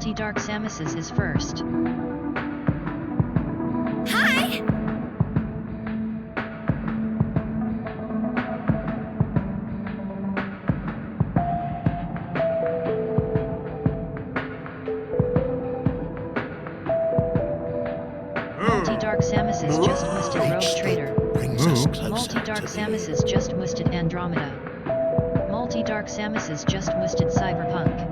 Multi-Dark Samus is first. Hi! Multi-Dark Samus just musted Rogue Trader. Brings us closer Multi-Dark to the Samus just musted Andromeda. Multi-Dark Samus just musted Cyberpunk.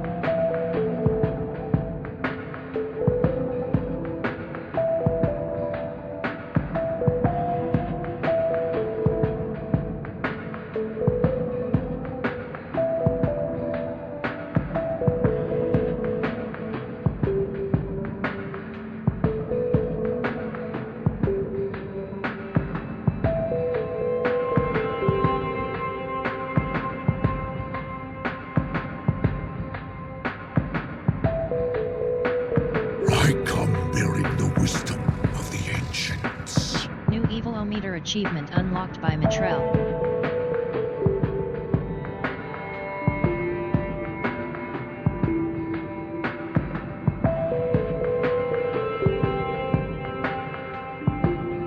I come bearing the wisdom of the ancients. New Evilometer achievement unlocked by Mitrell.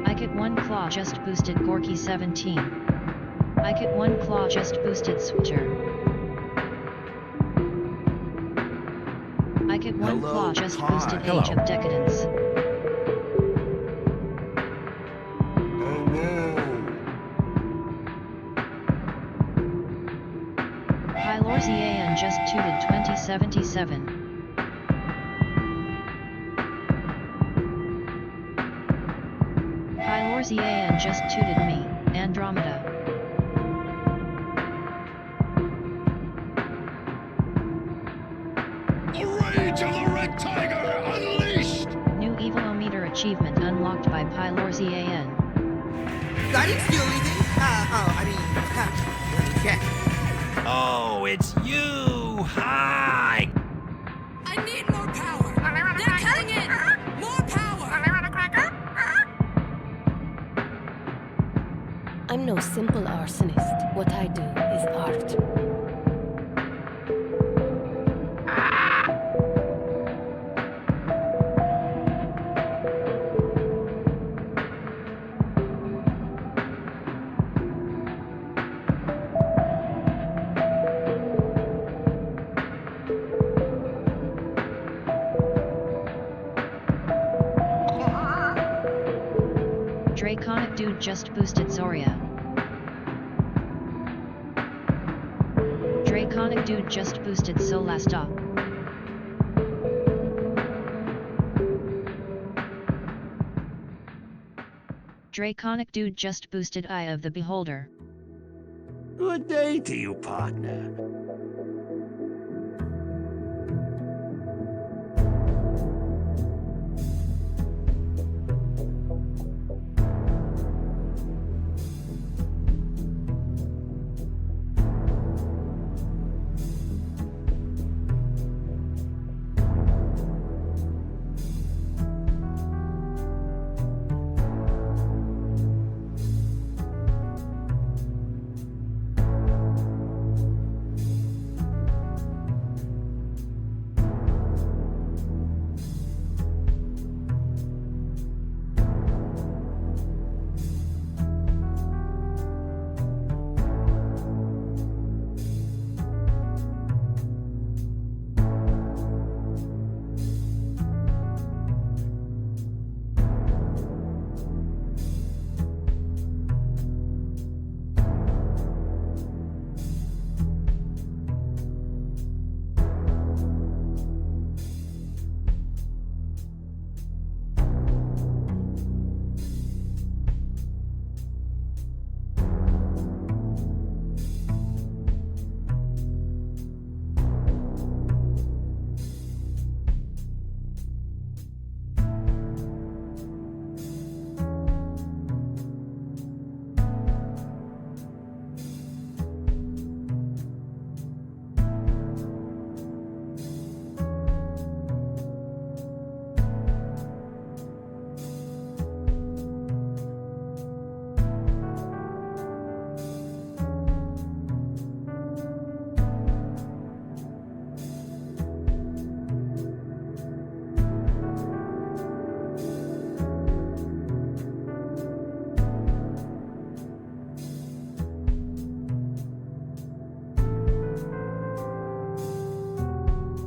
I Get One Claw just boosted Gorky 17. I Get One Claw just boosted Switcher. I Get One Hello, Claw just hi. boosted Hello. Age of Decadence. Pylorzian just tooted 2077. Pylorzian just tooted me, Andromeda. The rage of the red tiger unleashed! New Evilometer achievement unlocked by Pylorzian. I didn't steal anything. Yeah. Oh, it's you! Hi! I need more power! They're cutting it! More power! I'm no simple arsonist. What I do is art. Draconic Dude just boosted Zoria. Draconic Dude just boosted Solasta. Draconic Dude just boosted Eye of the Beholder. Good day to you, partner.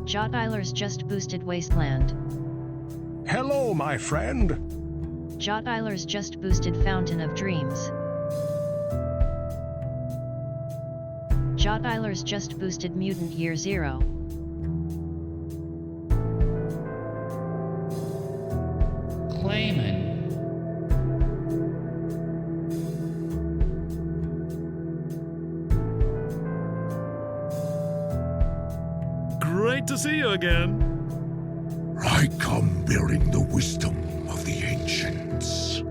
Jot Eilers just boosted Wasteland. Hello, my friend. Jot Eilers just boosted Fountain of Dreams. Jot Eilers just boosted Mutant Year Zero. Clayman. Great to see you again. I come bearing the wisdom of the ancients.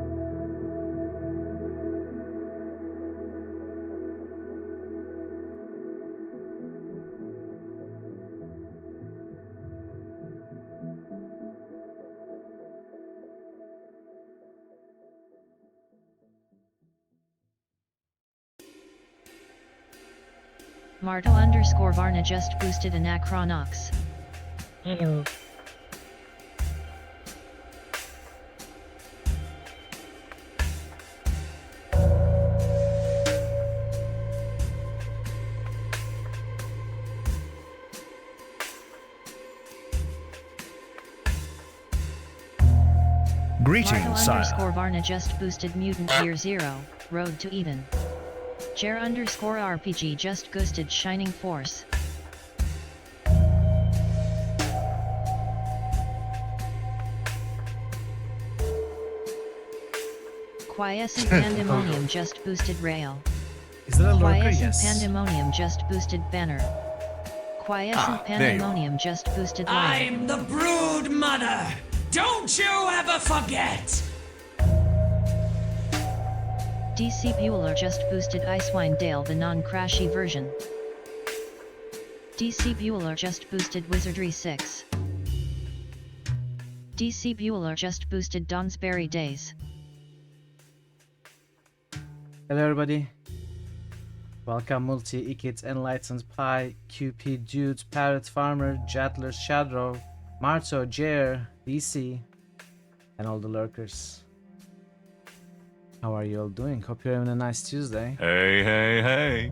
Marto_Varna just boosted Anachronox. Hello. Greetings, sire. Marto_Varna just boosted Mutant Year Zero, Road to Eden. Jer_RPG just boosted Shining Force. Quiescent Pandemonium just boosted Rail. Is that a lurker? Quiescent Yes. Pandemonium just boosted Banner. Quiescent there you Pandemonium just boosted Lion. I'm the Brood Mother! Don't you ever forget! DC Bueller just boosted Icewind Dale, the non-crashy version. DC Bueller just boosted Wizardry 6. DC Bueller just boosted Donsbury Days. Hello everybody. Welcome Multi, Ikit, Enlightened Pie, QP, Dudes, Parrot, Farmer, Jattler, Shadow, Marto, Jer, DC, and all the lurkers. How are you all doing? Hope you're having a nice Tuesday. Hey, hey, hey.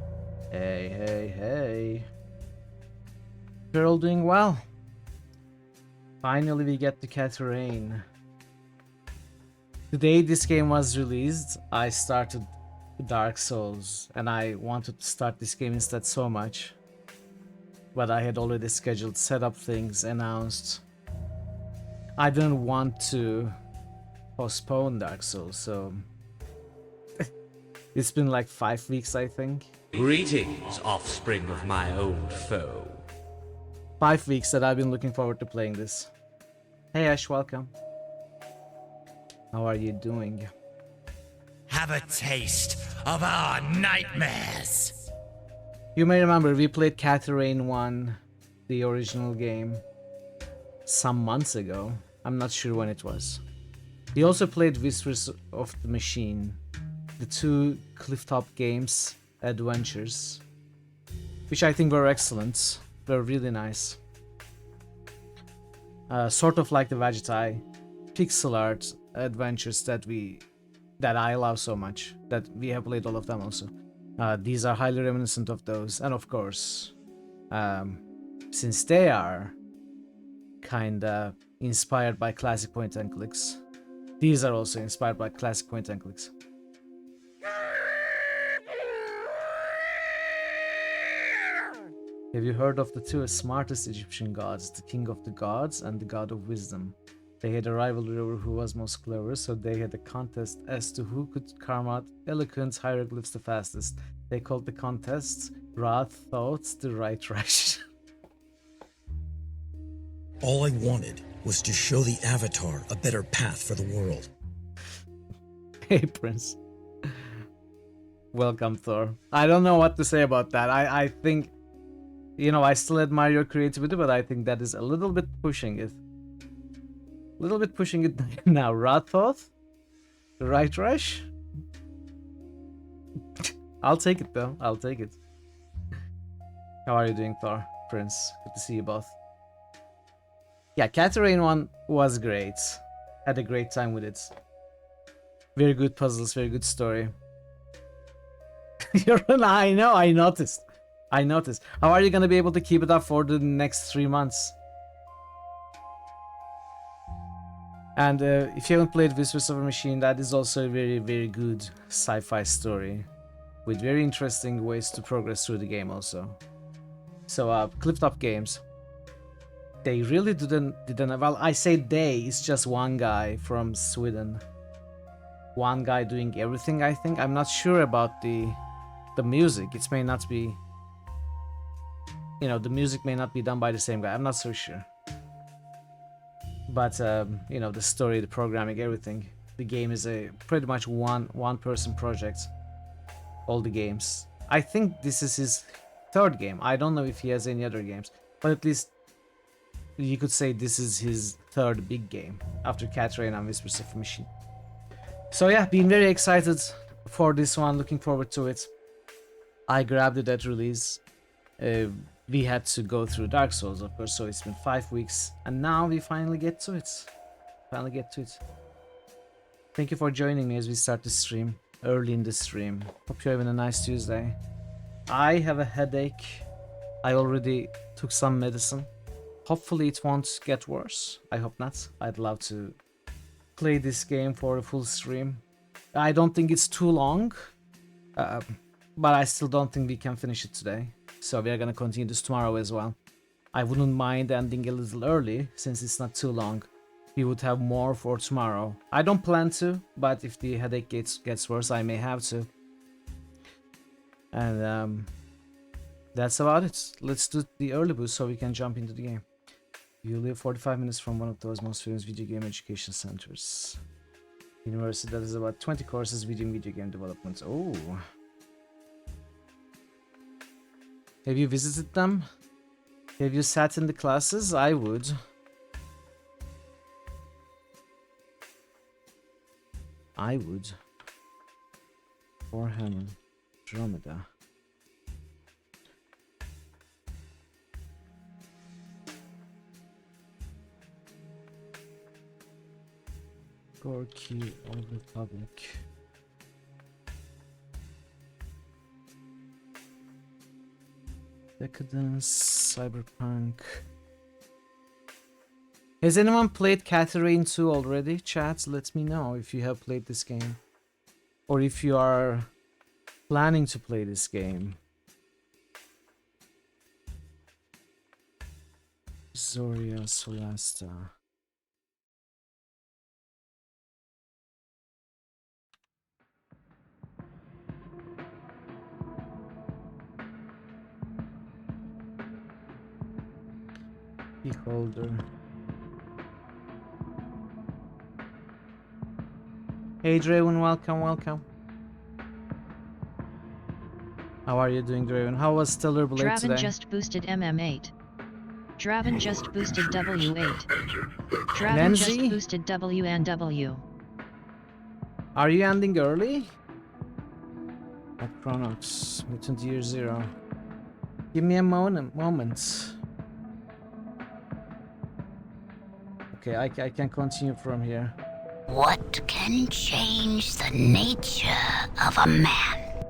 Hey, hey, hey. We're all doing well. Finally we get to Catherine. Today this game was released. I started Dark Souls and I wanted to start this game instead so much. But I had already scheduled, set up things, announced. I didn't want to postpone Dark Souls, so it's been like 5 weeks, I think. Greetings, offspring of my old foe. 5 weeks that I've been looking forward to playing this. Hey Ash, welcome. How are you doing? Have a taste of our nightmares. You may remember we played Catherine 1, the original game, some months ago. I'm not sure when it was. We also played Whispers of the Machine, the two Clifftop Games adventures, which I think were excellent. Were really nice. Sort of like the Vegeta pixel art adventures that I love so much, that we have played all of them also. These are highly reminiscent of those, and of course, since they are kinda inspired by classic point and clicks, these are also inspired by classic point and clicks. Have you heard of the two smartest Egyptian gods, the king of the gods and the god of wisdom? They had a rivalry over who was most clever, so they had a contest as to who could carve out eloquent hieroglyphs the fastest. They called the contest Ra Thought the Right Rush. All I wanted was to show the Avatar a better path for the world. Hey, Prince. Welcome, Thor. I don't know what to say about that. I think, you know, I still admire your creativity, but I think that is a little bit pushing it. A little bit pushing it now. Rathoth? The Right Rush? I'll take it though. I'll take it. How are you doing, Thor? Prince, good to see you both. Yeah, Catherine 1 was great. Had a great time with it. Very good puzzles, very good story. You're an I know, I noticed. I noticed. How are you gonna be able to keep it up for the next 3 months? And if you haven't played Whispers of a Machine, that is also a very, very good sci-fi story with very interesting ways to progress through the game also. So, Clifftop Games, they really didn't, well, I say they, it's just one guy from Sweden. One guy doing everything, I think. I'm not sure about the music. It may not be, you know, the music may not be done by the same guy. I'm not so sure. But you know, the story, the programming, everything. The game is a pretty much one person project. All the games. I think this is his third game. I don't know if he has any other games, but at least you could say this is his third big game after Katarina and Whispers of a Machine. So yeah, been very excited for this one. Looking forward to it. I grabbed it at release. We had to go through Dark Souls, of course, so it's been 5 weeks, and now we finally get to it. Thank you for joining me as we start the stream, early in the stream. Hope you're having a nice Tuesday. I have a headache. I already took some medicine. Hopefully it won't get worse. I hope not. I'd love to play this game for a full stream. I don't think it's too long, but I still don't think we can finish it today. So we are gonna continue this tomorrow as well. I wouldn't mind ending a little early since it's not too long. We would have more for tomorrow. I don't plan to, but if the headache gets worse, I may have to. And that's about it. Let's do the early boost so we can jump into the game. You live 45 minutes from one of those most famous video game education centers. University that is about 20 courses video game development. Oh. Have you visited them? Have you sat in the classes? I would. Warhammer, Andromeda. Gorky Old Republic. Decadence, Cyberpunk. Has anyone played Catherine 2 already? Chat, let me know if you have played this game. Or if you are planning to play this game. Zoria Solasta. Beholder. Hey Draven, welcome. How are you doing, Draven? How was Stellar Blade Draven today? just boosted MM8. Draven just boosted W8. Draven Nancy? just boosted WNW. Are you ending early? At Chronox, Mutant Year Zero. Give me a moment. Okay, I can continue from here. What can change the nature of a man?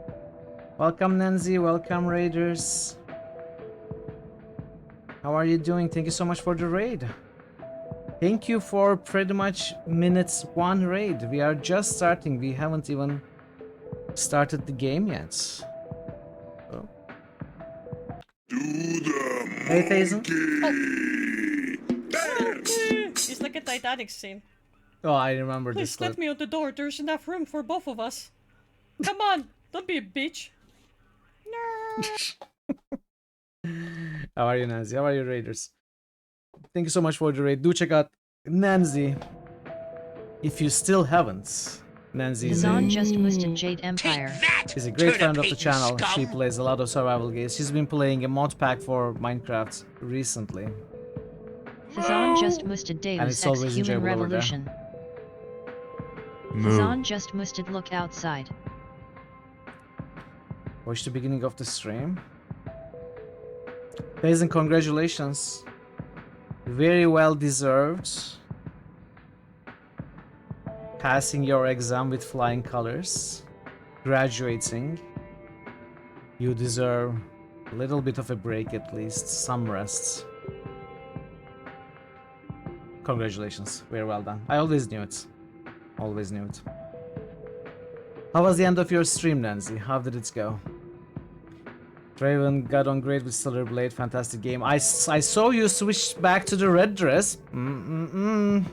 Welcome Nancy, welcome Raiders. How are you doing? Thank you so much for the raid. Thank you for pretty much minutes 1 raid. We are just starting. We haven't even started the game yet. Oh. Hey Thazen. It's like a Titanic scene. Oh, I remember Please this let clip. me out the door. There's enough room for both of us. Come on, don't be a bitch. No. How are you, Nancy? How are you, Raiders? Thank you so much for the raid. Do check out Nancy if you still haven't. Nancy is Zon just boosted Jade Empire. a great friend of the channel. She plays a lot of survival games. She's been playing a mod pack for Minecraft recently. Fazan just boosted And Deus it's Ex always Human enjoyable over there. Revolution. Fazan just boosted Look Outside. Watch the beginning of the stream. Thazen, congratulations. Very well deserved. Passing your exam with flying colors. Graduating. You deserve A little bit of a break at least. Some rests. Congratulations. Very well done. I always knew it. Always knew it. How was the end of your stream, Nancy? How did it go? Draven got on great with Stellar Blade. Fantastic game. I saw you switch back to the red dress. The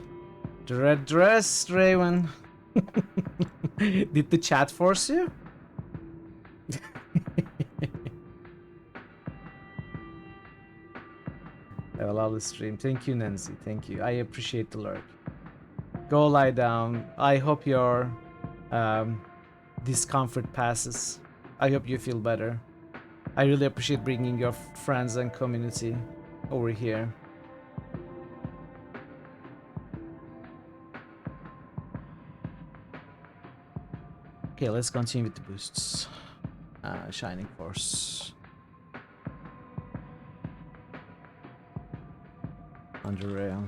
red dress, Draven. Did the chat force you? Have a lovely stream. Thank you, Nancy. Thank you. I appreciate the lurk. Go lie down. I hope your discomfort passes. I hope you feel better. I really appreciate bringing your friends and community over here. Okay, let's continue with the boosts. Shining Force. Under rail.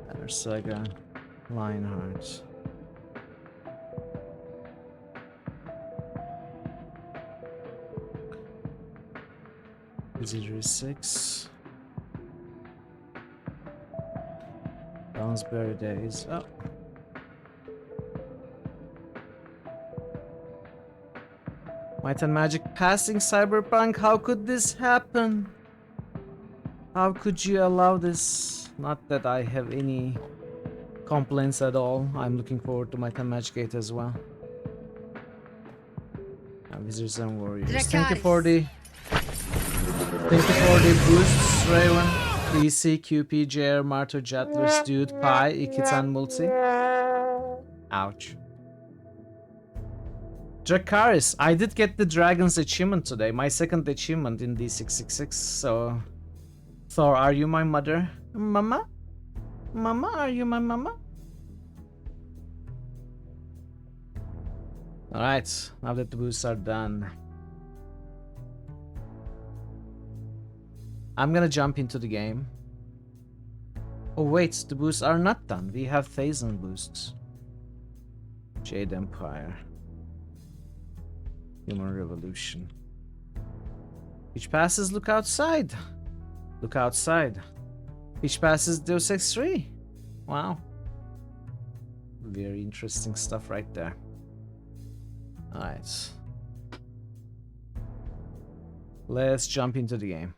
Banner Saga. Lionheart. Visitor 6. Downsbury Days. Oh. Might and Magic passing Cyberpunk. How could this happen? How could you allow this? Not that I have any complaints at all. I'm looking forward to Might and Magic 8 as well. Wizards and Warriors. Thank you for the boosts, Raven. DC, QP, JR, Martyr, Jetlers, Dude, Pi, Ikitan, Multi. Ouch. Dracaris, I did get the Dragon's achievement today, my second achievement in D666, so... Thor, are you my mother? Mama? Mama, are you my mama? Alright, now that the boosts are done. I'm gonna jump into the game. Oh wait, the boosts are not done. We have Phazon boosts. Jade Empire. Human Revolution. Which passes Look Outside. Look Outside. Which passes Deus Ex 3. Wow. Very interesting stuff right there. Alright. Let's jump into the game.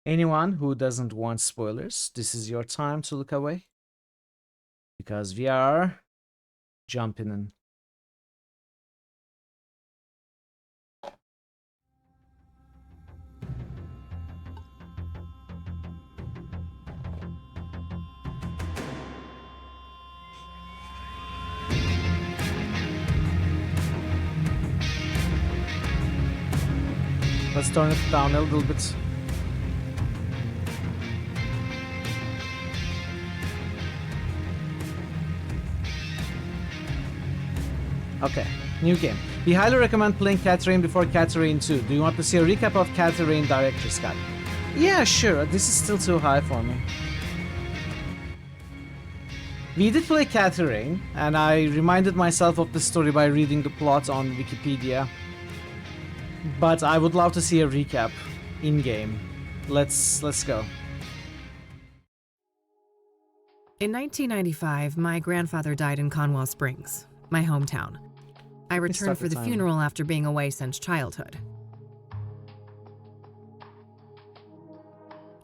Anyone who doesn't want spoilers, this is your time to look away. Because we are jumping in. Let's turn it down a little bit. Okay, new game. We highly recommend playing Catherine before Catherine 2. Do you want to see a recap of Catherine Director's Cut? Yeah, sure. This is still too high for me. We did play Catherine, and I reminded myself of the story by reading the plot on Wikipedia. But I would love to see a recap in-game. Let's go. In 1995, my grandfather died in Conwell Springs, my hometown. I returned for the funeral after being away since childhood.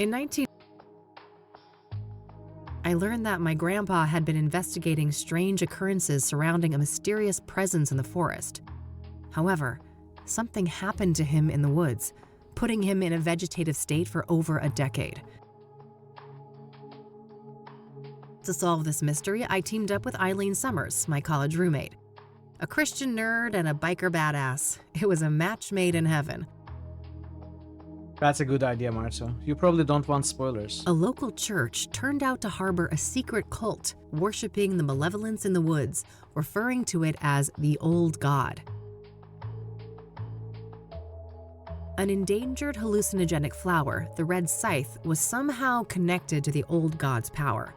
I learned that my grandpa had been investigating strange occurrences surrounding a mysterious presence in the forest. However, something happened to him in the woods, putting him in a vegetative state for over a decade. To solve this mystery, I teamed up with Eileen Summers, my college roommate. A Christian nerd and a biker badass. It was a match made in heaven. That's a good idea, Marta. You probably don't want spoilers. A local church turned out to harbor a secret cult, worshipping the malevolence in the woods, referring to it as the Old God. An endangered hallucinogenic flower, the red scythe, was somehow connected to the Old God's power.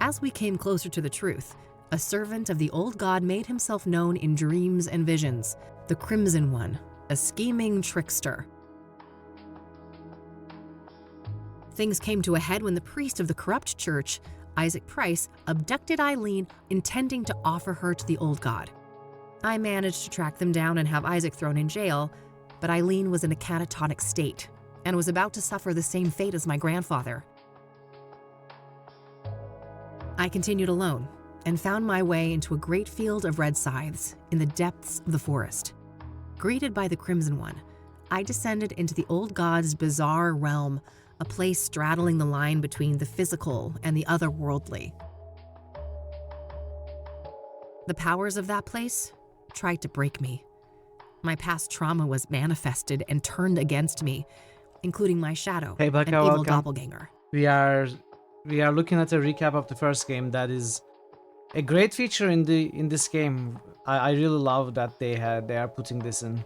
As we came closer to the truth, a servant of the old god made himself known in dreams and visions, the Crimson One, a scheming trickster. Things came to a head when the priest of the corrupt church, Isaac Price, abducted Eileen, intending to offer her to the old god. I managed to track them down and have Isaac thrown in jail, but Eileen was in a catatonic state and was about to suffer the same fate as my grandfather. I continued alone and found my way into a great field of red scythes in the depths of the forest. Greeted by the Crimson One, I descended into the old god's bizarre realm, a place straddling the line between the physical and the otherworldly. The powers of that place tried to break me. My past trauma was manifested and turned against me, including my shadow, Hey, Becca, an evil welcome. doppelganger. We are looking at a recap of the first game. That is a great feature in this game. I really love that they are putting this in.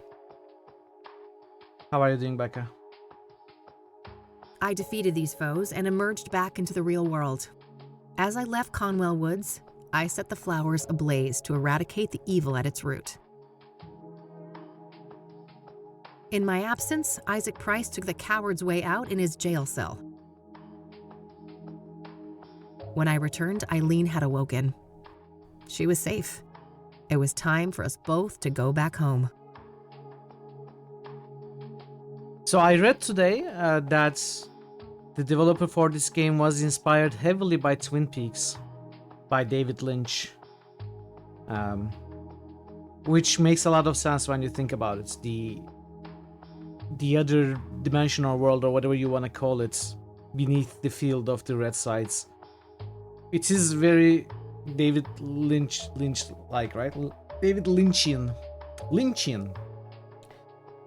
How are you doing, Becca? I defeated these foes and emerged back into the real world. As I left Conwell Woods, I set the flowers ablaze to eradicate the evil at its root. In my absence, Isaac Price took the coward's way out in his jail cell. When I returned, Eileen had awoken. She was safe. It was time for us both to go back home. So I read today that the developer for this game was inspired heavily by Twin Peaks, by David Lynch, which makes a lot of sense when you think about it. The other dimensional world, or whatever you want to call it, beneath the field of the red sides. It is very David Lynch-like, right? David Lynchian,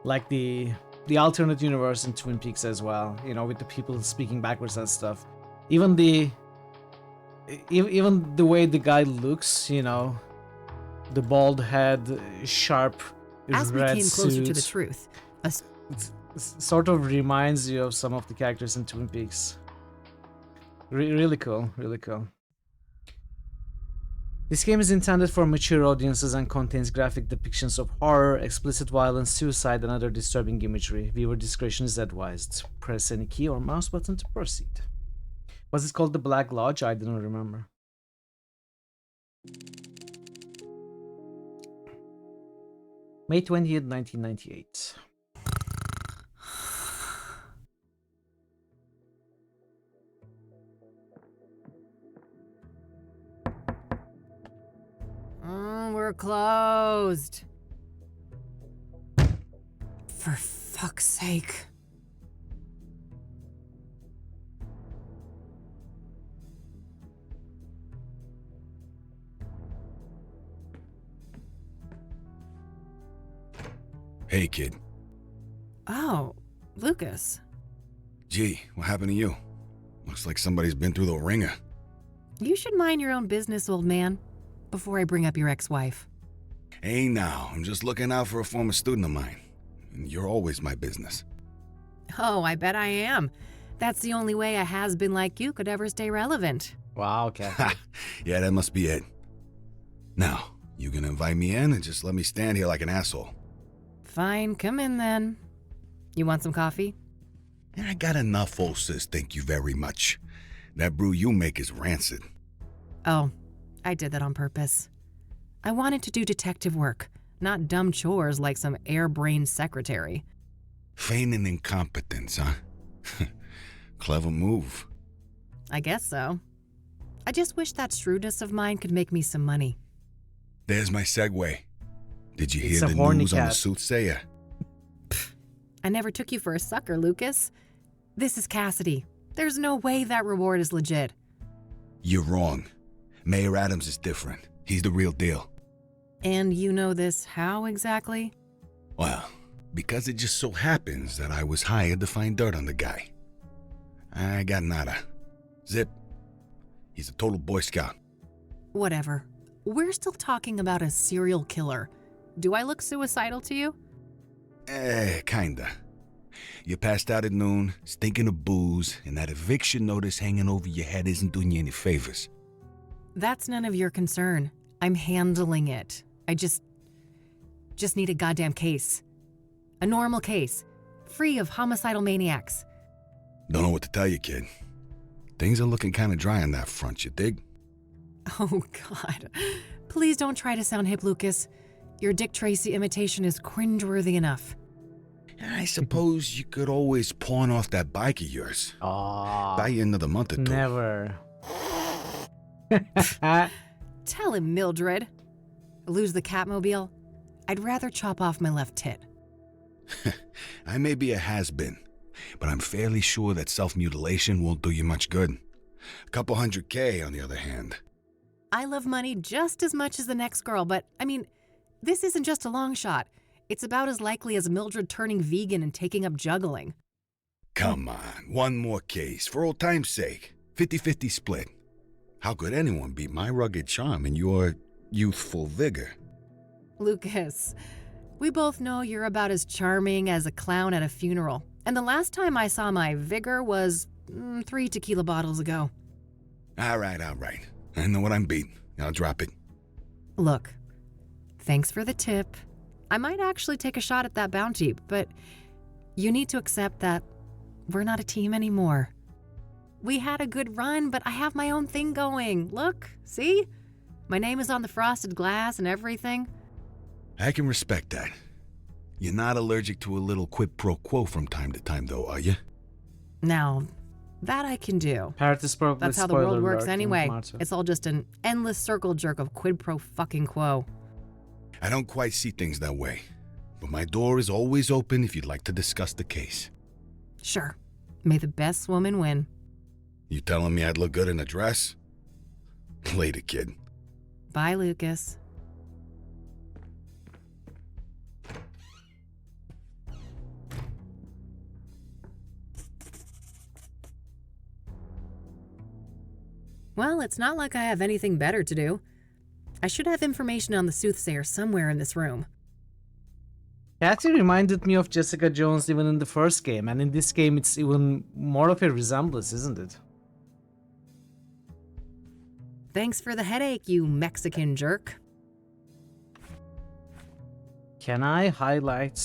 like the alternate universe in Twin Peaks as well. You know, with the people speaking backwards and stuff. Even the way the guy looks, you know, the bald head, sharp As we red came closer suit. to the truth, It sort of reminds you of some of the characters in Twin Peaks. Really cool, really cool. This game is intended for mature audiences and contains graphic depictions of horror, explicit violence, suicide, and other disturbing imagery. Viewer discretion is advised. Press any key or mouse button to proceed. Was it called the Black Lodge? I don't remember. May 20th, 1998. We're closed. For fuck's sake. Hey, kid. Oh, Lucas. Gee, what happened to you? Looks like somebody's been through the ringer. You should mind your own business, old man, before I bring up your ex-wife. Hey now, I'm just looking out for a former student of mine. And you're always my business. Oh, I bet I am. That's the only way a has-been like you could ever stay relevant. Wow, okay. Yeah, that must be it. Now, you gonna invite me in and just let me stand here like an asshole? Fine, come in then. You want some coffee? Yeah, I got enough, old sis, thank you very much. That brew you make is rancid. Oh, I did that on purpose. I wanted to do detective work, not dumb chores like some airbrained secretary. Feigning incompetence, huh? Clever move. I guess so. I just wish that shrewdness of mine could make me some money. There's my segue. Did you It's hear a the horny news on the cat. Soothsayer? I never took you for a sucker, Lucas. This is Cassidy. There's no way that reward is legit. You're wrong. Mayor Adams is different. He's the real deal. And you know this how exactly? Well, because it just so happens that I was hired to find dirt on the guy. I got nada. Zip. He's a total Boy Scout. Whatever. We're still talking about a serial killer. Do I look suicidal to you? Kinda. You passed out at noon, stinking of booze, and that eviction notice hanging over your head isn't doing you any favors. That's none of your concern. I'm handling it. I just need a goddamn case. A normal case. Free of homicidal maniacs. Don't know what to tell you, kid. Things are looking kind of dry on that front, you dig? Oh, God. Please don't try to sound hip, Lucas. Your Dick Tracy imitation is cringeworthy enough. I suppose you could always pawn off that bike of yours. Aw. By the end of the month or two. Never. Tell him, Mildred. Lose the Catmobile? I'd rather chop off my left tit. I may be a has-been, but I'm fairly sure that self-mutilation won't do you much good. A couple $100K, on the other hand. I love money just as much as the next girl, but, I mean, this isn't just a long shot. It's about as likely as Mildred turning vegan and taking up juggling. Come on, one more case, for old time's sake. 50-50 split. How could anyone beat my rugged charm and your youthful vigor? Lucas, we both know you're about as charming as a clown at a funeral. And the last time I saw my vigor was 3 tequila bottles ago. All right. I know what I'm beating. I'll drop it. Look, thanks for the tip. I might actually take a shot at that bounty, but you need to accept that we're not a team anymore. We had a good run, but I have my own thing going. Look, see? My name is on the frosted glass and everything. I can respect that. You're not allergic to a little quid pro quo from time to time, though, are you? Now, that I can do. That's how the world works anyway. It's all just an endless circle jerk of quid pro fucking quo. I don't quite see things that way, but my door is always open if you'd like to discuss the case. Sure. May the best woman win. You telling me I'd look good in a dress? Later, kid. Bye, Lucas. Well, it's not like I have anything better to do. I should have information on the Soothsayer somewhere in this room. Cathy reminded me of Jessica Jones even in the first game, and in this game it's even more of a resemblance, isn't it? Thanks for the headache, you Mexican jerk. Can I highlight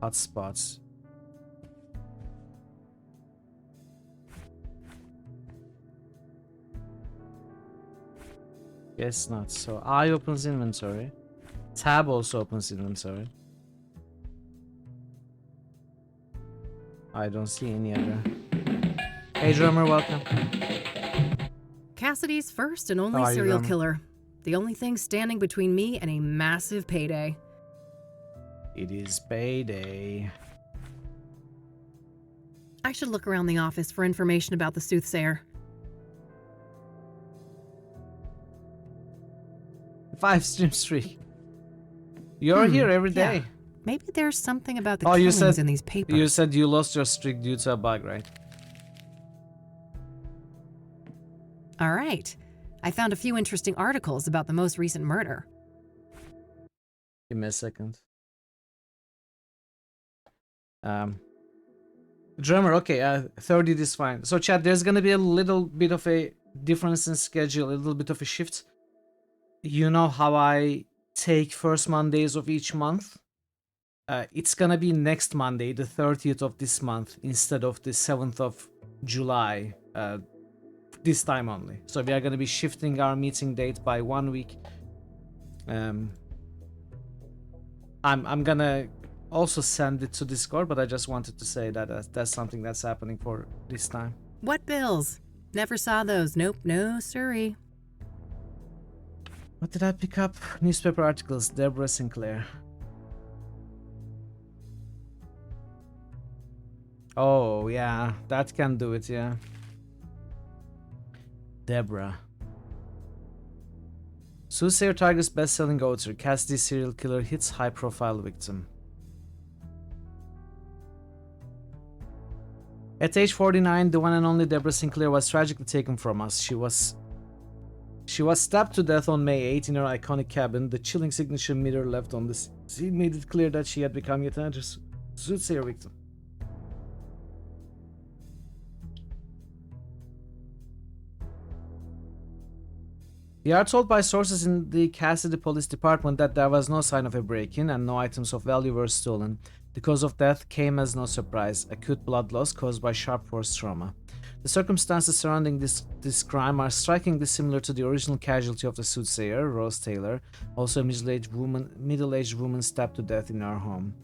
hotspots? Guess not. So I opens inventory. Tab also opens inventory. I don't see any other. Hey drummer, welcome. Cassidy's first and only serial killer. The only thing standing between me and a massive payday. It is payday. I should look around the office for information about the Soothsayer. 5 stream streak. You're here every day. Yeah. Maybe there's something about the killings in these papers. You said you lost your streak due to a bug, right? All right. I found a few interesting articles about the most recent murder. Give me a second. Drummer, okay, 30 is fine. So chat, there's gonna be a little bit of a difference in schedule, a little bit of a shift. You know how I take first Mondays of each month? It's gonna be next Monday, the 30th of this month, instead of the 7th of July, this time only. So we are gonna be shifting our meeting date by 1 week. I'm gonna also send it to Discord, but I just wanted to say that that's something that's happening for this time. What bills? Never saw those. Nope, no siree. What did I pick up? Newspaper articles, Deborah Sinclair. Oh, yeah, that can do it, yeah. Deborah. Soothsayer targets best-selling author, Cassidy serial killer hits high-profile victim. At age 49, the one and only Deborah Sinclair was tragically taken from us. She was stabbed to death on May 8 in her iconic cabin. The chilling signature meter left on the scene made it clear that she had become yet another Soothsayer victim. We are told by sources in the Cassidy Police Department that there was no sign of a break-in and no items of value were stolen. The cause of death came as no surprise, acute blood loss caused by sharp force trauma. The circumstances surrounding this crime are strikingly similar to the original casualty of the Soothsayer, Rose Taylor, also a middle-aged woman stabbed to death in her home.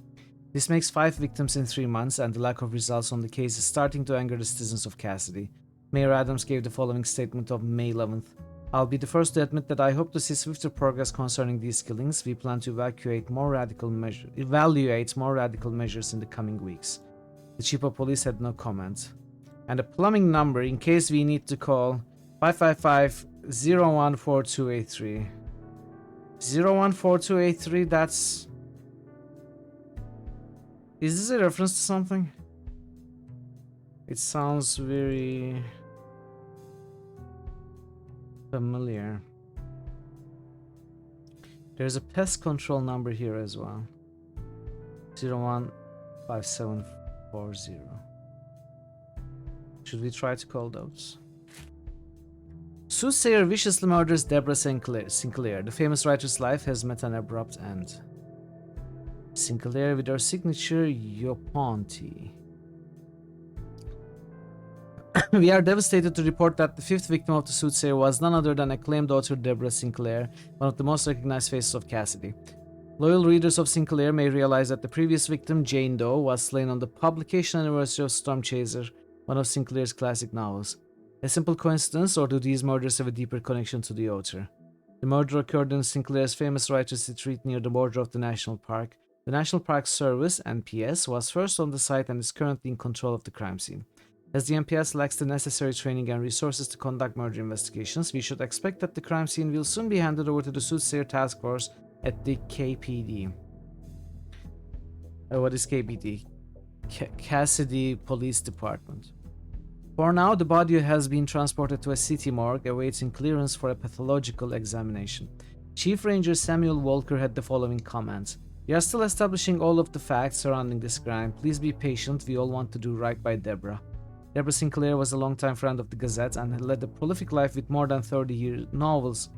This makes 5 victims in 3 months, and the lack of results on the case is starting to anger the citizens of Cassidy. Mayor Adams gave the following statement on May 11th. I'll be the first to admit that I hope to see swifter progress concerning these killings. We plan to evaluate more radical measures in the coming weeks. The chief of police had no comment. And a plumbing number in case we need to call 555-014283. 014283, that's... Is this a reference to something? It sounds very... familiar. There's a pest control number here as well. 015740. Should we try to call those? Soothsayer viciously murders Deborah Sinclair. The famous writer's life has met an abrupt end. Sinclair with her signature Yoponti. We are devastated to report that the 5th victim of the Soothsayer was none other than acclaimed author Deborah Sinclair, one of the most recognized faces of Cassidy. Loyal readers of Sinclair may realize that the previous victim, Jane Doe, was slain on the publication anniversary of Storm Chaser, one of Sinclair's classic novels. A simple coincidence, or do these murders have a deeper connection to the author? The murder occurred in Sinclair's famous writer's retreat near the border of the National Park. The National Park Service, NPS, was first on the site and is currently in control of the crime scene. As the NPS lacks the necessary training and resources to conduct murder investigations, we should expect that the crime scene will soon be handed over to the Soothsayer Task Force at the KPD. What is KPD? Cassidy Police Department. For now, the body has been transported to a city morgue awaiting clearance for a pathological examination. Chief Ranger Samuel Walker had the following comments. We are still establishing all of the facts surrounding this crime. Please be patient, we all want to do right by Deborah. Deborah Sinclair was a longtime friend of the Gazette and had led a prolific life with more than 30 novels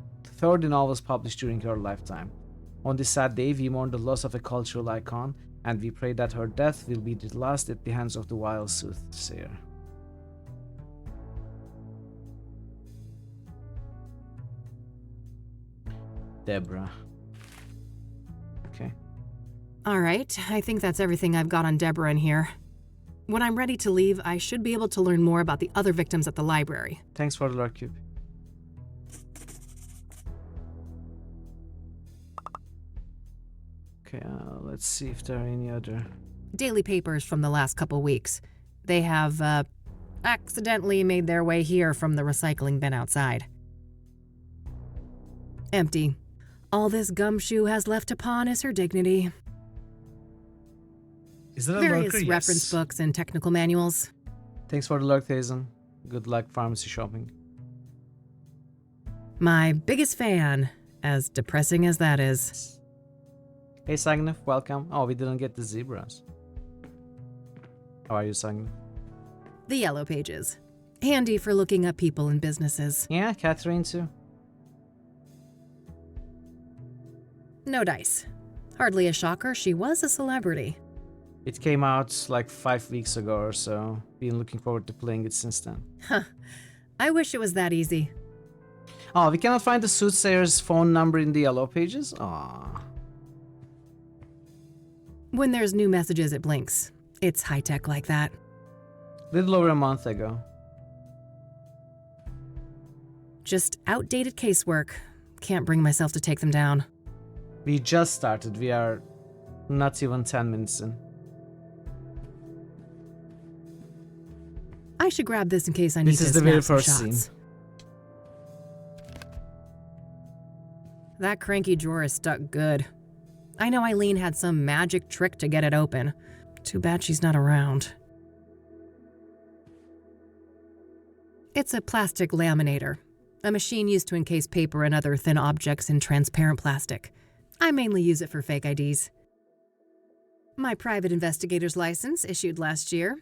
published during her lifetime. On this sad day, we mourn the loss of a cultural icon, and we pray that her death will be the last at the hands of the wild Soothsayer. Deborah. Okay. Alright, I think that's everything I've got on Deborah in here. When I'm ready to leave, I should be able to learn more about the other victims at the library. Thanks for the lurk cube. Okay, let's see if there are any other... Daily papers from the last couple weeks. They have, accidentally made their way here from the recycling bin outside. Empty. All this gumshoe has left to pawn is her dignity. Is that a various lurker? reference books and technical manuals. Thanks for the lurk, Thazen. Good luck pharmacy shopping. My biggest fan, as depressing as that is. Hey Sagnif, welcome. Oh, we didn't get the zebras. How are you, Sagnif? The yellow pages. Handy for looking up people and businesses. Yeah, Catherine too. No dice. Hardly a shocker, she was a celebrity. It came out like 5 weeks ago or so. Been looking forward to playing it since then. Huh. I wish it was that easy. Oh, we cannot find the Soothsayer's phone number in the yellow pages? Aww. When there's new messages, it blinks. It's high-tech like that. Little over a month ago. Just outdated casework. Can't bring myself to take them down. We just started. We are not even 10 minutes in. I should grab this in case I need to This is the very snap some first shots. scene. That cranky drawer is stuck good. I know Eileen had some magic trick to get it open. Too bad she's not around. It's a plastic laminator, a machine used to encase paper and other thin objects in transparent plastic. I mainly use it for fake IDs. My private investigator's license issued last year.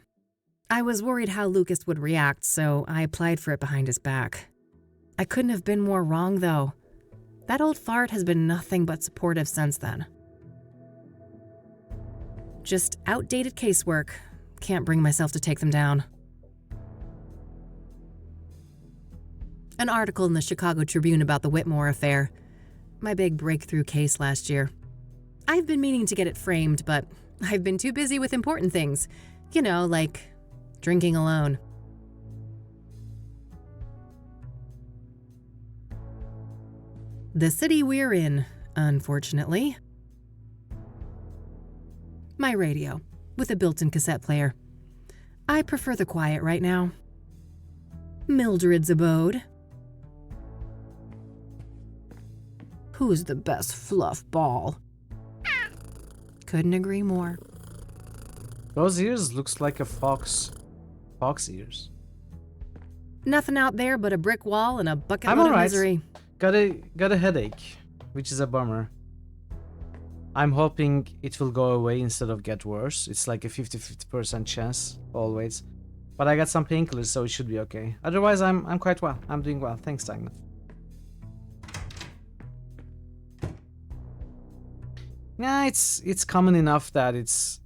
I was worried how Lucas would react, so I applied for it behind his back. I couldn't have been more wrong, though. That old fart has been nothing but supportive since then. Just outdated casework. Can't bring myself to take them down. An article in the Chicago Tribune about the Whitmore affair. My big breakthrough case last year. I've been meaning to get it framed, but I've been too busy with important things. You know, like drinking alone. The city we're in, unfortunately. My radio, with a built-in cassette player. I prefer the quiet right now. Mildred's abode. Who's the best fluff ball? Couldn't agree more. Those ears looks like a fox. Fox ears. Nothing out there but a brick wall and a bucket I'm load of alright. misery. Got a headache, which is a bummer. I'm hoping it will go away instead of get worse. It's like a 50% chance, always. But I got some painkillers, so it should be okay. Otherwise, I'm quite well. I'm doing well. Thanks, Dagna. Yeah, it's common enough that it's...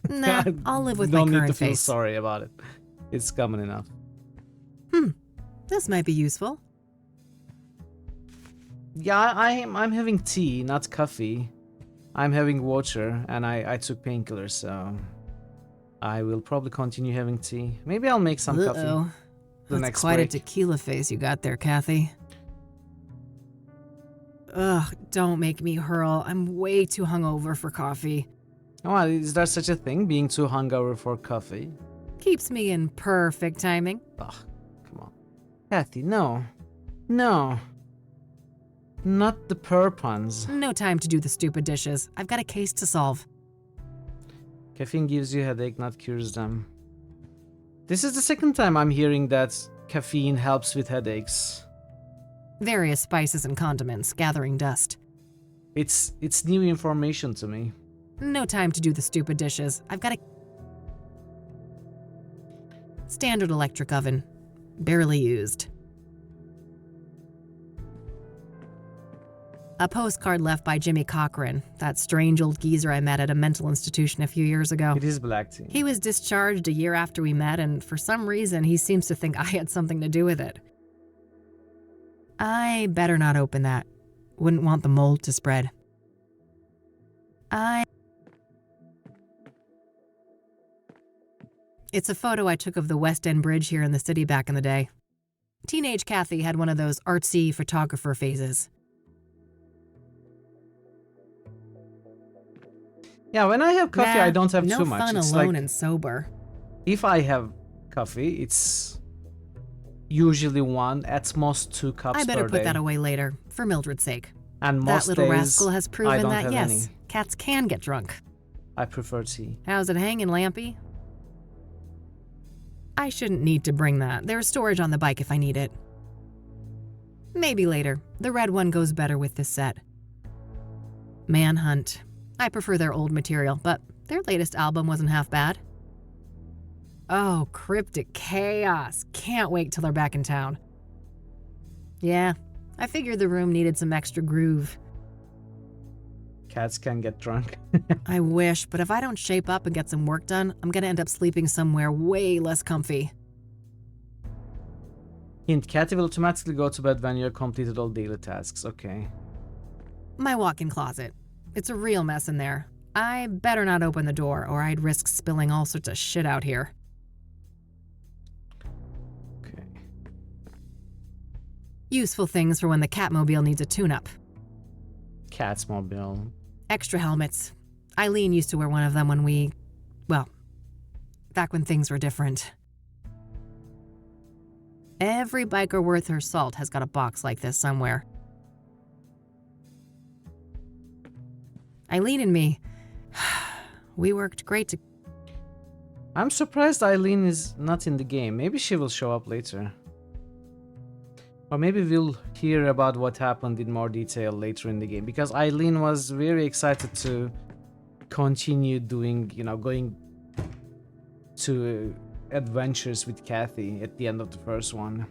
Nah, I'll live with my don't current need to feel face. sorry about it. It's common enough. This might be useful. Yeah, I'm having tea, not coffee. I'm having water, and I took painkillers, so I will probably continue having tea. Maybe I'll make some coffee. The That's next quite break. a tequila face you got there, Kathy. Ugh, don't make me hurl. I'm way too hungover for coffee. Oh, is there such a thing, being too hungover for coffee? Keeps me in perfect timing. Ugh, come on. Kathy, no. No. Not the purr puns. No time to do the stupid dishes. I've got a case to solve. Caffeine gives you a headache, not cures them. This is the second time I'm hearing that caffeine helps with headaches. Various spices and condiments gathering dust. It's new information to me. No time to do the stupid dishes. I've got a standard electric oven. Barely used. A postcard left by Jimmy Cochran, that strange old geezer I met at a mental institution a few years ago. It is black tea. He was discharged a year after we met, and for some reason he seems to think I had something to do with it. I better not open that. Wouldn't want the mold to spread. It's a photo I took of the West End Bridge here in the city back in the day. Teenage Kathy had one of those artsy photographer phases. Yeah, when I have coffee, I don't have no too much. fun It's alone like, and sober. if I have coffee, it's usually 1, at most 2 cups per day. I better put that away later, for Mildred's sake. And That most little days, rascal has I proven don't that, have yes, any. cats can get drunk. I prefer tea. How's it hanging, Lampy? I shouldn't need to bring that. There's storage on the bike if I need it. Maybe later. The red one goes better with this set. Manhunt. I prefer their old material, but their latest album wasn't half bad. Oh, Cryptic Chaos. Can't wait till they're back in town. Yeah, I figured the room needed some extra groove. Cats can get drunk. I wish, but if I don't shape up and get some work done, I'm gonna end up sleeping somewhere way less comfy. Hint, Cathy will automatically go to bed when you have completed all daily tasks. Okay. My walk-in closet. It's a real mess in there. I better not open the door, or I'd risk spilling all sorts of shit out here. Okay. Useful things for when the Catmobile needs a tune-up. Catsmobile. Extra helmets. Eileen used to wear one of them when back when things were different. Every biker worth her salt has got a box like this somewhere. Eileen and me, we worked great to... I'm surprised Eileen is not in the game. Maybe she will show up later. Or maybe we'll hear about what happened in more detail later in the game. Because Eileen was very excited to continue doing, going to adventures with Kathy at the end of the first one.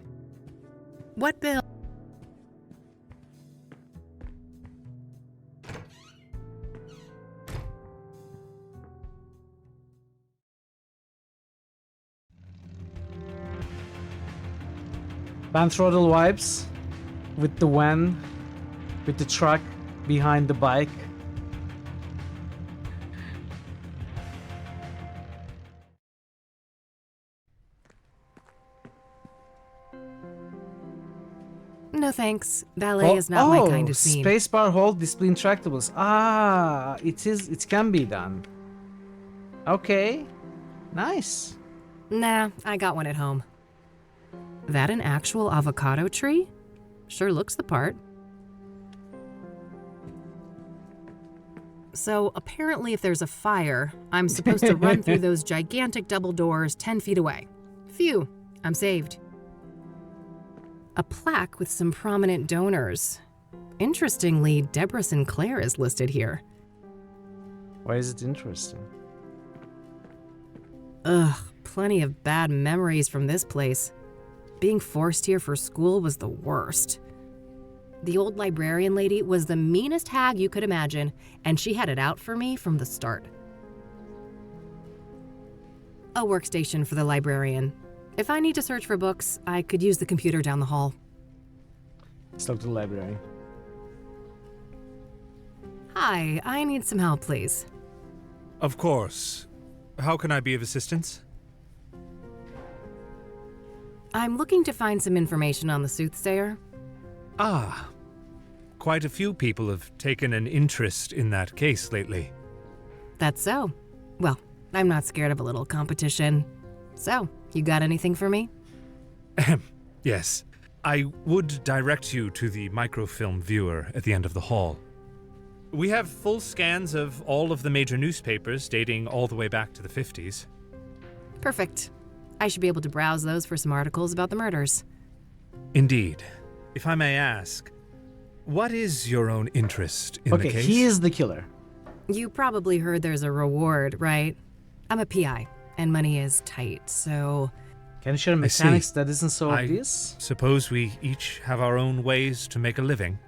What, Bill? Van Throttle vibes with the van, with the truck behind the bike. No thanks. Ballet is not my kind of scene. Spacebar hold display intractables. Ah, it can be done. Okay. Nice. Nah, I got one at home. That an actual avocado tree? Sure looks the part. So apparently if there's a fire, I'm supposed to run through those gigantic double doors 10 feet away. Phew, I'm saved. A plaque with some prominent donors. Interestingly, Deborah Sinclair is listed here. Why is it interesting? Ugh, plenty of bad memories from this place. Being forced here for school was the worst. The old librarian lady was the meanest hag you could imagine, and she had it out for me from the start. A workstation for the librarian. If I need to search for books, I could use the computer down the hall. Let's talk to the library. Hi, I need some help, please. Of course. How can I be of assistance? I'm looking to find some information on the Soothsayer. Ah. Quite a few people have taken an interest in that case lately. That's so. Well, I'm not scared of a little competition. So, you got anything for me? Yes. I would direct you to the microfilm viewer at the end of the hall. We have full scans of all of the major newspapers dating all the way back to the 50s. Perfect. I should be able to browse those for some articles about the murders. Indeed. If I may ask, what is your own interest in the case? Okay, he is the killer. You probably heard there's a reward, right? I'm a PI, and money is tight, so... Can you share mechanics that isn't so I obvious? Suppose we each have our own ways to make a living.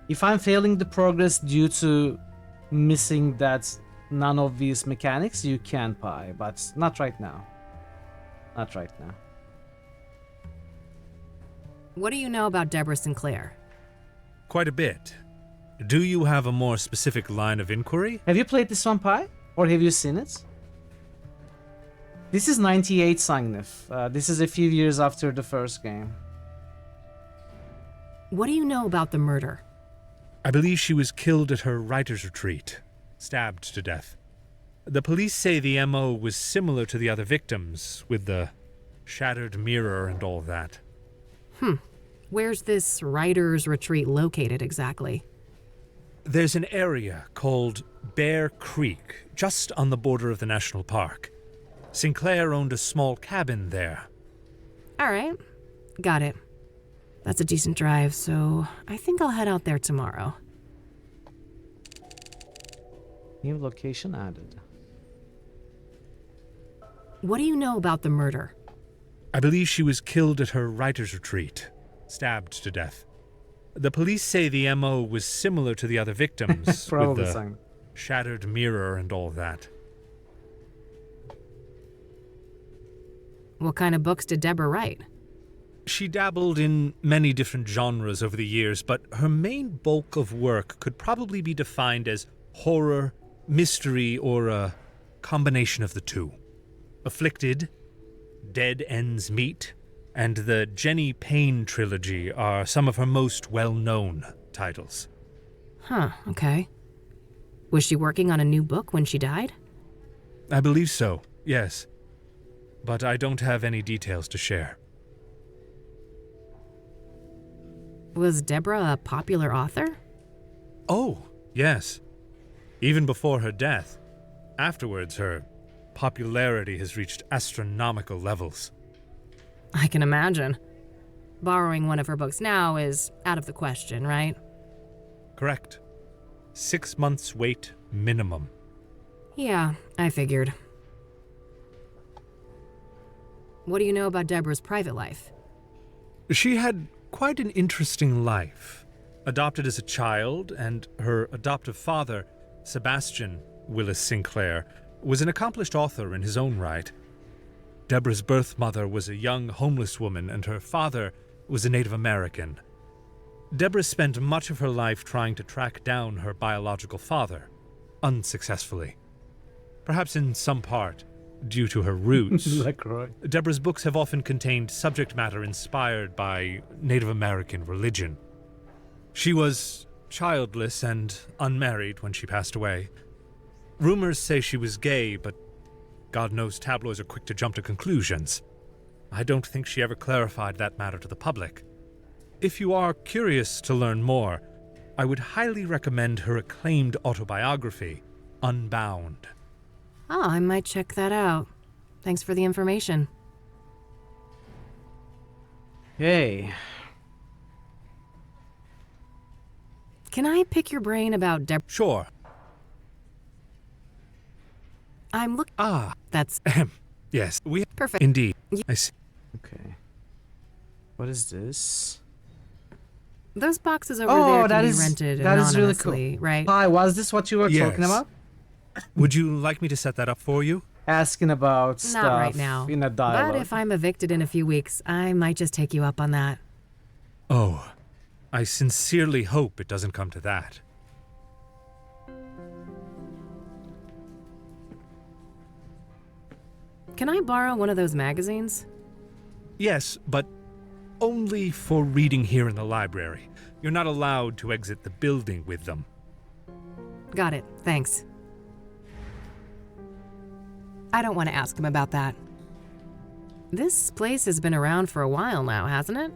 If I'm failing the progress due to missing that non-obvious mechanics, you can pie, but not right now. Not right now. What do you know about Deborah Sinclair? Quite a bit. Do you have a more specific line of inquiry? Have you played this one, Pi? Or have you seen it? This is 98 Sangnif. This is a few years after the first game. What do you know about the murder? I believe she was killed at her writer's retreat, stabbed to death. The police say the MO was similar to the other victims, with the shattered mirror and all that. Where's this writer's retreat located exactly? There's an area called Bear Creek, just on the border of the national park. Sinclair owned a small cabin there. All right, got it. That's a decent drive, so I think I'll head out there tomorrow. New location added. What do you know about the murder? I believe she was killed at her writer's retreat, stabbed to death. The police say the MO was similar to the other victims, with the shattered mirror and all that. What kind of books did Deborah write? She dabbled in many different genres over the years, but her main bulk of work could probably be defined as horror, mystery, or a combination of the two. Afflicted, Dead Ends Meet, and the Jenny Payne trilogy are some of her most well-known titles. Huh, okay. Was she working on a new book when she died? I believe so, yes. But I don't have any details to share. Was Deborah a popular author? Oh, yes. Even before her death. Afterwards, her popularity has reached astronomical levels. I can imagine. Borrowing one of her books now is out of the question, right? Correct. 6 months wait minimum. Yeah, I figured. What do you know about Deborah's private life? She had quite an interesting life. Adopted as a child, and her adoptive father, Sebastian Willis Sinclair, was an accomplished author in his own right. Deborah's birth mother was a young homeless woman and her father was a Native American. Deborah spent much of her life trying to track down her biological father, unsuccessfully. Perhaps in some part due to her roots. Deborah's books have often contained subject matter inspired by Native American religion. She was childless and unmarried when she passed away. Rumors say she was gay, but God knows tabloids are quick to jump to conclusions. I don't think she ever clarified that matter to the public. If you are curious to learn more, I would highly recommend her acclaimed autobiography, Unbound. Oh, I might check that out. Thanks for the information. Hey. Can I pick your brain about Deborah? Sure. I'm looking. Ah. That's. Yes, we. Perfect. Indeed. I see. Okay. What is this? Those boxes over there can be rented that is really anonymously, cool. right? Hi, was this what you were talking about? Would you like me to set that up for you? Asking about stuff Not right now. in a dialogue. But if I'm evicted in a few weeks, I might just take you up on that. Oh, I sincerely hope it doesn't come to that. Can I borrow one of those magazines? Yes, but only for reading here in the library. You're not allowed to exit the building with them. Got it. Thanks. I don't want to ask him about that. This place has been around for a while now, hasn't it?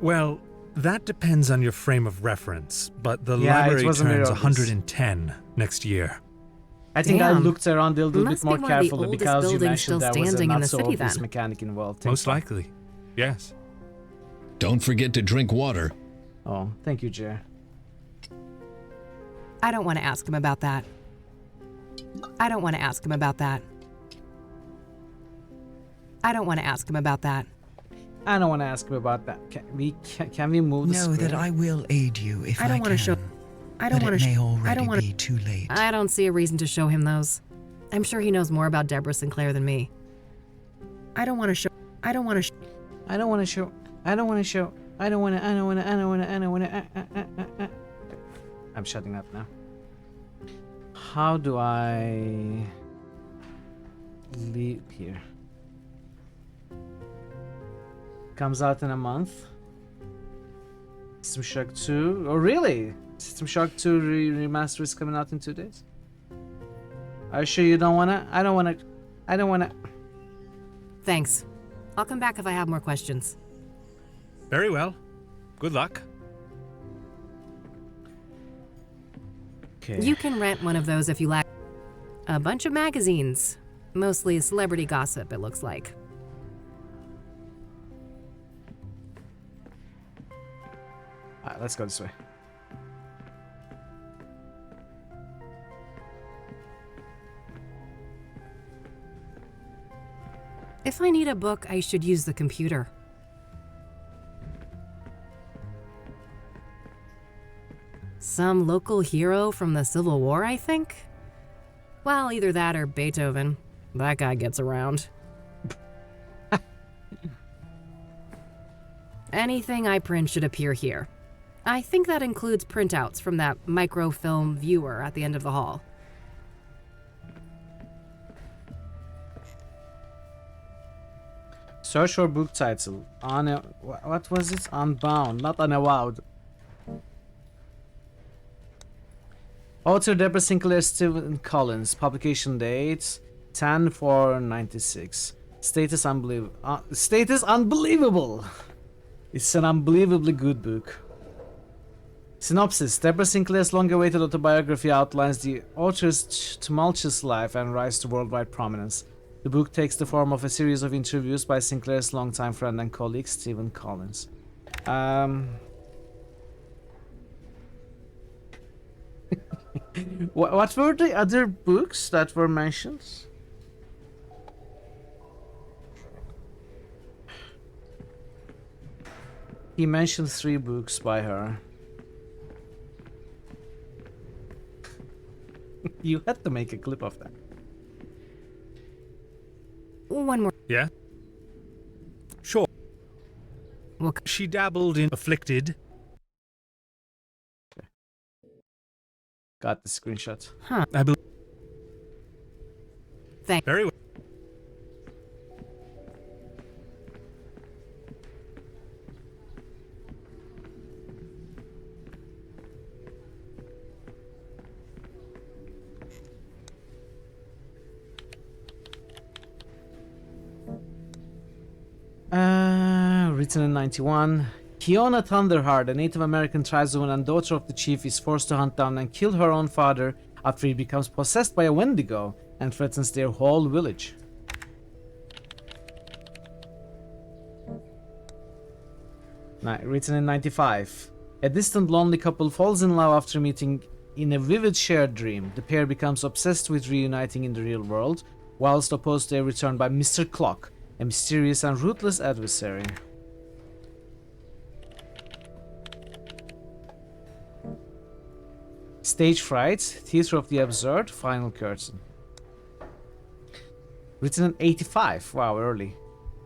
Well, that depends on your frame of reference, but the Yeah, library it was a turns mirror. 110 next year. I think I Damn. looked around a little Must bit more be one of the carefully oldest because you buildings mentioned still there was a standing in not the so city obvious then. mechanic involved. Most likely, yes. Don't forget to drink water. Oh, thank you, Jer. I don't want to ask him about that. I don't want to ask him about that. I don't want to ask him about that. I don't want to ask him about that. Can we move the Know screen? that I will aid you if I don't want to show. I don't but want it to. may I already don't want be too late. I don't see a reason to show him those. I'm sure he knows more about Deborah Sinclair than me. I don't want to show. I don't want to. I don't want to show. I don't want to show. I don't want to. I don't want to. I don't want to. I don't want to. I'm shutting up now. How do I leave here? Comes out in a month. System Shock 2. Oh, really? System Shock 2 remaster is coming out in 2 days. Are you sure you don't wanna? I don't wanna. I don't wanna. Thanks. I'll come back if I have more questions. Very well. Good luck. Okay. You can rent one of those if you like. A bunch of magazines. Mostly celebrity gossip, it looks like. Alright, let's go this way. If I need a book, I should use the computer. Some local hero from the Civil War, I think? Well, either that or Beethoven. That guy gets around. Anything I print should appear here. I think that includes printouts from that microfilm viewer at the end of the hall. Search for book title. What was it? Unbound, not Unavowed. Author Deborah Sinclair, Stephen Collins. Publication date 10/4/96. Status unbelievable. Status unbelievable. It's an unbelievably good book. Synopsis: Deborah Sinclair's long-awaited autobiography outlines the author's tumultuous life and rise to worldwide prominence. The book takes the form of a series of interviews by Sinclair's longtime friend and colleague, Stephen Collins. What were the other books that were mentioned? He mentioned 3 books by her. You had to make a clip of that. One more. Yeah? Sure. What? She dabbled in afflicted. Got the screenshot. Huh. I believe. Thank. Very well. Written in 91. Kiona Thunderheart, a Native American tribeswoman and daughter of the chief, is forced to hunt down and kill her own father after he becomes possessed by a Wendigo and threatens their whole village. Written in 95. A distant lonely couple falls in love after meeting in a vivid shared dream. The pair becomes obsessed with reuniting in the real world, whilst opposed to a return by Mr. Clock, a mysterious and ruthless adversary. Stage Fright, Theatre of the Absurd, Final Curtain. Written in 85, wow, early.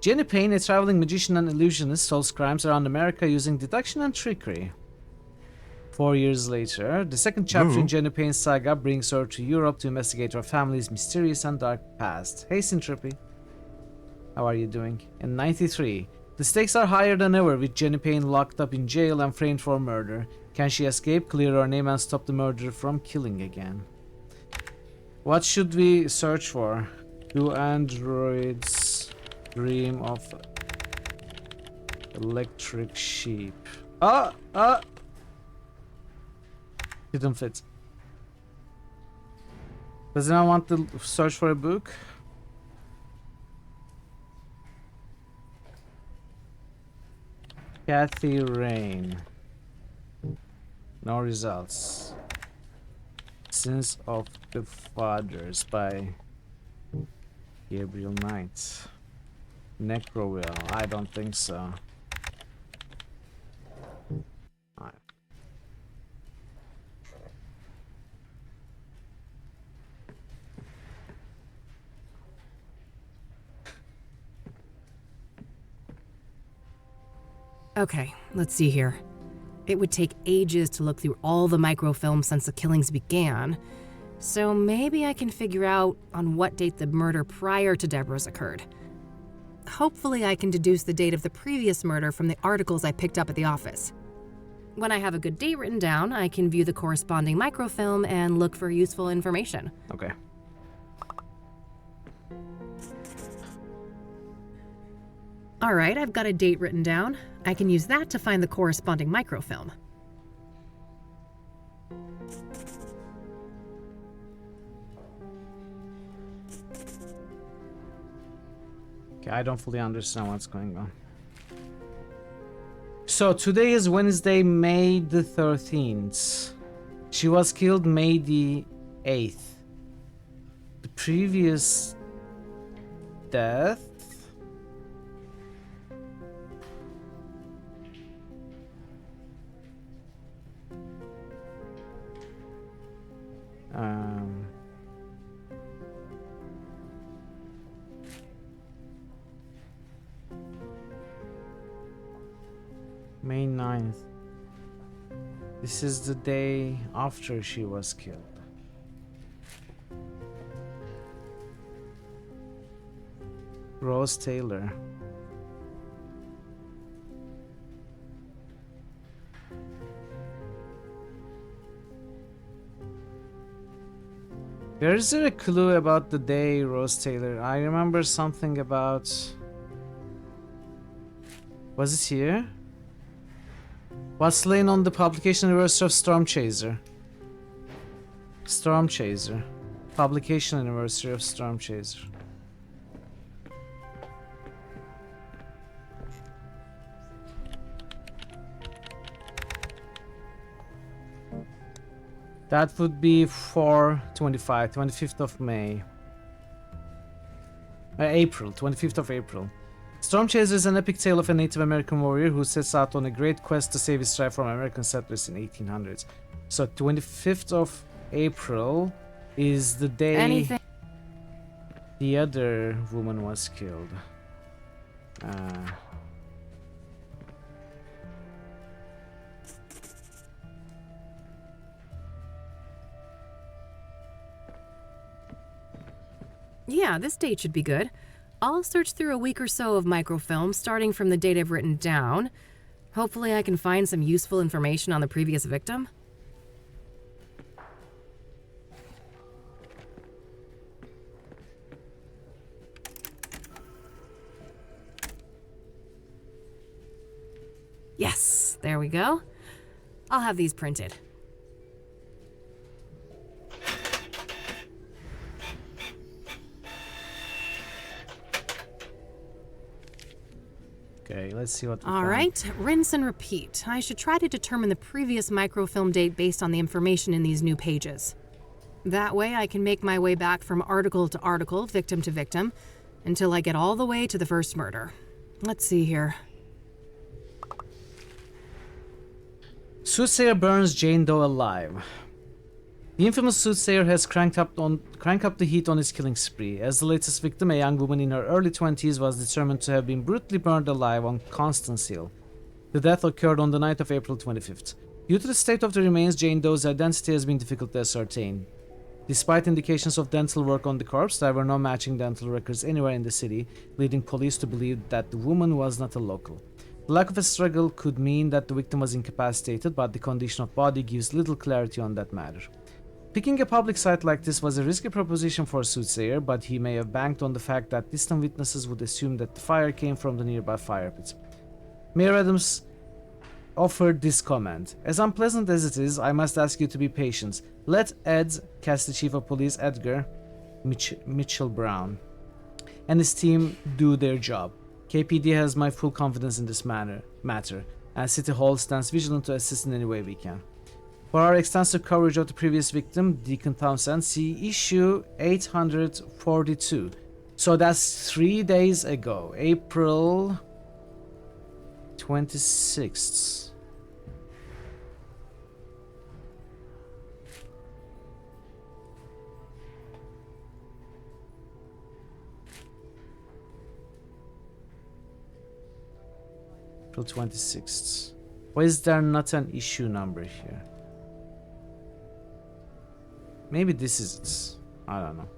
Jenny Payne, a traveling magician and illusionist, solves crimes around America using deduction and trickery. 4 years later, the second chapter in Jenny Payne's saga brings her to Europe to investigate her family's mysterious and dark past. Hey, Sintrippy. How are you doing? In 93, the stakes are higher than ever with Jenny Payne locked up in jail and framed for murder. Can she escape, clear her name, and stop the murderer from killing again? What should we search for? Do androids dream of electric sheep? Didn't fit. Does anyone want to search for a book? Kathy Rain. No results. Sins of the Fathers by Gabriel Knight. Necroville. I don't think so. Alright. Okay, let's see here. It would take ages to look through all the microfilms since the killings began, so maybe I can figure out on what date the murder prior to Deborah's occurred. Hopefully I can deduce the date of the previous murder from the articles I picked up at the office. When I have a good date written down, I can view the corresponding microfilm and look for useful information. Okay. Alright, I've got a date written down. I can use that to find the corresponding microfilm. Okay, I don't fully understand what's going on. So today is Wednesday, May the 13th. She was killed May the 8th. The previous death. May 9th. This is the day after she was killed. Rose Taylor. Is there a clue about the day, Rose Taylor? I remember something about... Was it here? Was slain on the publication anniversary of Storm Chaser. Storm Chaser. Publication anniversary of Storm Chaser. That would be 25th of May. April, 25th of April. Storm Chaser is an epic tale of a Native American warrior who sets out on a great quest to save his tribe from American settlers in 1800s. So 25th of April is the day... Anything? the other woman was killed. Yeah, this date should be good. I'll search through a week or so of microfilm, starting from the date I've written down. Hopefully I can find some useful information on the previous victim. Yes, there we go. I'll have these printed. Okay, let's see what we All found. right, rinse and repeat. I should try to determine the previous microfilm date based on the information in these new pages. That way I can make my way back from article to article, victim to victim, until I get all the way to the first murder. Let's see here. Soothsayer burns Jane Doe alive. The infamous Soothsayer has cranked up the heat on his killing spree, as the latest victim, a young woman in her early 20s, was determined to have been brutally burned alive on Constance Hill. The death occurred on the night of April 25th. Due to the state of the remains, Jane Doe's identity has been difficult to ascertain. Despite indications of dental work on the corpse, there were no matching dental records anywhere in the city, leading police to believe that the woman was not a local. The lack of a struggle could mean that the victim was incapacitated, but the condition of body gives little clarity on that matter. Picking a public site like this was a risky proposition for Soothsayer, but he may have banked on the fact that distant witnesses would assume that the fire came from the nearby fire pit. Mayor Adams offered this comment: "As unpleasant as it is, I must ask you to be patient. Let Ed," cast the Chief of Police Edgar Mitchell Brown, "and his team do their job. KPD has my full confidence in this matter, and City Hall stands vigilant to assist in any way we can." For our extensive coverage of the previous victim, Deacon Townsend, see issue 842. So that's 3 days ago, April 26th. April 26th. Why is there not an issue number here? Maybe this is it. I don't know.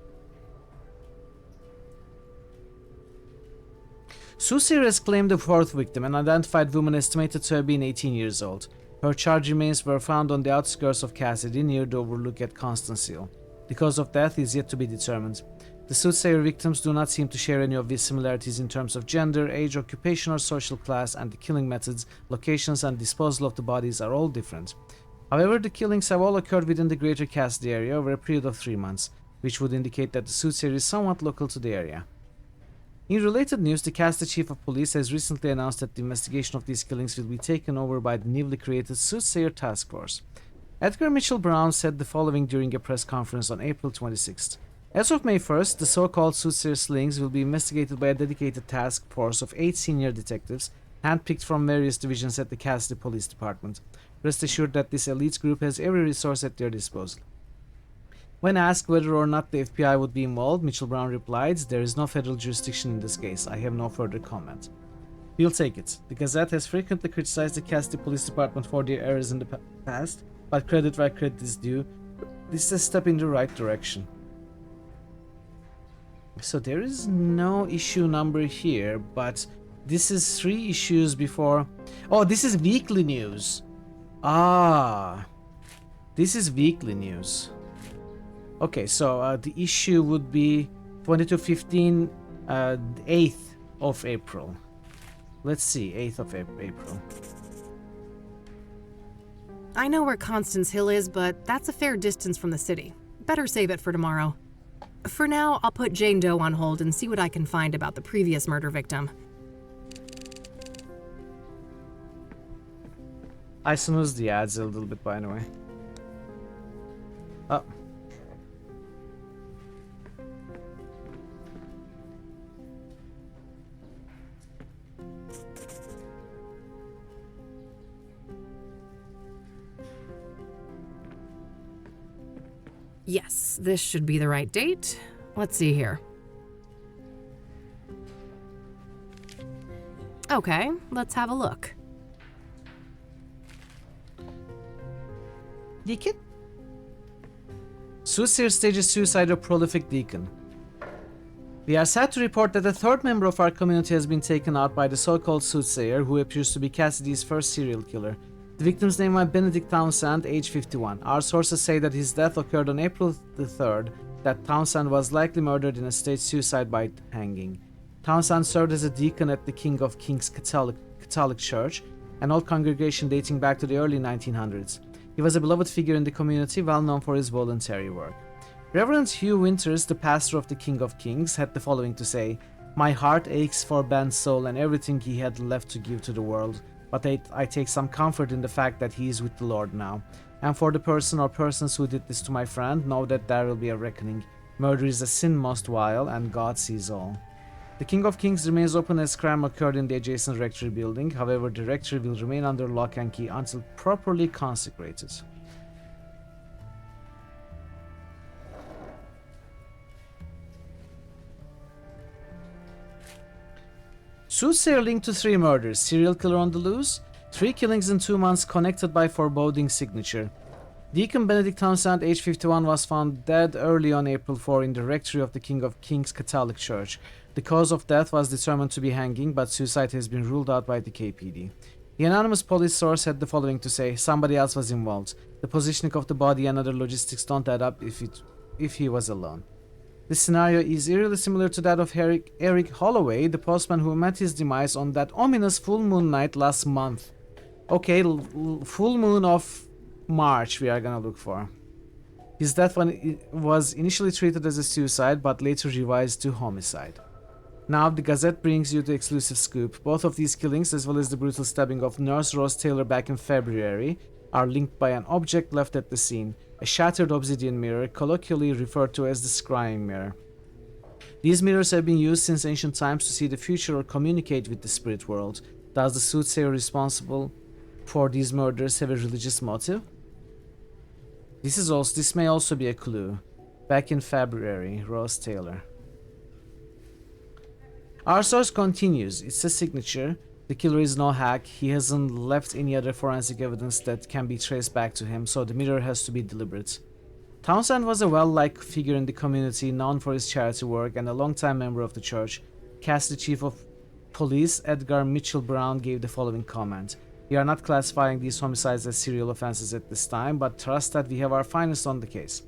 Soothsayer has claimed the fourth victim, an identified woman estimated to have been 18 years old. Her charred remains were found on the outskirts of Cassidy, near the overlook at Constance Hill. The cause of death is yet to be determined. The Soothsayer victims do not seem to share any of these similarities in terms of gender, age, occupation, or social class, and the killing methods, locations, and disposal of the bodies are all different. However, the killings have all occurred within the greater Cassidy area over a period of 3 months, which would indicate that the Soothsayer is somewhat local to the area. In related news, the Cassidy Chief of Police has recently announced that the investigation of these killings will be taken over by the newly created Soothsayer Task Force. Edgar Mitchell Brown said the following during a press conference on April 26th. As of May 1st, the so-called Soothsayer slings will be investigated by a dedicated task force of 8 senior detectives, handpicked from various divisions at the Cassidy Police Department. Rest assured that this elite group has every resource at their disposal. When asked whether or not the FBI would be involved, Mitchell Brown replied, "There is no federal jurisdiction in this case. I have no further comment." We'll take it. The Gazette has frequently criticized the Cassidy Police Department for their errors in the past, but credit where credit is due. This is a step in the right direction. So there is no issue number here, but this is 3 issues before. Oh, this is weekly news. Ah, this is weekly news. Okay, so the issue would be 2215, 8th of April. Let's see, 8th of April. I know where Constance Hill is, but that's a fair distance from the city. Better save it for tomorrow. For now, I'll put Jane Doe on hold and see what I can find about the previous murder victim. I snoozed the ads a little bit, by the way. Oh. Yes, this should be the right date. Let's see here. Okay, let's have a look. Deacon? Soothsayer stages suicide of prolific Deacon. We are sad to report that a third member of our community has been taken out by the so-called Soothsayer, who appears to be Cassidy's first serial killer. The victim's name was Benedict Townsend, age 51. Our sources say that his death occurred on April the 3rd, that Townsend was likely murdered in a staged suicide by hanging. Townsend served as a deacon at the King of Kings Catholic Church, an old congregation dating back to the early 1900s. He was a beloved figure in the community, well known for his voluntary work. Reverend Hugh Winters, the pastor of the King of Kings, had the following to say: "My heart aches for Ben's soul and everything he had left to give to the world, but I take some comfort in the fact that he is with the Lord now. And for the person or persons who did this to my friend, know that there will be a reckoning. Murder is a sin most vile, and God sees all." The King of Kings remains open as crime occurred in the adjacent rectory building. However, the rectory will remain under lock and key until properly consecrated. Soothsayer linked to 3 murders, serial killer on the loose, 3 killings in 2 months connected by foreboding signature. Deacon Benedict Townsend, age 51, was found dead early on April 4 in the rectory of the King of Kings Catholic Church. The cause of death was determined to be hanging, but suicide has been ruled out by the KPD. The anonymous police source had the following to say: "Somebody else was involved. The positioning of the body and other logistics don't add up if he was alone." This scenario is eerily similar to that of Eric Holloway, the postman who met his demise on that ominous full moon night last month. Okay, full moon of March we are gonna look for. His death was initially treated as a suicide, but later revised to homicide. Now the Gazette brings you the exclusive scoop. Both of these killings, as well as the brutal stabbing of Nurse Rose Taylor back in February, are linked by an object left at the scene, a shattered obsidian mirror, colloquially referred to as the scrying mirror. These mirrors have been used since ancient times to see the future or communicate with the spirit world. Does the Soothsayer responsible for these murders have a religious motive? This may also be a clue. Back in February, Rose Taylor. Our source continues. It's a signature. The killer is no hack. He hasn't left any other forensic evidence that can be traced back to him, so the mirror has to be deliberate. Townsend was a well-liked figure in the community, known for his charity work and a long-time member of the church. Cassidy Chief of Police Edgar Mitchell Brown gave the following comment: "We are not classifying these homicides as serial offenses at this time, but trust that we have our finest on the case.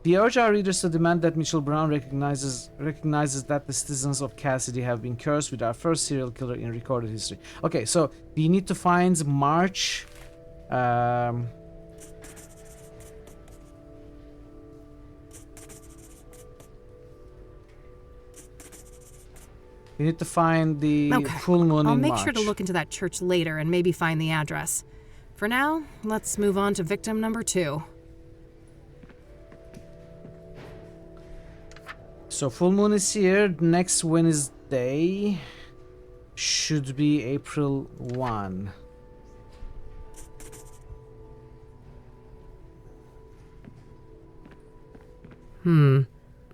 We urge our readers to demand that Mitchell Brown recognizes that the citizens of Cassidy have been cursed with our first serial killer in recorded history." Okay, so we need to find March. We need to find the full moon in March. I'll make sure to look into that church later and maybe find the address. For now, let's move on to victim number 2. So full moon is here. Next Wednesday should be April 1.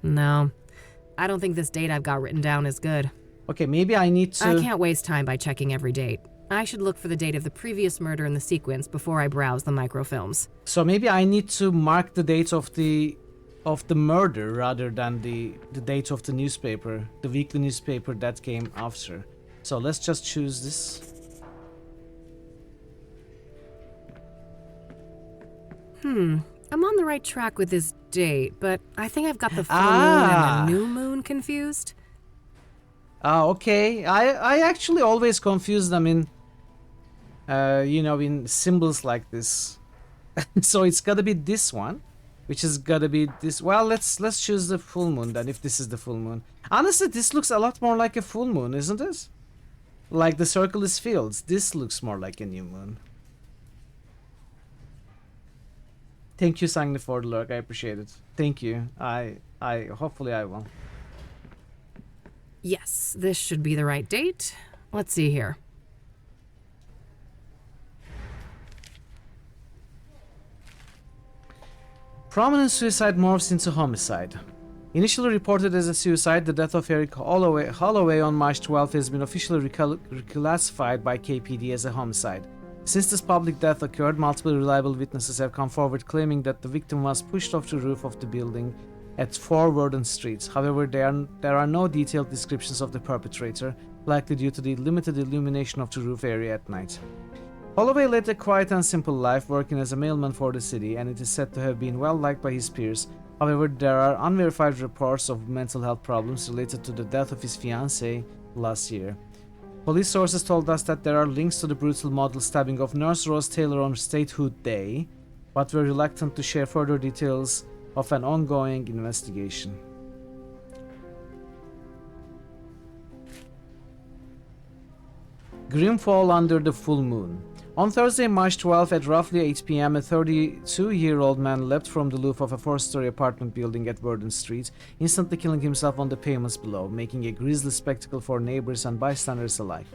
No. I don't think this date I've got written down is good. Okay, maybe I need to... I can't waste time by checking every date. I should look for the date of the previous murder in the sequence before I browse the microfilms. So maybe I need to mark the date of the murder rather than the date of the newspaper, the weekly newspaper that came after. So let's just choose this. I'm on the right track with this date, but I think I've got the full moon and the new moon confused. Okay. I actually always confuse them in, in symbols like this. So it's gotta be this one, which is gotta be this. Well, let's choose the full moon then, if this is the full moon. Honestly, this looks a lot more like a full moon, isn't it? Like the circle is fields. This looks more like a new moon. Thank you, Sangni, for the lurk. I appreciate it. Thank you. I hopefully I will. Yes, this should be the right date. Let's see here. Prominent suicide morphs into homicide. Initially reported as a suicide, the death of Eric Holloway on March 12 has been officially reclassified by KPD as a homicide. Since this public death occurred, multiple reliable witnesses have come forward claiming that the victim was pushed off the roof of the building at 4 Worden Street. However, there are no detailed descriptions of the perpetrator, likely due to the limited illumination of the roof area at night. Holloway led a quiet and simple life, working as a mailman for the city, and it is said to have been well liked by his peers. However, there are unverified reports of mental health problems related to the death of his fiancée last year. Police sources told us that there are links to the brutal model stabbing of Nurse Rose Taylor on Statehood Day, but were reluctant to share further details of an ongoing investigation. Grimfall under the full moon. On Thursday, March 12 at roughly 8 p.m., a 32-year-old man leapt from the roof of a 4-story apartment building at Worden Street, instantly killing himself on the pavements below, making a grisly spectacle for neighbors and bystanders alike.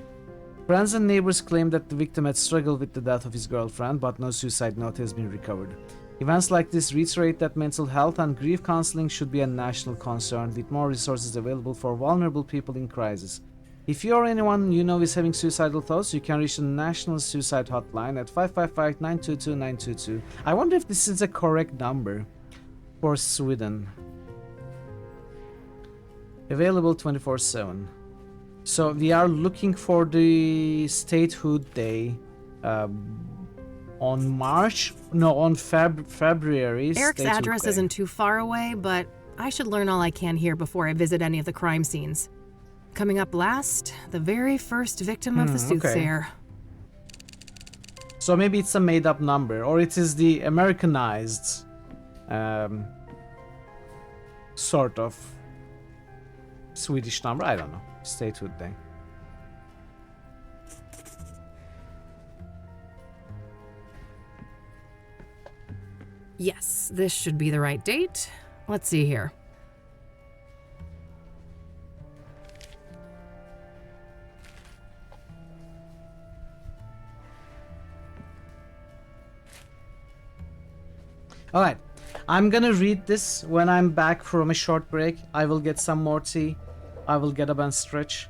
Friends and neighbors claimed that the victim had struggled with the death of his girlfriend, but no suicide note has been recovered. Events like this reiterate that mental health and grief counseling should be a national concern, with more resources available for vulnerable people in crisis. If you or anyone you know is having suicidal thoughts, you can reach the National Suicide Hotline at 555-922-922. I wonder if this is a correct number for Sweden. Available 24/7. So we are looking for the Statehood Day on February. Eric's address isn't too far away, but I should learn all I can here before I visit any of the crime scenes. Coming up last, the very first victim of the Soothsayer. Okay. So maybe it's a made-up number, or it is the Americanized sort of Swedish number. I don't know. Statehood Day. Yes, this should be the right date. Let's see here. Alright, I'm gonna read this when I'm back from a short break. I will get some more tea, I will get up and stretch,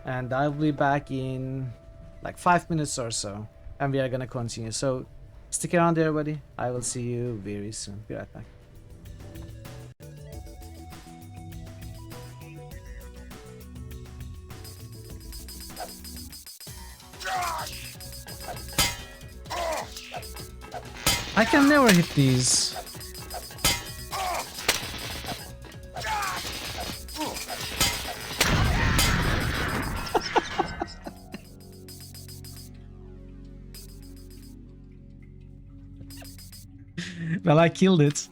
and I'll be back in like 5 minutes or so, and we are gonna continue. So stick around everybody, I will see you very soon. Be right back. I can never hit these. Well, I killed it.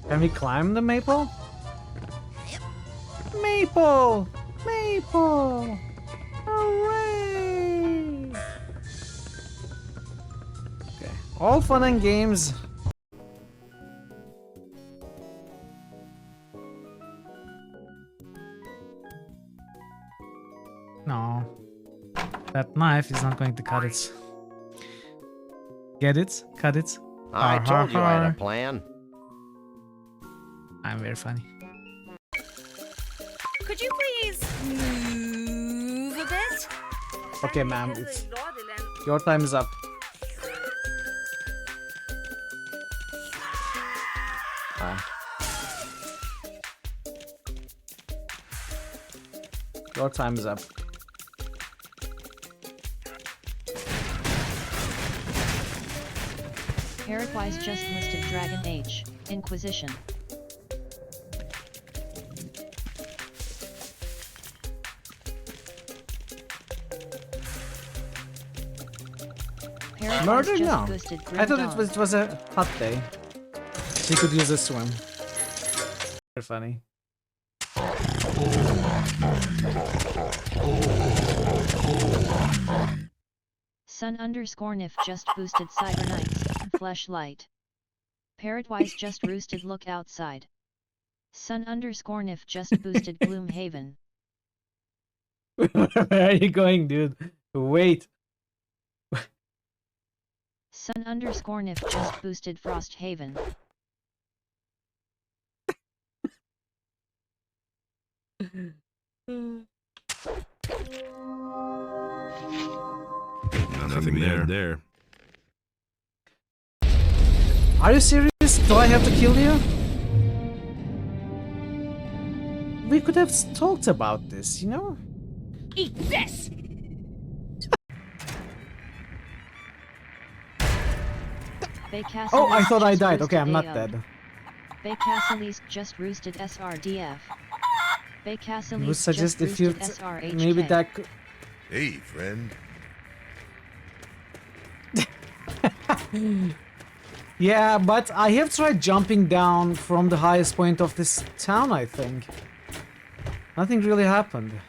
Can we climb the maple? Maple! Maple! Hooray! Okay, all fun and games. No, that knife is not going to cut it. Get it? Cut it? I told you I had a plan. I'm very funny. Could you please move a bit? Okay, ma'am, it's your time is up. Your time is up. Eric Wise just listed Dragon Age Inquisition. Murder? No. I thought it was a hot day. He could use a swim. Very funny. Sun_Nif just boosted Cyber Knights, Fleshlight. Parrotwise just roosted Look Outside. Sun_Nif just boosted Gloomhaven. Where are you going, dude? Wait. Sun_Nif just boosted Frosthaven. Nothing there. Are you serious? Do I have to kill you? We could have talked about this, you know? Eat this! Oh, I thought I died. Okay, I'm not dead. Baycastle just roosted SRDF. Baycastle Would suggest if you maybe that could... Hey, friend. Yeah, but I have tried jumping down from the highest point of this town, I think. Nothing really happened.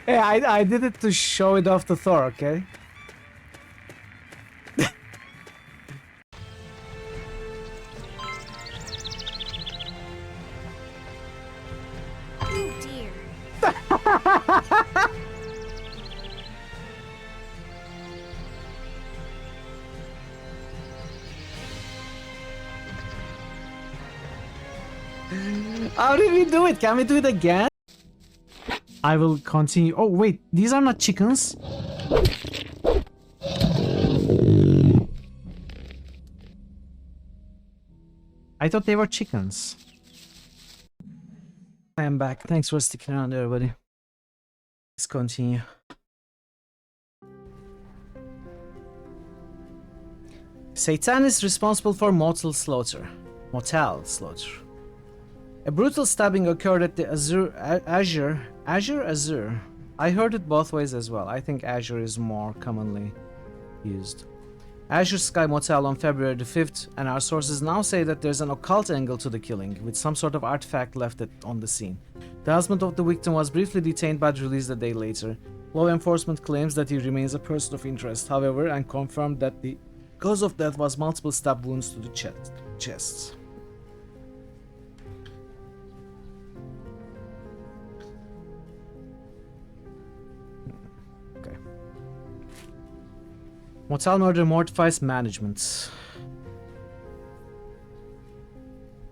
Hey, I did it to show it off to Thor, okay? Oh dear. How did we do it? Can we do it again? I will continue. Oh, wait. These are not chickens. I thought they were chickens. I am back. Thanks for sticking around, everybody. Let's continue. Satan is responsible for motel slaughter. A brutal stabbing occurred at the Azure. I heard it both ways as well. I think Azure is more commonly used. Azure Sky Motel on February the 5th, and our sources now say that there's an occult angle to the killing, with some sort of artifact left on the scene. The husband of the victim was briefly detained but released a day later. Law enforcement claims that he remains a person of interest, however, and confirmed that the cause of death was multiple stab wounds to the chest. Motel murder mortifies management.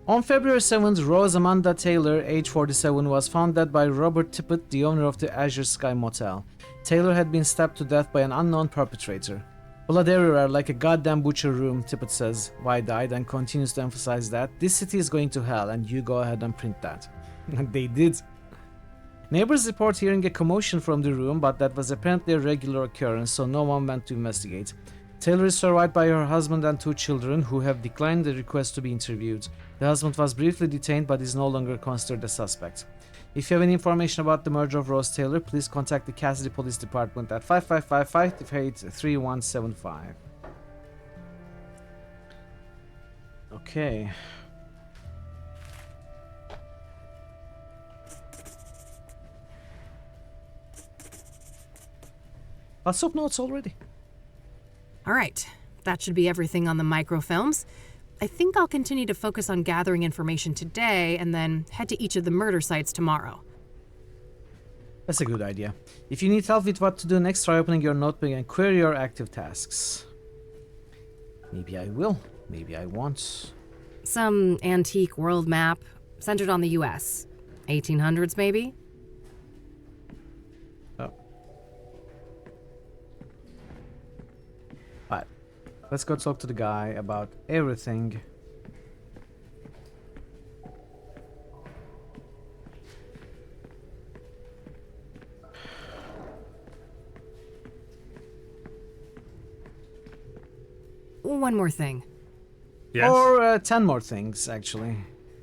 On February 7th, Rose Amanda Taylor, age 47, was found dead by Robert Tippett, the owner of the Azure Sky Motel. Taylor had been stabbed to death by an unknown perpetrator. Blood everywhere like a goddamn butcher room, Tippett says, wide-eyed, and continues to emphasize that this city is going to hell and you go ahead and print that. And they did. Neighbors report hearing a commotion from the room, but that was apparently a regular occurrence, so no one went to investigate. Taylor is survived by her husband and 2 children, who have declined the request to be interviewed. The husband was briefly detained, but is no longer considered a suspect. If you have any information about the murder of Rose Taylor, please contact the Cassidy Police Department at 5555-3175. Okay. Lots of notes already. All right, that should be everything on the microfilms. I think I'll continue to focus on gathering information today and then head to each of the murder sites tomorrow. That's a good idea. If you need help with what to do next, try opening your notebook and query your active tasks. Maybe I will, maybe I won't. Some antique world map centered on the US. 1800s maybe? Let's go talk to the guy about everything. One more thing. Yes? Or 10 more things, actually.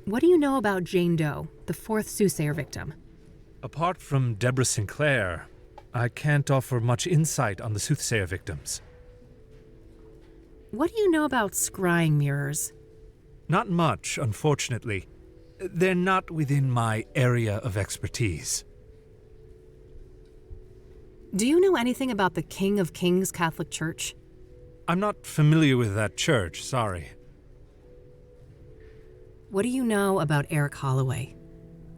What do you know about Jane Doe, the 4th Soothsayer victim? Apart from Deborah Sinclair, I can't offer much insight on the Soothsayer victims. What do you know about scrying mirrors? Not much, unfortunately. They're not within my area of expertise. Do you know anything about the King of Kings Catholic Church? I'm not familiar with that church, sorry. What do you know about Eric Holloway,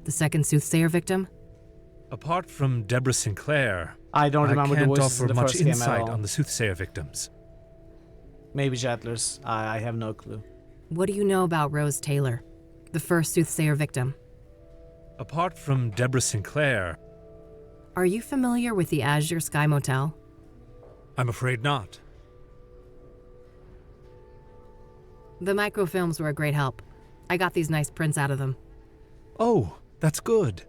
the second Soothsayer victim? Apart from Deborah Sinclair, I don't remember the can't voices offer in the much first game at insight all. on the Soothsayer victims. Maybe Jettlers. I have no clue. What do you know about Rose Taylor, the first Soothsayer victim? Apart from Deborah Sinclair, Are you familiar with the Azure Sky Motel? I'm afraid not. The microfilms were a great help. I got these nice prints out of them. Oh, that's good.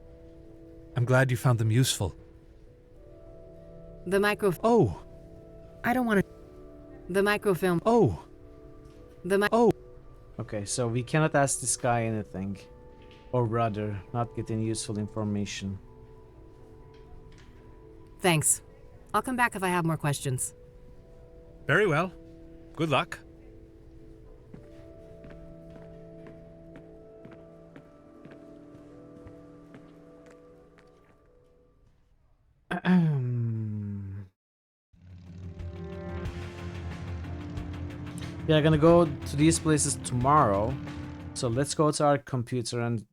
I'm glad you found them useful. The micro... Oh. I don't want to... The microfilm... Oh. Oh. Okay, so we cannot ask this guy anything. Or rather, not get any useful information. Thanks. I'll come back if I have more questions. Very well. Good luck. We are gonna go to these places tomorrow. So let's go to our computer and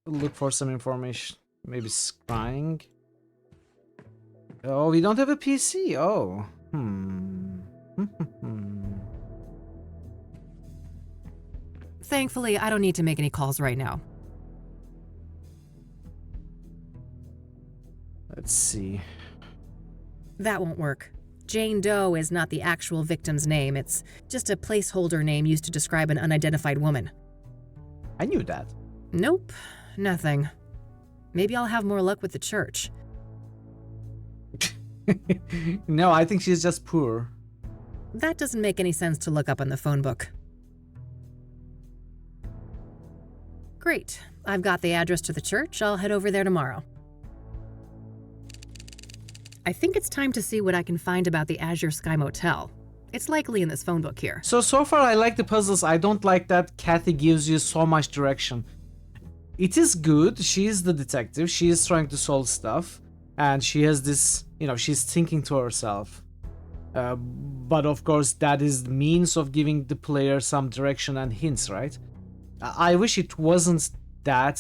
look for some information. Maybe scrying. Oh, we don't have a PC. Oh. Thankfully, I don't need to make any calls right now. Let's see. That won't work. Jane Doe is not the actual victim's name. It's just a placeholder name used to describe an unidentified woman. I knew that. Nope, nothing. Maybe I'll have more luck with the church. No, I think she's just poor. That doesn't make any sense to look up in the phone book. Great. I've got the address to the church. I'll head over there tomorrow. I think it's time to see what I can find about the Azure Sky Motel. It's likely in this phone book here. So far I like the puzzles. I don't like that Kathy gives you so much direction. It is good. She is the detective. She is trying to solve stuff. And she has this, she's thinking to herself. But of course that is the means of giving the player some direction and hints, right? I wish it wasn't that...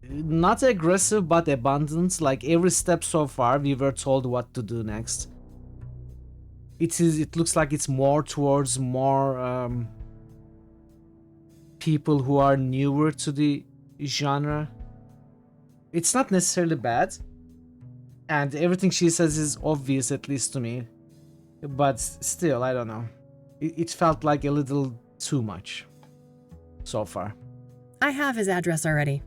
not aggressive but abundant. Like every step so far we were told what to do next. It looks like it's more towards people who are newer to the genre. It's not necessarily bad, and everything she says is obvious, at least to me, but still, I don't know, it felt like a little too much so far. I have his address already.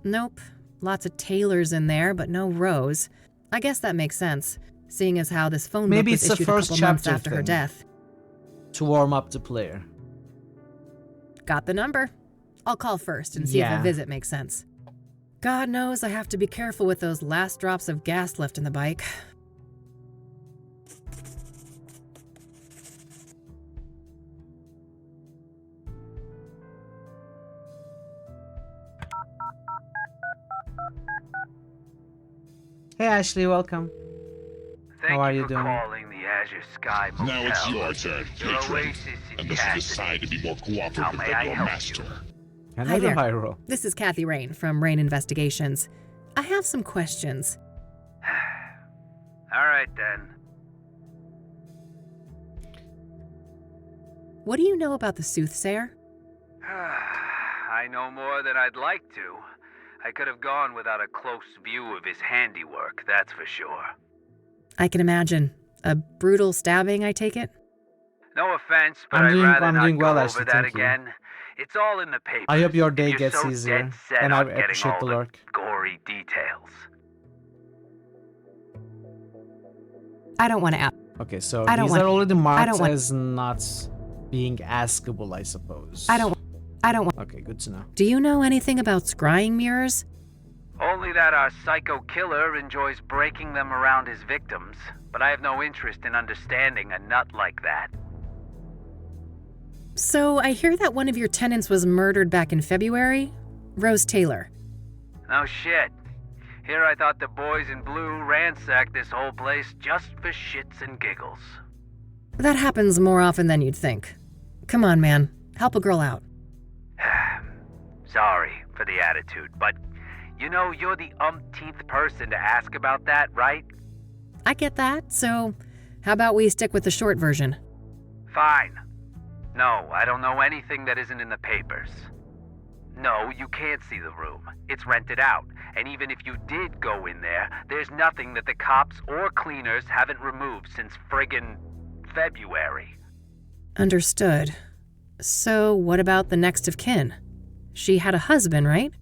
Nope. Lots of Taylors in there, but no Rose. I guess that makes sense, seeing as how this phone book was it's the issued first a couple months chapter after her thing. death. To warm up the player. Got the number. I'll call first and see if a visit makes sense. God knows I have to be careful with those last drops of gas left in the bike. Hey Ashley, welcome. How are you for doing? calling the Azure Sky Motel. Now it's your turn, Your patron. oasis in Unless you Cassidy. decide to be more cooperative How may I than your help master. Hi there. This is Kathy Rain from Rain Investigations. I have some questions. All right then. What do you know about the Soothsayer? I know more than I'd like to. I could have gone without a close view of his handiwork, that's for sure. I can imagine. A brutal stabbing, I take it? No offense, but I'm I'd doing- rather I'm not doing well, go Ashley, over that thank you. again. It's all in the papers. I hope your day If you're gets so easier, dead set and I on getting appreciate all the the work. gory details. I don't want to ask. Okay, so I don't these want- are already I marked don't want- as not being askable, I suppose. I don't want. Okay, good to know. Do you know anything about scrying mirrors? Only that our psycho killer enjoys breaking them around his victims, but I have no interest in understanding a nut like that. So, I hear that one of your tenants was murdered back in February? Rose Taylor. No shit. Here I thought the boys in blue ransacked this whole place just for shits and giggles. That happens more often than you'd think. Come on, man. Help a girl out. Sorry for the attitude, but you know you're the umpteenth person to ask about that, right? I get that, so how about we stick with the short version? Fine. No, I don't know anything that isn't in the papers. No, you can't see the room. It's rented out, and even if you did go in there, there's nothing that the cops or cleaners haven't removed since friggin' February. Understood. So what about the next of kin? She had a husband, right?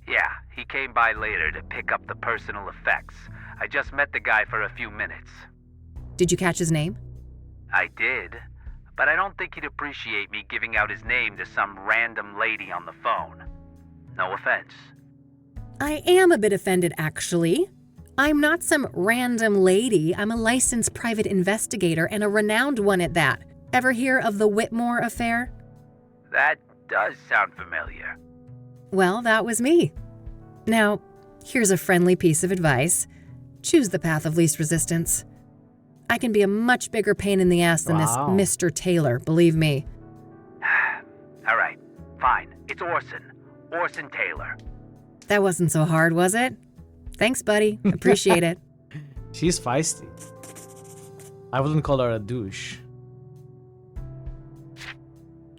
Yeah, he came by later to pick up the personal effects. I just met the guy for a few minutes. Did you catch his name? I did, but I don't think he'd appreciate me giving out his name to some random lady on the phone. No offense. I am a bit offended, actually. I'm not some random lady. I'm a licensed private investigator and a renowned one at that. Ever hear of the Whitmore affair? That does sound familiar. Well, that was me. Now, here's a friendly piece of advice. Choose the path of least resistance. I can be a much bigger pain in the ass than this Mr. Taylor, believe me. All right, fine. It's Orson. Orson Taylor. That wasn't so hard, was it? Thanks, buddy. Appreciate it. She's feisty. I wouldn't call her a douche.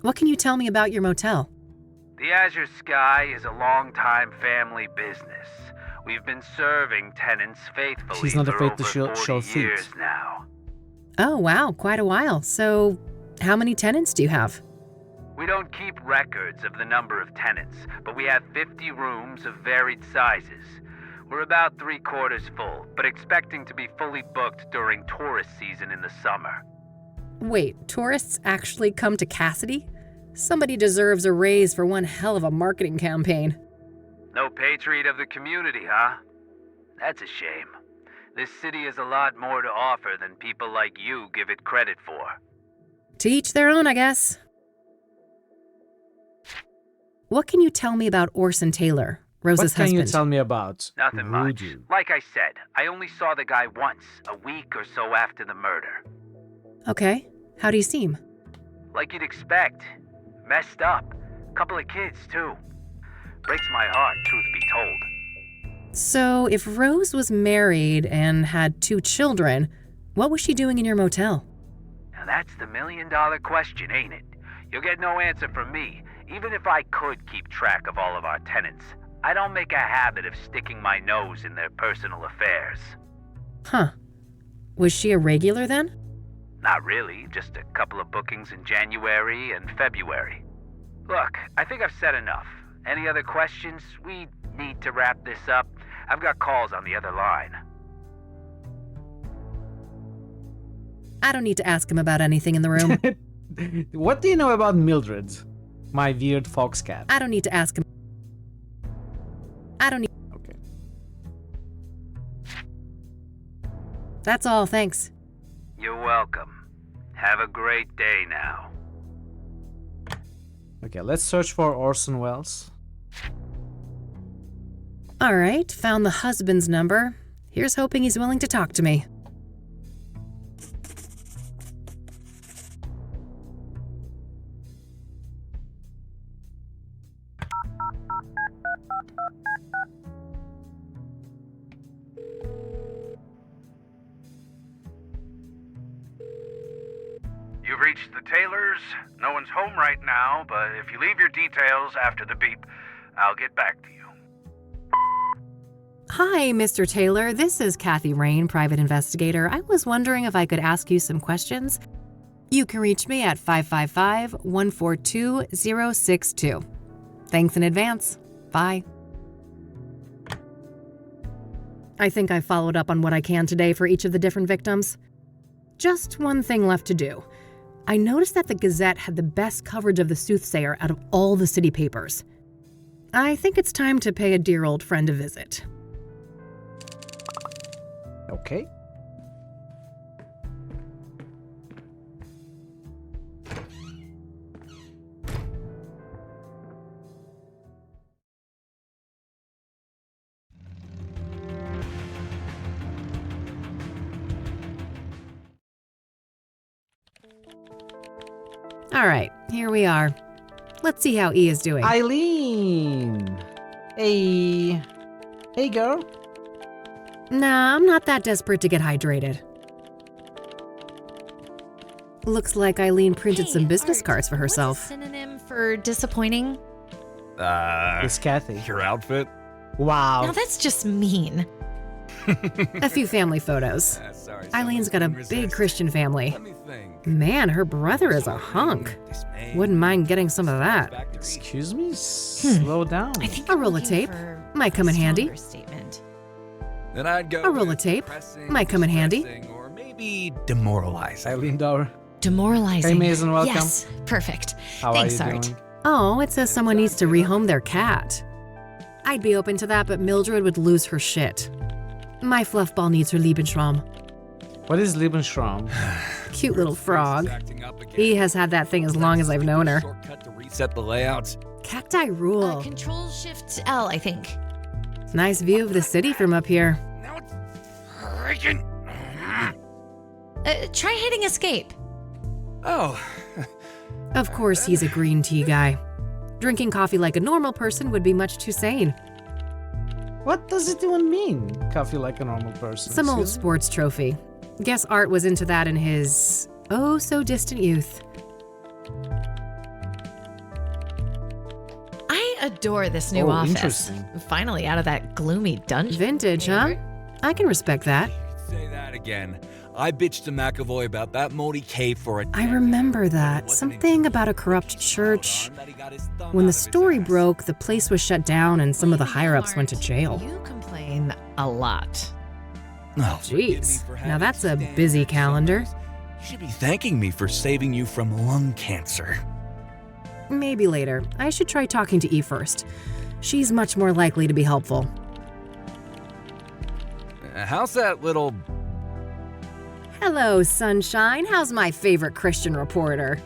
What can you tell me about your motel? The Azure Sky is a long-time family business. We've been serving tenants faithfully She's not for afraid to over 40 show feet. years now. Oh, wow, quite a while. So, how many tenants do you have? We don't keep records of the number of tenants, but we have 50 rooms of varied sizes. We're about 3/4 full, but expecting to be fully booked during tourist season in the summer. Wait, tourists actually come to Cassidy? Somebody deserves a raise for one hell of a marketing campaign. No patriot of the community, huh? That's a shame. This city has a lot more to offer than people like you give it credit for. To each their own, I guess. What can you tell me about Orson Taylor, Rose's husband? What can you tell me about Nothing much. Voodoo? Like I said, I only saw the guy once, a week or so after the murder. Okay, how do you seem? Like you'd expect. Messed up. Couple of kids, too. Breaks my heart, truth be told. So, if Rose was married and had 2 children, what was she doing in your motel? Now that's the million-dollar question, ain't it? You'll get no answer from me. Even if I could keep track of all of our tenants, I don't make a habit of sticking my nose in their personal affairs. Huh. Was she a regular then? Not really, just a couple of bookings in January and February. Look, I think I've said enough. Any other questions? We need to wrap this up. I've got calls on the other line. I don't need to ask him about anything in the room. What do you know about Mildred? My weird fox cat. I don't need to ask him. I don't need... Okay. That's all, thanks. You're welcome. Have a great day now. Okay, let's search for Orson Welles. All right, found the husband's number. Here's hoping he's willing to talk to me. You've reached the Taylors. No one's home right now, but if you leave your details after the beep, I'll get back to you. Hi, Mr. Taylor. This is Kathy Rain, private investigator. I was wondering if I could ask you some questions. You can reach me at 555-142-062. Thanks in advance. Bye. I think I followed up on what I can today for each of the different victims. Just one thing left to do. I noticed that the Gazette had the best coverage of the Soothsayer out of all the city papers. I think it's time to pay a dear old friend a visit. Okay. All right, here we are. Let's see how E is doing. Eileen! Hey. Hey, girl. Nah, I'm not that desperate to get hydrated. Looks like Eileen printed some business cards for herself. Synonym for disappointing? It's Kathy. Your outfit? Wow. Now that's just mean. A few family photos. Eileen got a big Christian family. Man, her brother is a hunk. Wouldn't mind getting some of that. Excuse me? Slow down. I think A roll of tape might come in handy. Statement. Then I'd go A roll of tape might come in handy. or maybe demoralizing. Eileen Dower. Demoralizing. Hey, Mason, welcome. Yes, perfect. How Thanks, are you Art. doing? Oh, it says someone needs to rehome their cat. I'd be open to that, but Mildred would lose her shit. My fluffball needs her Lebensraum. What is Lebensraum? Cute little frog. He has had that thing as long as I've known her. Shortcut to reset the layouts. Cacti rule. Control-Shift-L, I think. Nice view of the city from up here. Try hitting escape. Oh. Of course, he's a green tea guy. Drinking coffee like a normal person would be much too sane. What does it even mean? Coffee like a normal person. Some old Excuse me? sports trophy. Guess Art was into that in his oh-so-distant youth. I adore this new Oh, office. interesting. Finally out of that gloomy dungeon. Vintage, huh? I can respect that. Say that again. I bitched to McAvoy about that moldy cave for a I remember that. Something about a corrupt church. When the story broke, the place was shut down and some of the higher-ups went to jail. You complain a lot. Oh, Jeez, now that's a busy calendar. You should be thanking me for saving you from lung cancer. Maybe later. I should try talking to E first. She's much more likely to be helpful. How's that little... Hello, sunshine. How's my favorite Christian reporter?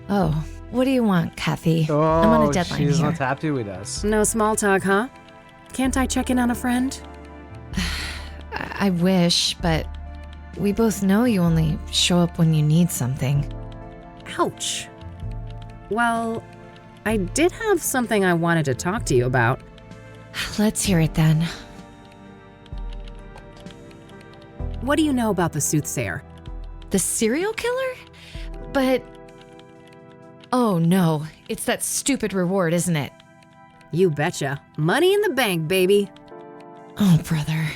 Oh, what do you want, Kathy? I'm on a deadline she's here. not happy with us. No small talk, huh? Can't I check in on a friend? I wish, but we both know you only show up when you need something. Ouch. Well, I did have something I wanted to talk to you about. Let's hear it then. What do you know about the Soothsayer? The serial killer? But... Oh no, it's that stupid reward, isn't it? You betcha. Money in the bank, baby. Oh, brother.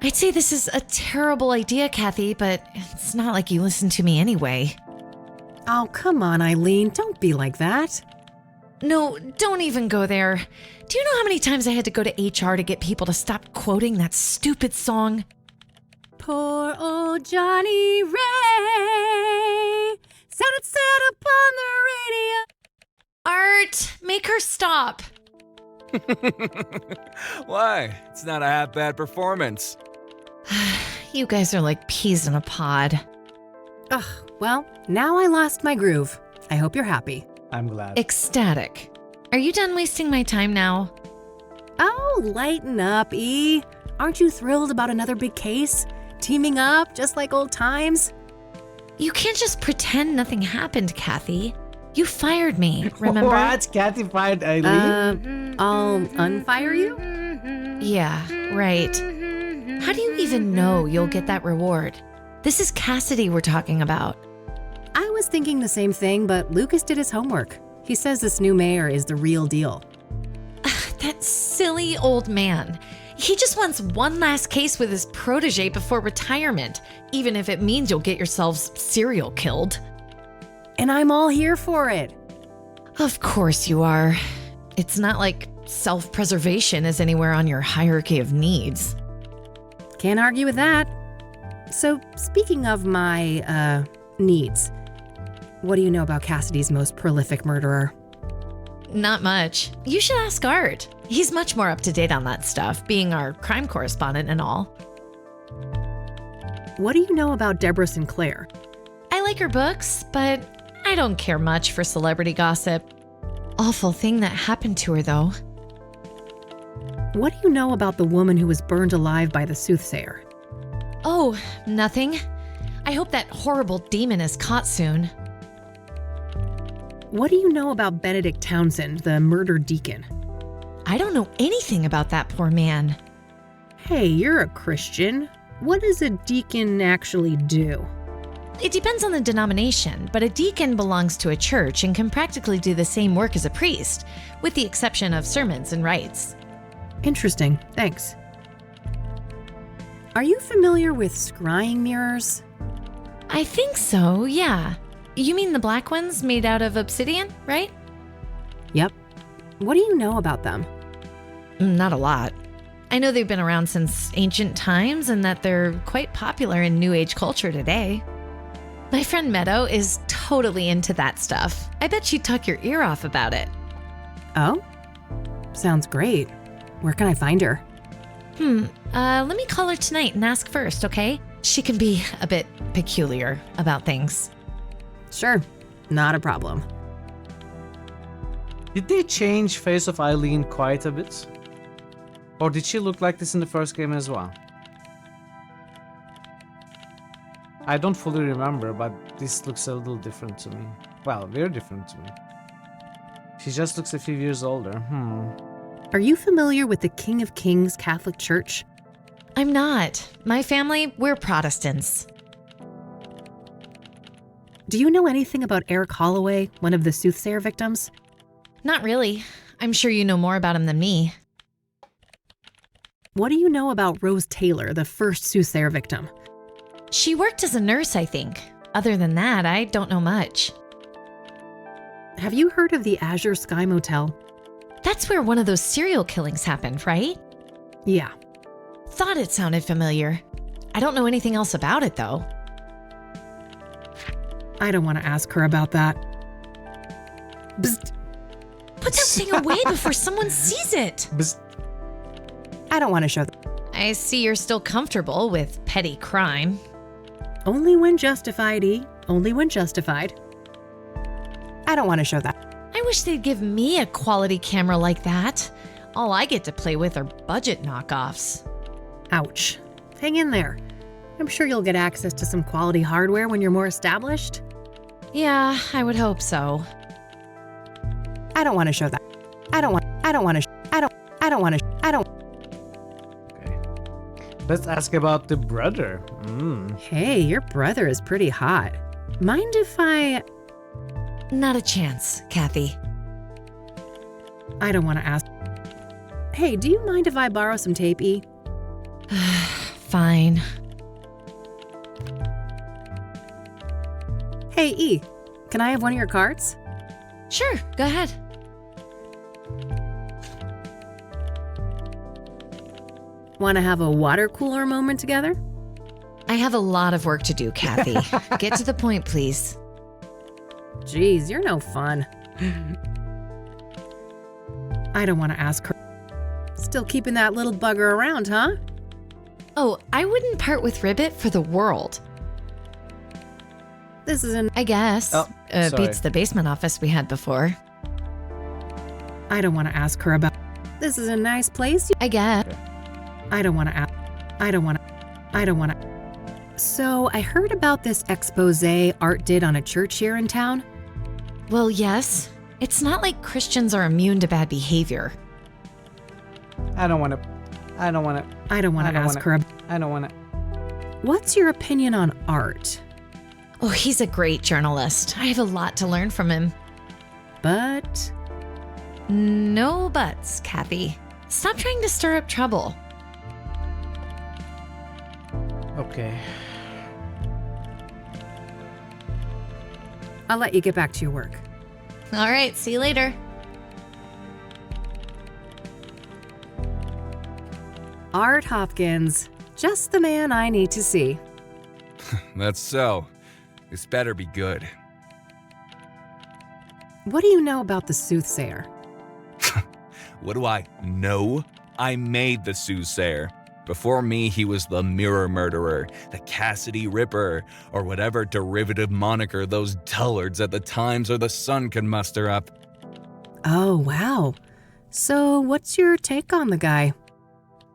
I'd say this is a terrible idea, Kathy, but it's not like you listen to me anyway. Oh, come on, Eileen. Don't be like that. No, don't even go there. Do you know how many times I had to go to HR to get people to stop quoting that stupid song? Poor old Johnny Ray sounded sad upon the radio. Art, make her stop. Why? It's not a half bad performance. You guys are like peas in a pod. Ugh, well, now I lost my groove. I hope you're happy. I'm glad. Ecstatic. Are you done wasting my time now? Oh, lighten up, E. Aren't you thrilled about another big case? Teaming up, just like old times? You can't just pretend nothing happened, Kathy. You fired me, remember? What? Kathy fired Eileen? I'll unfire you? Yeah, right. How do you even know you'll get that reward? This is Cassidy we're talking about. I was thinking the same thing, but Lucas did his homework. He says this new mayor is the real deal. That silly old man. He just wants one last case with his protege before retirement, even if it means you'll get yourselves serial killed. And I'm all here for it. Of course you are. It's not like self-preservation is anywhere on your hierarchy of needs. Can't argue with that. So, speaking of my, needs, what do you know about Cassidy's most prolific murderer? Not much. You should ask Art. He's much more up to date on that stuff, being our crime correspondent and all. What do you know about Deborah Sinclair? I like her books, but I don't care much for celebrity gossip. Awful thing that happened to her, though. What do you know about the woman who was burned alive by the Soothsayer? Oh, nothing. I hope that horrible demon is caught soon. What do you know about Benedict Townsend, the murdered deacon? I don't know anything about that poor man. Hey, you're a Christian. What does a deacon actually do? It depends on the denomination, but a deacon belongs to a church and can practically do the same work as a priest, with the exception of sermons and rites. Interesting, thanks. Are you familiar with scrying mirrors? I think so, yeah. You mean the black ones made out of obsidian, right? Yep. What do you know about them? Not a lot. I know they've been around since ancient times and that they're quite popular in New Age culture today. My friend Meadow is totally into that stuff. I bet she'd talk your ear off about it. Oh? Sounds great. Where can I find her? Let me call her tonight and ask first, okay? She can be a bit peculiar about things. Sure, not a problem. Did they change face of Eileen quite a bit? Or did she look like this in the first game as well? I don't fully remember, but this looks a little different to me. Well, very different to me. She just looks a few years older. Are you familiar with the King of Kings Catholic Church? I'm not. My family, we're Protestants. Do you know anything about Eric Holloway, one of the Soothsayer victims? Not really. I'm sure you know more about him than me. What do you know about Rose Taylor, the first Soothsayer victim? She worked as a nurse, I think. Other than that, I don't know much. Have you heard of the Azure Sky Motel? That's where one of those serial killings happened, right? Yeah. Thought it sounded familiar. I don't know anything else about it, though. I don't want to ask her about that. Bzzt. Put that thing away before someone sees it. Bzzt. I don't want to show that. I see you're still comfortable with petty crime. Only when justified, E. Only when justified. I don't want to show that. I wish they'd give me a quality camera like that. All I get to play with are budget knockoffs. Ouch. Hang in there. I'm sure you'll get access to some quality hardware when you're more established. Yeah, I would hope so. I don't want to show that. I don't want to. Okay. Let's ask about the brother. Hey, your brother is pretty hot. Mind if I... Not a chance, Kathy. I don't want to ask. Hey, do you mind if I borrow some tape, E? Fine. Hey, E, can I have one of your cards? Sure, go ahead. Want to have a water cooler moment together? I have a lot of work to do, Kathy. Get to the point, please. Jeez, you're no fun. I don't want to ask her. Still keeping that little bugger around, huh? Oh, I wouldn't part with Ribbit for the world. This is I guess. Oh, beats the basement office we had before. I don't want to ask her about... This is a nice place. I guess. I don't want to ask... I don't want to... So, I heard about this expose Art did on a church here in town. Well, yes. It's not like Christians are immune to bad behavior. I don't want to ask her. I don't want to. What's your opinion on Art? Oh, he's a great journalist. I have a lot to learn from him. But... No buts, Kathy. Stop trying to stir up trouble. Okay. I'll let you get back to your work. All right, see you later. Art Hopkins. Just the man I need to see. That's so. This better be good. What do you know about the Soothsayer? What do I know? I made the Soothsayer. Before me, he was the Mirror Murderer, the Cassidy Ripper, or whatever derivative moniker those dullards at the Times or the Sun can muster up. Oh, wow. So, what's your take on the guy?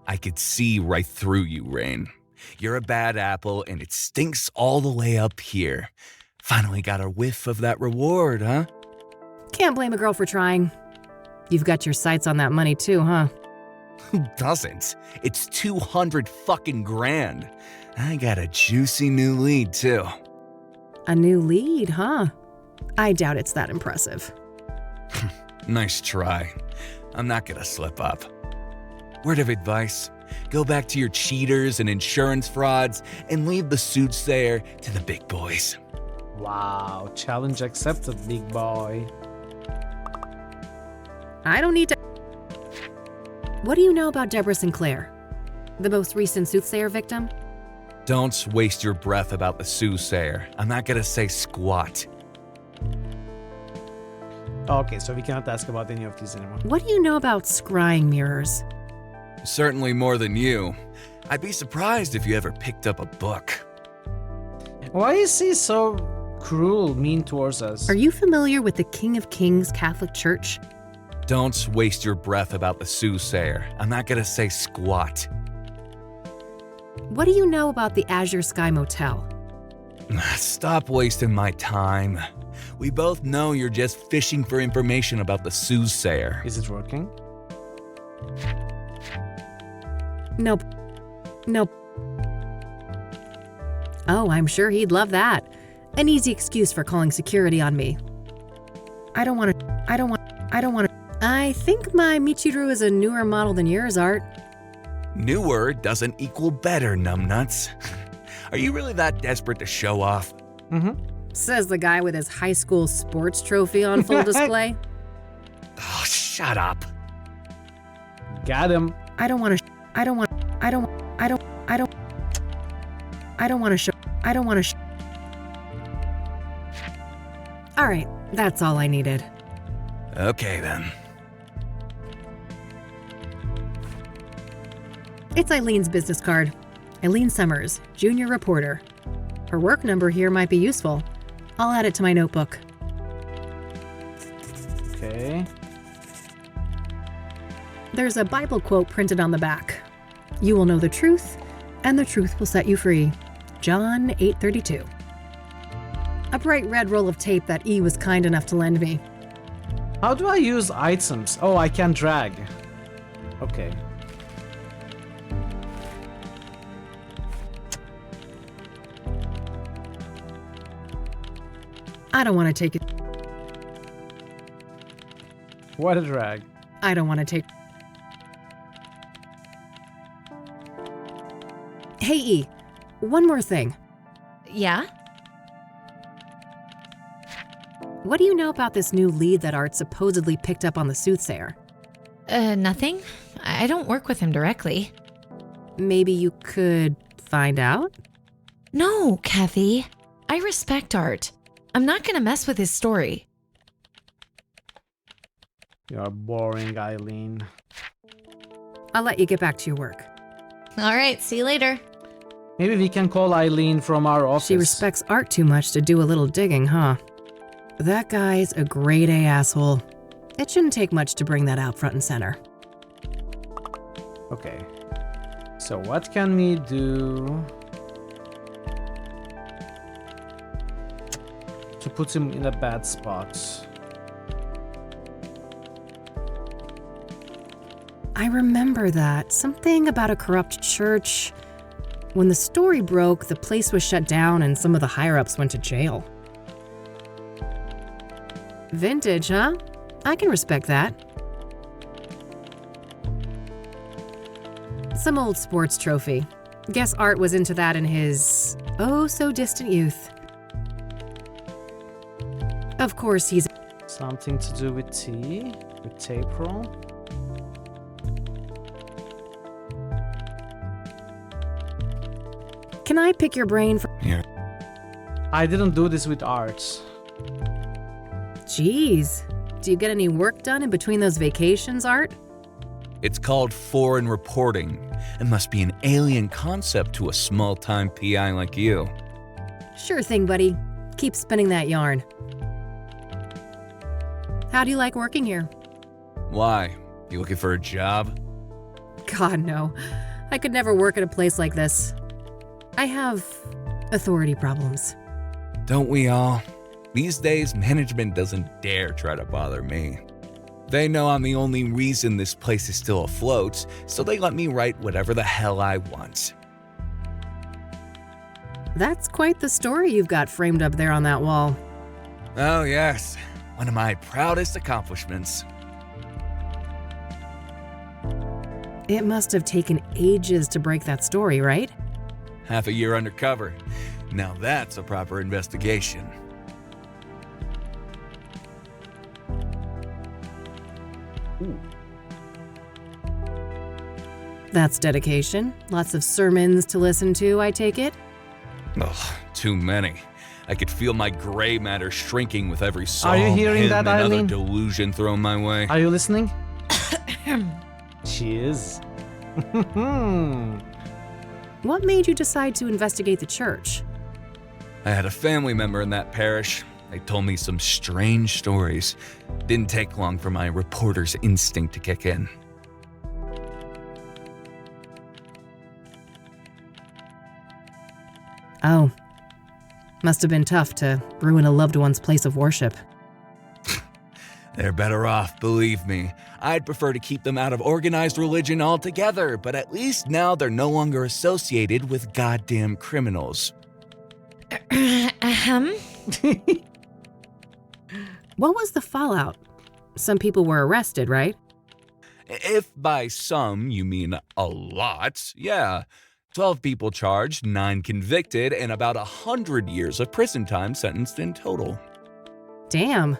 I could see right through you, Rain. You're a bad apple and it stinks all the way up here. Finally got a whiff of that reward, huh? Can't blame a girl for trying. You've got your sights on that money too, huh? Who doesn't? It's 200 fucking grand. I got a juicy new lead too. A new lead, huh? I doubt it's that impressive. Nice try. I'm not gonna slip up. Word of advice, go back to your cheaters and insurance frauds and leave the Soothsayer to the big boys. Wow, challenge accepted, big boy. I don't need to... What do you know about Deborah Sinclair? The most recent Soothsayer victim? Don't waste your breath about the Soothsayer. I'm not gonna say squat. Okay, so we cannot ask about any of these anymore. What do you know about scrying mirrors? Certainly more than you. I'd be surprised if you ever picked up a book. Why is he so cruel, mean towards us? Are you familiar with the King of Kings Catholic Church? Don't waste your breath about the Soothsayer. I'm not gonna say squat. What do you know about the Azure Sky Motel? Stop wasting my time. We both know you're just fishing for information about the Soothsayer. Is it working? Nope. Nope. Oh, I'm sure he'd love that. An easy excuse for calling security on me. I think my Michiru is a newer model than yours, Art. Newer doesn't equal better, numbnuts. Are you really that desperate to show off? Mm-hmm. Says the guy with his high school sports trophy on full display. Oh, shut up. Got him. I don't want to show. All right, that's all I needed. Okay, then. It's Eileen's business card. Eileen Summers, junior reporter. Her work number here might be useful. I'll add it to my notebook. Okay. There's a Bible quote printed on the back. You will know the truth, and the truth will set you free. John 8:32. A bright red roll of tape that E was kind enough to lend me. How do I use items? Oh, I can drag. Okay. I don't want to take it. What a drag. I don't want to take... Hey, E. One more thing. Yeah? What do you know about this new lead that Art supposedly picked up on the Soothsayer? Nothing. I don't work with him directly. Maybe you could find out? No, Kathy. I respect Art. I'm not gonna mess with his story. You're boring, Eileen. I'll let you get back to your work. All right, see you later. Maybe we can call Eileen from our office. She respects Art too much to do a little digging, huh? That guy's a grade A asshole. It shouldn't take much to bring that out front and center. Okay. So what can we do to put him in a bad spot? I remember that. Something about a corrupt church. When the story broke, the place was shut down and some of the higher-ups went to jail. Vintage, huh? I can respect that. Some old sports trophy. Guess Art was into that in his oh-so-distant youth. Of course, he's... Something to do with tea? With tape roll? Can I pick your brain for... Here. I didn't do this with Art. Jeez. Do you get any work done in between those vacations, Art? It's called foreign reporting. It must be an alien concept to a small-time PI like you. Sure thing, buddy. Keep spinning that yarn. How do you like working here? Why? You looking for a job? God, no. I could never work at a place like this. I have authority problems. Don't we all? These days, management doesn't dare try to bother me. They know I'm the only reason this place is still afloat, so they let me write whatever the hell I want. That's quite the story you've got framed up there on that wall. Oh yes, one of my proudest accomplishments. It must have taken ages to break that story, right? Half a year undercover. Now that's a proper investigation. Ooh. That's dedication. Lots of sermons to listen to, I take it? Ugh, too many. I could feel my gray matter shrinking with every psalm, Are you hearing hymn, that, and other Eileen? delusion thrown my way. Are you listening? She is. What made you decide to investigate the church? I had a family member in that parish. They told me some strange stories. Didn't take long for my reporter's instinct to kick in. Oh. Must have been tough to ruin a loved one's place of worship. They're better off, believe me. I'd prefer to keep them out of organized religion altogether, but at least now they're no longer associated with goddamn criminals. What was the fallout? Some people were arrested, right? If by some you mean a lot, yeah. 12 people charged, 9 convicted, and about 100 years of prison time sentenced in total. Damn.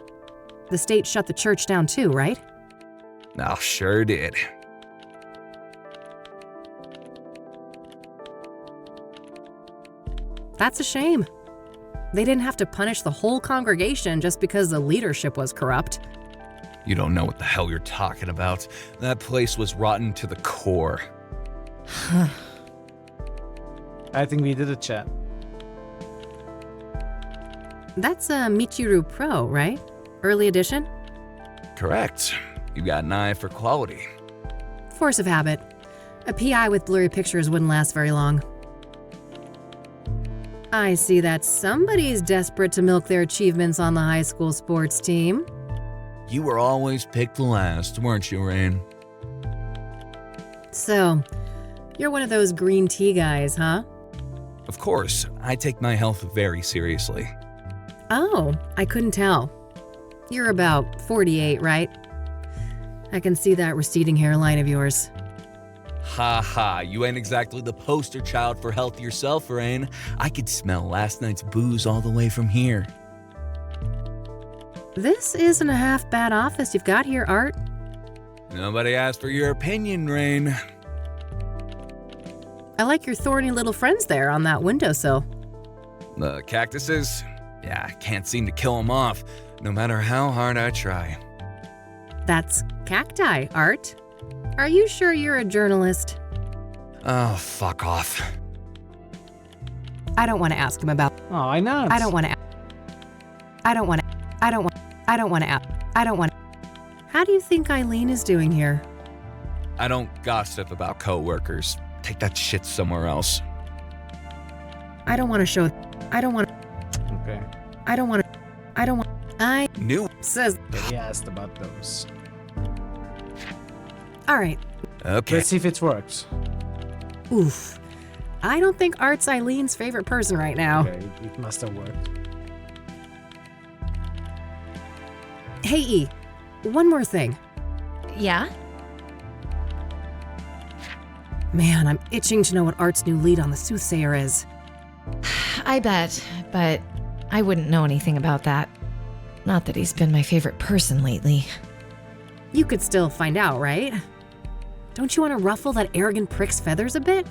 The state shut the church down too, right? Oh, sure did. That's a shame. They didn't have to punish the whole congregation just because the leadership was corrupt. You don't know what the hell you're talking about. That place was rotten to the core. I think we did a chat. That's a Michiru Pro, right? Early edition? Correct. You got an eye for quality. Force of habit. A PI with blurry pictures wouldn't last very long. I see that somebody's desperate to milk their achievements on the high school sports team. You were always picked last, weren't you, Rain? So, you're one of those green tea guys, huh? Of course, I take my health very seriously. Oh, I couldn't tell. You're about 48, right? I can see that receding hairline of yours. Ha ha, you ain't exactly the poster child for health yourself, Rain. I could smell last night's booze all the way from here. This isn't a half bad office you've got here, Art. Nobody asked for your opinion, Rain. I like your thorny little friends there on that windowsill. The cactuses? Yeah, I can't seem to kill them off, no matter how hard I try. That's cacti, Art. Are you sure you're a journalist? Oh, fuck off. I don't want to ask him about. Oh, I know. I don't want to. I don't want to. How do you think Eileen is doing here? I don't gossip about coworkers. Take that shit somewhere else. I don't want to show. I don't want. Okay. I don't want. I knew. Says. He asked about those. All right. Okay. Let's see if it works. Oof. I don't think Art's Eileen's favorite person right now. Okay, it must have worked. Hey, E. One more thing. Yeah? Man, I'm itching to know what Art's new lead on the Soothsayer is. I bet, but I wouldn't know anything about that. Not that he's been my favorite person lately. You could still find out, right? Don't you want to ruffle that arrogant prick's feathers a bit?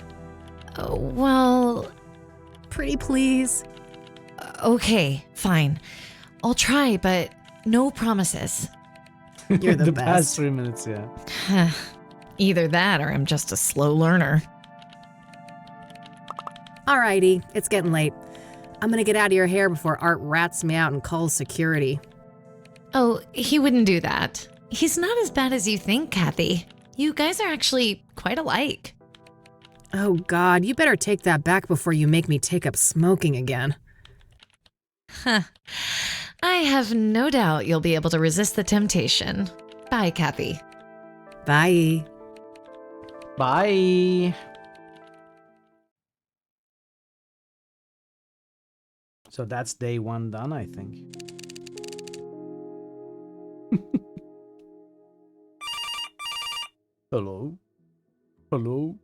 Oh, well... Pretty please. Okay, fine. I'll try, but no promises. You're the past best. 3 minutes, yeah. Either that or I'm just a slow learner. Alrighty, it's getting late. I'm gonna get out of your hair before Art rats me out and calls security. Oh, he wouldn't do that. He's not as bad as you think, Kathy. You guys are actually quite alike. Oh God, you better take that back before you make me take up smoking again. Huh. I have no doubt you'll be able to resist the temptation. Bye, Kathy. Bye. Bye. So that's day 1 done, I think. Hello? Hello?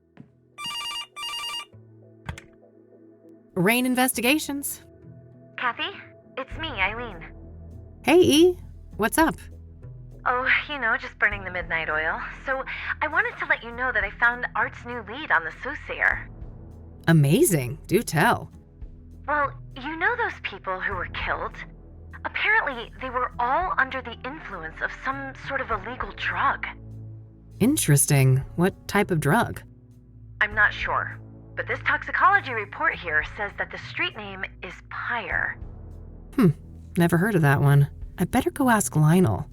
Rain Investigations. Kathy, it's me, Eileen. Hey, E. What's up? Oh, just burning the midnight oil. So I wanted to let you know that I found Art's new lead on the Soothsayer. Amazing. Do tell. Well, you know those people who were killed? Apparently, they were all under the influence of some sort of illegal drug. Interesting. What type of drug? I'm not sure, but this toxicology report here says that the street name is Pyre. Never heard of that one. I better go ask Lionel.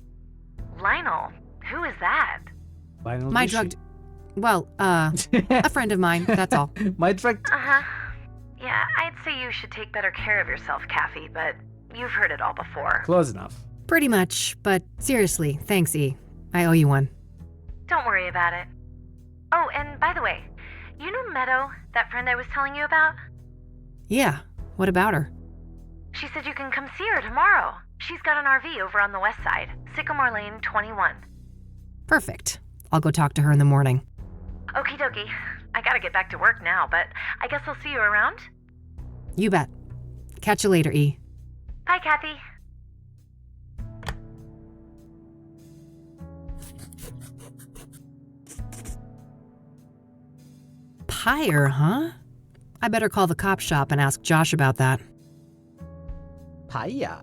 Lionel? Who is that? Lionel My Richie. drug... Well, a friend of mine, that's all. My drug... Uh-huh. Yeah, I'd say you should take better care of yourself, Kathy, but you've heard it all before. Close enough. Pretty much, but seriously, thanks, E. I owe you one. Don't worry about it. Oh, and by the way, you know Meadow, that friend I was telling you about? Yeah, what about her? She said you can come see her tomorrow. She's got an RV over on the west side, Sycamore Lane 21. Perfect. I'll go talk to her in the morning. Okie dokie. I gotta get back to work now, but I guess I'll see you around? You bet. Catch you later, E. Bye, Kathy. Pyre, huh? I better call the cop shop and ask Josh about that. Pyre.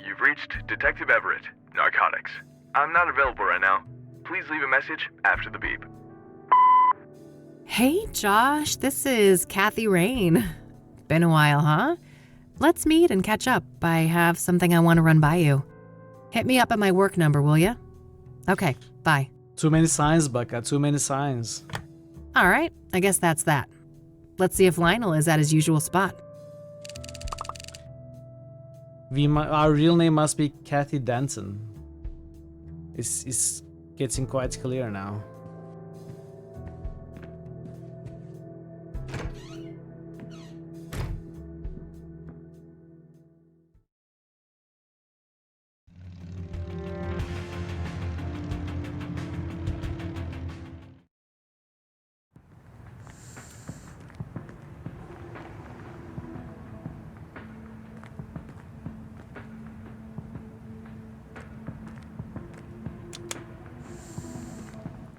You've reached Detective Everett, Narcotics. I'm not available right now. Please leave a message after the beep. Hey, Josh, this is Kathy Rain. Been a while, huh? Let's meet and catch up. I have something I want to run by you. Hit me up at my work number, will ya? Okay, bye. Too many signs, Becca. Too many signs. All right, I guess that's that. Let's see if Lionel is at his usual spot. Our real name must be Kathy Denton. It's getting quite clear now.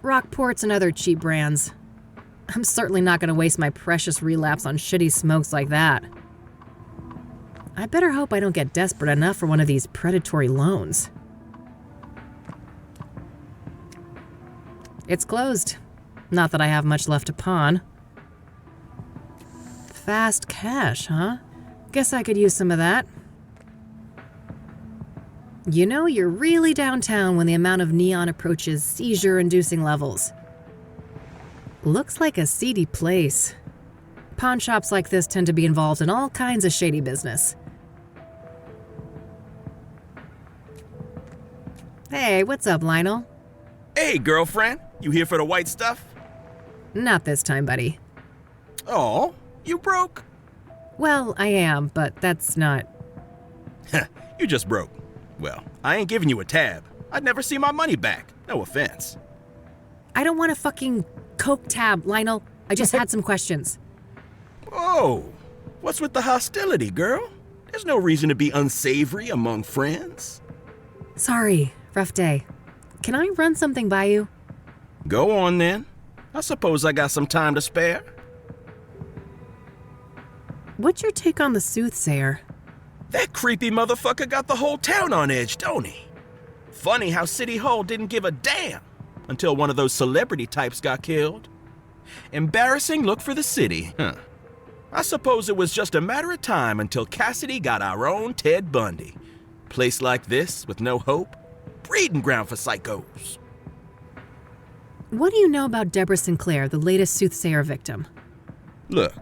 Rockports and other cheap brands. I'm certainly not going to waste my precious relapse on shitty smokes like that. I better hope I don't get desperate enough for one of these predatory loans. It's closed. Not that I have much left to pawn. Fast cash, huh? Guess I could use some of that. You know, you're really downtown when the amount of neon approaches seizure-inducing levels. Looks like a seedy place. Pawn shops like this tend to be involved in all kinds of shady business. Hey, what's up, Lionel? Hey, girlfriend. You here for the white stuff? Not this time, buddy. Oh, you broke? Well, I am, but that's not... You just broke. Well, I ain't giving you a tab. I'd never see my money back. No offense. I don't want a fucking Coke tab, Lionel. I just had some questions. Whoa. What's with the hostility, girl? There's no reason to be unsavory among friends. Sorry, rough day. Can I run something by you? Go on, then. I suppose I got some time to spare. What's your take on the Soothsayer? That creepy motherfucker got the whole town on edge, don't he? Funny how City Hall didn't give a damn until one of those celebrity types got killed. Embarrassing look for the city, huh? I suppose it was just a matter of time until Cassidy got our own Ted Bundy. Place like this, with no hope, breeding ground for psychos. What do you know about Deborah Sinclair, the latest Soothsayer victim? Look,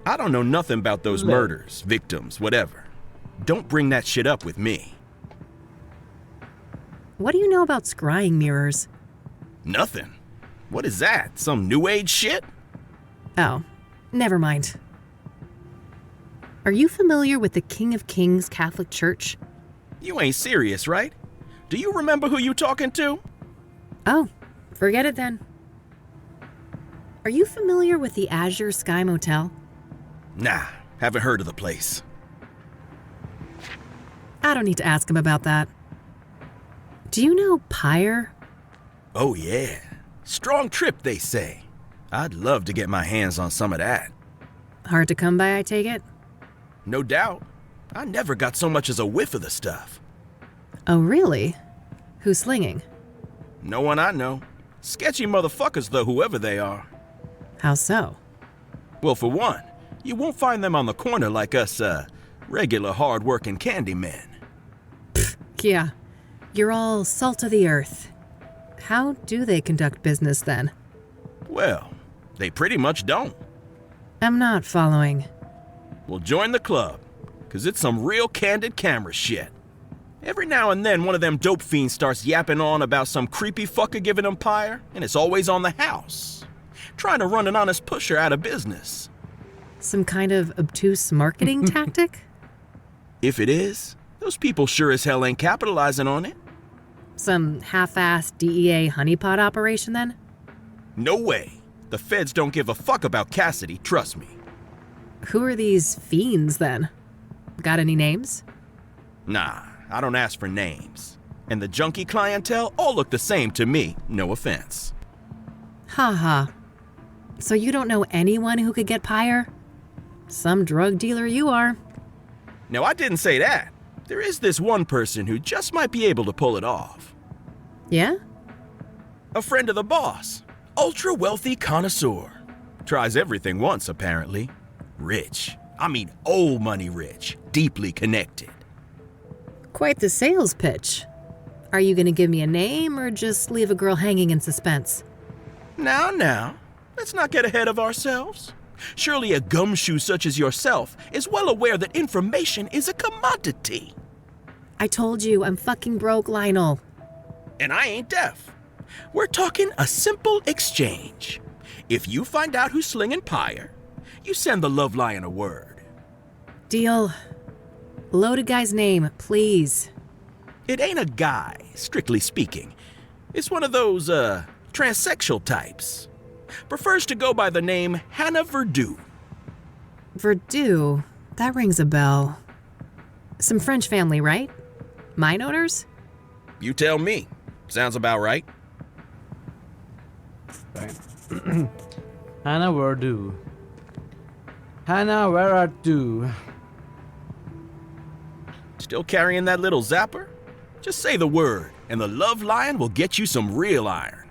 I don't know nothing about those murders, victims, whatever. Don't bring that shit up with me. What do you know about scrying mirrors? Nothing. What is that? Some new age shit? Oh, never mind. Are you familiar with the King of Kings Catholic Church? You ain't serious, right? Do you remember who you talking to? Oh, forget it then. Are you familiar with the Azure Sky Motel? Nah, haven't heard of the place. I don't need to ask him about that. Do you know Pyre? Oh yeah. Strong trip, they say. I'd love to get my hands on some of that. Hard to come by, I take it? No doubt. I never got so much as a whiff of the stuff. Oh, really? Who's slinging? No one I know. Sketchy motherfuckers, though, whoever they are. How so? Well, for one, you won't find them on the corner like us, regular hard-working candy men. Yeah, you're all salt of the earth. How do they conduct business then? Well, they pretty much don't. I'm not following. Well, join the club, 'cause it's some real candid camera shit. Every now and then one of them dope fiends starts yapping on about some creepy fucker giving them pyre, and it's always on the house. Trying to run an honest pusher out of business. Some kind of obtuse marketing tactic? If it is, those people sure as hell ain't capitalizing on it. Some half-assed DEA honeypot operation then? No way. The feds don't give a fuck about Cassidy, trust me. Who are these fiends then? Got any names? Nah, I don't ask for names. And the junkie clientele all look the same to me, no offense. Haha. So you don't know anyone who could get pyre? Some drug dealer you are. No, I didn't say that. There is this one person who just might be able to pull it off. Yeah? A friend of the boss. Ultra wealthy connoisseur. Tries everything once, apparently. Rich. I mean old money rich. Deeply connected. Quite the sales pitch. Are you gonna give me a name or just leave a girl hanging in suspense? Now. Let's not get ahead of ourselves. Surely a gumshoe such as yourself is well aware that information is a commodity. I told you, I'm fucking broke, Lionel. And I ain't deaf. We're talking a simple exchange. If you find out who's slinging pyre, you send the love lion a word. Deal. Loaded guy's name, please. It ain't a guy, strictly speaking. It's one of those, transsexual types. Prefers to go by the name Hannah Verdue. Verdue? That rings a bell. Some French family, right? Mine owners? You tell me. Sounds about right. Hannah Verdue. Hannah, where art thou? Still carrying that little zapper? Just say the word, and the love lion will get you some real iron.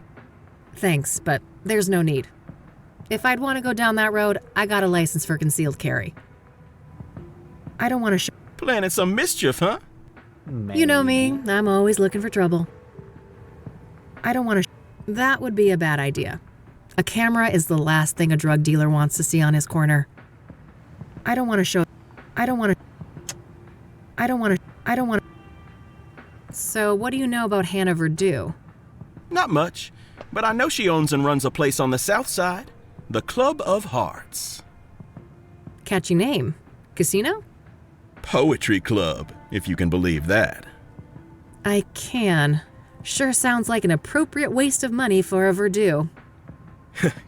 Thanks, but there's no need. If I'd want to go down that road, I got a license for concealed carry. I don't want to show... Planning some mischief, huh? You know me, I'm always looking for trouble. I don't want to... That would be a bad idea. A camera is the last thing a drug dealer wants to see on his corner. I don't want to show... So, what do you know about Hannah Verdue? Not much, but I know she owns and runs a place on the south side. The Club of Hearts. Catchy name. Casino? Poetry club, if you can believe that. I can. Sure sounds like an appropriate waste of money for a Verdue.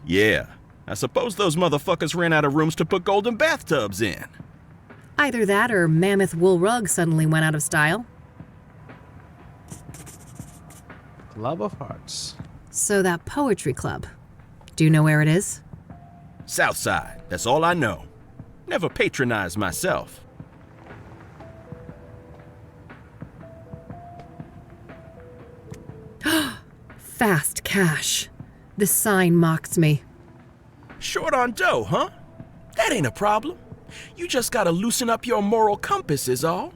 Yeah, I suppose those motherfuckers ran out of rooms to put golden bathtubs in. Either that or mammoth wool rug suddenly went out of style. Club of Hearts. So that poetry club. Do you know where it is? South side, that's all I know. Never patronized myself. Fast cash. This sign mocks me. Short on dough, huh? That ain't a problem. You just gotta loosen up your moral compass is all.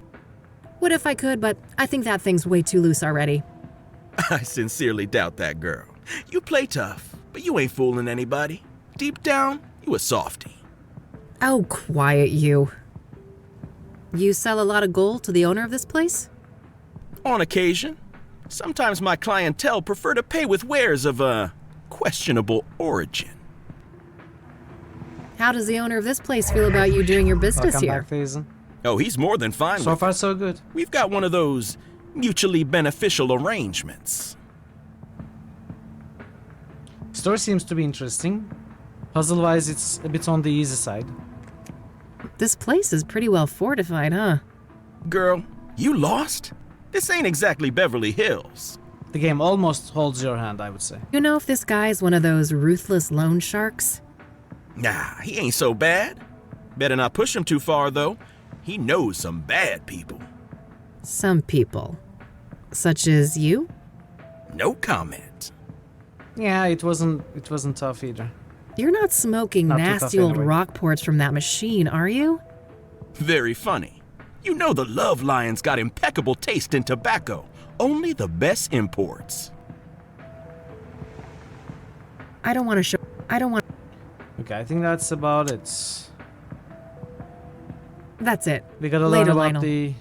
What if I could, but I think that thing's way too loose already. I sincerely doubt that, girl. You play tough, but you ain't fooling anybody. Deep down, you a softie. Oh, quiet you. You sell a lot of gold to the owner of this place? On occasion. Sometimes my clientele prefer to pay with wares of questionable origin. How does the owner of this place feel about you doing your business Welcome here? back, Faison. Oh, he's more than fine So with far, it. so good. We've got one of those mutually beneficial arrangements. Story seems to be interesting. Puzzle-wise, it's a bit on the easy side. This place is pretty well fortified, huh? Girl, you lost? This ain't exactly Beverly Hills. The game almost holds your hand, I would say. You know if this guy's one of those ruthless loan sharks? Nah, he ain't so bad. Better not push him too far, though. He knows some bad people. Some people. Such as you? No comment. Yeah, it wasn't tough either. You're not smoking Not too nasty tough old anyway. Rockports from that machine, are you? Very funny. You know the Love Lion's got impeccable taste in tobacco. Only the best imports. I don't want to show... I don't want... Okay, I think that's about it. That's it. We gotta Later, learn about Lionel. the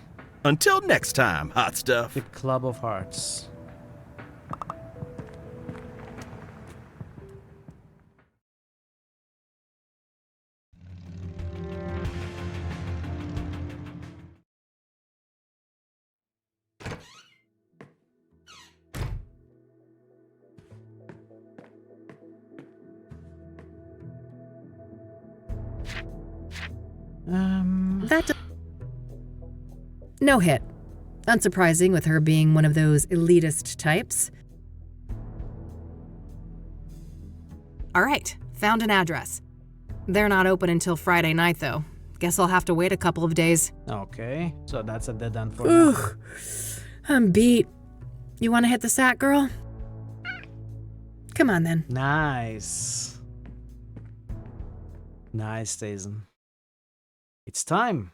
Until next time, hot stuff. Club of Hearts. That... No hit. Unsurprising with her being one of those elitist types. All right, found an address. They're not open until Friday night, though. Guess I'll have to wait a couple of days. Okay, so that's a dead end for now. Ugh, I'm beat. You want to hit the sack, girl? Come on, then. Nice. Nice, Faison. It's time.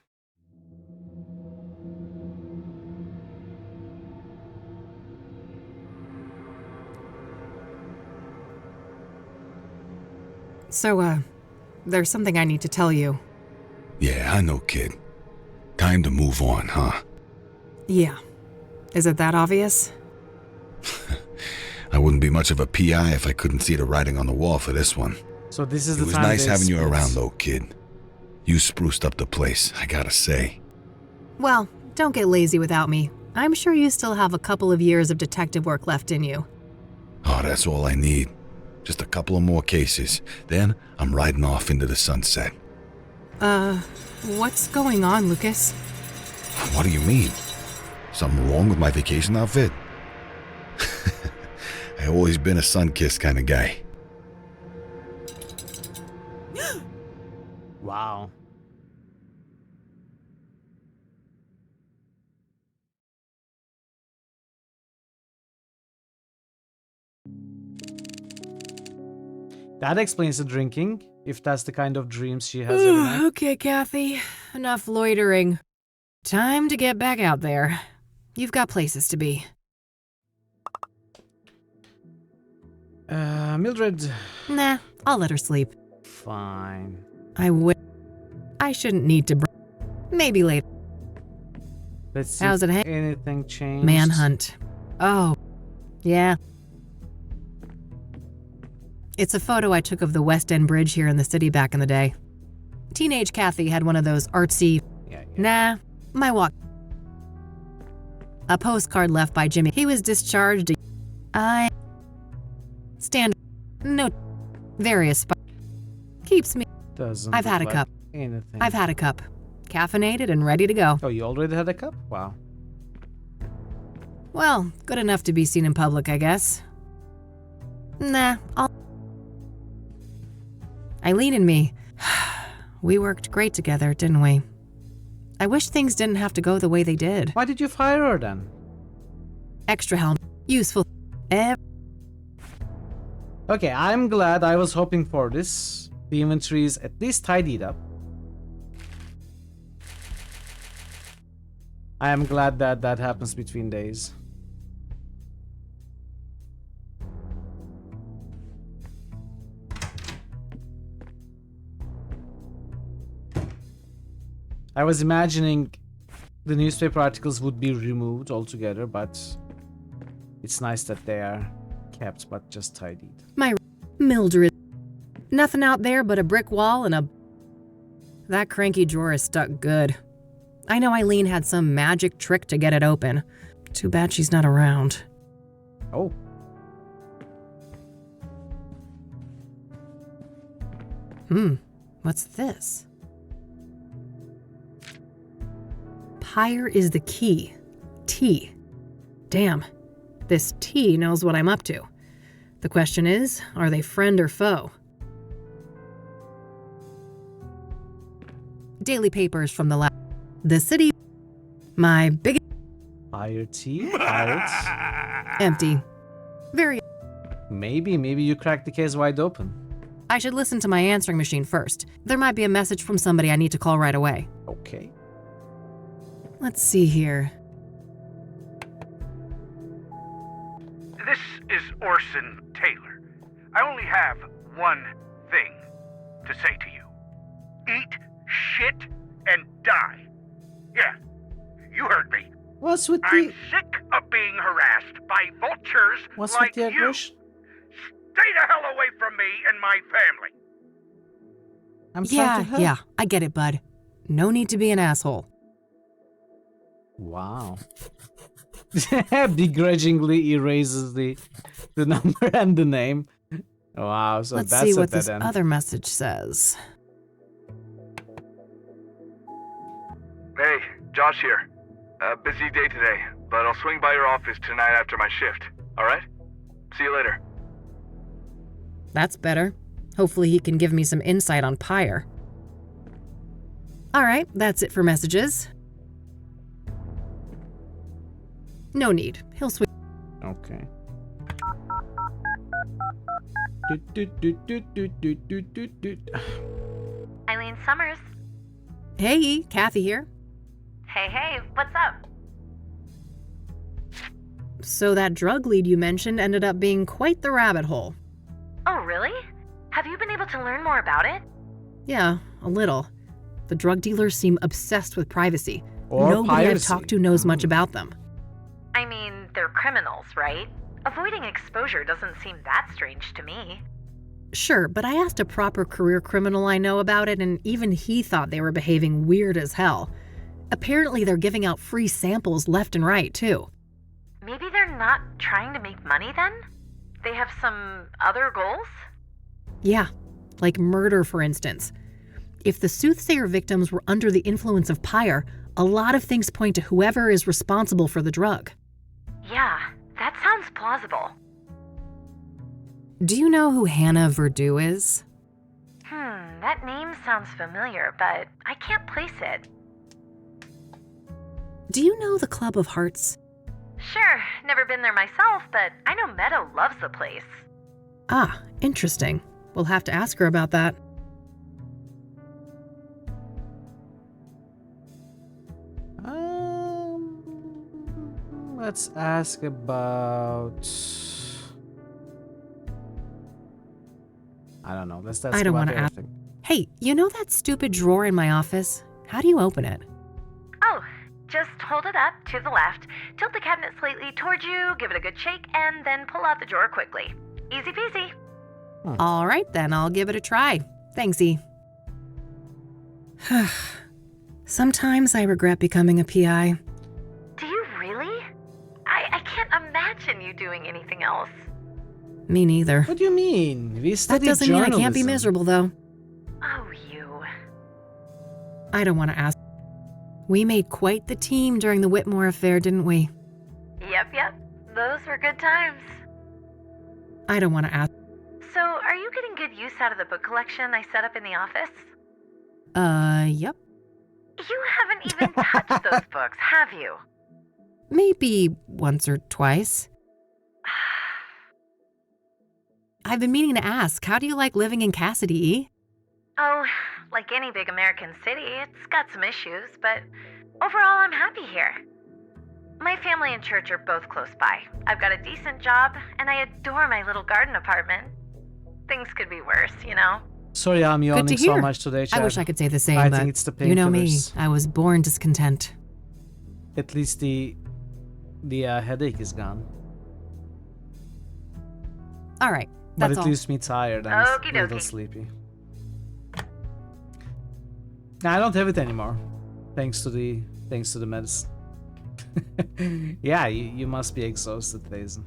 So, there's something I need to tell you. Yeah, I know, kid. Time to move on, huh? Yeah. Is it that obvious? I wouldn't be much of a PI if I couldn't see the writing on the wall for this one. So this is It the was time nice they having you split. around, though, kid. You spruced up the place, I gotta say. Well, don't get lazy without me. I'm sure you still have a couple of years of detective work left in you. Oh, that's all I need. Just a couple of more cases. Then I'm riding off into the sunset. What's going on, Lucas? What do you mean? Something wrong with my vacation outfit? I've always been a sun-kissed kind of guy. Wow. That explains the drinking, if that's the kind of dreams she has every night. Okay, Kathy. Enough loitering. Time to get back out there. You've got places to be. Mildred. Nah, I'll let her sleep. Fine. I shouldn't need to maybe later. Let's see How's if it anything changed. Manhunt. Oh, yeah. It's a photo I took of the West End Bridge here in the city back in the day. Teenage Kathy had one of those artsy... Nah, my walk... A postcard left by Jimmy. He was discharged. I... Stand... No... Various... Keeps me... Doesn't I've had a look cup. like anything. I've had a cup. Caffeinated and ready to go. Oh, you already had a cup? Wow. Well, good enough to be seen in public, I guess. Nah, Eileen and me, we worked great together, didn't we? I wish things didn't have to go the way they did. Why did you fire her then? Extra help, useful. Okay, I'm glad. I was hoping for this. the inventory is at least tidied up. I am glad that that happens between days. I was imagining the newspaper articles would be removed altogether, but it's nice that they are kept but just tidied. My Mildred. Nothing out there but a brick wall and a... That cranky drawer is stuck good. I know Eileen had some magic trick to get it open. Too bad she's not around. Oh. What's this? Pyre is the key. T. Damn. This T knows what I'm up to. The question is, are they friend or foe? Daily papers from the city. My biggest... Fire T? Pirates? Empty. Very... Maybe you cracked the case wide open. I should listen to my answering machine first. There might be a message from somebody I need to call right away. Okay. Let's see here. This is Orson Taylor. I only have one thing to say to you. Eat shit and die. Yeah, you heard me. What's with I'm sick of being harassed by vultures What's like with the you. aggression? Stay the hell away from me and my family. I'm trying to help. Yeah, I get it, bud. No need to be an asshole. Wow. Begrudgingly erases the number and the name. Wow, so Let's that's see a what dead this end. other message says. Hey, Josh here. Busy day today, but I'll swing by your office tonight after my shift, alright? See you later. That's better. Hopefully he can give me some insight on Pyre. Alright, that's it for messages. No need. He'll swing. Okay. Eileen Summers. Hey, Kathy here. Hey, what's up? So that drug lead you mentioned ended up being quite the rabbit hole. Oh, really? Have you been able to learn more about it? Yeah, a little. The drug dealers seem obsessed with privacy. Or Nobody piracy. I've talked to knows much about them. I mean, they're criminals, right? Avoiding exposure doesn't seem that strange to me. Sure, but I asked a proper career criminal I know about it, and even he thought they were behaving weird as hell. Apparently they're giving out free samples left and right, too. Maybe they're not trying to make money then? They have some other goals? Yeah, like murder, for instance. If the Soothsayer victims were under the influence of Pyre, a lot of things point to whoever is responsible for the drug. Yeah, that sounds plausible. Do you know who Hannah Verdew is? That name sounds familiar, but I can't place it. Do you know the Club of Hearts? Sure, never been there myself, but I know Meadow loves the place. Ah, interesting. We'll have to ask her about that. Let's ask about... I don't know. Let's ask I don't about want to ask. everything. Hey, you know that stupid drawer in my office? How do you open it? Oh, just hold it up to the left, tilt the cabinet slightly towards you, give it a good shake, and then pull out the drawer quickly. Easy peasy. All right, then I'll give it a try. Thanks, E. Sometimes I regret becoming a PI. Do you really? I can't imagine you doing anything else. Me neither. What do you mean? We That studied doesn't mean I journalism. can't be miserable, though. Oh, you. I don't want to ask. We made quite the team during the Whitmore affair, didn't we? Yep. Those were good times. I don't want to ask. So, are you getting good use out of the book collection I set up in the office? Yep. You haven't even touched those books, have you? Maybe once or twice. I've been meaning to ask, how do you like living in Cassidy, E? Oh, like any big American city, it's got some issues, but overall I'm happy here. My family and church are both close by. I've got a decent job, and I adore my little garden apartment. Things could be worse, you know? Sorry I'm Good yawning to hear. so much today, Chad. I wish I could say the same, I but think it's the you know me, painkillers. I was born discontent. At least the headache is gone. All right, But that's it all. leaves me tired and Okie a little dokie. sleepy. I don't have it anymore, thanks to the medicine. Yeah, you must be exhausted, Thazen.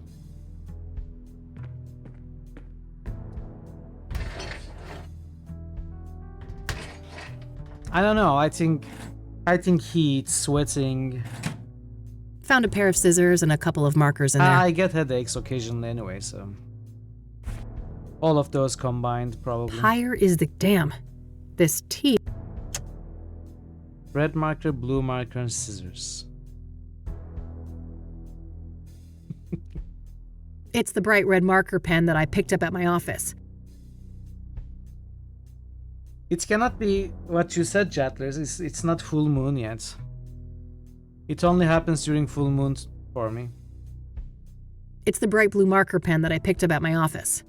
I don't know. I think heat, sweating. Found a pair of scissors and a couple of markers in there. I get headaches occasionally anyway, so all of those combined probably. Higher is the damn. This tea. Red marker, blue marker, and scissors. It's the bright red marker pen that I picked up at my office. It cannot be what you said, Jatlers. It's not full moon yet. It only happens during full moon for me. It's the bright blue marker pen that I picked up at my office.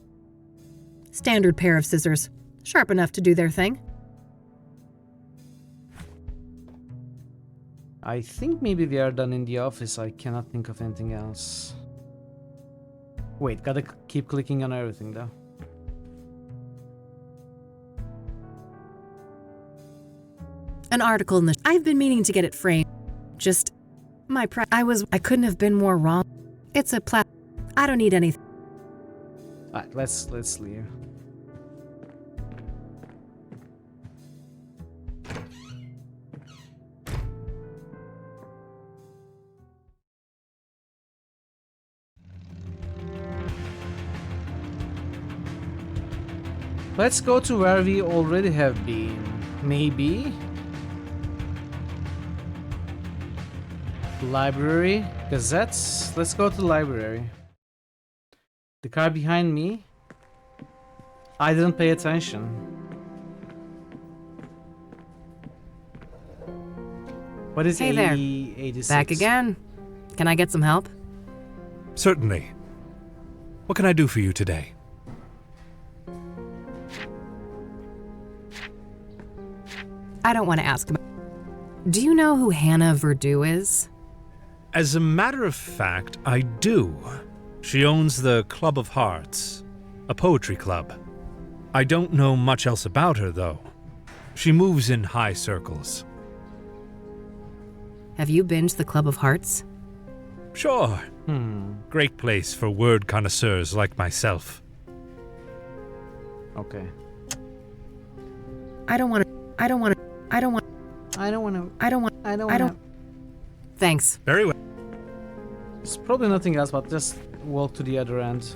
Standard pair of scissors, sharp enough to do their thing. I think maybe we are done in the office. I cannot think of anything else. Wait, gotta keep clicking on everything though. An article in the... I've been meaning to get it framed. Just... I couldn't have been more wrong. It's a I don't need anything. Alright, let's leave. Let's go to where we already have been. Maybe? Library? Gazettes? Let's go to the library. The car behind me? I didn't pay attention. What is Hey there. 86? Back again. Can I get some help? Certainly. What can I do for you today? I don't want to ask about... Do you know who Hannah Verdew is? As a matter of fact, I do. She owns the Club of Hearts, a poetry club. I don't know much else about her, though. She moves in high circles. Have you been to the Club of Hearts? Sure. Great place for word connoisseurs like myself. Okay. I don't want to... Thanks. Very well. It's probably nothing else, but just walk to the other end.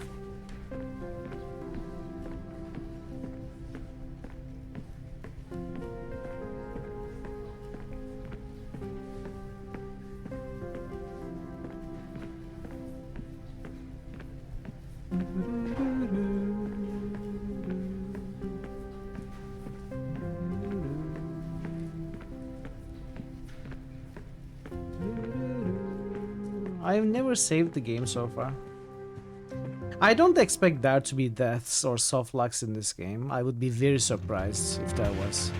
I've never saved the game so far. I don't expect there to be deaths or soft locks in this game. I would be very surprised if there was.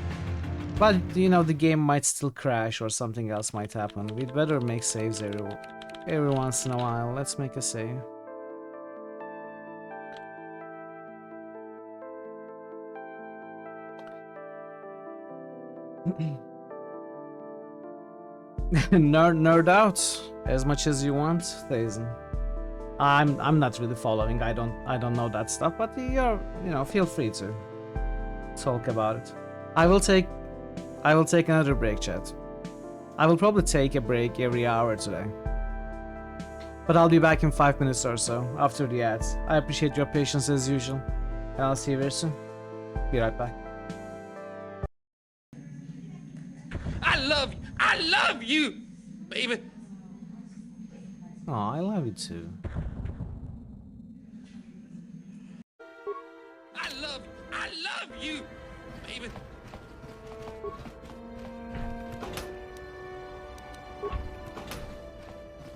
But, you know, the game might still crash or something else might happen. We'd better make saves every once in a while. Let's make a save. Nerd out as much as you want, Thazen. I'm not really following. I don't know that stuff, but feel free to talk about it. I will take another break, chat. I will probably take a break every hour today. But I'll be back in 5 minutes or so after the ads. I appreciate your patience as usual, and I'll see you very soon. Be right back. I love you, baby. Oh, I love you too. I love you, baby.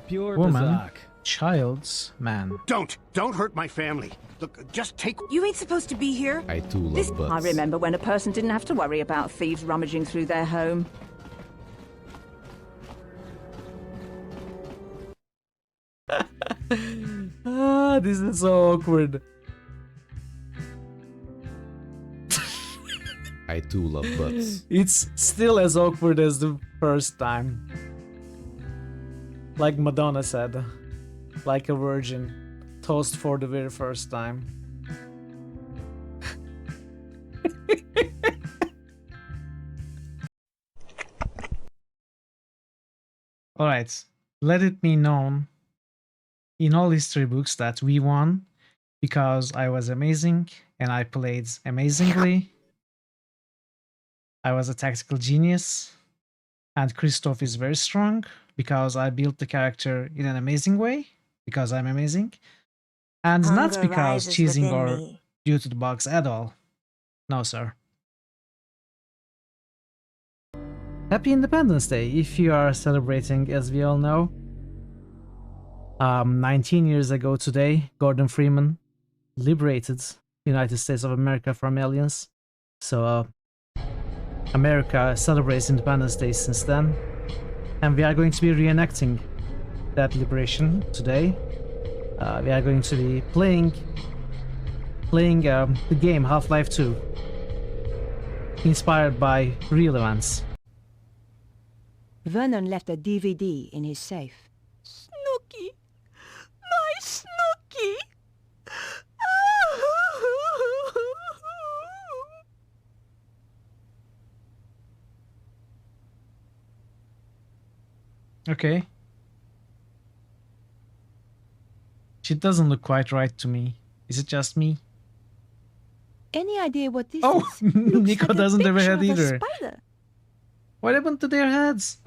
Pure woman, Bazak. child, man. Don't hurt my family. Look, just take... You ain't supposed to be here. I too love butts. I remember when a person didn't have to worry about thieves rummaging through their home. This is so awkward. I too love butts. It's still as awkward as the first time. Like Madonna said, like a virgin, toast for the very first time. Alright, let it be known in all history books that we won because I was amazing and I played amazingly. I was a tactical genius, and Christoph is very strong because I built the character in an amazing way, because I'm amazing, and not Hunger because rises cheating within or me. due to the bugs at all. No, sir. Happy Independence Day, if you are celebrating, as we all know. 19 years ago today, Gordon Freeman liberated the United States of America from aliens. So, America celebrates Independence Day since then, and we are going to be reenacting that liberation today. We are going to be playing the game Half-Life 2, inspired by real events. Vernon left a DVD in his safe. Snooky! My Snooky! Okay. She doesn't look quite right to me. Is it just me? Any idea what this Oh, is? Looks Nico like a doesn't have a picture head of either. spider. What happened to their heads?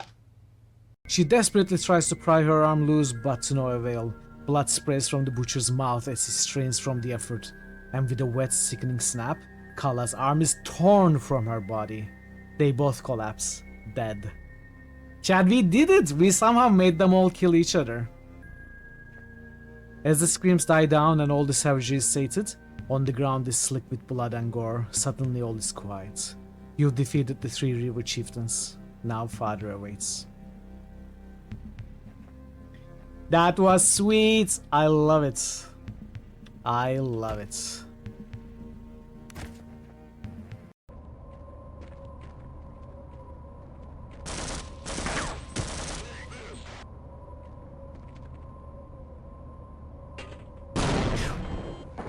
She desperately tries to pry her arm loose, but to no avail. Blood sprays from the butcher's mouth as he strains from the effort, and with a wet, sickening snap, Kala's arm is torn from her body. They both collapse, dead. Chad, we did it! We somehow made them all kill each other. As the screams die down and all the savagery is sated, on the ground is slick with blood and gore, suddenly all is quiet. You've defeated the 3 river chieftains. Now father awaits. That was sweet! I love it. I love it.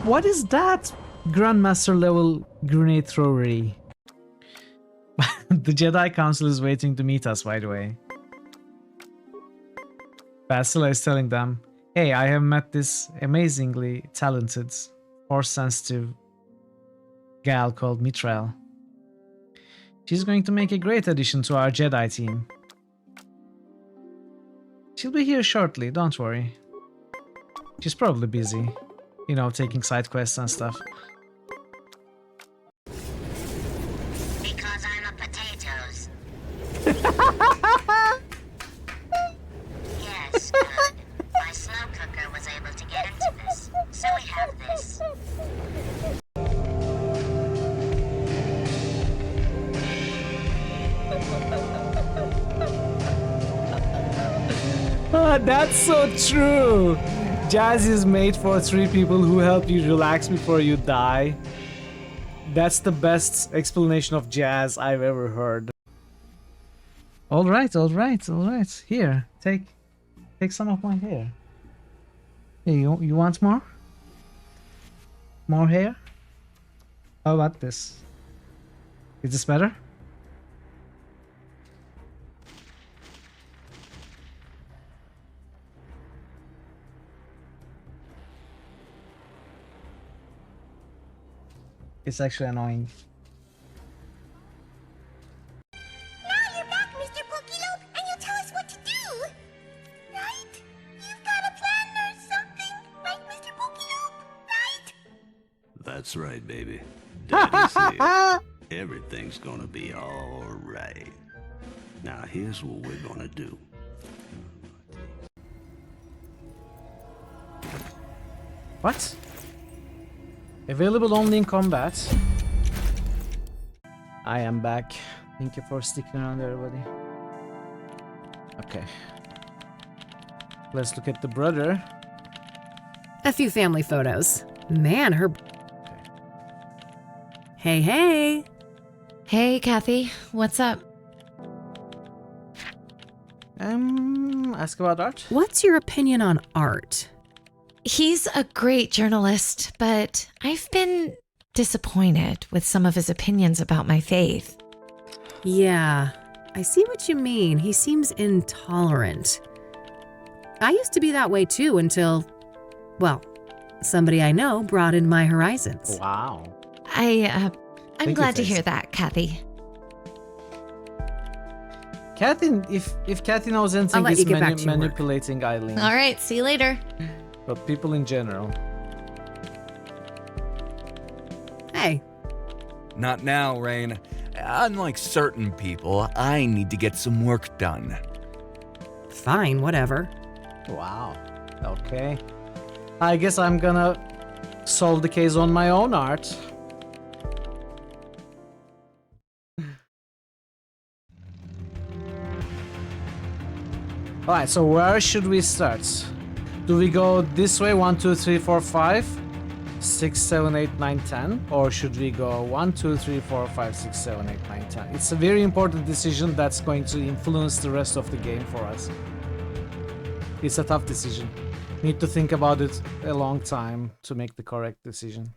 What is that? Grandmaster level grenade throwery. The Jedi Council is waiting to meet us, by the way. Bastila is telling them, hey, I have met this amazingly talented, force-sensitive gal called Mithril. She's going to make a great addition to our Jedi team. She'll be here shortly, don't worry. She's probably busy. You know, taking side quests and stuff. Because I'm a potatoes. Yes, good. My slow cooker was able to get into this, so we have this. That's so true! Jazz is made for 3 people who help you relax before you die. That's the best explanation of jazz I've ever heard. Alright. Here, take some of my hair. Hey, you want more? More hair? How about this? Is this better? It's actually annoying. Now you're back, Mr. Pokelope, and you'll tell us what to do! Right? You've got a plan or something, right, Mr. Pokelope? Right? That's right, baby. Daddy's here. Everything's gonna be alright. Now here's what we're gonna do. What? Available only in combat. I am back. Thank you for sticking around, everybody. Okay. Let's look at the brother. A few family photos. Man, her... Hey, hey! Hey, Kathy. What's up? Ask about art? What's your opinion on art? He's a great journalist, but I've been disappointed with some of his opinions about my faith. Yeah, I see what you mean. He seems intolerant. I used to be that way too until, well, somebody I know broadened my horizons. Wow. I'm glad to hear that, Kathy. Kathy, if Kathy knows anything, let is you get back to your work. manipulating Eileen. All right, see you later. But people in general. Hey. Not now, Rain. Unlike certain people, I need to get some work done. Fine, whatever. Wow. Okay. I guess I'm gonna solve the case on my own art. Alright, so where should we start? Do we go this way? 1, 2, 3, 4, 5, 6, 7, 8, 9, 10? Or should we go 1, 2, 3, 4, 5, 6, 7, 8, 9, 10? It's a very important decision that's going to influence the rest of the game for us. It's a tough decision. Need to think about it a long time to make the correct decision.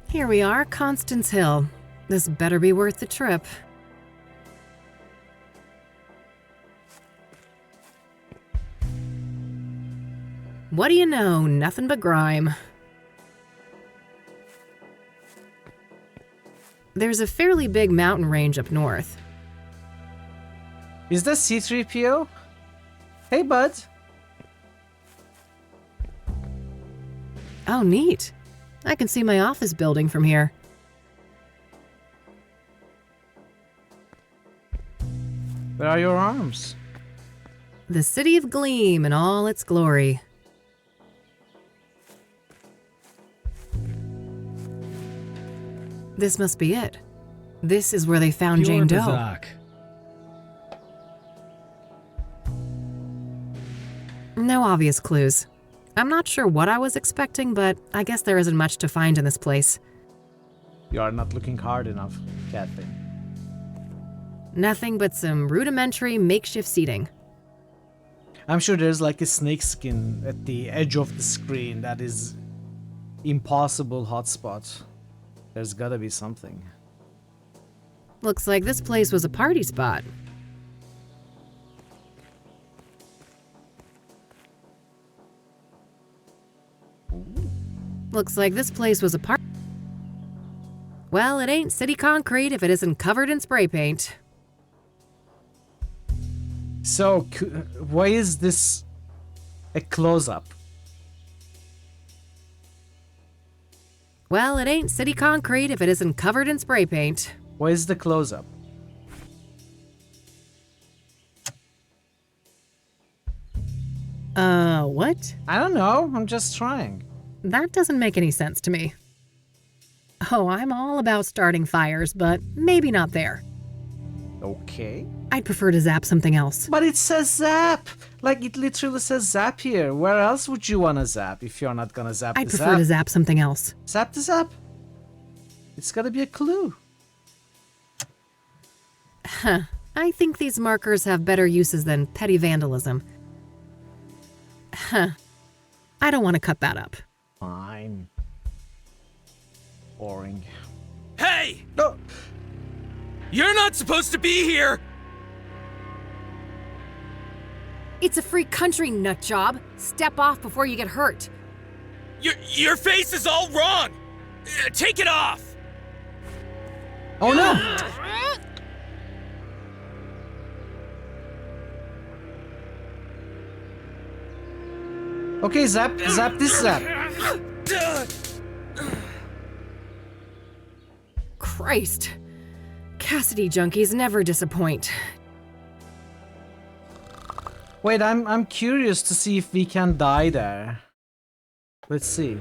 Here we are, Constance Hill. This better be worth the trip. What do you know? Nothing but grime. There's a fairly big mountain range up north. Is that C-3PO? Hey, bud. Oh, neat. I can see my office building from here. Where are your arms? The city of Gleam in all its glory. This must be it. This is where they found Jane Doe. No obvious clues. I'm not sure what I was expecting, but I guess there isn't much to find in this place. You are not looking hard enough, Kathy. Nothing but some rudimentary makeshift seating. I'm sure there's like a snake skin at the edge of the screen that is impossible hotspot. There's gotta be something. Looks like this place was a party spot. Looks like this place was a party. Well, it ain't city concrete if it isn't covered in spray paint. So, why is this a close-up? Well, it ain't city concrete if it isn't covered in spray paint. Why is the close-up? What? I don't know. I'm just trying. That doesn't make any sense to me. Oh, I'm all about starting fires, but maybe not there. Okay. I'd prefer to zap something else. But it says zap! Like, it literally says zap here. Where else would you wanna zap if you're not gonna zap I'd the prefer to zap something else. Zap the zap. It's gotta be a clue. Huh. I think these markers have better uses than petty vandalism. Huh. I don't want to cut that up. Fine. Boring. Hey! No! You're not supposed to be here! It's a free country, nutjob. Step off before you get hurt. Your face is all wrong! Take it off! Oh no! Okay, zap this zap. Christ. Cassidy junkies never disappoint. Wait, I'm curious to see if we can die there. Let's see.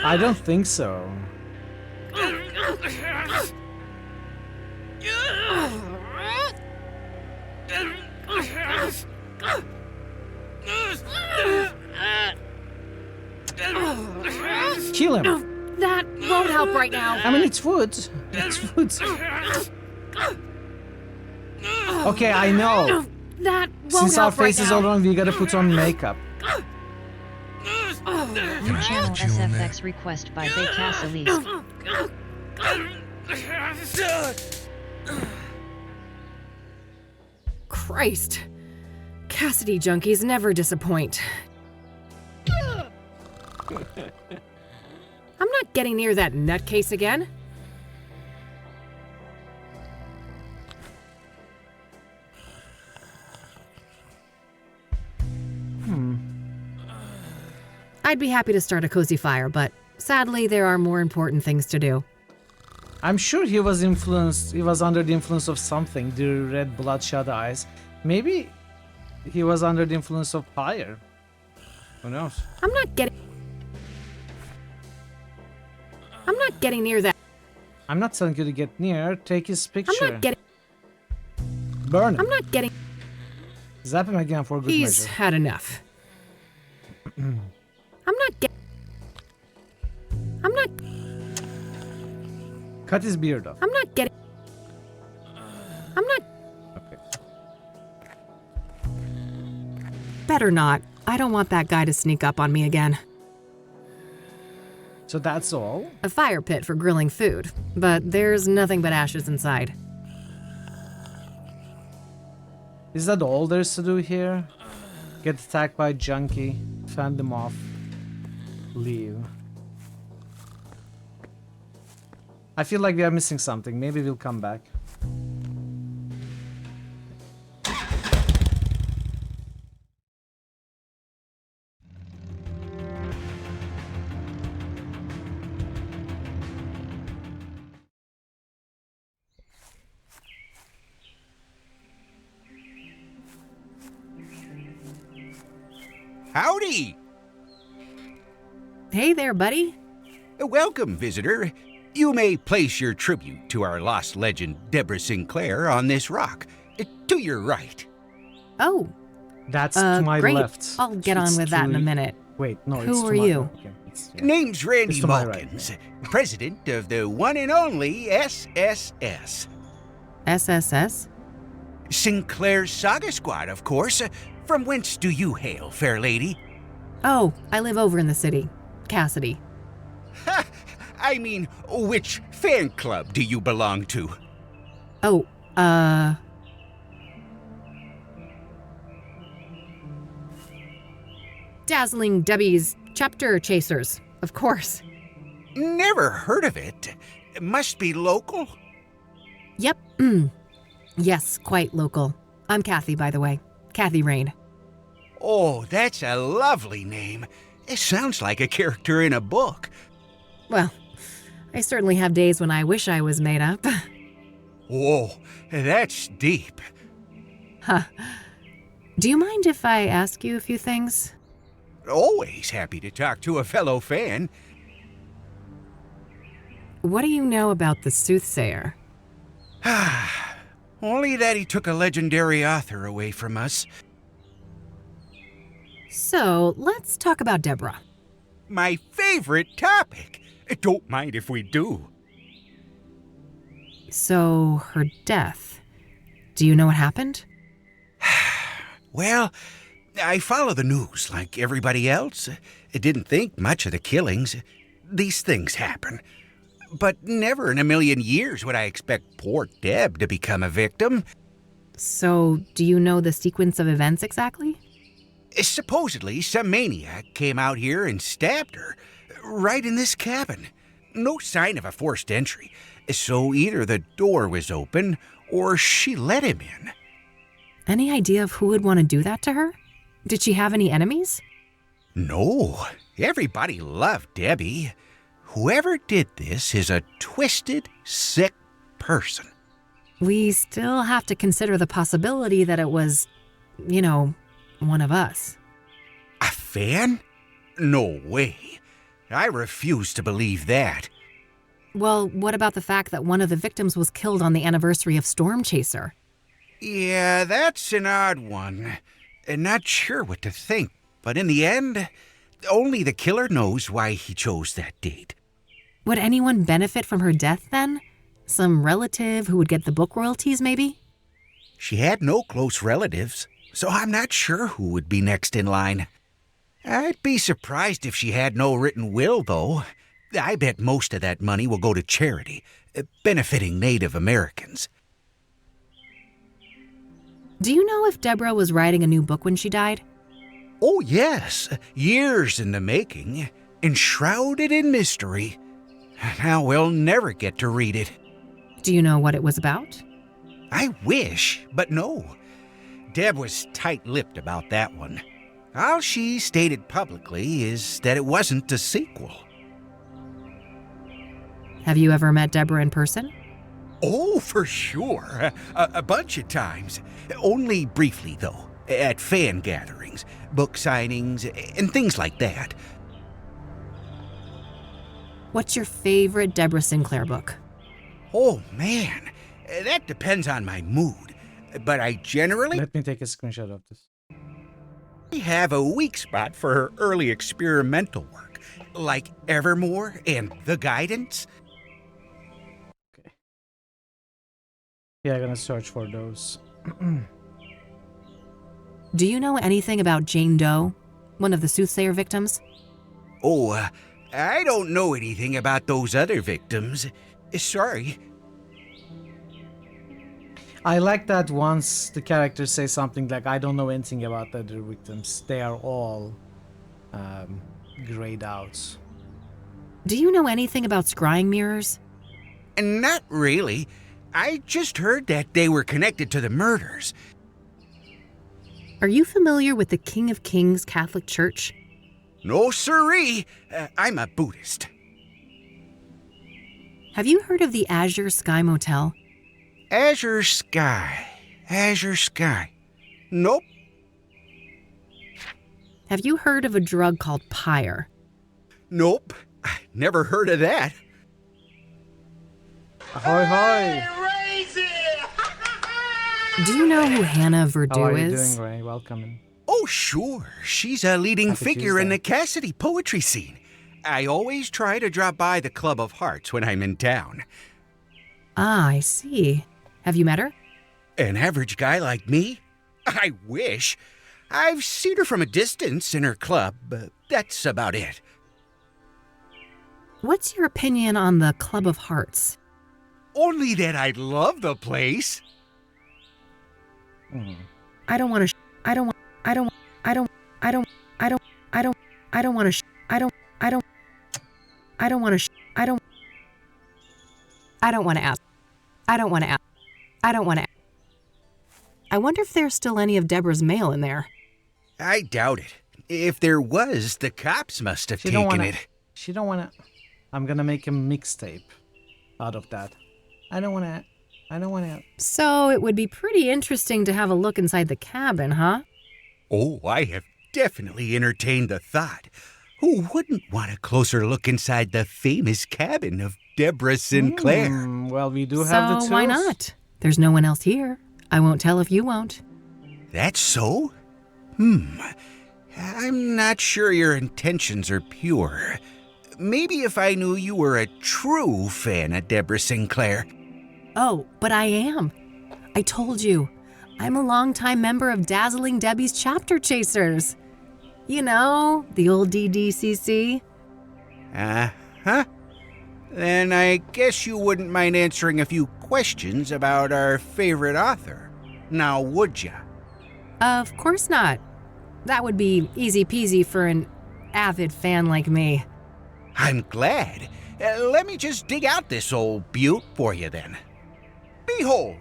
I don't think so. Kill him. That won't help right now. I mean, it's wood. It's wood. Okay, I know. That won't Since our help right face is now. all wrong, we gotta put on makeup. New channel SFX request by Bay Cassilis. Christ. Cassidy junkies never disappoint. I'm not getting near that nutcase again. I'd be happy to start a cozy fire, but sadly there are more important things to do. I'm sure he was under the influence of something, the red bloodshot eyes. Maybe he was under the influence of fire. Who knows? I'm not getting near that. I'm not telling you to get near. Take his picture. I'm not getting. Burn him. I'm not getting. Zap him again for good He's measure. had enough. I'm not getting. I'm not. Cut his beard off. I'm not getting. I'm not. Okay. Better not. I don't want that guy to sneak up on me again. So that's all? A fire pit for grilling food, but there's nothing but ashes inside. Is that all there's to do here? Get attacked by a junkie, fend them off, leave. I feel like we are missing something. Maybe we'll come back. Howdy! Hey there, buddy. Welcome, visitor. You may place your tribute to our lost legend, Deborah Sinclair, on this rock. To your right. Oh. That's to my great. left. I'll get on with that in a minute. Wait, no, it's Who to are my you? Okay, Name's Randy It's to my right, Mulkins, president of the one and only SSS. SSS? Sinclair's Saga Squad, of course. From whence do you hail, fair lady? Oh, I live over in the city. Cassidy. Ha! I mean, which fan club do you belong to? Oh, Dazzling Debbie's Chapter Chasers, of course. Never heard of it. Must be local? Yep. Yes, quite local. I'm Kathy, by the way. Kathy Rain. Oh, that's a lovely name. It sounds like a character in a book. Well, I certainly have days when I wish I was made up. Whoa, that's deep. Huh. Do you mind if I ask you a few things? Always happy to talk to a fellow fan. What do you know about the Soothsayer? Only that he took a legendary author away from us. So, let's talk about Deborah. My favorite topic. Don't mind if we do. So, her death. Do you know what happened? Well, I follow the news like everybody else. I didn't think much of the killings. These things happen. But never in a million years would I expect poor Deb to become a victim. So, do you know the sequence of events exactly? Supposedly, some maniac came out here and stabbed her, right in this cabin. No sign of a forced entry, so either the door was open or she let him in. Any idea of who would want to do that to her? Did she have any enemies? No, everybody loved Debbie. Whoever did this is a twisted, sick person. We still have to consider the possibility that it was, one of us. A fan? No way. I refuse to believe that. Well, what about the fact that one of the victims was killed on the anniversary of Storm Chaser? Yeah, that's an odd one. Not sure what to think, but in the end, only the killer knows why he chose that date. Would anyone benefit from her death then? Some relative who would get the book royalties, maybe? She had no close relatives, so I'm not sure who would be next in line. I'd be surprised if she had no written will, though. I bet most of that money will go to charity, benefiting Native Americans. Do you know if Deborah was writing a new book when she died? Oh, yes. Years in the making, enshrouded in mystery. Now we'll never get to read it. Do you know what it was about? I wish, but no. Deb was tight-lipped about that one. All she stated publicly is that it wasn't a sequel. Have you ever met Deborah in person? Oh, for sure. A bunch of times. Only briefly, though. At fan gatherings, book signings, and things like that. What's your favorite Deborah Sinclair book? Oh, man. That depends on my mood. But I generally... Let me take a screenshot of this. I have a weak spot for her early experimental work, like Evermore and The Guidance. Okay. Yeah, I'm gonna search for those. Do you know anything about Jane Doe, one of the Soothsayer victims? Oh, I don't know anything about those other victims. Sorry. I like that once the characters say something like, I don't know anything about the other victims. They are all grayed out. Do you know anything about scrying mirrors? Not really. I just heard that they were connected to the murders. Are you familiar with the King of Kings Catholic Church? No siree. I'm a Buddhist. Have you heard of the Azure Sky Motel? Azure Sky. Azure Sky. Nope. Have you heard of a drug called Pyre? Nope. Never heard of that. Ahoy, hoy! Do you know who Hannah How are Verdew you is? doing, Ray? Welcome. Oh, sure. She's a leading Happy figure in Tuesday. the Cassidy poetry scene. I always try to drop by the Club of Hearts when I'm in town. Ah, I see. Have you met her? An average guy like me? I wish. I've seen her from a distance in her club, but that's about it. What's your opinion on the Club of Hearts? Only that I love the place. I don't want to. I don't want to. I don't want to. I don't want to ask. I don't want to ask. I wonder if there's still any of Deborah's mail in there. I doubt it. If there was, the cops must have She don't taken wanna, it. She don't wanna. I'm gonna make a mixtape out of that. I don't wanna. So it would be pretty interesting to have a look inside the cabin, huh? Oh, I have definitely entertained the thought. Who wouldn't want a closer look inside the famous cabin of Deborah Sinclair? Well, we do have the tools. So why not? There's no one else here. I won't tell if you won't. That's so? I'm not sure your intentions are pure. Maybe if I knew you were a true fan of Deborah Sinclair. Oh, but I am. I told you. I'm a longtime member of Dazzling Debbie's Chapter Chasers. You know, the old DDCC. Uh-huh. Then I guess you wouldn't mind answering a few questions about our favorite author. Now, would ya? Of course not. That would be easy peasy for an avid fan like me. I'm glad. Let me just dig out this old butte for you then. Behold,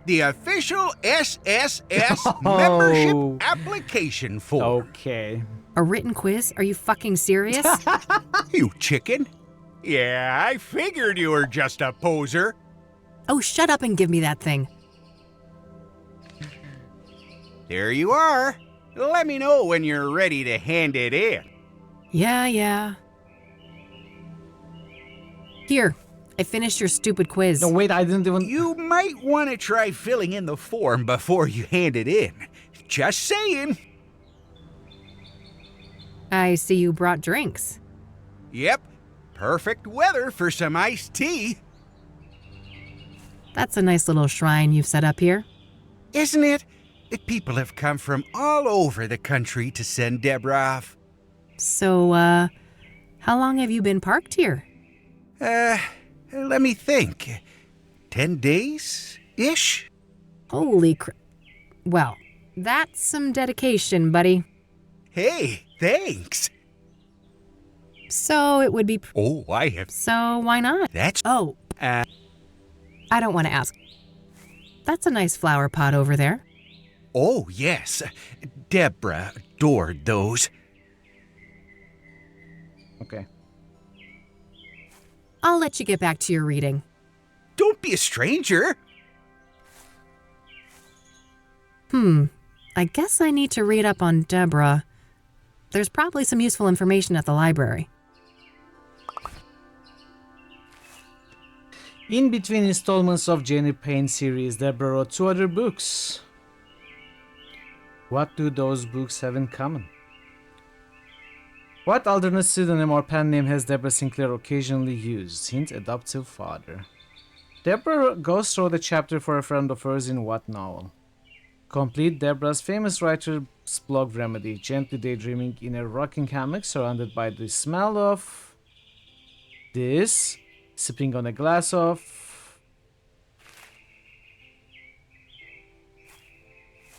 the official SSS membership application form. Okay. A written quiz? Are you fucking serious? You chicken. Yeah, I figured you were just a poser. Oh, shut up and give me that thing. There you are. Let me know when you're ready to hand it in. Yeah. Here, I finished your stupid quiz. No, wait, I didn't even... You might want to try filling in the form before you hand it in. Just saying. I see you brought drinks. Yep, perfect weather for some iced tea. That's a nice little shrine you've set up here. Isn't it? People have come from all over the country to send Deborah off. So, how long have you been parked here? Let me think. 10 days-ish? Holy crap. Well, that's some dedication, buddy. Hey, thanks. So it would be... Oh, I have... So why not? That's... Oh. I don't want to ask. That's a nice flower pot over there. Oh, yes. Deborah adored those. Okay. I'll let you get back to your reading. Don't be a stranger. I guess I need to read up on Deborah. There's probably some useful information at the library. In between installments of Jenny Payne series, Deborah wrote 2 other books. What do those books have in common? What alternate pseudonym or pen name has Deborah Sinclair occasionally used? Hint, adoptive father. Deborah Ghost wrote a chapter for a friend of hers in what novel? Complete Deborah's famous writer's blog remedy, gently daydreaming in a rocking hammock surrounded by the smell of this, sipping on a glass of...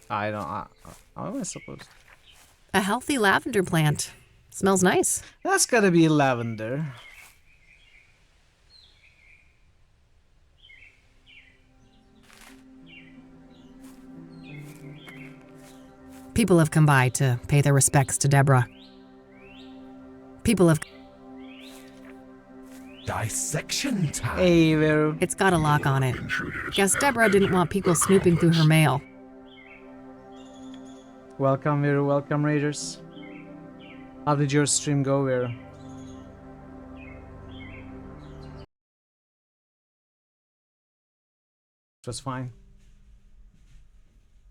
how am I supposed? A healthy lavender plant. Smells nice. That's gotta be lavender. People have come by to pay their respects to Deborah. People have... Dissection time. Hey, Vero. It's got a lock on it. Guess Deborah didn't want people snooping through her mail. Welcome, Vero. Welcome, Raiders. How did your stream go, Vero? It was fine.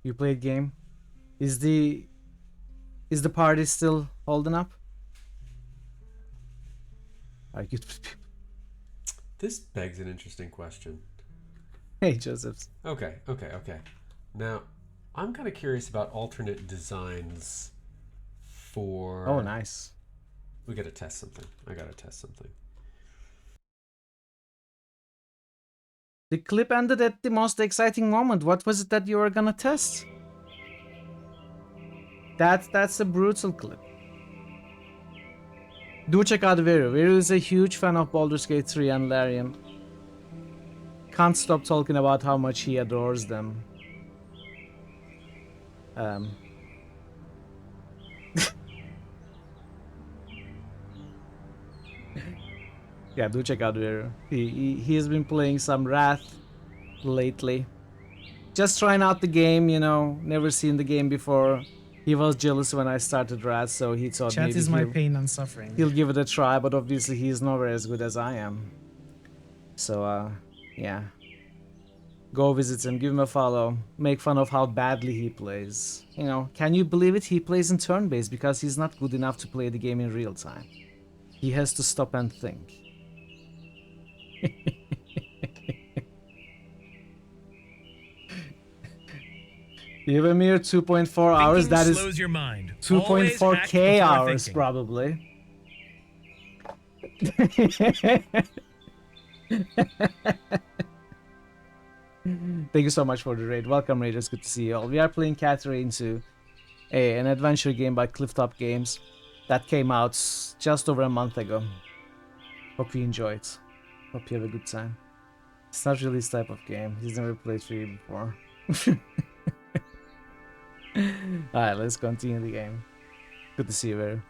You played game. Is the party still holding up? Are you... This begs an interesting question. Hey, Joseph. Okay. Now, I'm kind of curious about alternate designs for... Oh, nice. We gotta test something. I gotta test something. The clip ended at the most exciting moment. What was it that you were gonna test? That's a brutal clip. Do check out Vero. Vero is a huge fan of Baldur's Gate 3 and Larian. Can't stop talking about how much he adores them. Yeah, do check out Vero. He has been playing some Wrath lately. Just trying out the game, you know, never seen the game before. He was jealous when I started Wrath, so he thought Chat maybe is my pain and suffering. he'll give it a try, but obviously he's nowhere as good as I am. So, yeah. Go visit him, give him a follow, make fun of how badly he plays. You know, can you believe it? He plays in turn-based because he's not good enough to play the game in real time. He has to stop and think. You have a mere 2.4 hours. That is slows your mind. 2.4k hours, probably. Thank you so much for the raid. Welcome, Raiders. Good to see you all. We are playing Catherine 2, an adventure game by Clifftop Games that came out just over a month ago. Hope you enjoy it. Hope you have a good time. It's not really his type of game. He's never played 3 before. Alright, let's continue the game. Good to see you, Vera.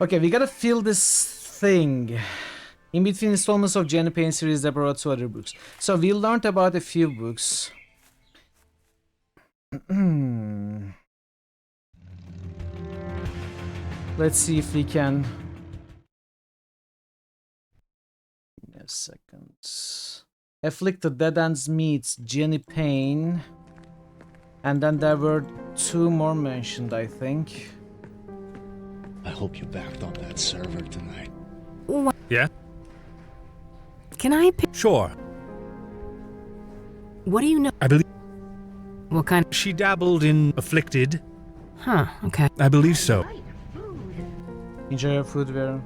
Okay, we gotta fill this thing. In between installments of Jenny Payne series, they brought 2 other books. So we learned about a few books. Let's see if we can... Give me a second. Afflicted Dead Ends meets Jenny Payne. And then there were 2 more mentioned, I think. I hope you backed up that server tonight. What? Yeah? Can I pick? Sure. What do you know? I believe... What kind? She dabbled in Afflicted. Huh, okay. I believe so. Enjoy your food, Vera.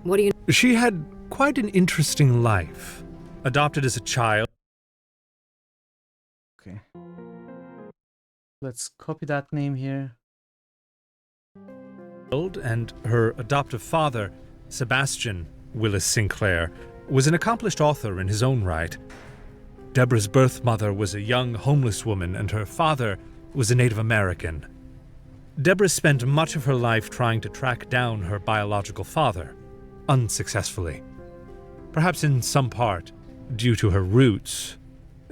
What do you... She had quite an interesting life. Adopted as a child. Okay. Let's copy that name here. And her adoptive father, Sebastian Willis Sinclair, was an accomplished author in his own right. Deborah's birth mother was a young homeless woman, and her father was a Native American. Deborah spent much of her life trying to track down her biological father, unsuccessfully. Perhaps in some part due to her roots,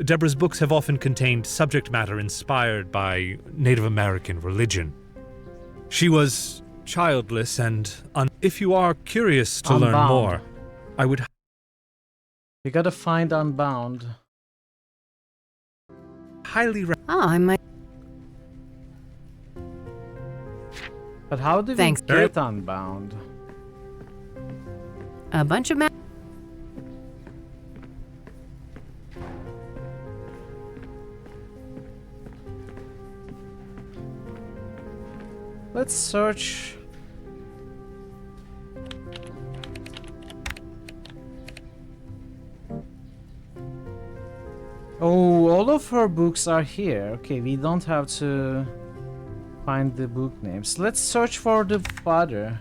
Deborah's books have often contained subject matter inspired by Native American religion. She was childless and if you are curious to learn Unbound. more, I would... We gotta find Unbound. Highly I might... But how do we get Unbound? A bunch of Let's search. Oh, all of her books are here. Okay, we don't have to find the book names. Let's search for the father.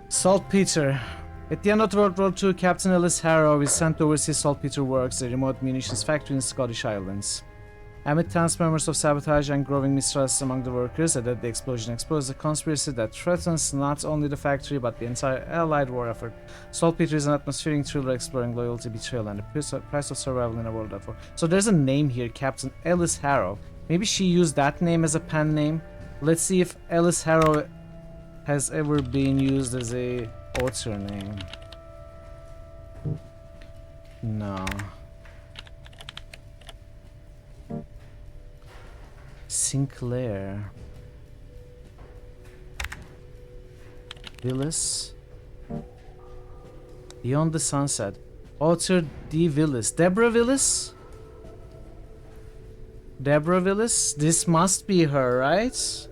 Saltpeter. At the end of World War II, Captain Ellis Harrow is sent to oversee Saltpeter Works, a remote munitions factory in the Scottish Highlands. Amid tense murmurs of sabotage and growing mistrust among the workers, a deadly explosion exposes a conspiracy that threatens not only the factory but the entire Allied war effort. Saltpeter is an atmospheric thriller exploring loyalty, betrayal, and the price of survival in a world at war. So there's a name here, Captain Ellis Harrow. Maybe she used that name as a pen name. Let's see if Ellis Harrow has ever been used as a author name. No. Sinclair. Willis. Beyond the Sunset. Author D. Willis. Deborah Willis? Deborah Willis? This must be her, right?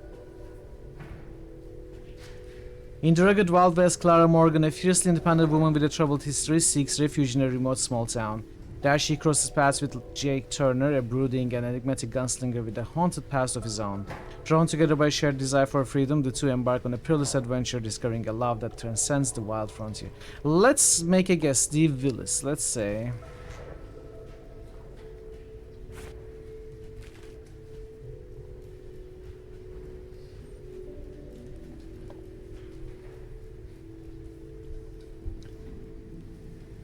In the rugged Wild West, Clara Morgan, a fiercely independent woman with a troubled history, seeks refuge in a remote small town. There she crosses paths with Jake Turner, a brooding and enigmatic gunslinger with a haunted past of his own. Drawn together by a shared desire for freedom, the two embark on a perilous adventure, discovering a love that transcends the wild frontier. Let's make a guess. Steve Willis, let's say.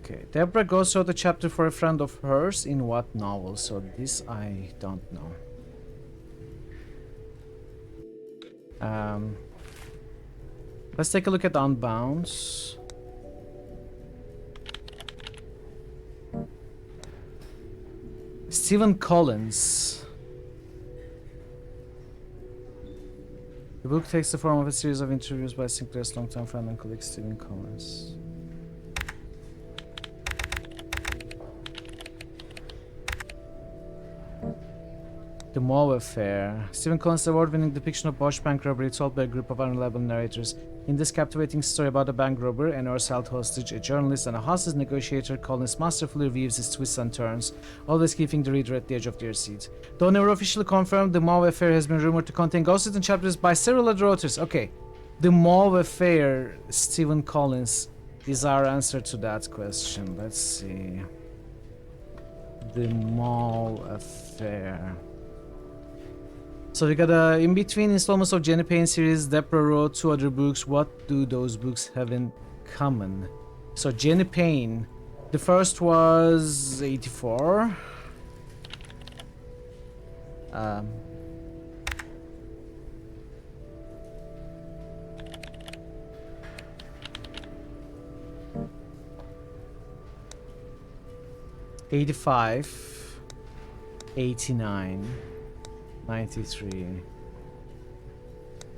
Okay, Deborah goes through the chapter for a friend of hers in what novel? So this I don't know. Let's take a look at Unbound. Stephen Collins. The book takes the form of a series of interviews by Sinclair's longtime friend and colleague Stephen Collins. The Mauve Affair. Stephen Collins' award-winning depiction of botched bank robbery told by a group of unreliable narrators. In this captivating story about a bank robber, a nurse held hostage, a journalist, and a hostage negotiator, Collins masterfully weaves his twists and turns, always keeping the reader at the edge of their seat. Though never officially confirmed, The Mauve Affair has been rumored to contain ghostwritten chapters by several other authors. Okay, The Mauve Affair, Stephen Collins, is our answer to that question. Let's see. The Mauve Affair. So we got in between installments of Jenny Payne series, Deborah wrote 2 other books. What do those books have in common? So Jenny Payne, the first was 84. 85, 89, 93,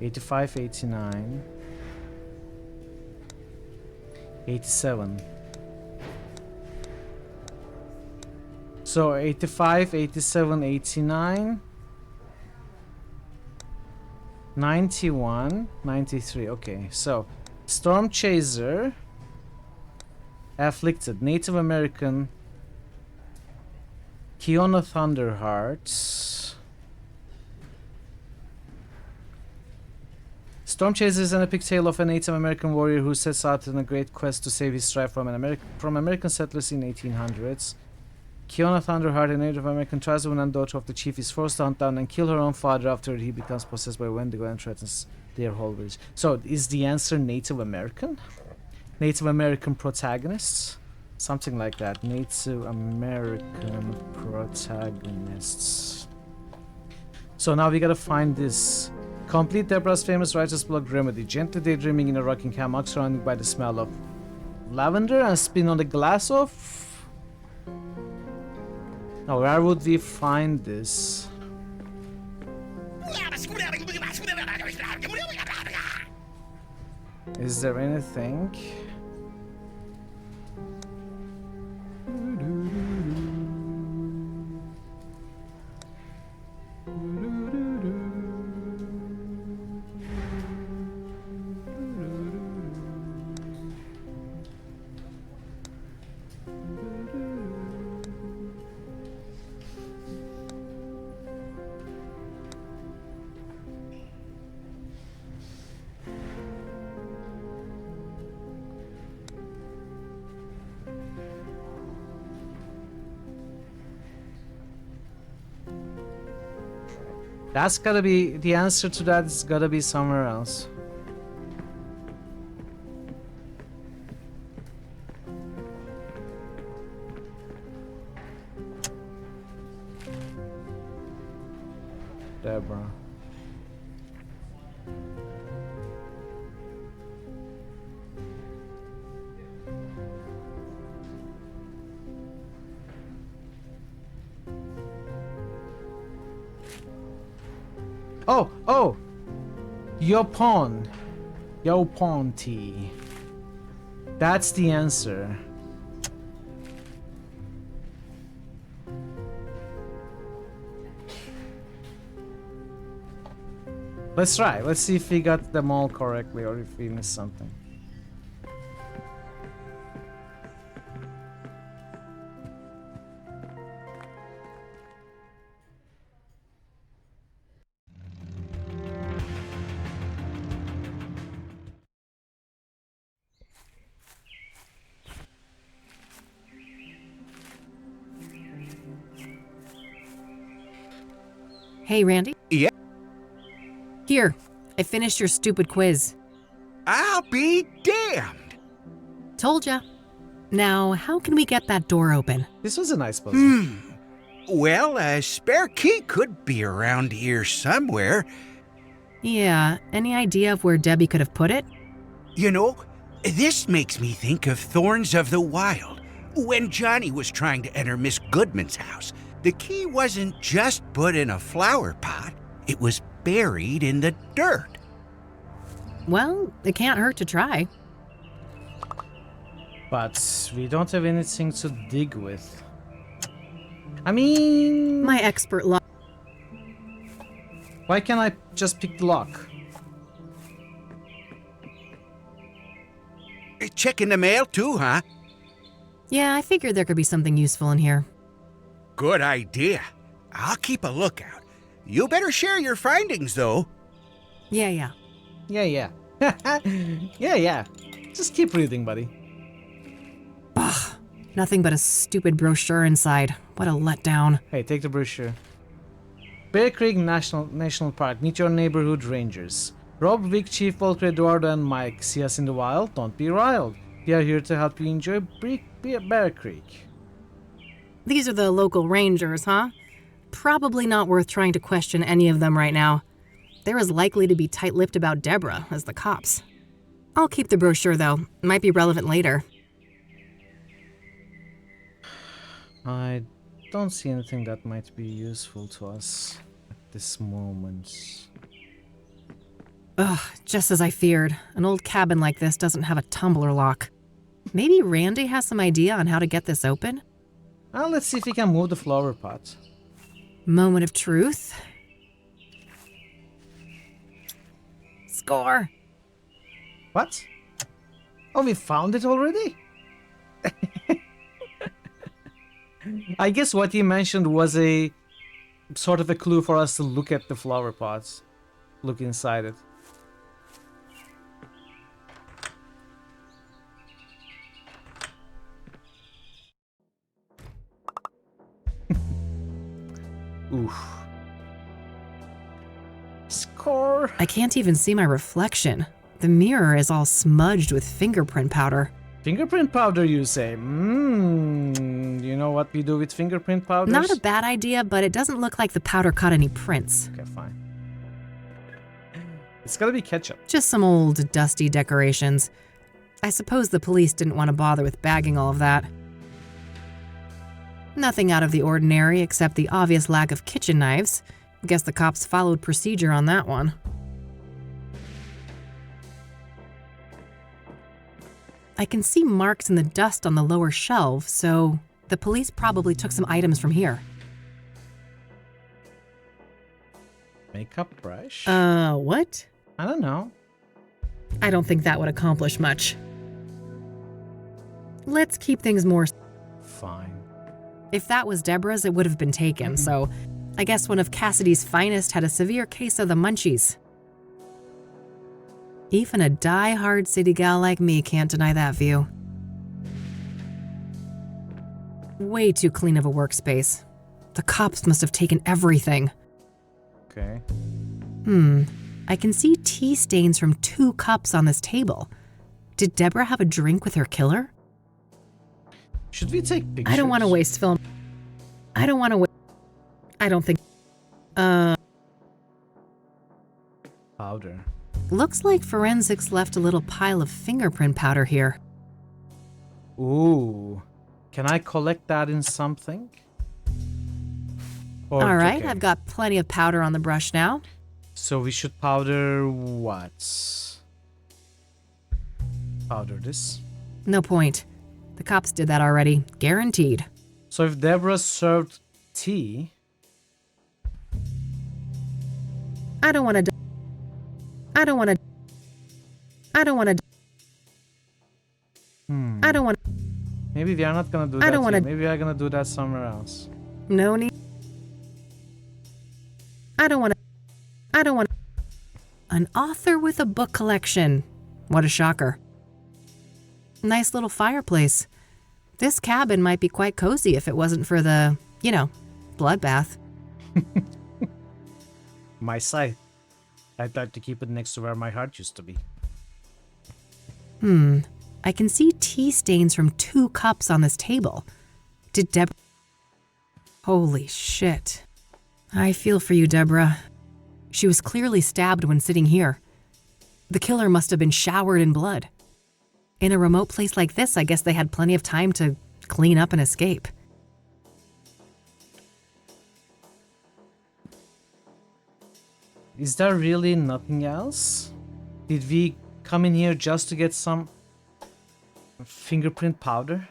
85, 89, 87. So 85, 87, 89, 91, 93. Okay, so Storm Chaser, Afflicted, Native American, Kiona Thunderheart. Storm Chaser is an epic tale of a Native American warrior who sets out on a great quest to save his tribe from American settlers in 1800s. Kiona Thunderheart, a Native American tribeswoman and daughter of the chief, is forced to hunt down and kill her own father after he becomes possessed by Wendigo and threatens their whole village. So, is the answer Native American? Native American protagonists? Something like that. Native American protagonists. So now we gotta find this. Complete Deborah's famous writer's block remedy. Gently daydreaming in a rocking hammock surrounded by the smell of lavender and spin on the glass of... Now where would we find this? Is there anything? That's gotta be, the answer to that is gotta be somewhere else. Deborah. Oh! Yopon. Yoponti. That's the answer. Let's try. Let's see if we got them all correctly or if we missed something. Hey, Randy? Yeah? Here, I finished your stupid quiz. I'll be damned! Told ya. Now, how can we get that door open? This was a nice puzzle. Well, a spare key could be around here somewhere. Yeah, any idea of where Debbie could have put it? You know, this makes me think of Thorns of the Wild. When Johnny was trying to enter Miss Goodman's house, the key wasn't just put in a flower pot, it was buried in the dirt. Well, it can't hurt to try. But we don't have anything to dig with. I mean... My expert Why can't I just pick the lock? Checking the mail too, huh? Yeah, I figured there could be something useful in here. Good idea. I'll keep a lookout. You better share your findings, though. Yeah, yeah. Yeah, yeah. Yeah, yeah. Just keep reading, buddy. Ugh, nothing but a stupid brochure inside. What a letdown. Hey, take the brochure. Bear Creek National Park. Meet your neighborhood rangers. Rob, Vic, Chief, Volker, Eduardo, and Mike. See us in the wild? Don't be riled. We are here to help you enjoy Bear Creek. These are the local rangers, huh? Probably not worth trying to question any of them right now. They're as likely to be tight-lipped about Deborah as the cops. I'll keep the brochure, though. Might be relevant later. I don't see anything that might be useful to us at this moment. Ugh, just as I feared. An old cabin like this doesn't have a tumbler lock. Maybe Randy has some idea on how to get this open? Well, let's see if we can move the flower pot. Moment of truth. Score! What? Oh, we found it already? I guess what he mentioned was a sort of a clue for us to look at the flower pots. Look inside it. Oof. Score! I can't even see my reflection. The mirror is all smudged with fingerprint powder. Fingerprint powder, you say? You know what we do with fingerprint powders? Not a bad idea, but it doesn't look like the powder caught any prints. Okay, fine. It's gotta be ketchup. Just some old, dusty decorations. I suppose the police didn't want to bother with bagging all of that. Nothing out of the ordinary except the obvious lack of kitchen knives. Guess the cops followed procedure on that one. I can see marks in the dust on the lower shelf, so the police probably took some items from here. Makeup brush? What? I don't know. I don't think that would accomplish much. Let's keep things more... Fine. If that was Deborah's, it would have been taken, so I guess one of Cassidy's finest had a severe case of the munchies. Even a die-hard city gal like me can't deny that view. Way too clean of a workspace. The cops must have taken everything. Okay. I can see tea stains from 2 cups on this table. Did Deborah have a drink with her killer? Should we take pictures? I don't want to waste film. I don't want to waste... I don't think... Powder. Looks like forensics left a little pile of fingerprint powder here. Ooh. Can I collect that in something? Or All right, okay. I've got plenty of powder on the brush now. So we should powder what? Powder this? No point. The cops did that already. Guaranteed. So if Deborah served tea... I don't want to... I don't want to... I don't want to... I don't want to... Maybe we are not gonna do that. I don't want to... Maybe we are gonna do that somewhere else. No need... I don't want to... I don't want to... An author with a book collection. What a shocker. Nice little fireplace. This cabin might be quite cozy if it wasn't for the, you know, bloodbath. My scythe. I'd like to keep it next to where my heart used to be. I can see tea stains from 2 cups on this table. Did Deborah... Holy shit. I feel for you, Deborah. She was clearly stabbed when sitting here. The killer must have been showered in blood. In a remote place like this, I guess they had plenty of time to clean up and escape. Is there really nothing else? Did we come in here just to get some fingerprint powder?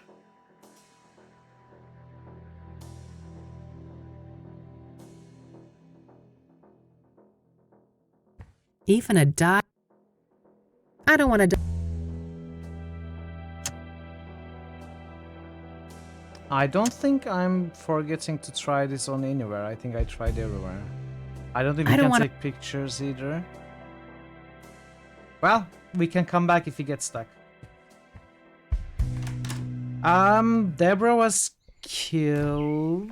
Even a die. I don't want to die. I don't think I'm forgetting to try this on anywhere. I think I tried everywhere. I don't think we can take pictures either. Well, we can come back if he gets stuck. Deborah was killed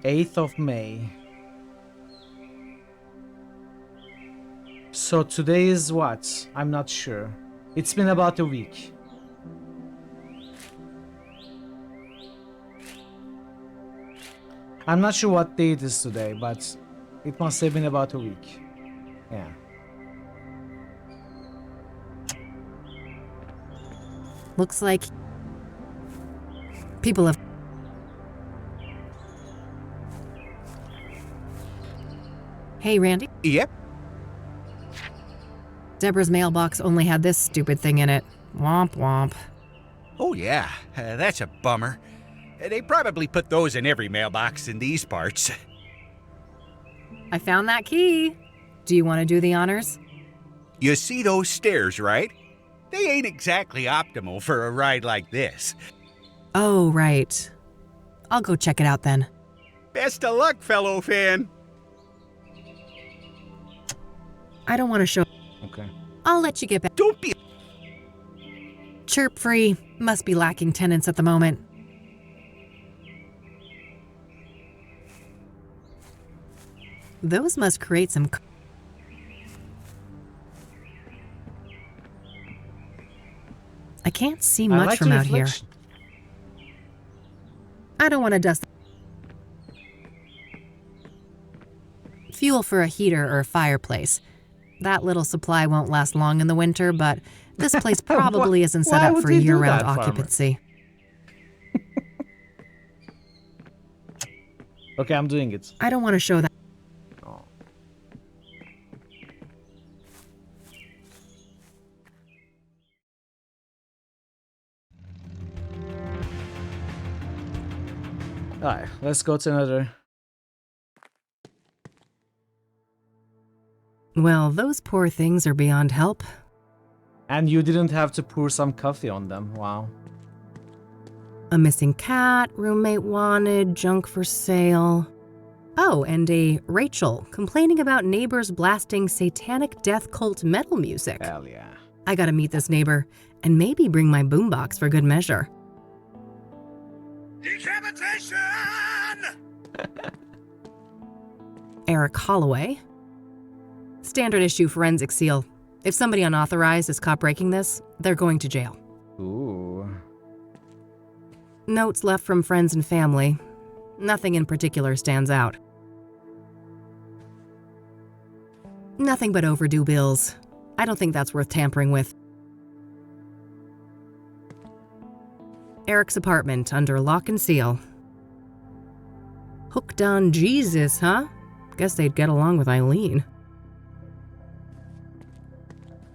8th of May. So today is what? I'm not sure. It's been about a week. I'm not sure what day it is today, but it must have been about a week. Yeah. Looks like people have... Hey, Randy? Yep. Deborah's mailbox only had this stupid thing in it. Womp womp. Oh yeah, that's a bummer. They probably put those in every mailbox in these parts. I found that key. Do you want to do the honors? You see those stairs, right? They ain't exactly optimal for a ride like this. Oh, right. I'll go check it out then. Best of luck, fellow fan. I don't want to show... Okay. I'll let you get back. Don't be... Chirp free. Must be lacking tenants at the moment. Those must create some... I can't see much from out here. I don't want to dust... Fuel for a heater or fireplace. That little supply won't last long in the winter, but this place probably isn't set up for year-round occupancy. Okay, I'm doing it. I don't want to show that. Oh. Alright, let's go to another. Well, those poor things are beyond help. And you didn't have to pour some coffee on them. Wow. A missing cat, roommate wanted, junk for sale. Oh, and a Rachel complaining about neighbors blasting satanic death cult metal music. Hell yeah. I gotta meet this neighbor and maybe bring my boombox for good measure. Decapitation! Eric Holloway. Standard issue forensic seal. If somebody unauthorized is caught breaking this, they're going to jail. Ooh. Notes left from friends and family. Nothing in particular stands out. Nothing but overdue bills. I don't think that's worth tampering with. Eric's apartment under lock and seal. Hooked on Jesus, huh? Guess they'd get along with Eileen.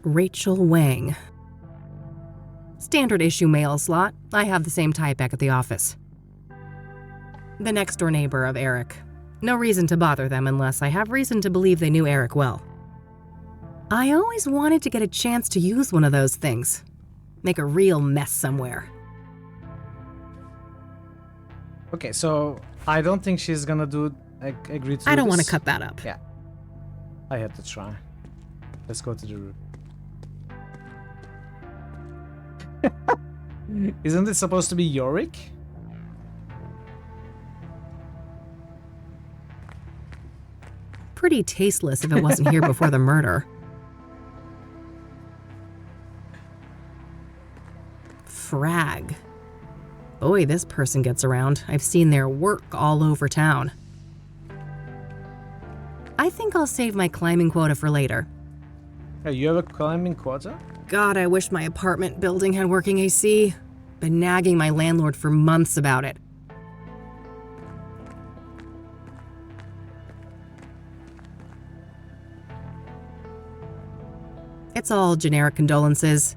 Rachel Wang. Standard issue mail slot. I have the same type back at the office. The next door neighbor of Eric. No reason to bother them unless I have reason to believe they knew Eric well. I always wanted to get a chance to use one of those things. Make a real mess somewhere. Okay, so I don't think she's gonna agree to I don't this. want to cut that up. Yeah. I had to try. Let's go to the roof. Isn't it supposed to be Yorick? Pretty tasteless if it wasn't here before the murder. Frag. Boy, this person gets around. I've seen their work all over town. I think I'll save my climbing quota for later. Hey, you have a climbing quota? God, I wish my apartment building had working AC. Been nagging my landlord for months about it. It's all generic condolences,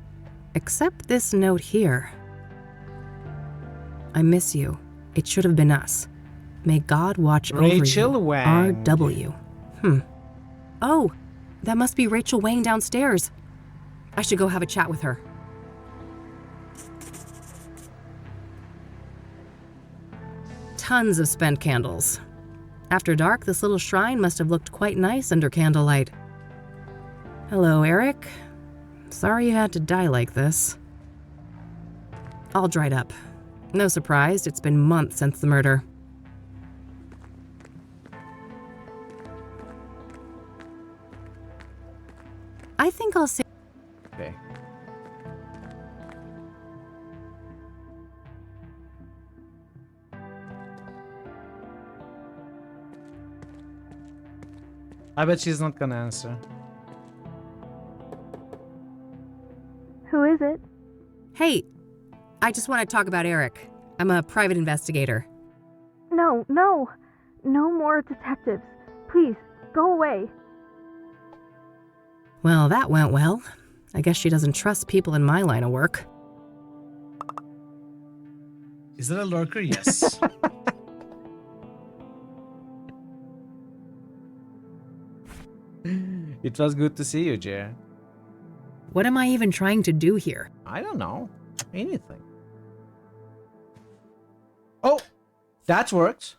except this note here. I miss you. It should have been us. May God watch Rachel over you. Wang. RW. Oh, that must be Rachel Wang downstairs. I should go have a chat with her. Tons of spent candles. After dark, this little shrine must have looked quite nice under candlelight. Hello, Eric. Sorry you had to die like this. All dried up. No surprise, it's been months since the murder. I think I'll say... Okay. I bet she's not gonna answer. Who is it? Hey, I just want to talk about Eric. I'm a private investigator. No, no. No more detectives. Please, go away. Well, that went well. I guess she doesn't trust people in my line of work. Is that a lurker? Yes. It was good to see you, Jer. What am I even trying to do here? I don't know. Anything. Oh! That worked.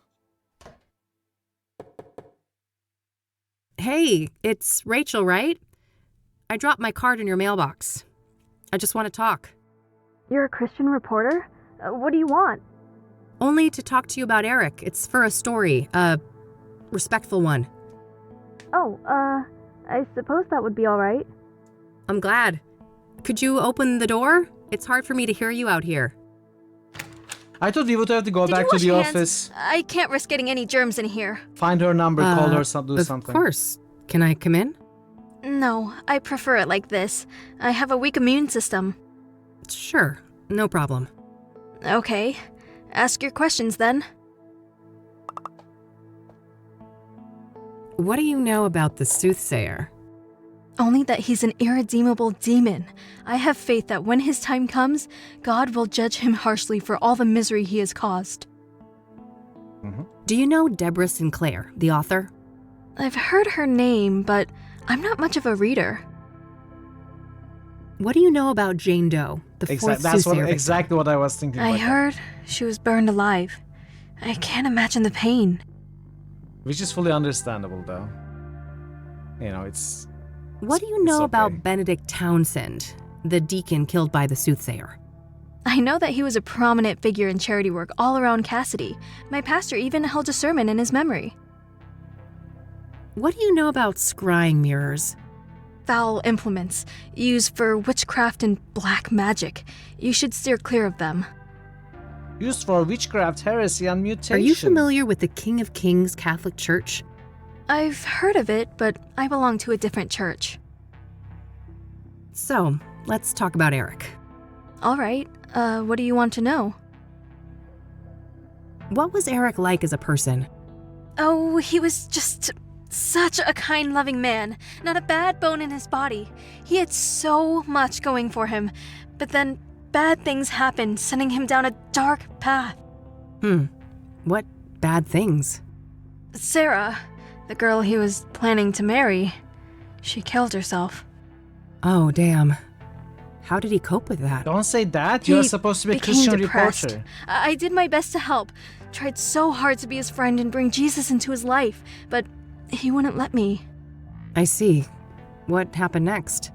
Hey, it's Rachel, right? I dropped my card in your mailbox. I just want to talk. You're a Christian reporter? What do you want? Only to talk to you about Eric. It's for a story. A respectful one. Oh, I suppose that would be alright. I'm glad. Could you open the door? It's hard for me to hear you out here. I thought we would have to go Did back you to wash the your hands? office, I can't risk getting any germs in here. find her number, call her, do Of something. course. Can I come in? No, I prefer it like this. I have a weak immune system. Sure. No problem. Okay. Ask your questions then. What do you know about the Soothsayer? Only that he's an irredeemable demon. I have faith that when his time comes, God will judge him harshly for all the misery he has caused. Do you know Deborah Sinclair, the author? I've heard her name, but I'm not much of a reader. What do you know about Jane Doe, the fourth That's Soothsayer victim? exactly what I was thinking. I about. heard she was burned alive. I can't imagine the pain. Which is fully understandable, though. You know, it's... What do you it's know okay. about Benedict Townsend, the deacon killed by the Soothsayer? I know that he was a prominent figure in charity work all around Cassidy. My pastor even held a sermon in his memory. What do you know about scrying mirrors? Foul implements, used for witchcraft and black magic. You should steer clear of them. Used for witchcraft, heresy, and mutation. Are you familiar with the King of Kings Catholic Church? I've heard of it, but I belong to a different church. So, let's talk about Eric. All right, what do you want to know? What was Eric like as a person? Oh, he was just such a kind, loving man. Not a bad bone in his body. He had so much going for him, but then bad things happened, sending him down a dark path. What bad things? Sarah, the girl he was planning to marry, she killed herself. Oh, damn. How did he cope with that? Don't say that. You're supposed to be a became Christian depressed. reporter. I did my best to help. Tried so hard to be his friend and bring Jesus into his life, but he wouldn't let me. I see. What happened next?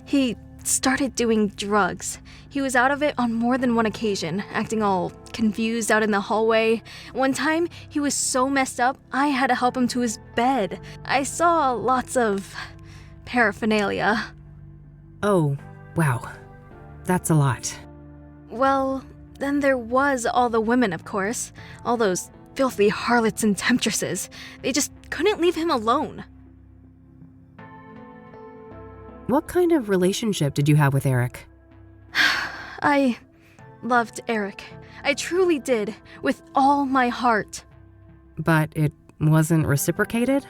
He started doing drugs. He was out of it on more than one occasion, acting all confused out in the hallway. One time, he was so messed up, I had to help him to his bed. I saw lots of paraphernalia. Oh, wow. That's a lot. Well, then there was all the women, of course. All those filthy harlots and temptresses. They just couldn't leave him alone. What kind of relationship did you have with Eric? I loved Eric. I truly did, with all my heart. But it wasn't reciprocated?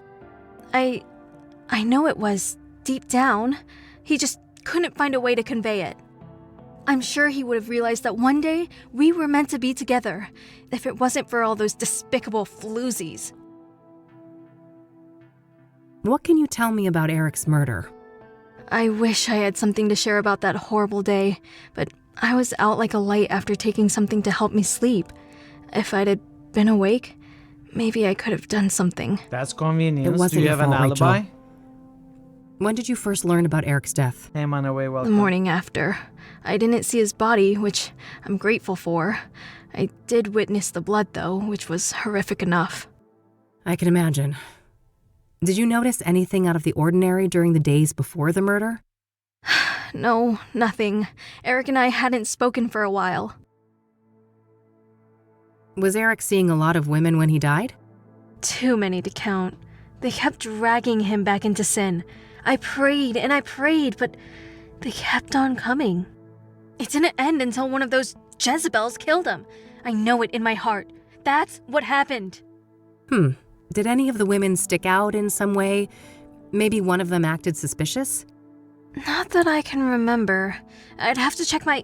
I know it was deep down. He just couldn't find a way to convey it. I'm sure he would have realized that one day we were meant to be together, if it wasn't for all those despicable floozies. What can you tell me about Eric's murder? I wish I had something to share about that horrible day, but I was out like a light after taking something to help me sleep. If I'd have been awake, maybe I could have done something. That's convenient. It wasn't Do you your have an fault, alibi? Rachel. When did you first learn about Eric's death? Hey, man, away, The welcome. morning after. I didn't see his body, which I'm grateful for. I did witness the blood, though, which was horrific enough. I can imagine. Did you notice anything out of the ordinary during the days before the murder? No, nothing. Eric and I hadn't spoken for a while. Was Eric seeing a lot of women when he died? Too many to count. They kept dragging him back into sin. I prayed and I prayed, but they kept on coming. It didn't end until one of those Jezebels killed him. I know it in my heart. That's what happened. Did any of the women stick out in some way? Maybe one of them acted suspicious? Not that I can remember. I'd have to check my...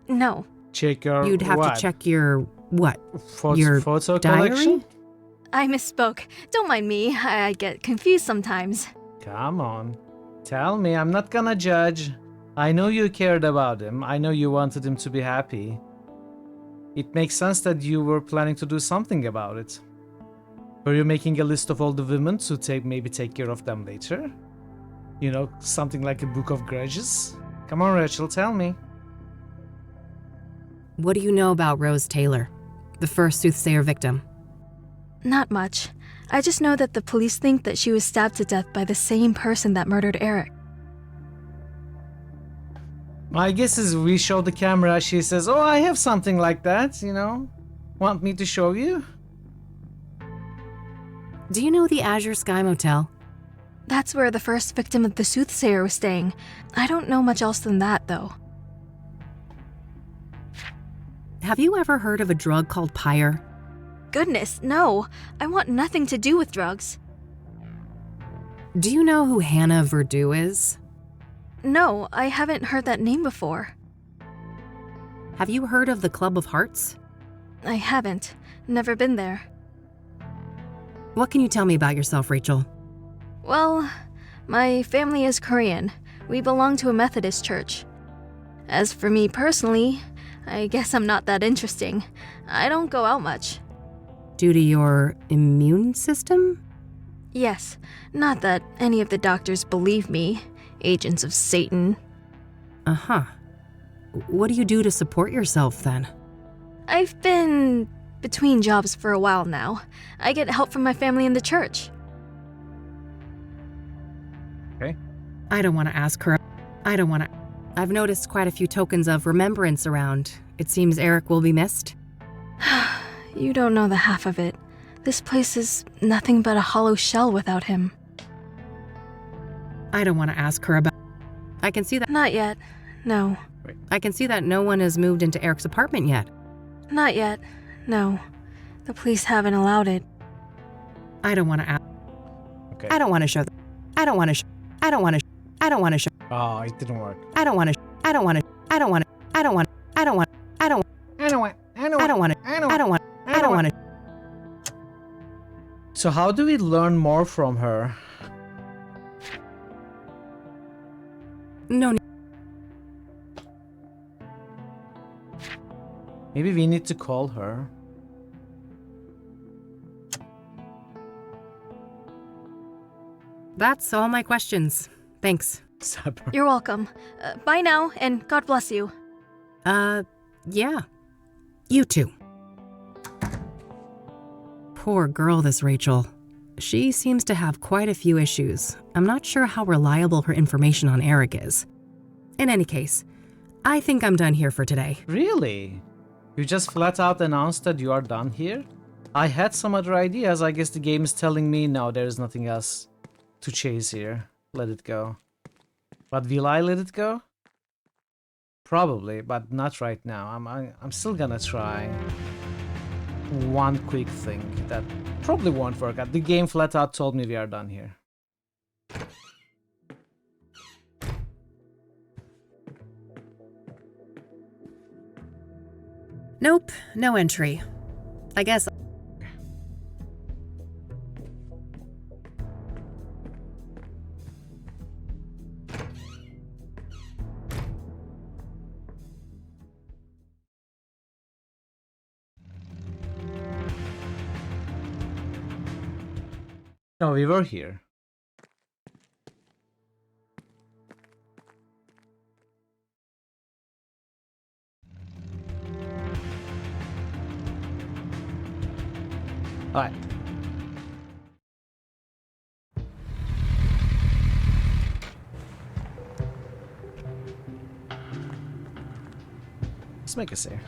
no. Check your You'd have what? to check your... what? Your your photo diary? collection? I misspoke. Don't mind me. I get confused sometimes. Come on. Tell me, I'm not gonna judge. I know you cared about him. I know you wanted him to be happy. It makes sense that you were planning to do something about it. Were you making a list of all the women to maybe take care of them later? You know, something like a book of grudges? Come on, Rachel, tell me. What do you know about Rose Taylor, the first Soothsayer victim? Not much. I just know that the police think that she was stabbed to death by the same person that murdered Eric. My guess is we show the camera, she says, oh, I have something like that, you know? Want me to show you? Do you know the Azure Sky Motel? That's where the first victim of the Soothsayer was staying. I don't know much else than that, though. Have you ever heard of a drug called Pyre? Goodness, no. I want nothing to do with drugs. Do you know who Hannah Verdew is? No, I haven't heard that name before. Have you heard of the Club of Hearts? I haven't. Never been there. What can you tell me about yourself, Rachel? Well, my family is Korean. We belong to a Methodist church. As for me personally, I guess I'm not that interesting. I don't go out much. Due to your immune system? Yes, not that any of the doctors believe me. Agents of Satan. Uh-huh. What do you do to support yourself, then? I've been between jobs for a while now. I get help from my family in the church. Okay. I don't want to ask her. I've noticed quite a few tokens of remembrance around. It seems Eric will be missed. You don't know the half of it. This place is nothing but a hollow shell without him. I don't want to ask her about... I can see that... Not yet. No. I can see that no one has moved into Eric's apartment yet. Not yet. No. The police haven't allowed it. I don't want to ask... Okay. I don't want to show... I don't want to show... I don't want to... I don't want to show... Oh, it didn't work. I don't want to... I don't want to... I don't want to... I don't want... I don't want... I don't... I don't want... I don't want to... I don't want... I don't want to... So how do we learn more from her? No. Maybe we need to call her. That's all my questions. Thanks. You're welcome. Bye now, and God bless you. Yeah. You too. Poor girl, this Rachel. She seems to have quite a few issues. I'm not sure how reliable her information on Eric is. In any case, I think I'm done here for today. Really? You just flat out announced that you are done here? I had some other ideas. I guess the game is telling me no, there is nothing else to chase here. Let it go. But will I let it go? Probably, but not right now. I'm still gonna try one quick thing that probably won't work out. The game flat out told me we are done here. Nope, no entry. I guess. No, we were here. Alright. Let's make a save.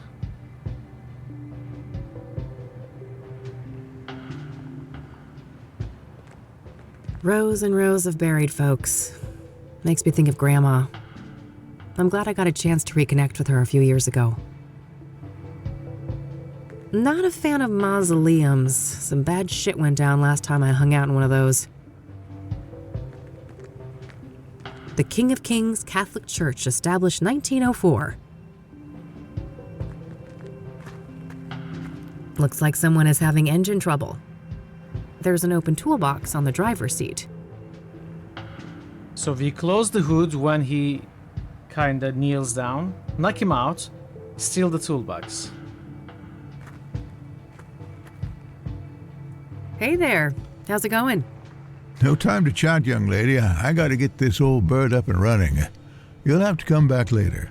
Rows and rows of buried folks. Makes me think of Grandma. I'm glad I got a chance to reconnect with her a few years ago. Not a fan of mausoleums. Some bad shit went down last time I hung out in one of those. The King of Kings Catholic Church, established 1904. Looks like someone is having engine trouble. There's an open toolbox on the driver's seat. So we close the hood when he kinda kneels down, knock him out, steal the toolbox. Hey there, how's it going? No time to chat, young lady. I gotta get this old bird up and running. You'll have to come back later.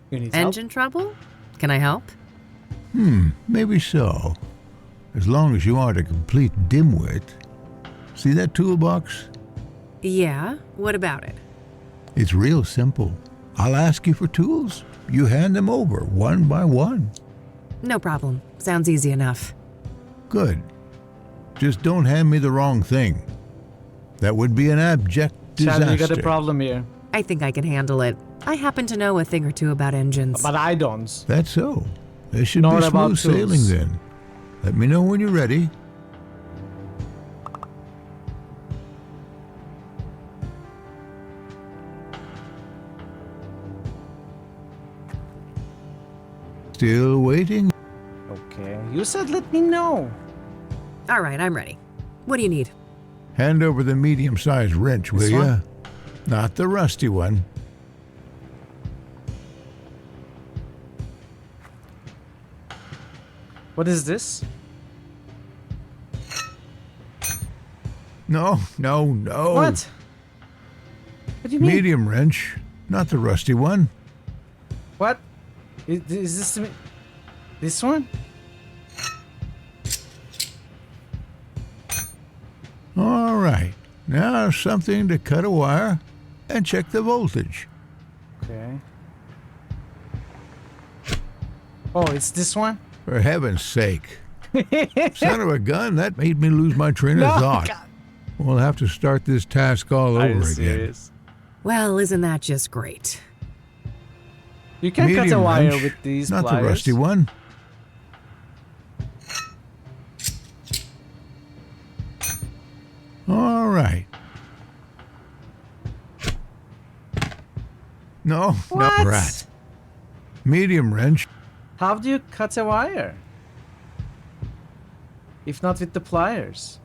You need Engine trouble? Can I help? Maybe so. As long as you aren't a complete dimwit. See that toolbox? Yeah, what about it? It's real simple. I'll ask you for tools. You hand them over, one by one. No problem. Sounds easy enough. Good. Just don't hand me the wrong thing. That would be an abject disaster. Chad, you got a problem here. I think I can handle it. I happen to know a thing or two about engines. But I don't. That's so. There should Not be about smooth sailing tools. then. Let me know when you're ready. Still waiting? Okay, you said let me know. All right, I'm ready. What do you need? Hand over the medium-sized wrench, will This ya? one? Not the rusty one. What is this? No. What? What do you mean? Medium wrench, not the rusty one. What? Is this this one? All right. Now something to cut a wire and check the voltage. Okay. Oh, it's this one? For heaven's sake. Son of a gun, that made me lose my train of thought. God. We'll have to start this task all Are you over again. serious? Well, isn't that just great? You can cut a Medium wire wrench, with these not pliers. the rusty one. All right. No, What? not rat. Medium wrench. How do you cut a wire? If not with the pliers.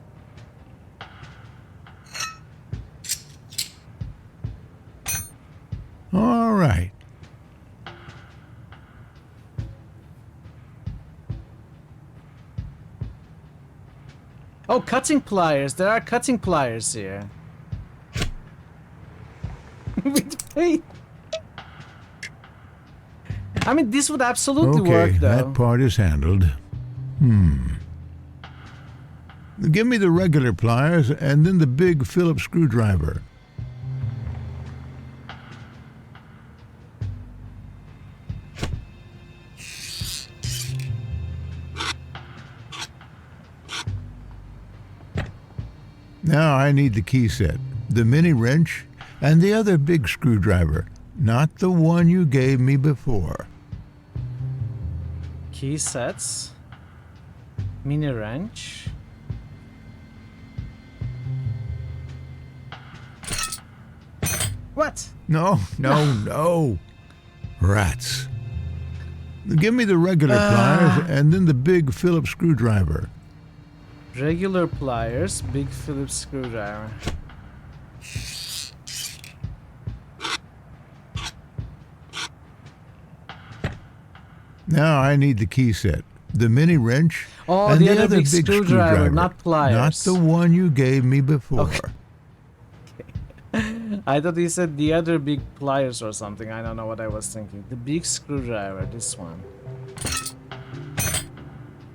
All right. Oh, cutting pliers. There are cutting pliers here. With paint. I mean, this would absolutely work, Okay, though. that part is handled. Give me the regular pliers and then the big Phillips screwdriver. Now I need the key set, the mini wrench, and the other big screwdriver, not the one you gave me before. Key sets. Mini wrench. What? No. Rats. Give me the regular pliers and then the big Phillips screwdriver. Regular pliers, big Phillips screwdriver. Now I need the key set, the mini wrench, Oh, and the the other other big big screwdriver, not pliers. Not the one you gave me before. Okay. I thought he said the other big pliers or something. I don't know what I was thinking. The big screwdriver, this one.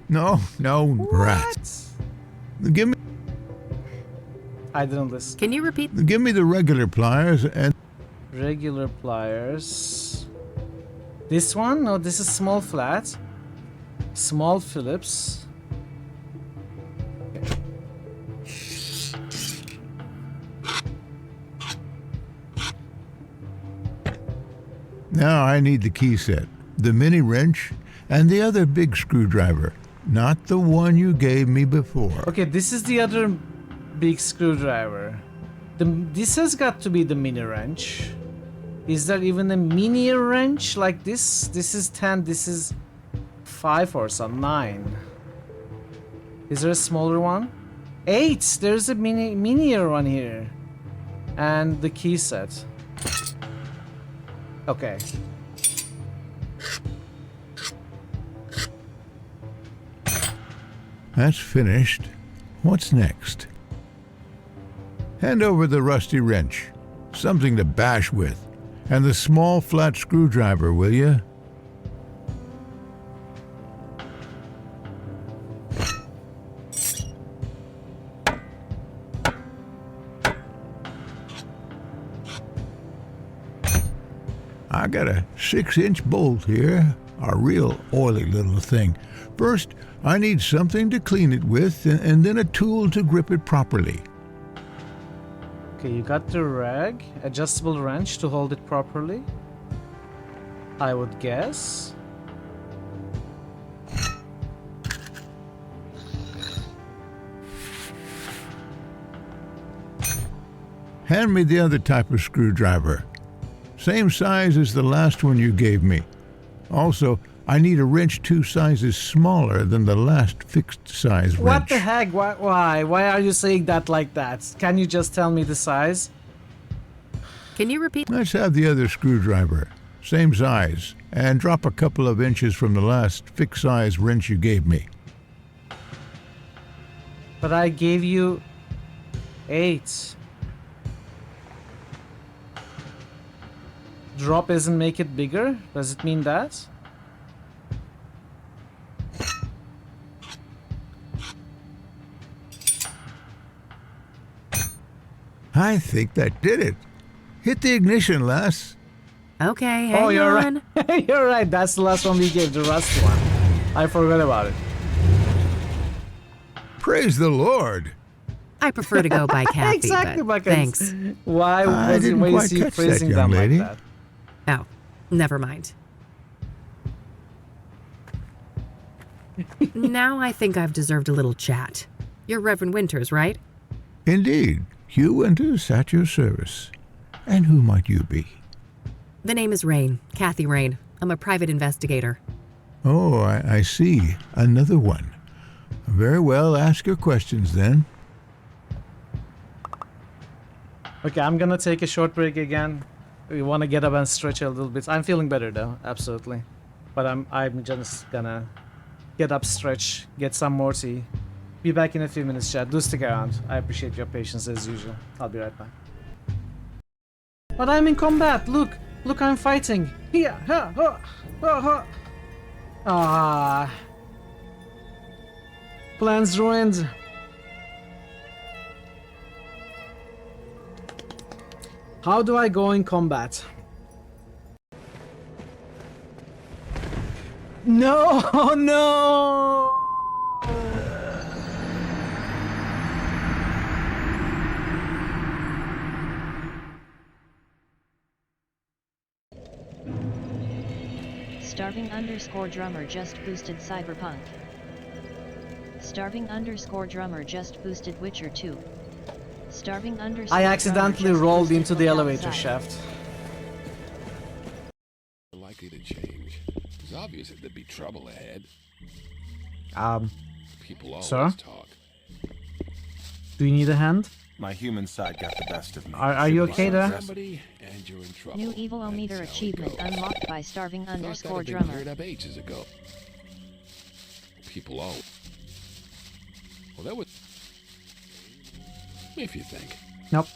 No, rat. Give me. I didn't listen. Can you repeat? Give me the regular pliers and. Regular pliers. This one? No, this is small flat. Small Phillips. Okay. Now I need the key set, the mini wrench, and the other big screwdriver. Not the one you gave me before. Okay, this is the other big screwdriver. This has got to be the mini wrench. Is there even a mini wrench like this? This is 10, this is 5 or some 9. Is there a smaller one? 8! There's a minier one here. And the key set. Okay. That's finished. What's next? Hand over the rusty wrench, something to bash with, and the small flat screwdriver, will you? I got a 6-inch bolt here, a real oily little thing. First, I need something to clean it with, and then a tool to grip it properly. Okay, you got the rag, adjustable wrench to hold it properly, I would guess. Hand me the other type of screwdriver. Same size as the last one you gave me. Also, I need a wrench 2 sizes smaller than the last fixed size wrench. What the heck? Why? Why are you saying that like that? Can you just tell me the size? Can you repeat? Let's have the other screwdriver. Same size. And drop a couple of inches from the last fixed size wrench you gave me. But I gave you 8. Drop isn't make it bigger? Does it mean that? I think that did it. Hit the ignition, lass. Okay, hang on. You're right. You're right. That's the last one we gave, the rust one. I forgot about it. Praise the Lord. I prefer to go by Kathy, Exactly, but because thanks. Why I was didn't why quite is he catch that, phrasing young them lady. like that? Oh, never mind. Now I think I've deserved a little chat. You're Reverend Winters, right? Indeed. Hugh Winters at your service. And who might you be? The name is Rain, Kathy Rain. I'm a private investigator. Oh, I see. Another one. Very well, ask your questions then. Okay, I'm gonna take a short break again. We want to get up and stretch a little bit. I'm feeling better though, absolutely. But I'm just gonna get up, stretch, get some more tea. Be back in a few minutes, chat. Do stick around. I appreciate your patience as usual. I'll be right back. But I'm in combat. Look, I'm fighting. Here, Ah, plans ruined. How do I go in combat? No, no! Starving_drummer just boosted Cyberpunk. Starving_drummer just boosted Witcher 2. I accidentally rolled into the elevator shaft. Likely to change. was obvious that there'd be trouble ahead. People always sir? talk. Do you need a hand? My human side got the best of me. Are you okay there? And you're in trouble. New Evilometer achievement unlocked by starving Thought _ that'd been drummer. cleared up ages ago. People always. Well, that would. If you think. Nope.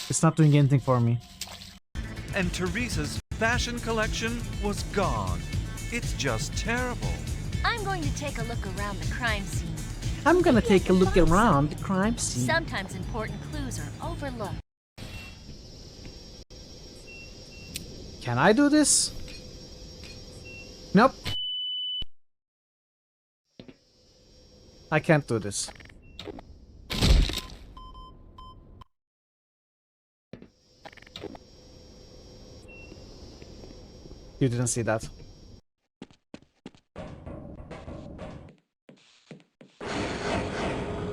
It's not doing anything for me. And Teresa's fashion collection was gone. It's just terrible. I'm going to take a look around the crime scene. I'm gonna take a look around the crime scene. Sometimes important clues are overlooked. Can I do this? Nope. I can't do this. You didn't see that.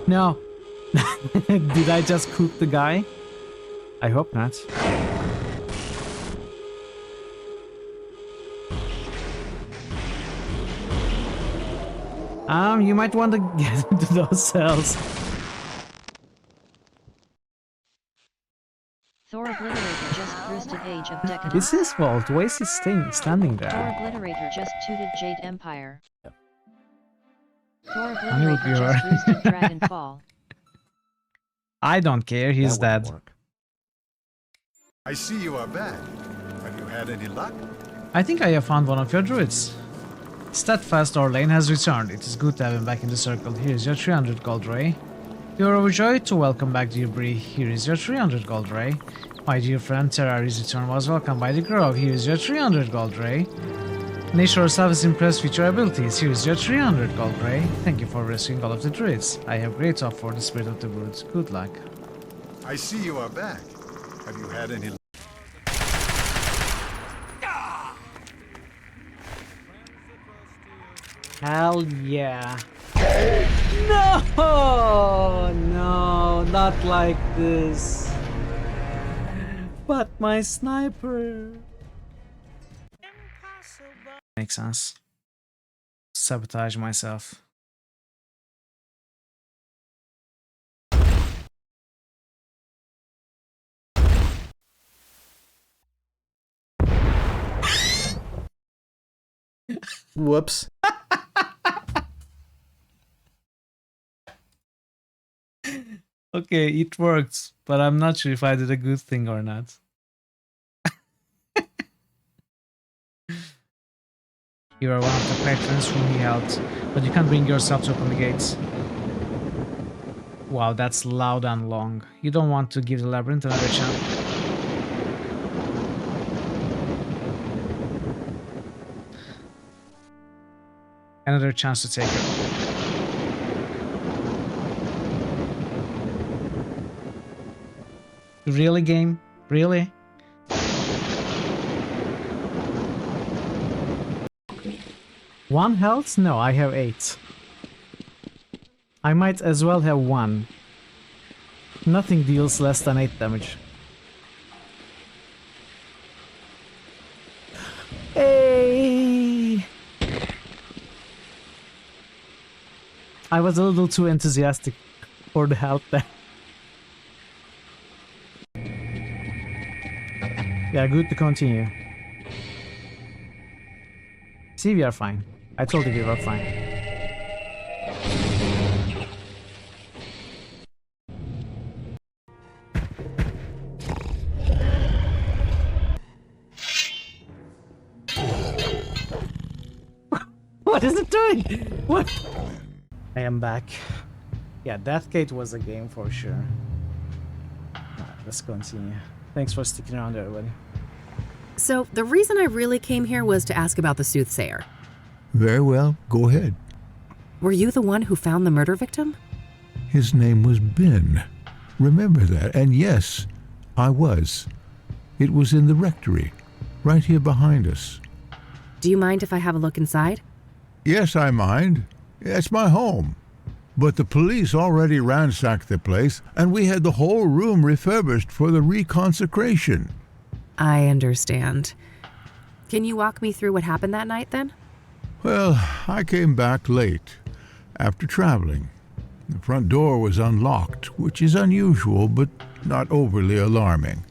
No. Did I just cook the guy? I hope not. You might want to get into those cells. Thor Obliterator just boosted Age of Decadence. It's his fault. Why is he standing Thor there? Obliterator just tooted Jade Empire. Thor I knew it would be Obliterator just alright. boosted Dragonfall. I don't care. He's dead. I see you are back. Have you had any luck? I think I have found one of your druids. Steadfast Orlane has returned. It is good to have him back in the circle. Here is your 300 gold ray. You are overjoyed to welcome back dear Bree. Here is your 300 gold ray. My dear friend Terrari's return was welcomed by the Grove. Here is your 300 gold ray. Nature herself is impressed with your abilities. Here is your 300 gold ray. Thank you for rescuing all of the druids. I have great hope for the spirit of the woods. Good luck. I see you are back. Have you had any luck? Hell yeah. No! No, not like this. But my sniper. Makes sense. Sabotage myself. Whoops. Okay, it worked, but I'm not sure if I did a good thing or not. You are one of the patrons whom he helped, but you can't bring yourself to open the gates. Wow, that's loud and long. You don't want to give the labyrinth another chance. Another chance to take it. Really, game? Really? One health? No, I have 8. I might as well have 1. Nothing deals less than 8 damage. Hey! I was a little too enthusiastic for the health there. Yeah, good to continue. See, we are fine. I told you we were fine. What is it doing? What? I am back. Yeah, Deathgate was a game for sure. Alright, let's continue. Thanks for sticking around, everybody. So, the reason I really came here was to ask about the Soothsayer. Very well, go ahead. Were you the one who found the murder victim? His name was Ben. Remember that, and yes, I was. It was in the rectory, right here behind us. Do you mind if I have a look inside? Yes, I mind. It's my home. But the police already ransacked the place, and we had the whole room refurbished for the reconsecration. I understand. Can you walk me through what happened that night then? Well, I came back late, after traveling. The front door was unlocked, which is unusual, but not overly alarming.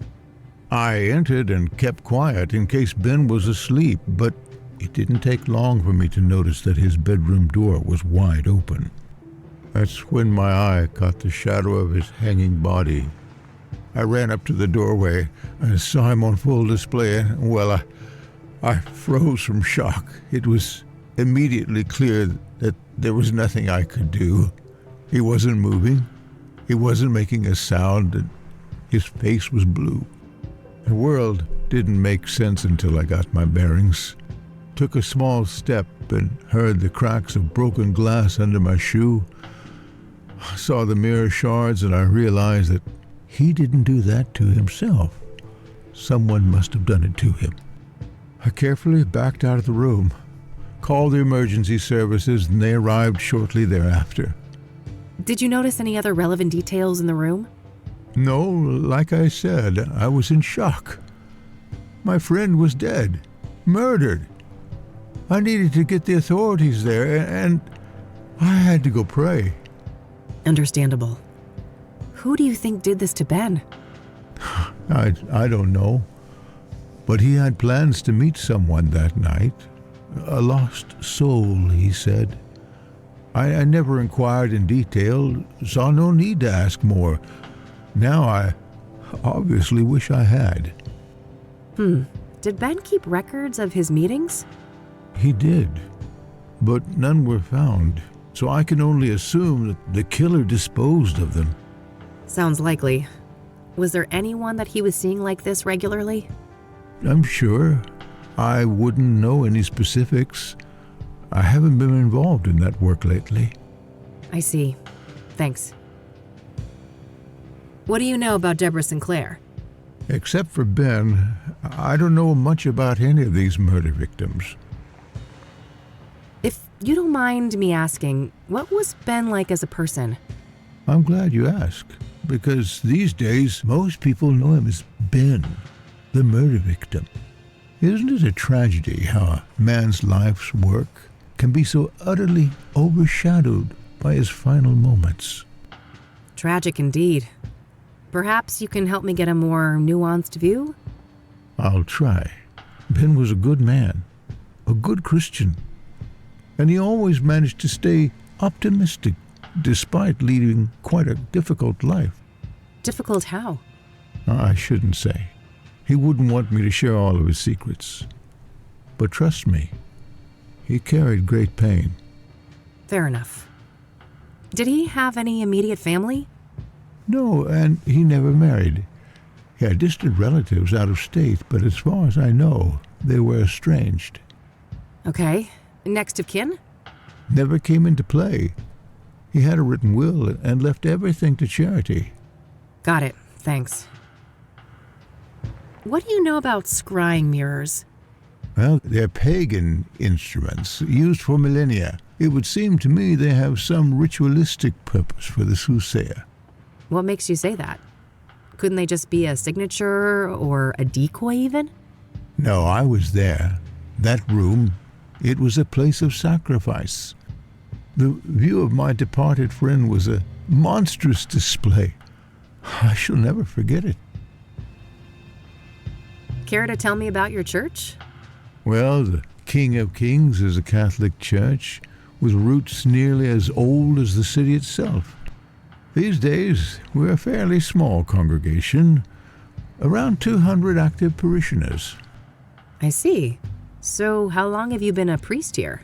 I entered and kept quiet in case Ben was asleep, but it didn't take long for me to notice that his bedroom door was wide open. That's when my eye caught the shadow of his hanging body. I ran up to the doorway and saw him on full display, and, well, I froze from shock. It was immediately clear that there was nothing I could do. He wasn't moving. He wasn't making a sound, and his face was blue. The world didn't make sense until I got my bearings. Took a small step and heard the cracks of broken glass under my shoe. I saw the mirror shards, and I realized that he didn't do that to himself. Someone must have done it to him. I carefully backed out of the room, called the emergency services, and they arrived shortly thereafter. Did you notice any other relevant details in the room? No, like I said, I was in shock. My friend was dead, murdered. I needed to get the authorities there, and I had to go pray. Understandable. Who do you think did this to Ben? I don't know. But he had plans to meet someone that night. A lost soul, he said. I never inquired in detail, saw no need to ask more. Now I obviously wish I had. Did Ben keep records of his meetings? He did, but none were found, so I can only assume that the killer disposed of them. Sounds likely. Was there anyone that he was seeing like this regularly? I'm sure. I wouldn't know any specifics. I haven't been involved in that work lately. I see. Thanks. What do you know about Deborah Sinclair? Except for Ben, I don't know much about any of these murder victims. If you don't mind me asking, what was Ben like as a person? I'm glad you asked, because these days most people know him as Ben, the murder victim. Isn't it a tragedy how a man's life's work can be so utterly overshadowed by his final moments? Tragic indeed. Perhaps you can help me get a more nuanced view? I'll try. Ben was a good man, a good Christian, and he always managed to stay optimistic despite leading quite a difficult life. Difficult how? I shouldn't say. He wouldn't want me to share all of his secrets. But trust me, he carried great pain. Fair enough. Did he have any immediate family? No, and he never married. He had distant relatives out of state, but as far as I know, they were estranged. Okay. Next of kin? Never came into play. He had a written will and left everything to charity. Got it. Thanks. What do you know about scrying mirrors? Well, they're pagan instruments used for millennia. It would seem to me they have some ritualistic purpose for the Soothsayer. What makes you say that? Couldn't they just be a signature or a decoy even? No, I was there. That room, it was a place of sacrifice. The view of my departed friend was a monstrous display. I shall never forget it. Care to tell me about your church? Well, the King of Kings is a Catholic church with roots nearly as old as the city itself. These days, we're a fairly small congregation, around 200 active parishioners. I see. So how long have you been a priest here?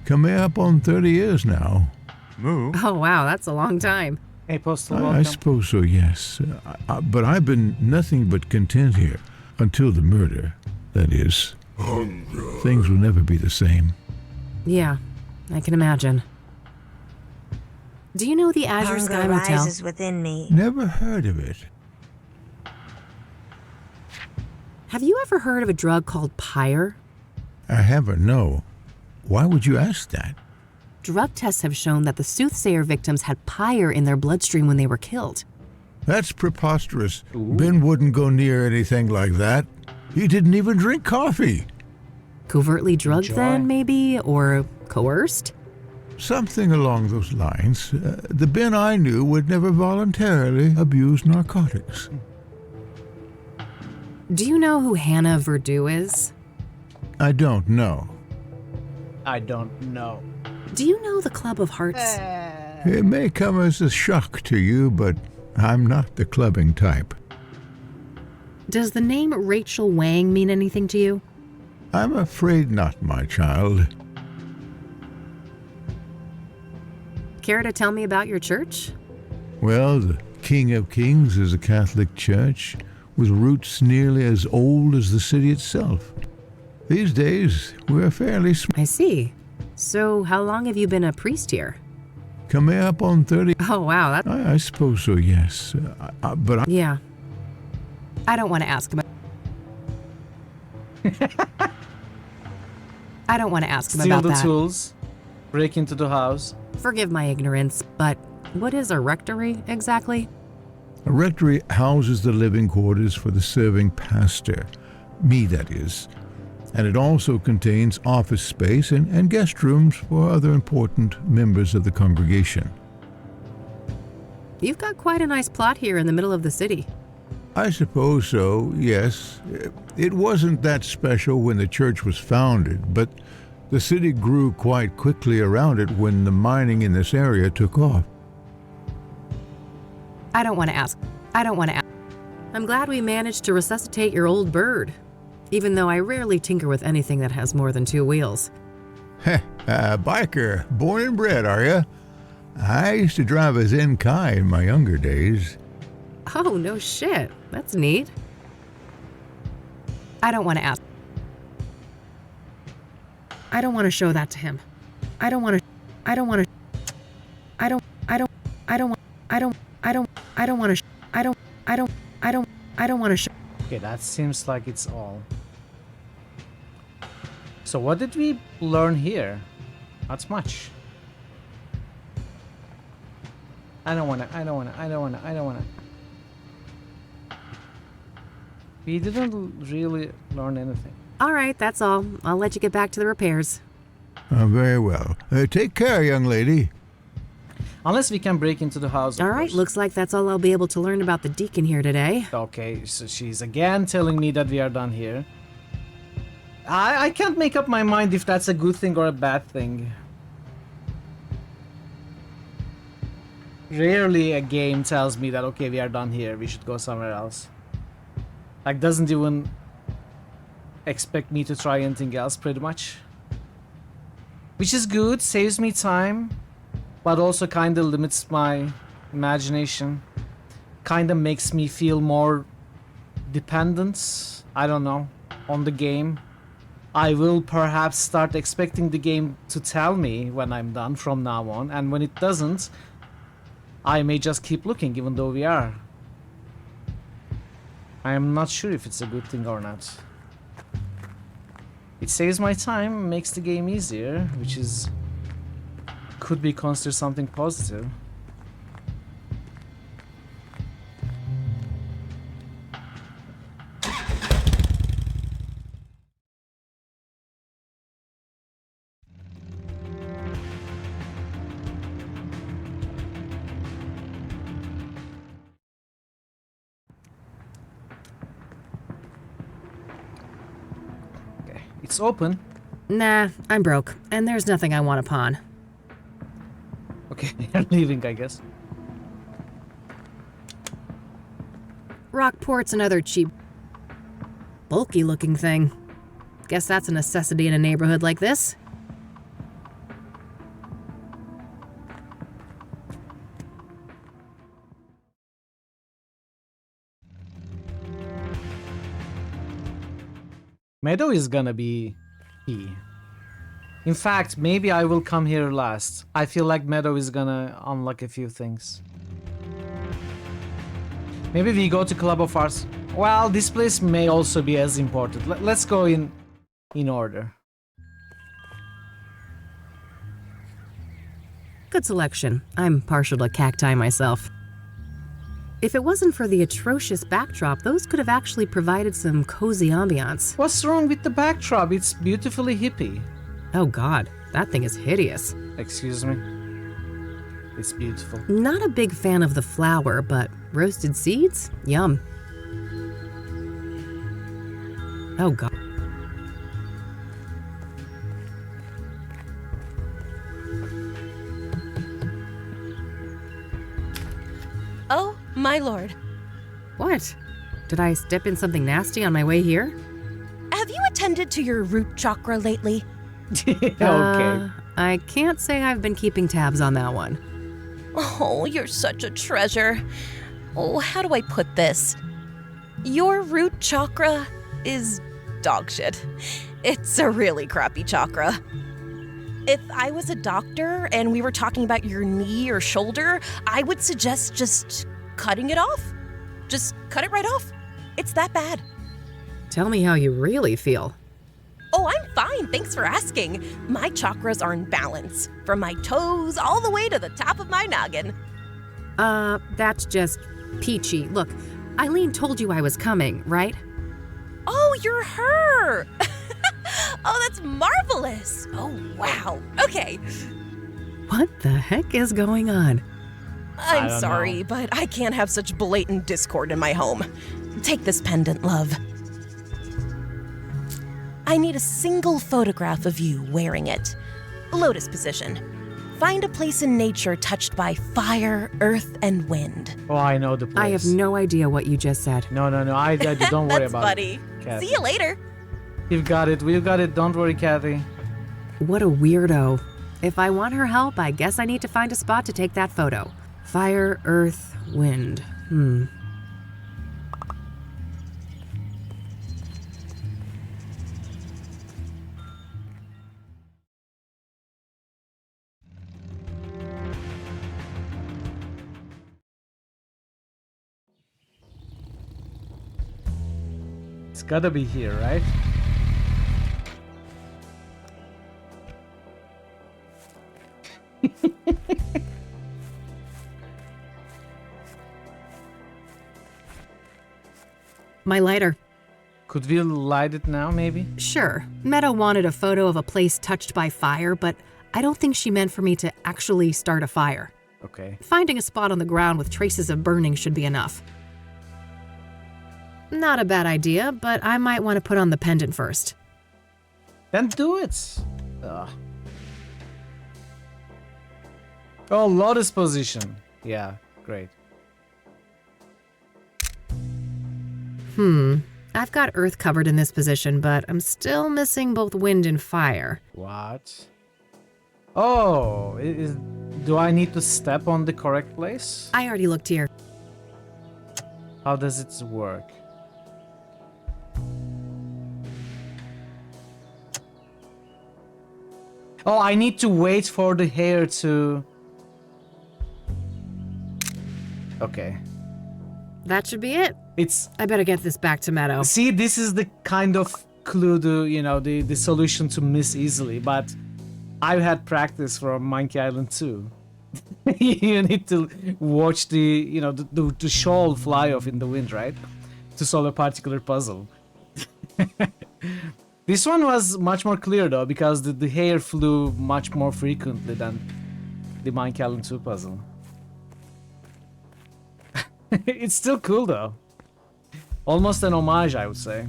Coming up on 30 years now. Moo? Oh wow, that's a long time. Hey, Postal, I welcome. suppose so, yes. But I've been nothing but content here, until the murder, that is. Things will never be the same. Yeah, I can imagine. Do you know the Azure Sky Hunger Motel? rises within me. Never heard of it. Have you ever heard of a drug called pyre? I haven't, no. Why would you ask that? Drug tests have shown that the Soothsayer victims had pyre in their bloodstream when they were killed. That's preposterous. Ben wouldn't go near anything like that. He didn't even drink coffee. Covertly drugged Enjoy. then, maybe? Or coerced? Something along those lines. The Ben I knew would never voluntarily abuse narcotics. Do you know who Hannah Verdew is? I don't know. I don't know. Do you know the Club of Hearts? It may come as a shock to you, but I'm not the clubbing type. Does the name Rachel Wang mean anything to you? I'm afraid not, my child. Care to tell me about your church? Well, the King of Kings is a Catholic church with roots nearly as old as the city itself. These days, we're fairly small. I see. So, how long have you been a priest here? Coming up on 30. Oh, wow. I suppose so, yes. But Yeah. I don't want to ask about... I don't want to ask him Steal about the that. tools, break into the house. Forgive my ignorance, but what is a rectory exactly? a rectory houses the living quarters for the serving pastor, me that is, and it also contains office space and guest rooms for other important members of the congregation. You've got quite a nice plot here in the middle of the city. I suppose so, yes. It wasn't that special when the church was founded, but the city grew quite quickly around it when the mining in this area took off. I don't want to ask. I'm glad we managed to resuscitate your old bird, even though I rarely tinker with anything that has more than 2 wheels. Heh, biker, born and bred, are ya? I used to drive a Zenkai in my younger days. Oh, no shit. That's neat. I don't want to ask. I don't want to show that to him. I don't want to want to show. Okay, that seems like it's all. So what did we learn here? Not much. I don't wanna. We didn't really learn anything. All right, that's all. I'll let you get back to the repairs. Very well. Take care, young lady. Unless we can break into the house. All right, looks like that's all I'll be able to learn about the deacon here today. Okay, so she's again telling me that we are done here. I can't make up my mind if that's a good thing or a bad thing. Rarely a game tells me that, okay, we are done here, we should go somewhere else. Like, doesn't even expect me to try anything else, pretty much. Which is good, saves me time, but also kinda limits my imagination. Kinda makes me feel more dependent, I don't know, on the game. I will perhaps start expecting the game to tell me when I'm done from now on, and when it doesn't, I may just keep looking even though we are. I am not sure if it's a good thing or not. It saves my time, makes the game easier, which is could be considered something positive. It's open. Nah, I'm broke, and there's nothing I want to pawn. Okay, you're leaving, I guess. Rockport's another cheap, bulky-looking thing. Guess that's a necessity in a neighborhood like this. Meadow is gonna be key. In fact, maybe I will come here last. I feel like Meadow is gonna unlock a few things. Maybe we go to Club of Arts. Well, this place may also be as important. Let's go in order. Good selection. I'm partial to cacti myself. If it wasn't for the atrocious backdrop, those could have actually provided some cozy ambiance. What's wrong with the backdrop? It's beautifully hippie. Oh god, that thing is hideous. Excuse me? It's beautiful. Not a big fan of the flower, but roasted seeds? Yum. Oh god. Oh, my lord. What? Did I step in something nasty on my way here? Have you attended to your root chakra lately? Okay. I can't say I've been keeping tabs on that one. Oh, you're such a treasure. Oh, how do I put this? Your root chakra is dog shit. It's a really crappy chakra. If I was a doctor and we were talking about your knee or shoulder, I would suggest just cutting it off. Just cut it right off. It's that bad. Tell me how you really feel. Oh, I'm fine. Thanks for asking. My chakras are in balance, from my toes all the way to the top of my noggin. That's just peachy. Look, Eileen told you I was coming, right? Oh, you're her! Oh, that's marvelous! Oh, wow. Okay. What the heck is going on? I'm sorry, but I can't have such blatant discord in my home. Take this pendant, love. I need a single photograph of you wearing it. Lotus position. Find a place in nature touched by fire, earth, and wind. Oh, I know the place. I have no idea what you just said. No, I don't worry That's about funny. it. Kathy. See you later. You've got it. We've got it. Don't worry, Kathy. What a weirdo. If I want her help, I guess I need to find a spot to take that photo. Fire, earth, wind. It's gotta be here, right? My lighter. Could we light it now, maybe? Sure. Meadow wanted a photo of a place touched by fire, but I don't think she meant for me to actually start a fire. Okay. Finding a spot on the ground with traces of burning should be enough. Not a bad idea, but I might want to put on the pendant first. Then do it. Ugh. Oh, lotus position. Yeah, great. I've got earth covered in this position, but I'm still missing both wind and fire. What? Oh, do I need to step on the correct place? I already looked here. How does it work? Oh, I need to wait for the hair to... Okay. That should be it. I better get this back to Meadow. See, this is the kind of clue to, the solution to miss easily, but I've had practice from Monkey Island 2. You need to watch the shawl fly off in the wind, right? To solve a particular puzzle. This one was much more clear though, because the hair flew much more frequently than the Monkey Island 2 puzzle. It's still cool though. Almost an homage, I would say.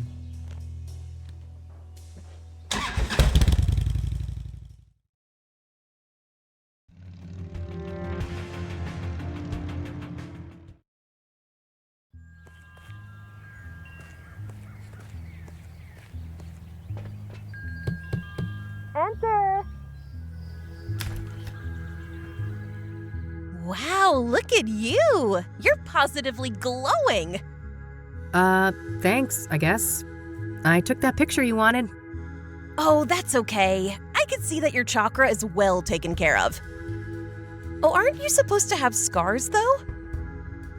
Enter! Wow, look at you! You're positively glowing! Thanks, I guess. I took that picture you wanted. Oh, that's okay. I can see that your chakra is well taken care of. Oh, aren't you supposed to have scars, though?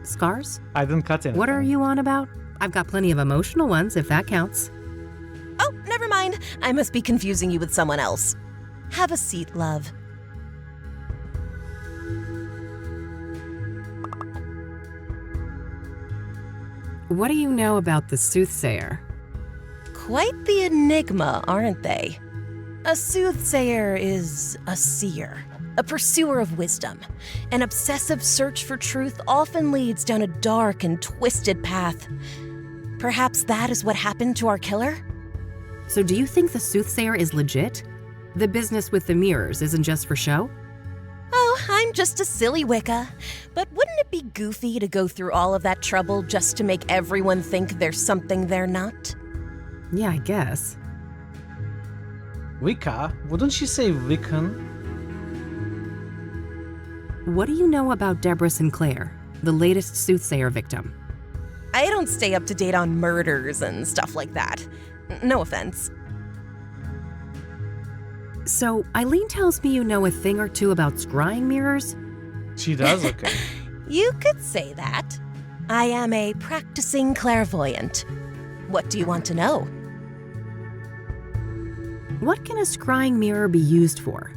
Scars? I didn't cut anything. What are you on about? I've got plenty of emotional ones, if that counts. Oh, never mind. I must be confusing you with someone else. Have a seat, love. What do you know about the Soothsayer? Quite the enigma, aren't they? A soothsayer is a seer, a pursuer of wisdom. An obsessive search for truth often leads down a dark and twisted path. Perhaps that is what happened to our killer? So do you think the Soothsayer is legit? The business with the mirrors isn't just for show? Oh, I'm just a silly Wicca. But wouldn't it be goofy to go through all of that trouble just to make everyone think there's something they're not? Yeah, I guess. Wicca? Wouldn't she say Wiccan? What do you know about Deborah Sinclair, the latest Soothsayer victim? I don't stay up to date on murders and stuff like that. No offense. So, Eileen tells me you know a thing or two about scrying mirrors? She does? Okay. You could say that. I am a practicing clairvoyant. What do you want to know? What can a scrying mirror be used for?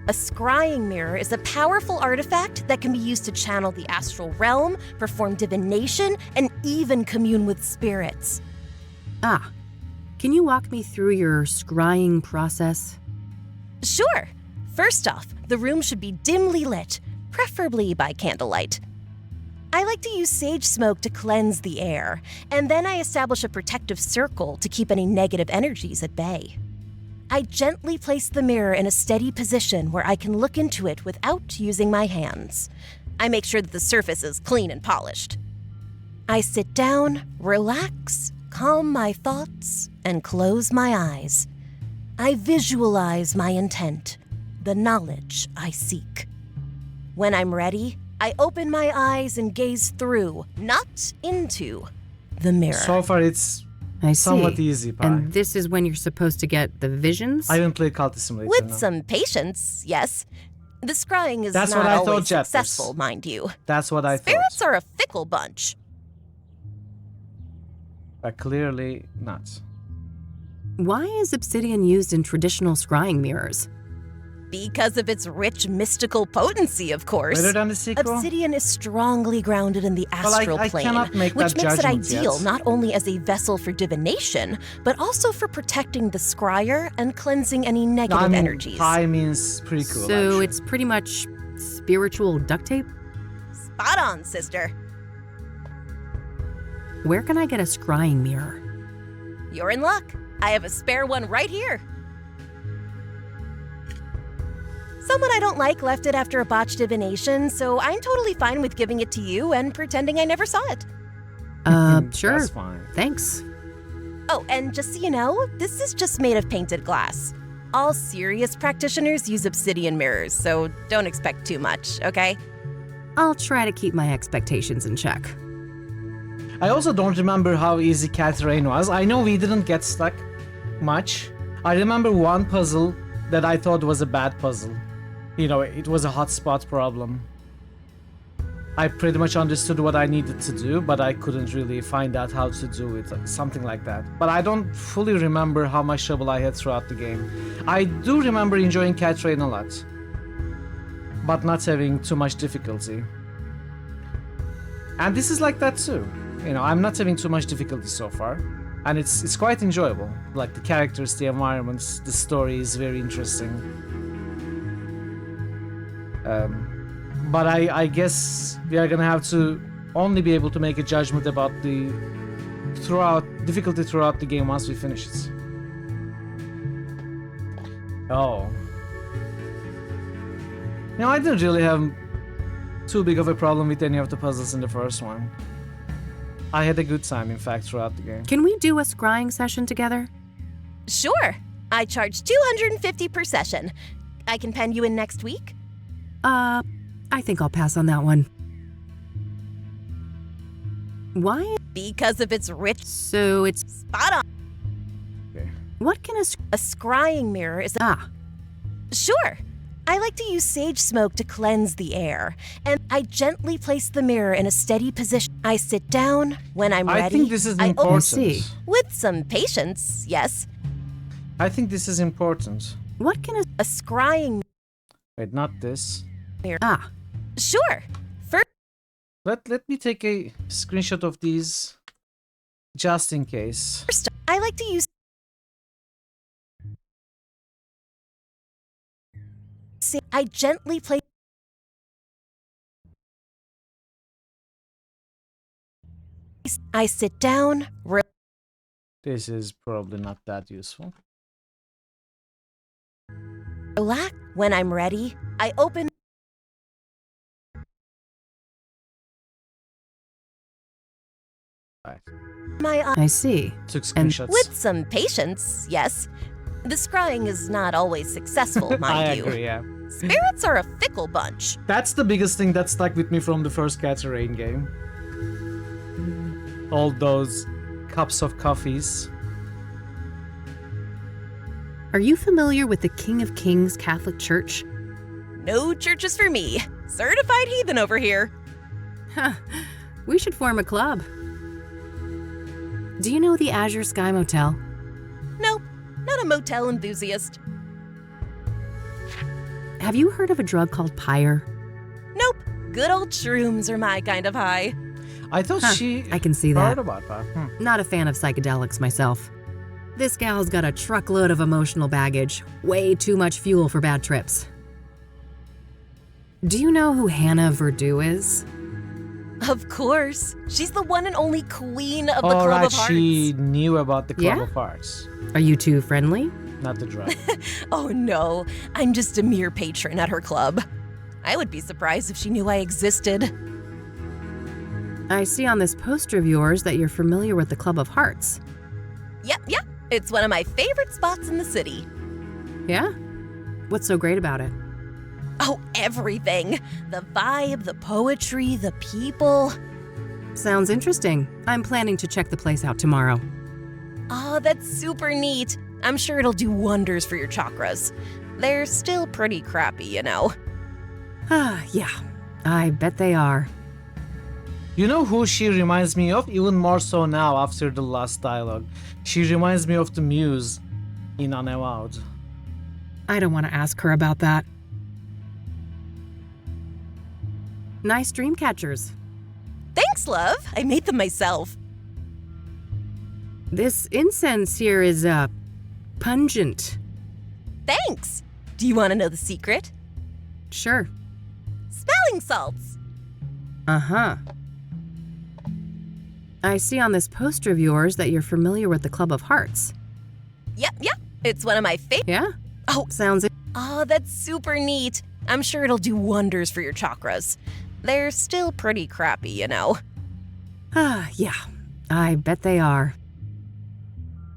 A scrying mirror is a powerful artifact that can be used to channel the astral realm, perform divination, and even commune with spirits. Ah, can you walk me through your scrying process? Sure. First off, the room should be dimly lit, preferably by candlelight. I like to use sage smoke to cleanse the air, and then I establish a protective circle to keep any negative energies at bay. I gently place the mirror in a steady position where I can look into it without using my hands. I make sure that the surface is clean and polished. I sit down, relax, calm my thoughts, and close my eyes. I visualize my intent, the knowledge I seek. When I'm ready, I open my eyes and gaze through, not into, the mirror. So far, it's somewhat easy, Pi. And this is when you're supposed to get the visions? I didn't play Cultist Simulator. With no. some patience, yes. The scrying is That's not what I always thought, Jetters. successful, mind you. That's what I thought. Spirits are a fickle bunch. But clearly not. Why is obsidian used in traditional scrying mirrors? Because of its rich mystical potency, of course. Better than the sequel? Obsidian is strongly grounded in the Well, astral I plane, cannot make which that makes it judgment ideal yet. not only as a vessel for divination, but also for protecting the scryer and cleansing any negative energies. Pi means pretty cool. So actually. it's pretty much spiritual duct tape? Spot on, sister. Where can I get a scrying mirror? You're in luck. I have a spare one right here. Someone I don't like left it after a botched divination, so I'm totally fine with giving it to you and pretending I never saw it. Sure. That's fine. Thanks. Oh, and just so you know, this is just made of painted glass. All serious practitioners use obsidian mirrors, so don't expect too much, okay? I'll try to keep my expectations in check. I also don't remember how easy Cat Rain was. I know we didn't get stuck much. I remember one puzzle that I thought was a bad puzzle. You know, it was a hotspot problem. I pretty much understood what I needed to do, but I couldn't really find out how to do it, something like that. But I don't fully remember how much trouble I had throughout the game. I do remember enjoying Cat Rain a lot, but not having too much difficulty. And this is like that too. You know, I'm not having too much difficulty so far, and it's quite enjoyable. Like the characters, the environments, the story is very interesting. But I guess we are gonna have to only be able to make a judgment about the difficulty throughout the game once we finish it. Oh. No, I didn't really have too big of a problem with any of the puzzles in the first one. I had a good time, in fact, throughout the game. Can we do a scrying session together? Sure. I charge $250 per session. I can pen you in next week? I think I'll pass on that one. Why? Because of its rich... So it's... Spot on. Okay. What can A scrying mirror is... Sure. I like to use sage smoke to cleanse the air, and I gently place the mirror in a steady position. I sit down. When I'm ready, I think this is I important. With some patience, yes. I think this is important. What can a scrying... Wait, not this. Mirror. Sure. First... Let me take a screenshot of these just in case. First, I like to use. I gently place. I sit down. This is probably not that useful. Relax. When I'm ready, I open. Right. My eyes. I see. Took screenshots. With some patience, yes. The scrying is not always successful, mind I you. agree, yeah. Spirits are a fickle bunch. That's the biggest thing that stuck with me from the first Catcher Rain game. All those cups of coffees. Are you familiar with the King of Kings Catholic Church? No churches for me. Certified heathen over here. Huh. We should form a club. Do you know the Azure Sky Motel? Nope, not a motel enthusiast. Have you heard of a drug called Pyre? Nope, good old shrooms are my kind of high. I thought I can see that. heard about that. Not a fan of psychedelics myself. This gal's got a truckload of emotional baggage. Way too much fuel for bad trips. Do you know who Hannah Verdu is? Of course. She's the one and only queen of the All Club right, of Hearts. she knew about the Club Yeah? of Hearts. Are you two friendly? Not the drug. Oh no, I'm just a mere patron at her club. I would be surprised if she knew I existed. I see on this poster of yours that you're familiar with the Club of Hearts. Yep. It's one of my favorite spots in the city. Yeah? What's so great about it? Oh, everything. The vibe, the poetry, the people. Sounds interesting. I'm planning to check the place out tomorrow. Oh, that's super neat. I'm sure it'll do wonders for your chakras. They're still pretty crappy, you know. Ah, yeah. I bet they are. You know who she reminds me of? Even more so now after the last dialogue. She reminds me of the Muse in Unavowed. I don't want to ask her about that. Nice dream catchers. Thanks, love. I made them myself. This incense here is, pungent. Thanks. Do you want to know the secret? Sure. Smelling salts. Uh-huh. I see on this poster of yours that you're familiar with the Club of Hearts. Yep. It's one of my favorite. Yeah? Oh, sounds. Oh, that's super neat. I'm sure it'll do wonders for your chakras. They're still pretty crappy, you know. Ah, yeah. I bet they are.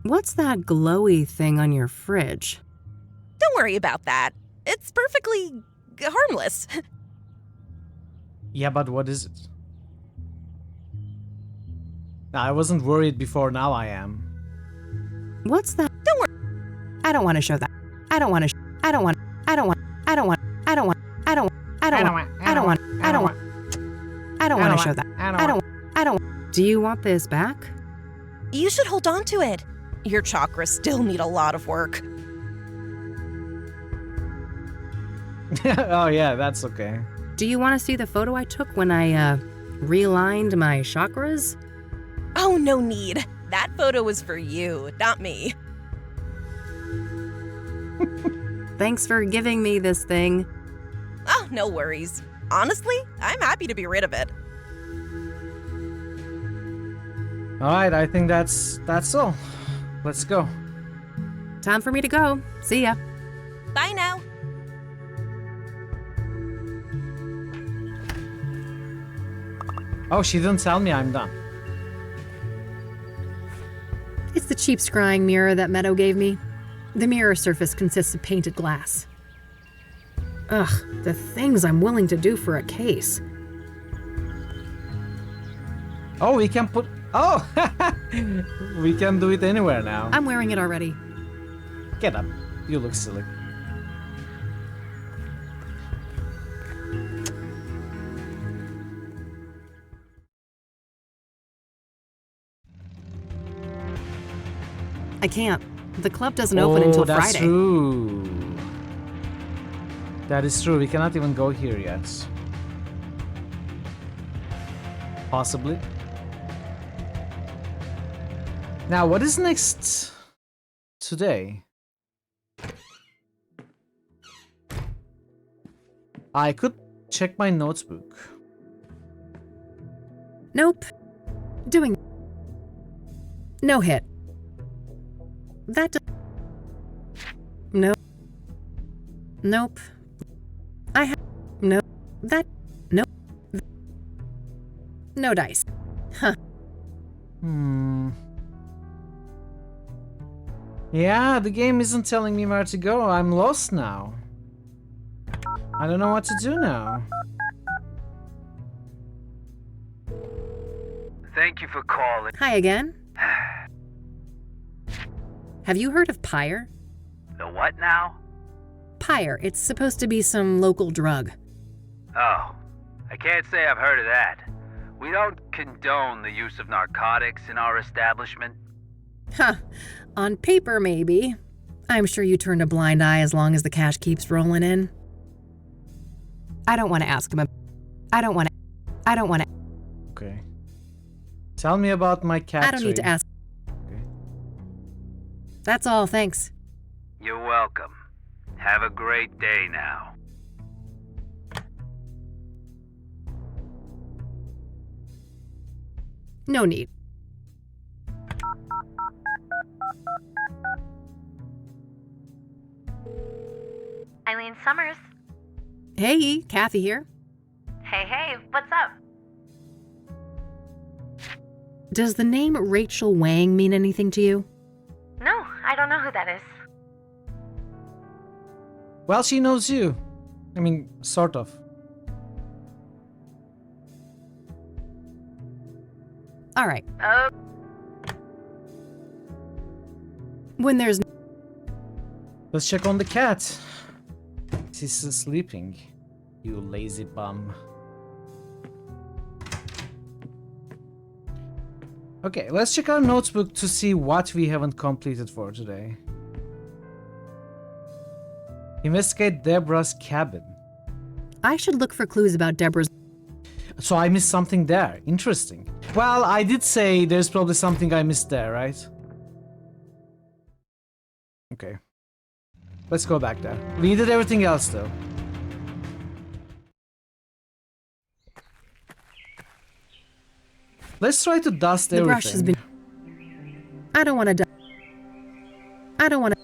What's that glowy thing on your fridge? Don't worry about that. It's perfectly harmless. Yeah, but what is it? I wasn't worried before, now I am. What's that? Don't worry. I don't want to show that. I don't want to show that. Do you want this back? You should hold on to it. Your chakras still need a lot of work. Oh yeah, that's okay. Do you want to see the photo I took when I, realigned my chakras? Oh, no need. That photo was for you, not me. Thanks for giving me this thing. Oh, no worries. Honestly, I'm happy to be rid of it. Alright, I think that's all. Let's go. Time for me to go. See ya. Bye now. Oh, she didn't tell me I'm done. It's the cheap scrying mirror that Meadow gave me. The mirror surface consists of painted glass. Ugh, the things I'm willing to do for a case. Oh, we can put... Oh! We can do it anywhere now. I'm wearing it already. Get up. You look silly. I can't. The club doesn't open until that's Friday. True. That is true. We cannot even go here yet. Possibly. Now, what is next today? I could check my notebook. Nope. Doing. No hit. That. No. Nope. I have. No. That. Nope. No dice. Huh. Yeah, the game isn't telling me where to go. I'm lost now. I don't know what to do now. Thank you for calling. Hi again. Have you heard of Pyre? The what now? Pyre. It's supposed to be some local drug. Oh, I can't say I've heard of that. We don't condone the use of narcotics in our establishment. Huh. On paper, maybe. I'm sure you turned a blind eye as long as the cash keeps rolling in. I don't want to ask him. I don't want to. Okay. Tell me about my cat. I don't need to ask. Okay. That's all, thanks. You're welcome. Have a great day now. No need. Eileen Summers. Hey, Kathy here. Hey, what's up? Does the name Rachel Wang mean anything to you? No, I don't know who that is. Well, she knows you. I mean, sort of. All right. Oh. When there's. Let's check on the cat. She's sleeping. You lazy bum. Okay, let's check our notebook to see what we haven't completed for today. Investigate Deborah's cabin. I should look for clues about Deborah's. So I missed something there. Interesting. Well, I did say there's probably something I missed there, right? Okay. Let's go back there. We did everything else though. Let's try to dust everything. The brush has been. I don't want to. I don't want to.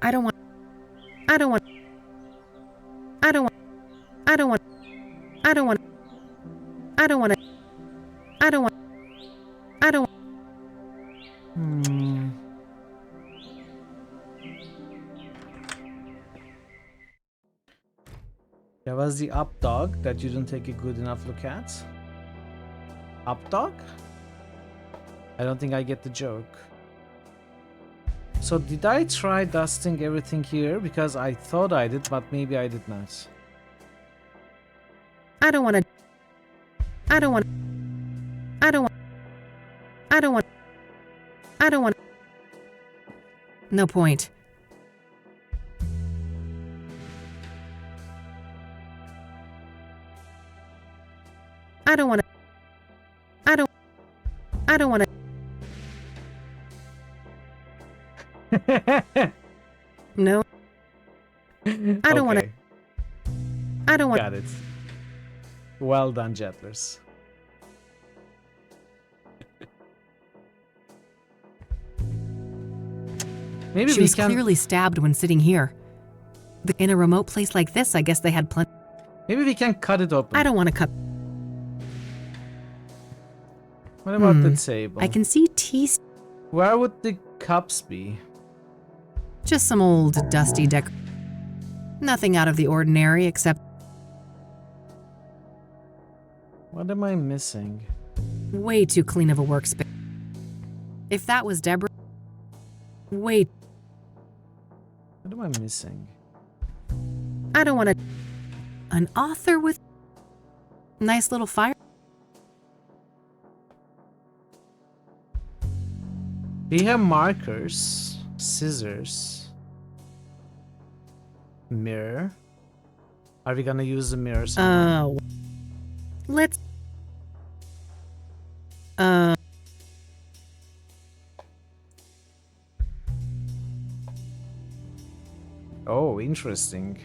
I don't want. I don't want. I don't want. I don't want. I don't want. I don't want to. I don't want. I don't. There was the up dog that you didn't take a good enough look at. Up dog? I don't think I get the joke. So did I try dusting everything here? Because I thought I did, but maybe I did not. I don't want to. I don't want. I don't want. I don't want. I don't want. No point. I don't want to. I don't want to. No. I don't want to. I don't want. Got it. Well done, Jettlers. Maybe she we was can... clearly stabbed when sitting here. In a remote place like this, I guess they had plenty. Maybe we can cut it open. I don't want to cut. What about the table? I can see teas. Where would the cups be? Just some old dusty deck. Nothing out of the ordinary except. What am I missing? Way too clean of a workspace. If that was Deborah. Wait. What am I missing? I don't want to. An author with. Nice little fire. We have markers, scissors, mirror. Are we gonna use the mirror somehow? Let's. Interesting.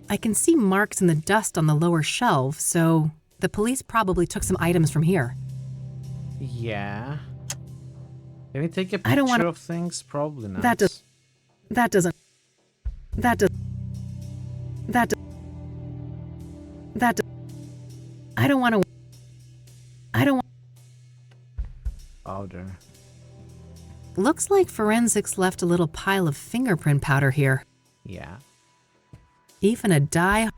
I can see marks in the dust on the lower shelf, so the police probably took some items from here. Yeah. Can we take a I don't picture wanna- of things? Probably not. That doesn't. That does. I don't want to. Powder. Looks like forensics left a little pile of fingerprint powder here. Yeah. Even a dye.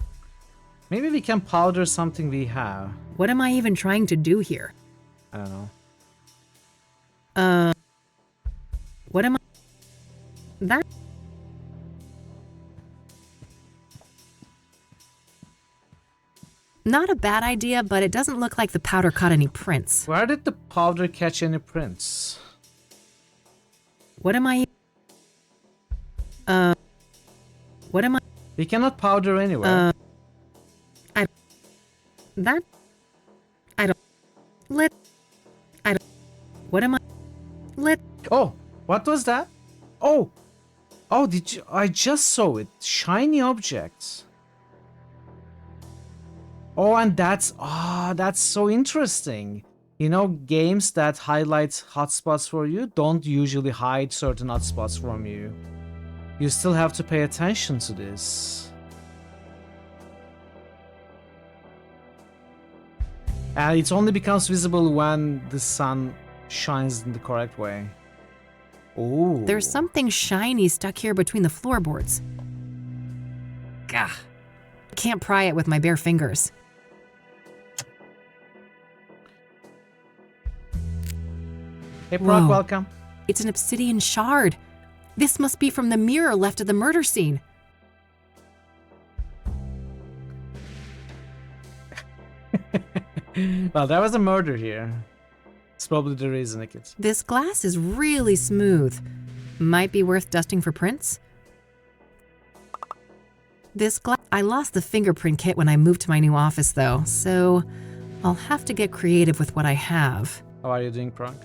Maybe we can powder something we have. What am I even trying to do here? I don't know. What am I? That. Not a bad idea, but it doesn't look like the powder caught any prints. Where did the powder catch any prints? What am I? What am I? We cannot powder anywhere. I don't. What am I? Oh, what was that? Oh, did you? I just saw it. Shiny objects. Oh, and that's so interesting. You know, games that highlight hotspots for you don't usually hide certain hotspots from you. You still have to pay attention to this. And it only becomes visible when the sun shines in the correct way. Oh. There's something shiny stuck here between the floorboards. Gah. Can't pry it with my bare fingers. Hey, Brock, Whoa. welcome. It's an obsidian shard. This must be from the mirror left at the murder scene. Well, there was a murder here. It's probably the reason, I guess. This glass is really smooth. Might be worth dusting for prints. I lost the fingerprint kit when I moved to my new office, though, so I'll have to get creative with what I have. How are you doing, Brock?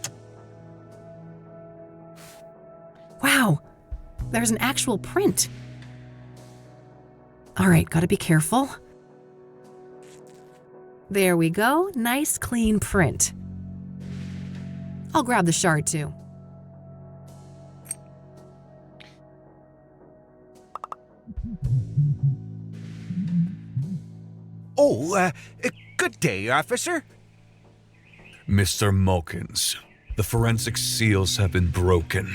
Wow, there's an actual print. All right, gotta be careful. There we go, nice clean print. I'll grab the shard too. Oh, good day, officer. Mr. Mulkins, the forensic seals have been broken.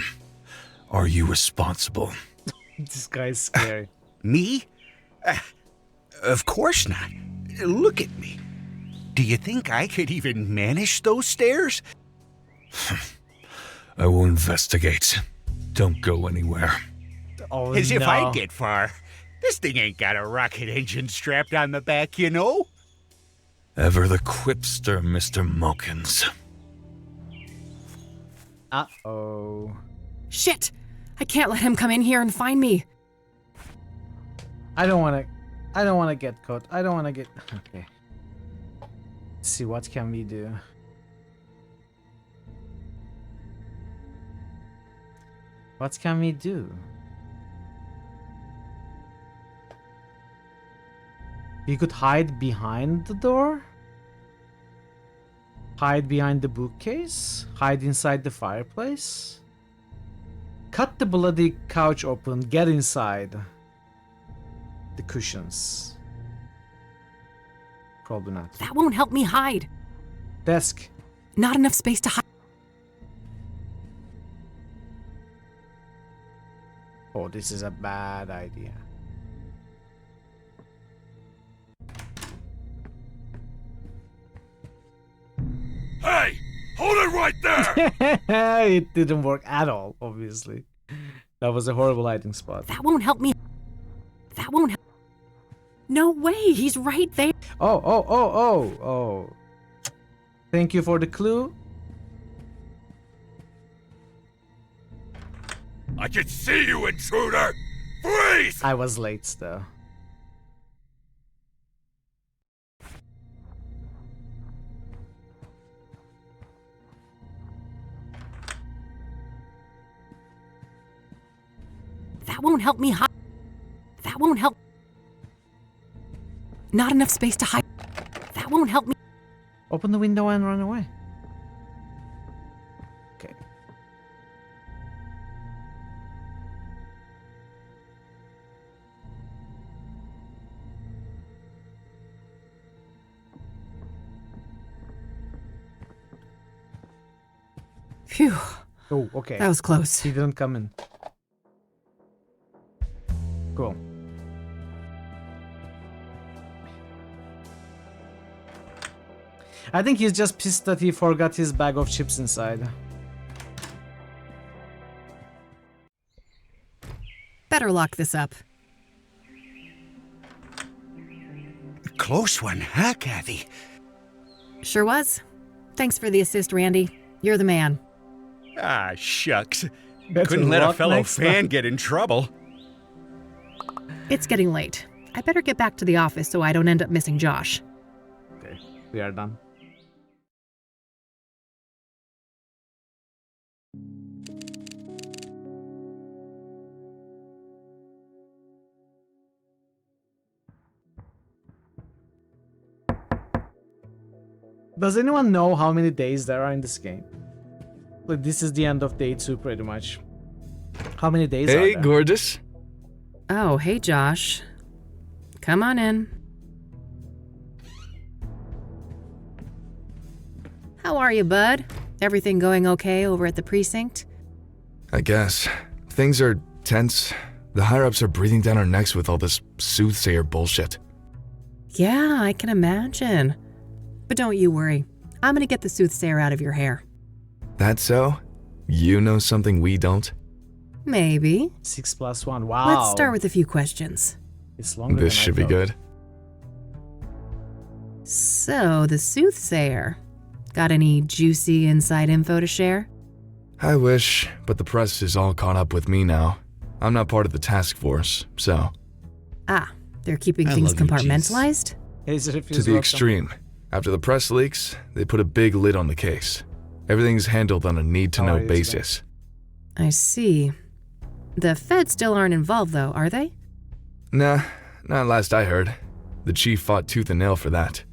Are you responsible? This guy's scary. Me? Of course not. Look at me. Do you think I could even manage those stairs? I will investigate. Don't go anywhere. Oh, As if no. I'd get far. This thing ain't got a rocket engine strapped on the back, you know? Ever the quipster, Mr. Mulkins. Uh-oh. Shit! I can't let him come in here and find me. I don't want to get caught. I don't want to get... Okay. Let's see, what can we do? What can we do? You could hide behind the door? Hide behind the bookcase? Hide inside the fireplace? Cut the bloody couch open, get inside. The cushions. Probably not. That won't help me hide. Desk. Not enough space to hide. Oh, this is a bad idea. Hey! Hold it right there! It didn't work at all, obviously. That was a horrible hiding spot. That won't help me. That won't help. No way, he's right there. Oh. Thank you for the clue. I can see you, intruder! Freeze! I was late, though. That won't help me hide. That won't won't help. Not enough space to hide. That won't help me. Open the window and run away. Okay. Phew. Oh, okay. That was close. He didn't come in. Cool. I think he's just pissed that he forgot his bag of chips inside. Better lock this up. Close one, huh, Kathy? Sure was. Thanks for the assist, Randy. You're the man. Ah, shucks. Better Couldn't let a luck fellow next fan time. get in trouble. It's getting late. I better get back to the office so I don't end up missing Josh. Okay, we are done. Does anyone know how many days there are in this game? Like, this is the end of day 2 pretty much. How many days are Hey, there? gorgeous. Oh, hey, Josh. Come on in. How are you, bud? Everything going okay over at the precinct? I guess. Things are tense. The higher-ups are breathing down our necks with all this Soothsayer bullshit. Yeah, I can imagine. But don't you worry. I'm gonna get the Soothsayer out of your hair. That so? You know something we don't? Maybe. 6 + 1. Wow. Let's start with a few questions. It's longer This than I should be thought. good. So, the Soothsayer. Got any juicy inside info to share? I wish, but the press is all caught up with me now. I'm not part of the task force, so... Ah, they're keeping I things love you, compartmentalized? To the extreme. After the press leaks, they put a big lid on the case. Everything's handled on a need-to-know basis. I see. The feds still aren't involved, though, are they? Nah, not last I heard. The chief fought tooth and nail for that.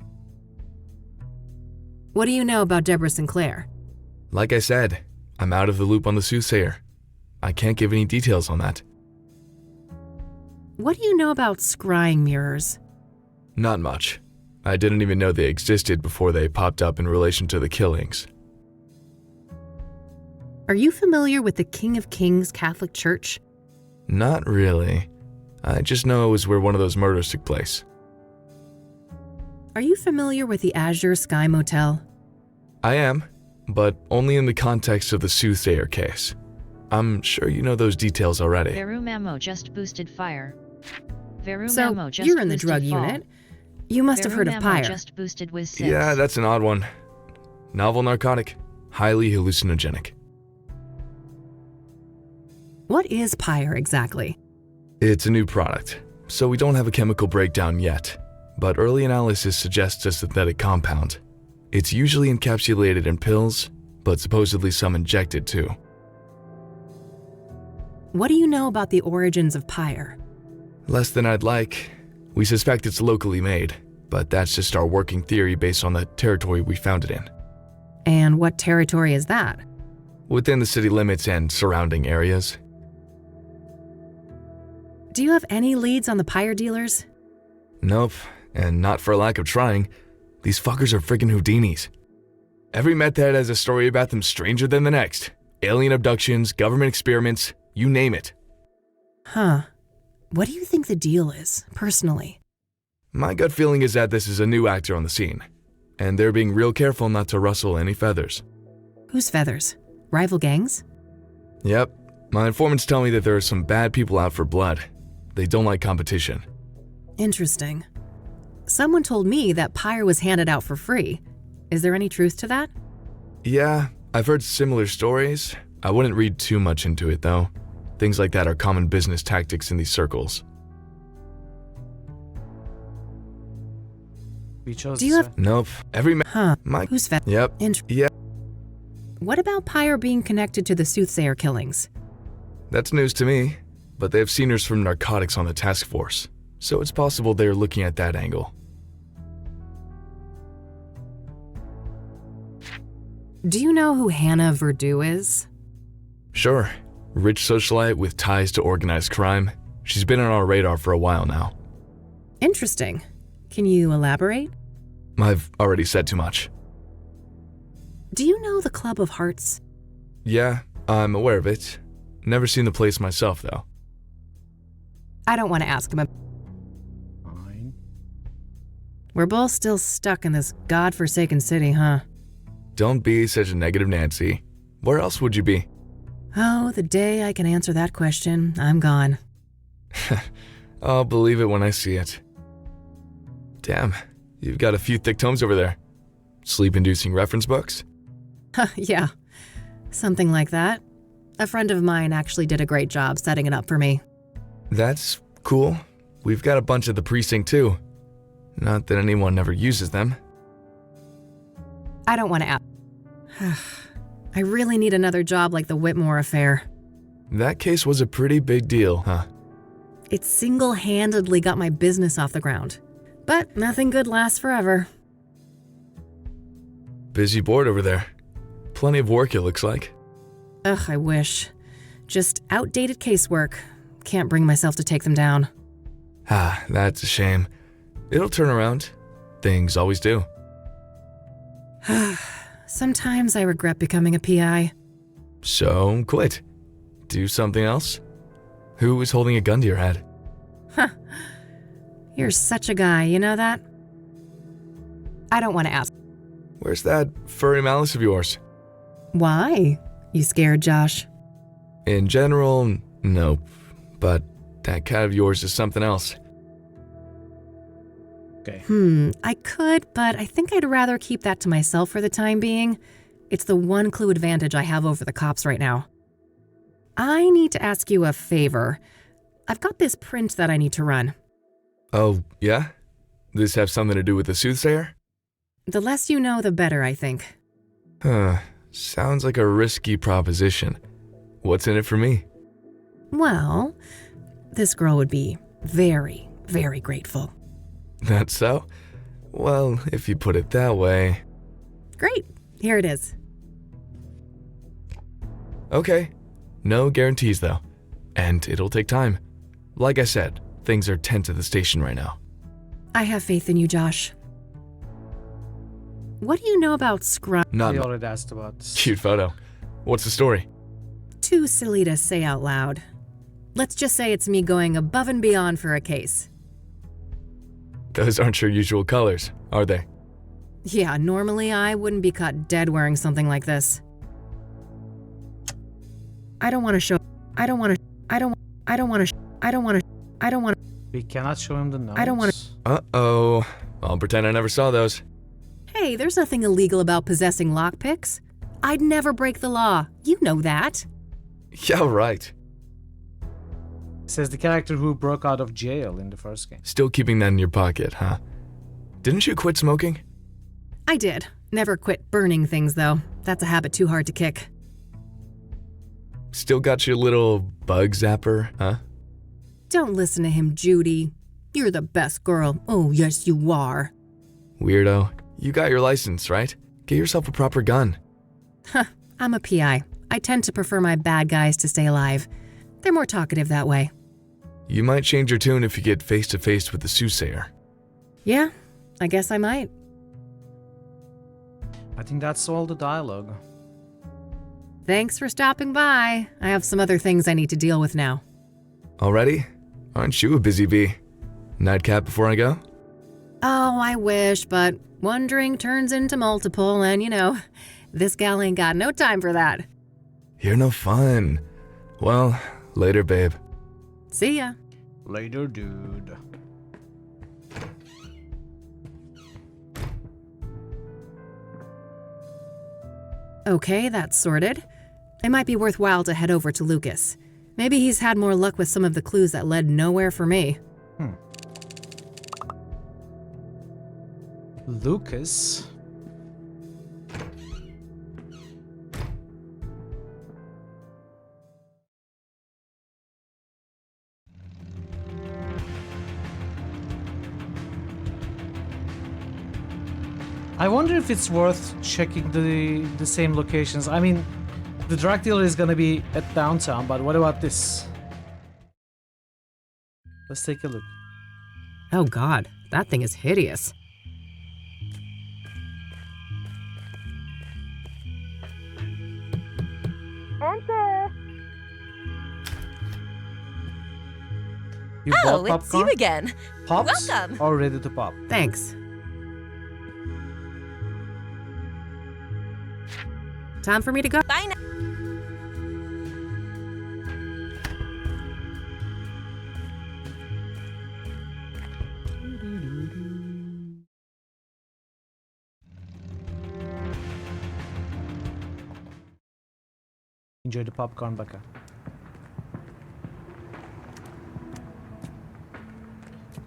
What do you know about Deborah Sinclair? Like I said, I'm out of the loop on the Soothsayer. I can't give any details on that. What do you know about scrying mirrors? Not much. I didn't even know they existed before they popped up in relation to the killings. Are you familiar with the King of Kings Catholic Church? Not really. I just know it was where one of those murders took place. Are you familiar with the Azure Sky Motel? I am, but only in the context of the Soothsayer case. I'm sure you know those details already. Veru Memo just boosted fire. Veru So, Memo just you're in the boosted drug fall. unit. You must have Veru heard of Memo Pyre. just boosted with 6. Yeah, that's an odd one. Novel narcotic, highly hallucinogenic. What is Pyre exactly? It's a new product, so we don't have a chemical breakdown yet, but early analysis suggests a synthetic compound. It's usually encapsulated in pills, but supposedly some injected too. What do you know about the origins of Pyre? Less than I'd like. We suspect it's locally made, but that's just our working theory based on the territory we found it in. And what territory is that? Within the city limits and surrounding areas. Do you have any leads on the Pyre dealers? Nope, and not for lack of trying. These fuckers are friggin' Houdinis. Every meth head has a story about them stranger than the next. Alien abductions, government experiments, you name it. Huh. What do you think the deal is, personally? My gut feeling is that this is a new actor on the scene, and they're being real careful not to rustle any feathers. Whose feathers? Rival gangs? Yep, my informants tell me that there are some bad people out for blood. They don't like competition. Interesting. Someone told me that Pyre was handed out for free. Is there any truth to that? Yeah, I've heard similar stories. I wouldn't read too much into it, though. Things like that are common business tactics in these circles. We chose Do you have... Nope. Every Huh. My... Whose feathers? Yep. Yeah. What about Pyre being connected to the Soothsayer killings? That's news to me, but they have seniors from narcotics on the task force, so it's possible they're looking at that angle. Do you know who Hannah Verdew is? Sure, rich socialite with ties to organized crime. She's been on our radar for a while now. Interesting. Can you elaborate? I've already said too much. Do you know the Club of Hearts? Yeah, I'm aware of it. Never seen the place myself, though. I don't want to ask him. Fine. We're both still stuck in this godforsaken city, huh? Don't be such a negative Nancy. Where else would you be? Oh, the day I can answer that question, I'm gone. I'll believe it when I see it. Damn, you've got a few thick tomes over there. Sleep-inducing reference books? Yeah, something like that. A friend of mine actually did a great job setting it up for me. That's cool. We've got a bunch at the precinct too. Not that anyone ever uses them. I don't want to ask. I really need another job like the Whitmore affair. That case was a pretty big deal, huh? It single-handedly got my business off the ground. But nothing good lasts forever. Busy board over there. Plenty of work, it looks like. Ugh, I wish. Just outdated casework. Can't bring myself to take them down. Ah, that's a shame. It'll turn around. Things always do. Sometimes I regret becoming a PI. So, quit. Do something else? Who is holding a gun to your head? Huh. You're such a guy, you know that? I don't want to ask. Where's that furry malice of yours? Why? You scared, Josh? In general, nope. But that cat of yours is something else. Okay. I could, but I think I'd rather keep that to myself for the time being. It's the one clue advantage I have over the cops right now. I need to ask you a favor. I've got this print that I need to run. Oh, yeah? This have something to do with the Soothsayer? The less you know, the better, I think. Sounds like a risky proposition. What's in it for me? Well, this girl would be very, very grateful. That's so? Well, if you put it that way... Great. Here it is. Okay. No guarantees, though. And it'll take time. Like I said, things are tense at the station right now. I have faith in you, Josh. What do you know about Scrum? Not We already asked about this. cute photo. What's the story? Too silly to say out loud. Let's just say it's me going above and beyond for a case. Those aren't your usual colors, are they? Yeah, normally I wouldn't be caught dead wearing something like this. I don't want to. We cannot show him the notes. I don't want Uh-oh. I'll pretend I never saw those. Hey, there's nothing illegal about possessing lockpicks. I'd never break the law. You know that. Yeah, right. Says the character who broke out of jail in the first game. Still keeping that in your pocket, huh? Didn't you quit smoking? I did. Never quit burning things, though. That's a habit too hard to kick. Still got your little bug zapper, huh? Don't listen to him, Judy. You're the best girl. Oh, yes, you are. Weirdo. You got your license, right? Get yourself a proper gun. Huh, I'm a PI. I tend to prefer my bad guys to stay alive. They're more talkative that way. You might change your tune if you get face to face with the Soothsayer. Yeah, I guess I might. I think that's all the dialogue. Thanks for stopping by. I have some other things I need to deal with now. Already? Aren't you a busy bee? Nightcap before I go? Oh, I wish, but one drink turns into multiple, and you know, this gal ain't got no time for that. You're no fun. Well, later, babe. See ya. Later, dude. Okay, that's sorted. It might be worthwhile to head over to Lucas. Maybe he's had more luck with some of the clues that led nowhere for me. Lucas? I wonder if it's worth checking the same locations. I mean, the drug dealer is gonna be at downtown, but what about this? Let's take a look. Oh god, that thing is hideous. Enter! You Oh, bought it's you popcorn? again. Pops? Welcome. All ready to pop. Thanks. Time for me to go. Bye now. Enjoy the popcorn, Baka.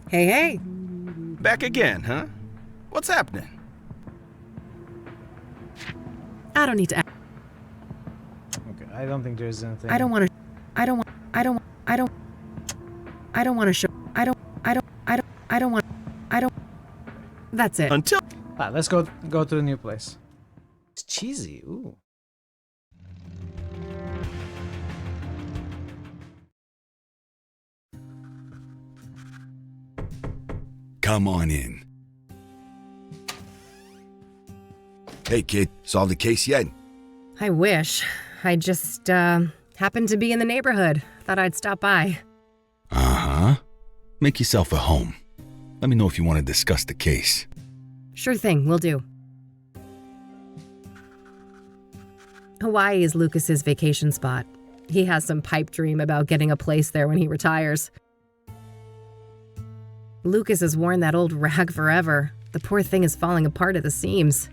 Hey, hey. Back again, huh? What's happening? I don't need to. Okay, I don't think there's anything. I don't want to. I don't want. I don't. I don't. I don't want to show. I don't. I don't. I don't. I don't want. I don't. That's it. Until. Let's go to the new place. It's cheesy. Ooh. Come on in. Hey, kid, solved the case yet? I wish. I just happened to be in the neighborhood. Thought I'd stop by. Uh-huh. Make yourself at home. Let me know if you want to discuss the case. Sure thing, will do. Hawaii is Lucas's vacation spot. He has some pipe dream about getting a place there when he retires. Lucas has worn that old rag forever. The poor thing is falling apart at the seams.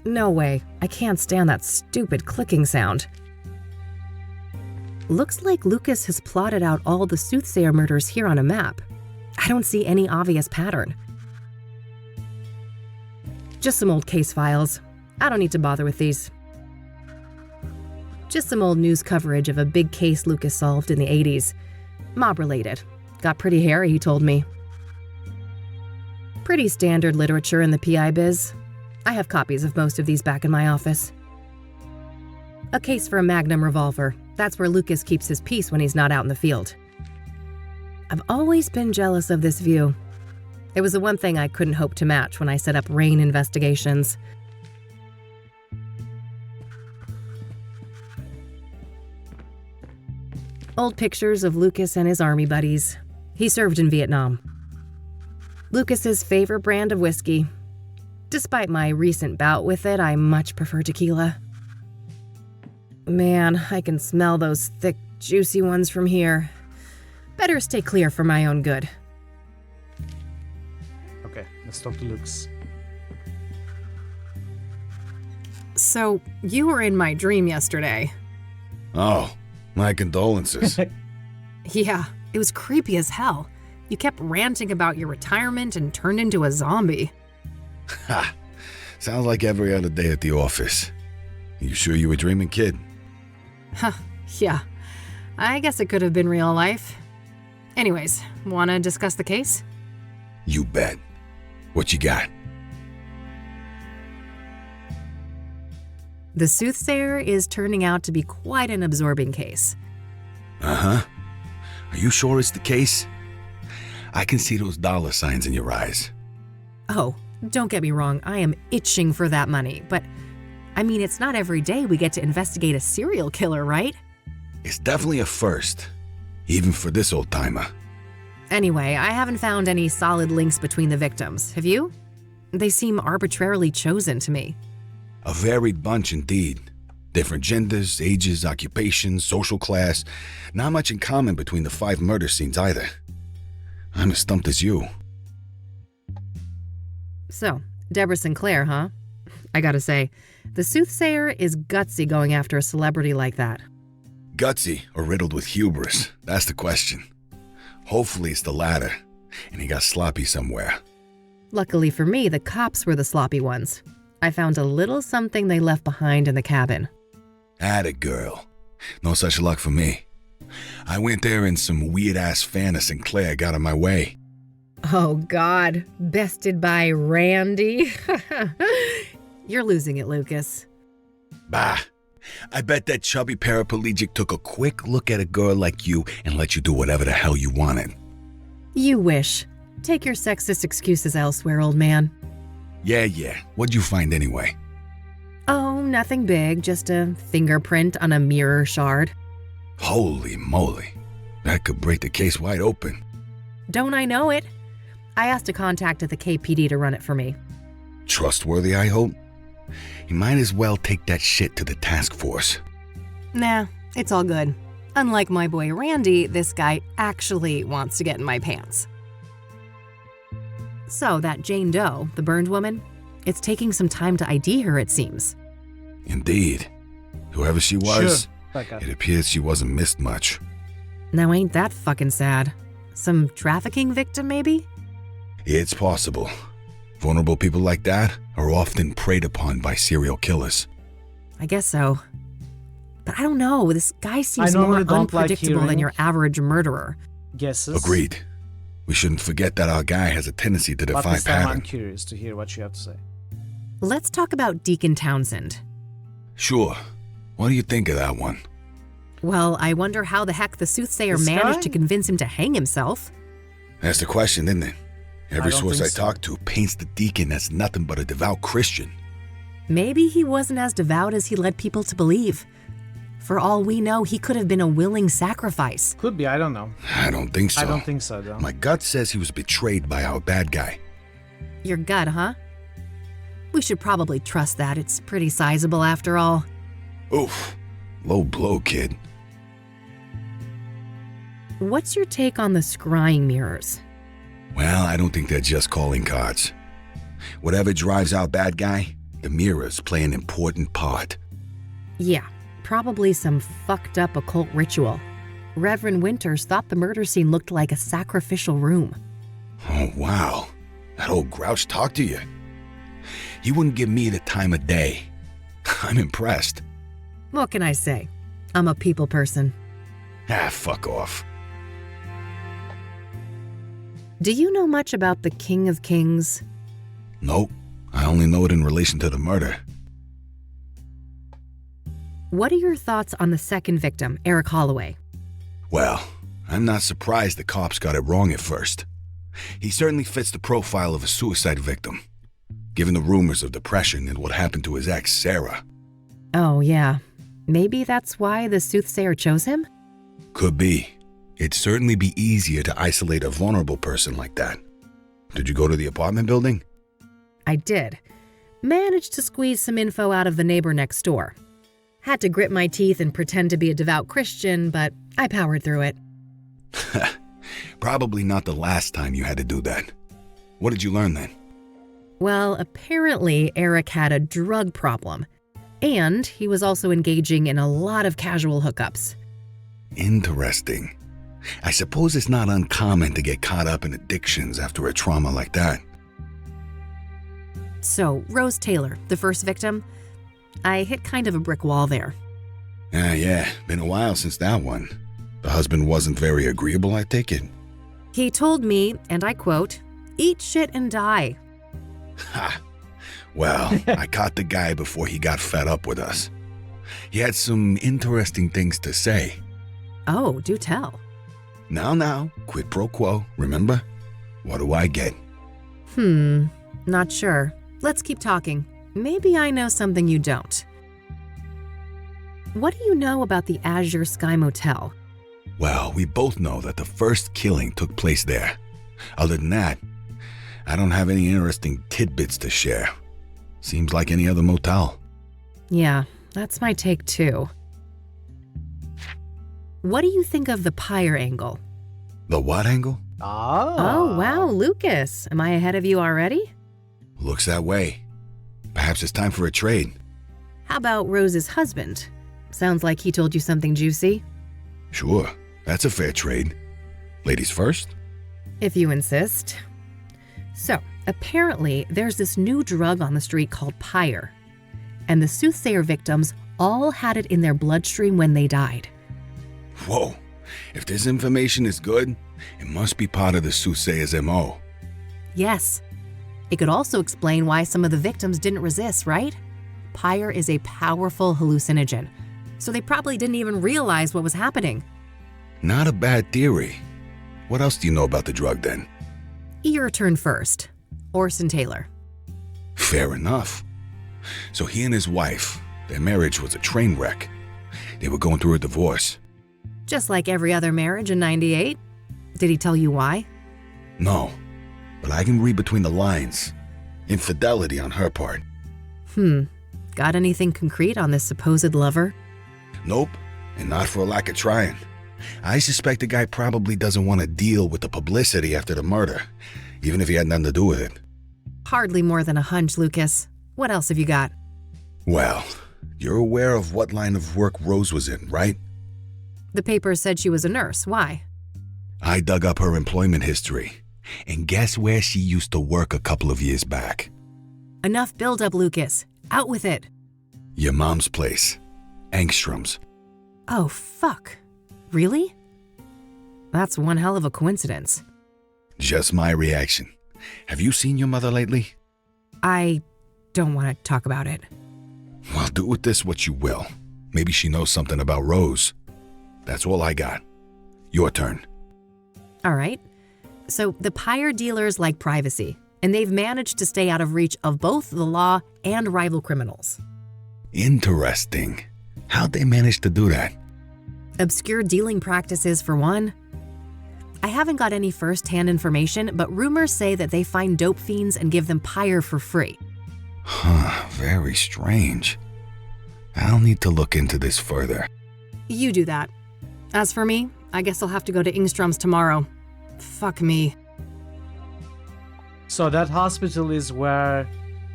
No way. I can't stand that stupid clicking sound. Looks like Lucas has plotted out all the Soothsayer murders here on a map. I don't see any obvious pattern. Just some old case files. I don't need to bother with these. Just some old news coverage of a big case Lucas solved in the 80s. Mob-related. Got pretty hairy, he told me. Pretty standard literature in the PI biz. I have copies of most of these back in my office. A case for a Magnum revolver. That's where Lucas keeps his peace when he's not out in the field. I've always been jealous of this view. It was the one thing I couldn't hope to match when I set up Rain Investigations. Old pictures of Lucas and his army buddies. He served in Vietnam. Lucas's favorite brand of whiskey. Despite my recent bout with it, I much prefer tequila. Man, I can smell those thick, juicy ones from here. Better stay clear for my own good. Okay, let's talk to Lucas. So, you were in my dream yesterday. Oh, my condolences. Yeah, it was creepy as hell. You kept ranting about your retirement and turned into a zombie. Ha! Sounds like every other day at the office. You sure you were dreaming, kid? Huh, yeah. I guess it could have been real life. Anyways, wanna discuss the case? You bet. What you got? The Soothsayer is turning out to be quite an absorbing case. Uh-huh. Are you sure it's the case? I can see those dollar signs in your eyes. Oh, don't get me wrong, I am itching for that money, but I mean, it's not every day we get to investigate a serial killer, right? It's definitely a first, even for this old-timer. Anyway, I haven't found any solid links between the victims, have you? They seem arbitrarily chosen to me. A varied bunch indeed. Different genders, ages, occupations, social class. Not much in common between the 5 murder scenes either. I'm as stumped as you. So, Deborah Sinclair, huh? I gotta say, the Soothsayer is gutsy going after a celebrity like that. Gutsy or riddled with hubris? That's the question. Hopefully it's the latter, and he got sloppy somewhere. Luckily for me, the cops were the sloppy ones. I found a little something they left behind in the cabin. Atta girl. No such luck for me. I went there and some weird-ass fan of Sinclair got in my way. Oh, God. Bested by Randy? You're losing it, Lucas. Bah. I bet that chubby paraplegic took a quick look at a girl like you and let you do whatever the hell you wanted. You wish. Take your sexist excuses elsewhere, old man. Yeah. What'd you find anyway? Oh, nothing big. Just a fingerprint on a mirror shard. Holy moly. That could break the case wide open. Don't I know it? I asked a contact at the KPD to run it for me. Trustworthy, I hope? You might as well take that shit to the task force. Nah, it's all good. Unlike my boy Randy, this guy actually wants to get in my pants. So, that Jane Doe, the burned woman, it's taking some time to ID her, it seems. Indeed. Whoever she was, Sure. it appears she wasn't missed much. Now ain't that fucking sad? Some trafficking victim, maybe? It's possible. Vulnerable people like that are often preyed upon by serial killers. I guess so. But I don't know, this guy seems I more normally don't like unpredictable than hearing your average murderer. guesses. Agreed. We shouldn't forget that our guy has a tendency to But defy this time I'm pattern. curious to hear what you have to say. Let's talk about Deacon Townsend. Sure. What do you think of that one? Well, I wonder how the heck the Soothsayer This managed guy? to convince him to hang himself. That's the question, isn't it? Every don't source think I so. talk to paints the deacon as nothing but a devout Christian. Maybe he wasn't as devout as he led people to believe. For all we know, he could have been a willing sacrifice. Could be, I don't know. I don't think so. I don't think so, though. My gut says he was betrayed by our bad guy. Your gut, huh? We should probably trust that. It's pretty sizable after all. Oof. Low blow, kid. What's your take on the scrying mirrors? Well, I don't think they're just calling cards. Whatever drives our bad guy, the mirrors play an important part. Yeah, probably some fucked up occult ritual. Reverend Winters thought the murder scene looked like a sacrificial room. Oh, wow. That old grouch talked to you. He wouldn't give me the time of day. I'm impressed. What can I say? I'm a people person. Ah, fuck off. Do you know much about the King of Kings? Nope. I only know it in relation to the murder. What are your thoughts on the second victim, Eric Holloway? Well, I'm not surprised the cops got it wrong at first. He certainly fits the profile of a suicide victim, given the rumors of depression and what happened to his ex, Sarah. Oh, yeah. Maybe that's why the Soothsayer chose him? Could be. It'd certainly be easier to isolate a vulnerable person like that. Did you go to the apartment building? I did. Managed to squeeze some info out of the neighbor next door. Had to grit my teeth and pretend to be a devout Christian, but I powered through it. Probably not the last time you had to do that. What did you learn then? Well, apparently Eric had a drug problem. And he was also engaging in a lot of casual hookups. Interesting. I suppose it's not uncommon to get caught up in addictions after a trauma like that. So, Rose Taylor, the first victim, I hit kind of a brick wall there. Yeah, been a while since that one. The husband wasn't very agreeable, I take it. He told me, and I quote, "Eat shit and die." Ha! Well, I caught the guy before he got fed up with us. He had some interesting things to say. Oh, do tell. Now, quid pro quo, remember? What do I get? Not sure. Let's keep talking. Maybe I know something you don't. What do you know about the Azure Sky Motel? Well, we both know that the first killing took place there. Other than that, I don't have any interesting tidbits to share. Seems like any other motel. Yeah, that's my take too. What do you think of the Pyre angle? The what angle? Oh, wow, Lucas. Am I ahead of you already? Looks that way. Perhaps it's time for a trade. How about Rose's husband? Sounds like he told you something juicy. Sure, that's a fair trade. Ladies first? If you insist. So, apparently, there's this new drug on the street called Pyre. And the Soothsayer victims all had it in their bloodstream when they died. Whoa, if this information is good, it must be part of the Soothsayer's MO. Yes. It could also explain why some of the victims didn't resist, right? Pyre is a powerful hallucinogen, so they probably didn't even realize what was happening. Not a bad theory. What else do you know about the drug then? Your turn first. Orson Taylor. Fair enough. So he and his wife, their marriage was a train wreck. They were going through a divorce. Just like every other marriage in '98. Did he tell you why? No, but I can read between the lines. Infidelity on her part. Got anything concrete on this supposed lover? Nope, and not for a lack of trying. I suspect the guy probably doesn't want to deal with the publicity after the murder, even if he had nothing to do with it. Hardly more than a hunch, Lucas. What else have you got? Well, you're aware of what line of work Rose was in, right? The paper said she was a nurse. Why? I dug up her employment history, and guess where she used to work a couple of years back? Enough build-up, Lucas. Out with it. Your mom's place. Angstrom's. Oh, fuck. Really? That's one hell of a coincidence. Just my reaction. Have you seen your mother lately? I don't want to talk about it. Well, do with this what you will. Maybe she knows something about Rose. That's all I got. Your turn. All right. So the Pyre dealers like privacy, and they've managed to stay out of reach of both the law and rival criminals. Interesting. How'd they manage to do that? Obscure dealing practices, for one. I haven't got any first-hand information, but rumors say that they find dope fiends and give them Pyre for free. Huh, very strange. I'll need to look into this further. You do that. As for me, I guess I'll have to go to Ingstrom's tomorrow. Fuck me. So that hospital is where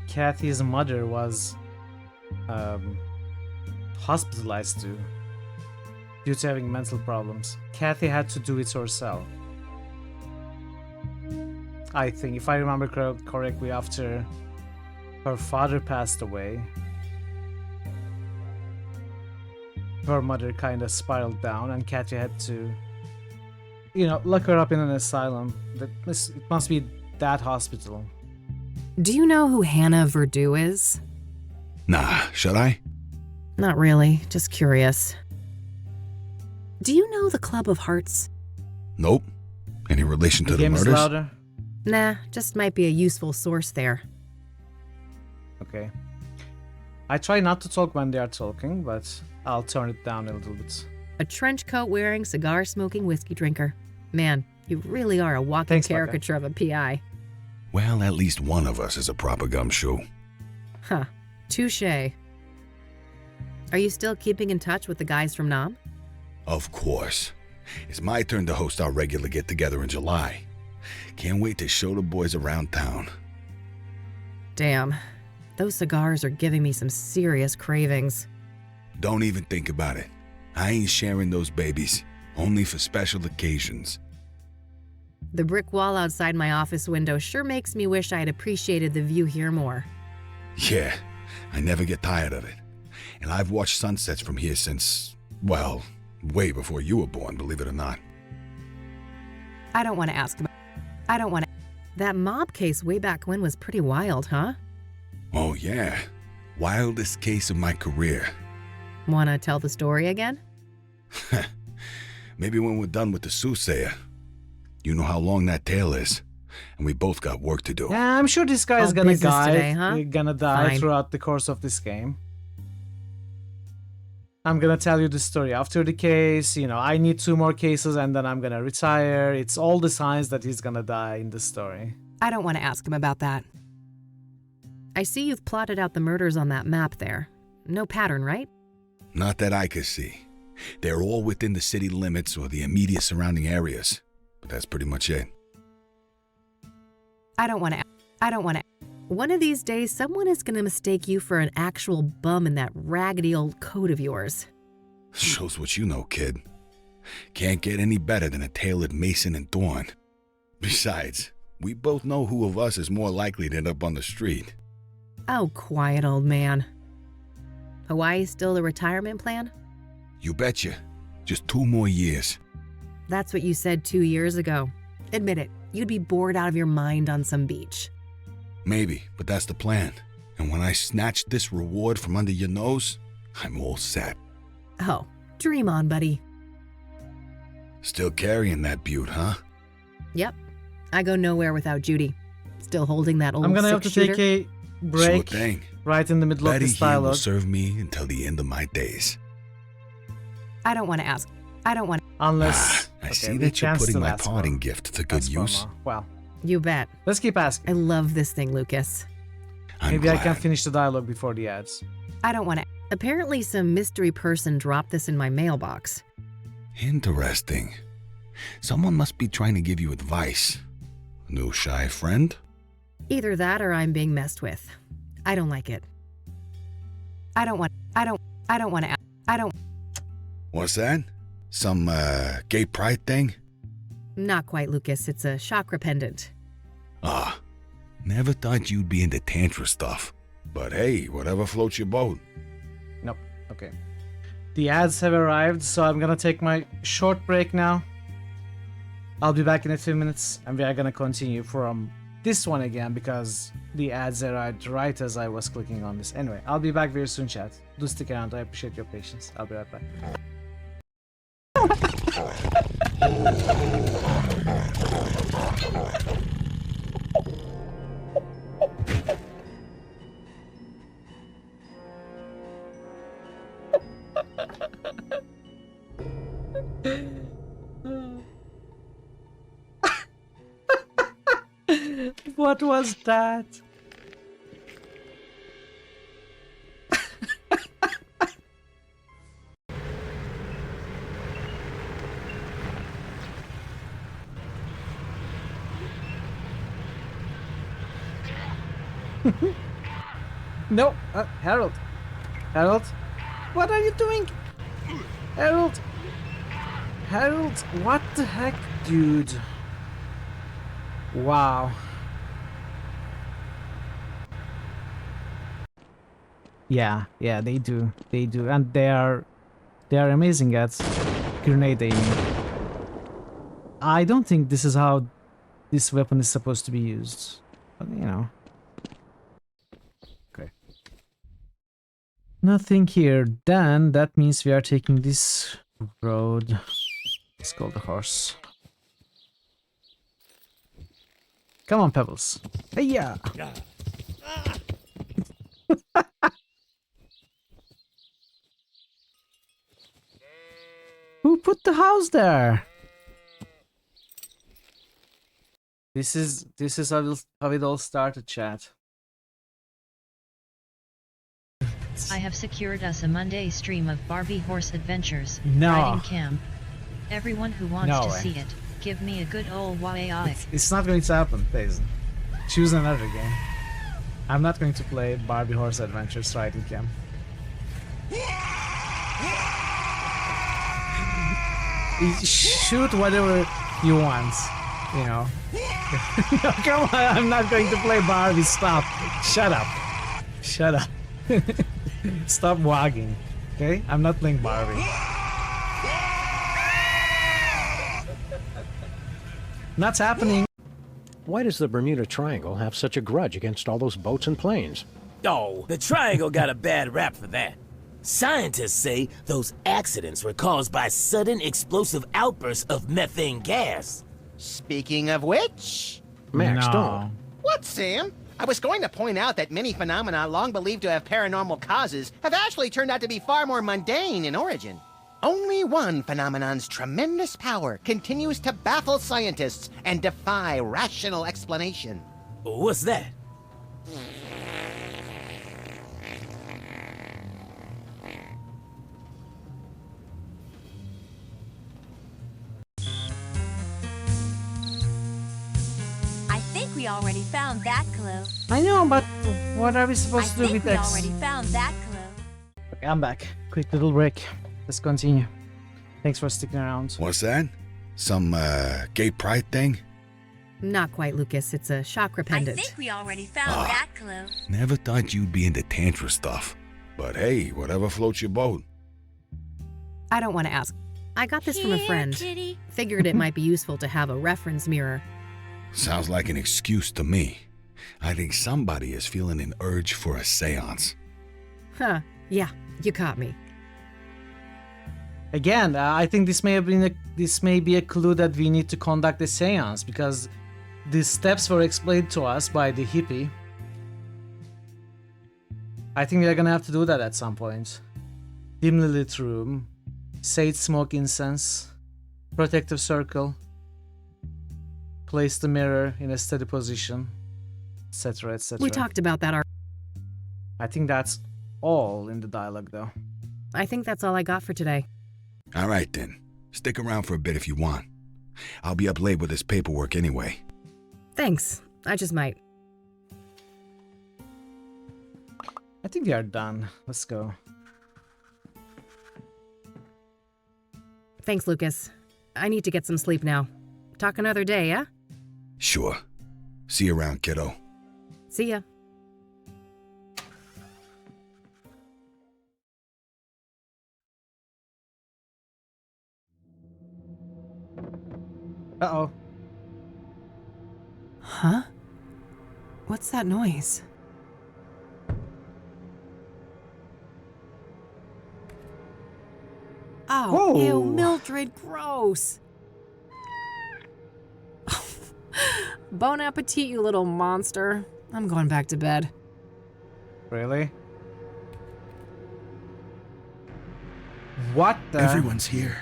Kathy's mother was hospitalized to due to having mental problems. Kathy had to do it herself. I think, if I remember correctly, after her father passed away, her mother kind of spiraled down and Kathy had to, lock her up in an asylum. It must be that hospital. Do you know who Hannah Verdew is? Nah, should I? Not really, just curious. Do you know the Club of Hearts? Nope. Any relation to the game murders? is louder? Nah, just might be a useful source there. Okay. I try not to talk when they are talking, but I'll turn it down a little bit. A trench coat wearing, cigar smoking whiskey drinker. Man, you really are a walking Thanks, caricature of a PI. Well, at least one of us is a proper gumshoe. Huh. Touché. Are you still keeping in touch with the guys from Nam? Of course. It's my turn to host our regular get-together in July. Can't wait to show the boys around town. Damn. Those cigars are giving me some serious cravings. Don't even think about it. I ain't sharing those babies. Only for special occasions. The brick wall outside my office window sure makes me wish I had appreciated the view here more. Yeah, I never get tired of it. And I've watched sunsets from here since, well, way before you were born, believe it or not. I don't want to ask about... That mob case way back when was pretty wild, huh? Oh yeah, wildest case of my career. Wanna tell the story again? Maybe when we're done with the Soothsayer. You know how long that tale is, and we both got work to do. Yeah, I'm sure this guy is gonna business die. today, huh? Gonna die Fine. throughout the course of this game. I'm gonna tell you the story after the case. I need 2 more cases and then I'm gonna retire. It's all the signs that he's gonna die in the story. I don't want to ask him about that. I see you've plotted out the murders on that map there. No pattern, right? Not that I could see. They're all within the city limits or the immediate surrounding areas. But that's pretty much it. I don't want to. One of these days, someone is going to mistake you for an actual bum in that raggedy old coat of yours. Shows what you know, kid. Can't get any better than a tailored Mason and Thorn. Besides, we both know who of us is more likely to end up on the street. Oh, quiet old man. Hawaii still the retirement plan? You betcha. Just 2 more years. That's what you said 2 years ago. Admit it, you'd be bored out of your mind on some beach. Maybe, but that's the plan. And when I snatch this reward from under your nose, I'm all set. Oh, dream on, buddy. Still carrying that beaut, huh? Yep. I go nowhere without Judy. Still holding that old I'm gonna have to six-shooter. take a break Sure thing. right in the middle of Betty this here will dialogue. serve me until the end of my days. I don't want to ask. I don't want. Unless I okay, see we that you're cancel putting my that parting one. gift to good That's one use. more. Well, You bet. let's keep asking. I love this thing, Lucas. Maybe I can finish the dialogue before the ads. I don't want to. Apparently, some mystery person dropped this in my mailbox. Interesting. Someone must be trying to give you advice. New shy friend? Either that or I'm being messed with. I don't like it. I don't want to. I don't. What's that? Some, gay pride thing? Not quite, Lucas. It's a chakra pendant. Ah, never thought you'd be into tantra stuff. But hey, whatever floats your boat. Nope. Okay. The ads have arrived, so I'm gonna take my short break now. I'll be back in a few minutes, and we are gonna continue from this one again because the ads arrived right as I was clicking on this. Anyway, I'll be back very soon, chat. Do stick around. I appreciate your patience. I'll be right back. What was that? No, Harold. Harold, what are you doing? Harold. Harold, what the heck, dude? Wow. Yeah, they do, and they are amazing at grenade aiming. I don't think this is how this weapon is supposed to be used, but you know. Okay. Nothing here. Then that means we are taking this road. Let's call the horse. Come on, Pebbles. Hey, yeah. Who put the house there? This is how it all started, chat. I have secured us a Monday stream of Barbie horse adventures. No. Riding camp. Everyone who wants No to way. see it, give me a good old YAI. It's not going to happen, Paisley. Choose another game. I'm not going to play Barbie Horse Adventures Riding Camp. Shoot whatever you want, you know. No, come on, I'm not going to play Barbie. Stop. Shut up. Shut up. Stop wagging. Okay? I'm not playing Barbie. That's happening. Why does the Bermuda Triangle have such a grudge against all those boats and planes? Oh, the Triangle got a bad rap for that. Scientists say those accidents were caused by sudden explosive outbursts of methane gas. Speaking of which... Max, don't. What, Sam? I was going to point out that many phenomena long believed to have paranormal causes have actually turned out to be far more mundane in origin. Only one phenomenon's tremendous power continues to baffle scientists and defy rational explanation. What's that? I think we already found that clue. I know, but what are we supposed to do with we X? already found that clue. Okay, I'm back. Quick little break. Let's continue. Thanks for sticking around. What's that? Some, gay pride thing? Not quite, Lucas. It's a chakra pendant. I think we already found that clue. Never thought you'd be into tantra stuff. But hey, whatever floats your boat. I don't want to ask. I got this from a friend. Figured it might be useful to have a reference mirror. Sounds like an excuse to me. I think somebody is feeling an urge for a seance. Huh, yeah, you caught me. Again, I think this may be a clue that we need to conduct a seance, because the steps were explained to us by the hippie. I think we are gonna have to do that at some point. Dimly lit room, sage smoke incense, protective circle, place the mirror in a steady position, etc., etc. We talked about that already. I think that's all in the dialogue, though. I think that's all I got for today. All right, then. Stick around for a bit if you want. I'll be up late with this paperwork anyway. Thanks. I just might. I think we are done. Let's go. Thanks, Lucas. I need to get some sleep now. Talk another day, yeah? Sure. See you around, kiddo. See ya. Uh-oh. Huh? What's that noise? Oh, Whoa. Ew, Mildred, gross. Bon appetit, you little monster. I'm going back to bed. Really? What the? Everyone's here.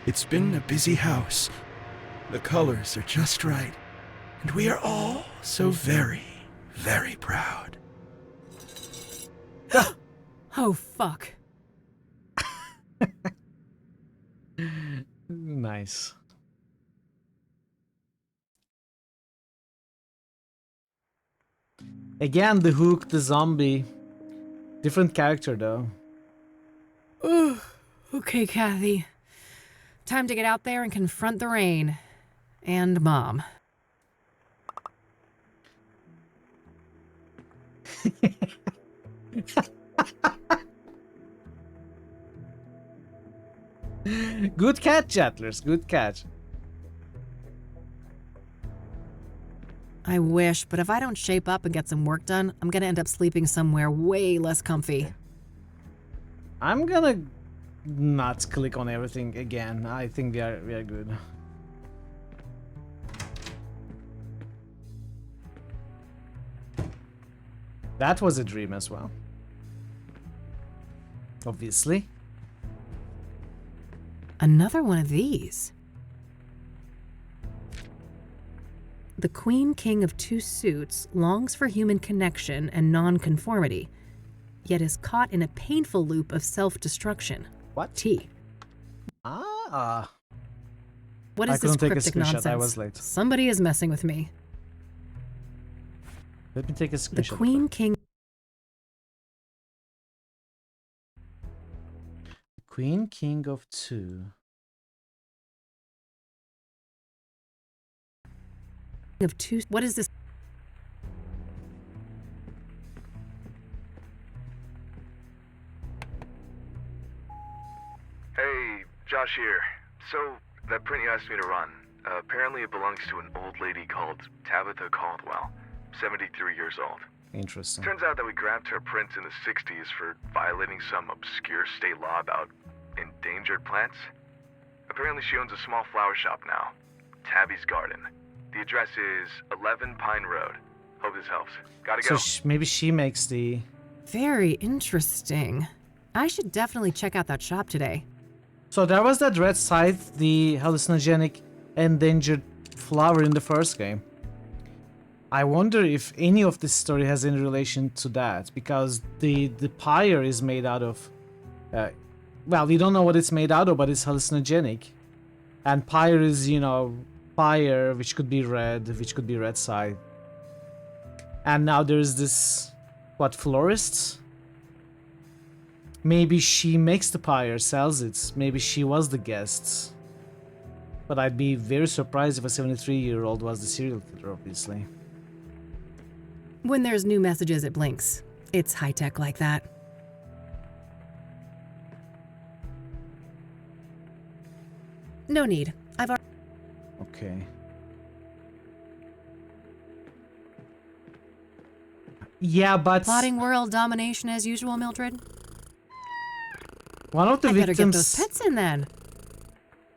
It's been a busy house. The colors are just right. And we are all so very, very proud. Oh, fuck. Nice. Again, the Hook, the zombie. Different character, though. Okay, Kathy. Time to get out there and confront the rain. And Mom. Good catch, Jettlers. Good catch. I wish, but if I don't shape up and get some work done, I'm gonna end up sleeping somewhere way less comfy. I'm gonna not click on everything again. I think we are good. That was a dream as well. Obviously. Another one of these. The Queen King of Two Suits longs for human connection and non-conformity, yet is caught in a painful loop of self-destruction. What? T. Ah. What I is this couldn't take a cryptic screenshot, nonsense? I was late. Somebody is messing with me. Let me take a screenshot. The Queen King. Queen King of Two. Of two. What is this? Hey, Josh here. So, that print you asked me to run, apparently it belongs to an old lady called Tabitha Caldwell, 73 years old. Interesting. Turns out that we grabbed her prints in the 60s for violating some obscure state law about endangered plants. Apparently she owns a small flower shop now, Tabby's Garden. The address is 11 Pine Road. Hope this helps. Gotta go. So maybe she makes the... Very interesting. I should definitely check out that shop today. So there was that red scythe, the hallucinogenic endangered flower in the first game. I wonder if any of this story has any relation to that, because the pyre is made out of... well, we don't know what it's made out of, but it's hallucinogenic. And pyre is, you know, fire, which could be red, which could be red scythe. And now there's this... what, florists? Maybe she makes the pyre, sells it. Maybe she was the guest. But I'd be very surprised if a 73-year-old was the serial killer, obviously. When there's new messages, it blinks. It's high-tech like that. No need. I've already... Okay. Yeah, but Plotting world domination as usual, Mildred? one of the I better get those victims pets in then.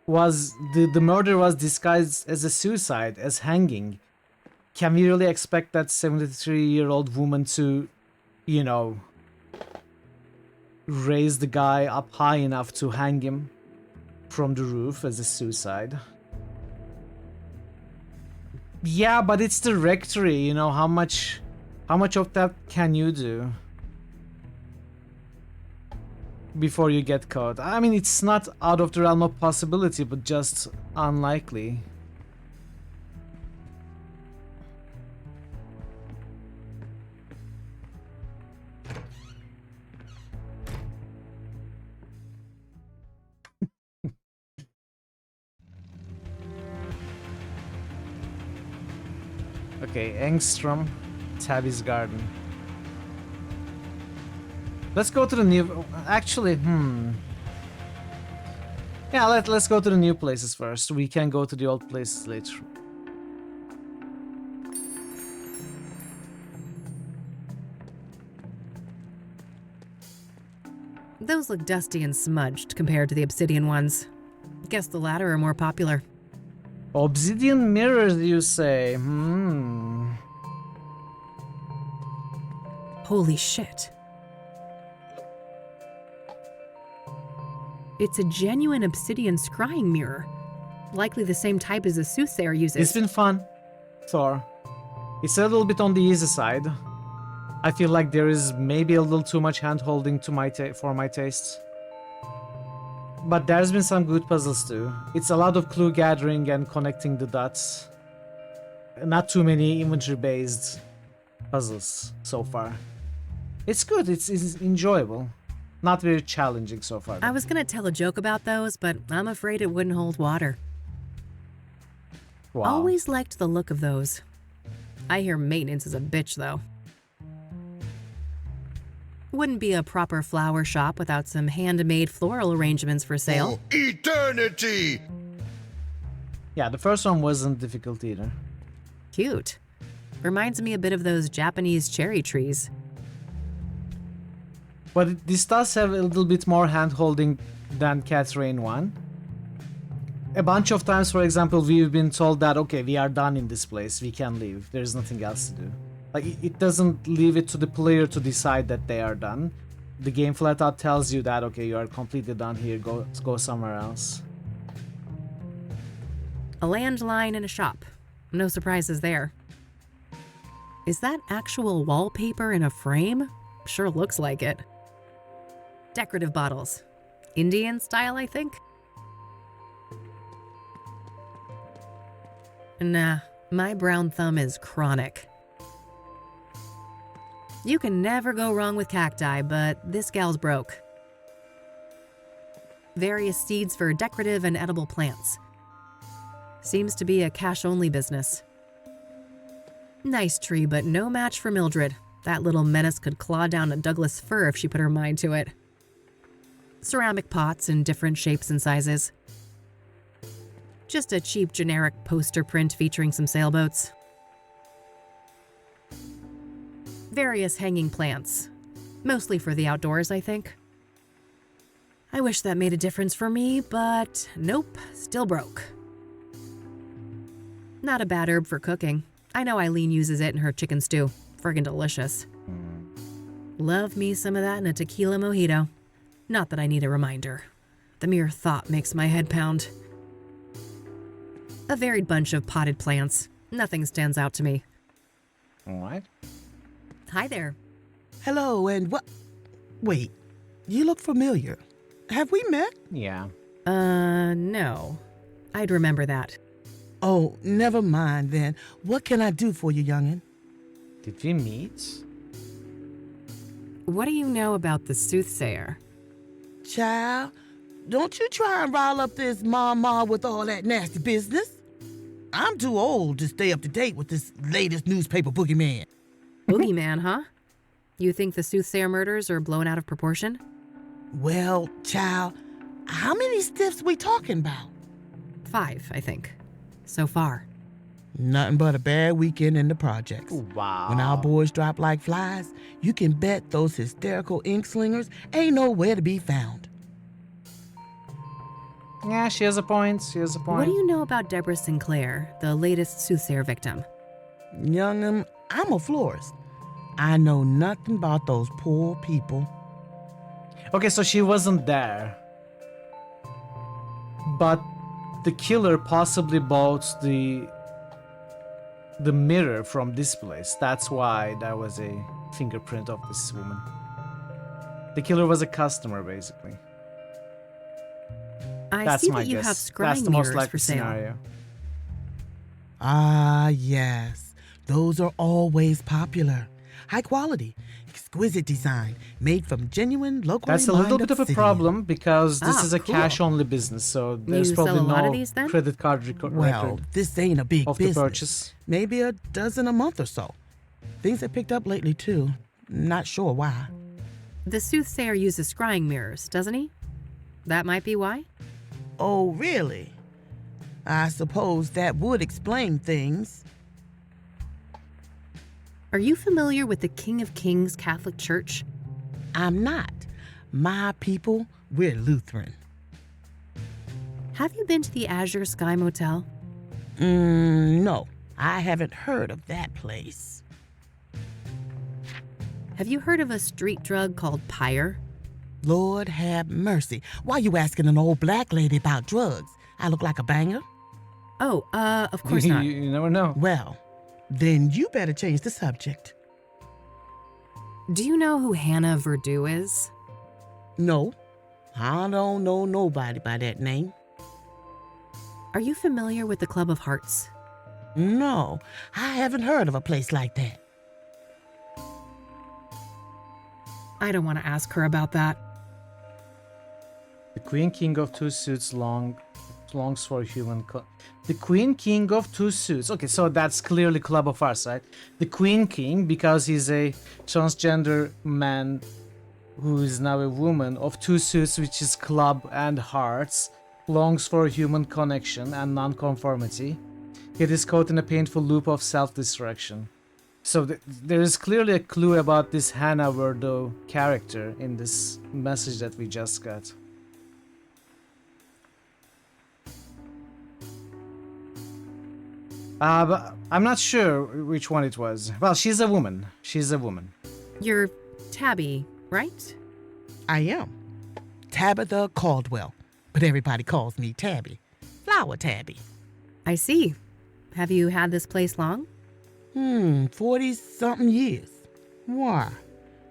was the murder was disguised as a suicide, as hanging. Can we really expect that 73-year-old woman to, you know, raise the guy up high enough to hang him from the roof as a suicide? Yeah, but it's the rectory, you know, how much of that can you do before you get caught? I mean, it's not out of the realm of possibility, but just unlikely. Okay, Engstrom, Tabby's Garden. Let's go to the new... Actually, yeah, let's go to the new places first. We can go to the old places later. Those look dusty and smudged compared to the obsidian ones. Guess the latter are more popular. Obsidian mirrors, you say? Holy shit. It's a genuine obsidian scrying mirror. Likely the same type as the Soothsayer uses. It's been fun, Thor. It's a little bit on the easy side. I feel like there is maybe a little too much hand-holding to for my tastes. But there's been some good puzzles too. It's a lot of clue gathering and connecting the dots. Not too many inventory-based puzzles so far. It's good, it's enjoyable. Not very challenging so far, though. I was gonna tell a joke about those, but I'm afraid it wouldn't hold water. Wow. Always liked the look of those. I hear maintenance is a bitch, though. Wouldn't be a proper flower shop without some handmade floral arrangements for sale. For eternity! Yeah, the first one wasn't difficult either. Cute. Reminds me a bit of those Japanese cherry trees. But this does have a little bit more hand-holding than Catherine 1. A bunch of times, for example, we've been told that, okay, we are done in this place, we can leave, there's nothing else to do. Like, it doesn't leave it to the player to decide that they are done. The game flat out tells you that, okay, you are completely done here, go somewhere else. A landline and a shop. No surprises there. Is that actual wallpaper in a frame? Sure looks like it. Decorative bottles. Indian style, I think? Nah, my brown thumb is chronic. You can never go wrong with cacti, but this gal's broke. Various seeds for decorative and edible plants. Seems to be a cash-only business. Nice tree, but no match for Mildred. That little menace could claw down a Douglas fir if she put her mind to it. Ceramic pots in different shapes and sizes. Just a cheap generic poster print featuring some sailboats. Various hanging plants. Mostly for the outdoors, I think. I wish that made a difference for me, but nope, still broke. Not a bad herb for cooking. I know Eileen uses it in her chicken stew. Friggin' delicious. Love me some of that in a tequila mojito. Not that I need a reminder. The mere thought makes my head pound. A varied bunch of potted plants. Nothing stands out to me. Alright. Hi there. Hello, and what? Wait, you look familiar. Have we met? Yeah. No. I'd remember that. Oh, never mind then. What can I do for you, youngin'? Did we meet? What do you know about the Soothsayer? Child, don't you try and rile up this mama with all that nasty business. I'm too old to stay up to date with this latest newspaper boogeyman. Boogeyman, huh? You think the Soothsayer murders are blown out of proportion? Well, child, how many stiffs we talking about? 5, I think. So far. Nothing but a bad weekend in the projects. Wow. When our boys drop like flies, you can bet those hysterical ink slingers ain't nowhere to be found. Yeah, she has a point. She has a point. What do you know about Deborah Sinclair, the latest Soothsayer victim? Young'un, I'm a florist. I know nothing about those poor people. Okay, so she wasn't there. But the killer possibly bought the mirror from this place. That's why there was a fingerprint of this woman. The killer was a customer, basically. I see that you guess. have That's scrying the most mirrors likely for sale. scenario. Ah, yes. Those are always popular. High quality, exquisite design, made from genuine, locally That's a little mined bit of a obsidian. problem because this Ah, is a cool. cash-only business, so there's You sell probably a lot no of these, then? credit card Well, record this ain't a big of the business. purchase. Maybe a dozen a month or so. Things have picked up lately, too. Not sure why. The Soothsayer uses scrying mirrors, doesn't he? That might be why? Oh, really? I suppose that would explain things. Are you familiar with the King of Kings Catholic Church? I'm not. My people, we're Lutheran. Have you been to the Azure Sky Motel? No, I haven't heard of that place. Have you heard of a street drug called pyre? Lord have mercy. Why you asking an old black lady about drugs? I look like a banger? Oh, of course not. You never know. Well, then you better change the subject. Do you know who Hannah Verdew is? No, I don't know nobody by that name. Are you familiar with the Club of Hearts? No, I haven't heard of a place like that. I don't want to ask her about that. The Queen King of Two Suits longs for human. The Queen King of Two Suits. Okay, so that's clearly Club of Hearts, right? The Queen King, because he's a transgender man who is now a woman of two suits, which is Club and Hearts, longs for human connection and non-conformity. It is caught in a painful loop of self-destruction. So there is clearly a clue about this Hannah Verdew character in this message that we just got. But I'm not sure which one it was. Well, she's a woman. She's a woman. You're Tabby, right? I am. Tabitha Caldwell, but everybody calls me Tabby. Flower Tabby. I see. Have you had this place long? 40-something years. Why?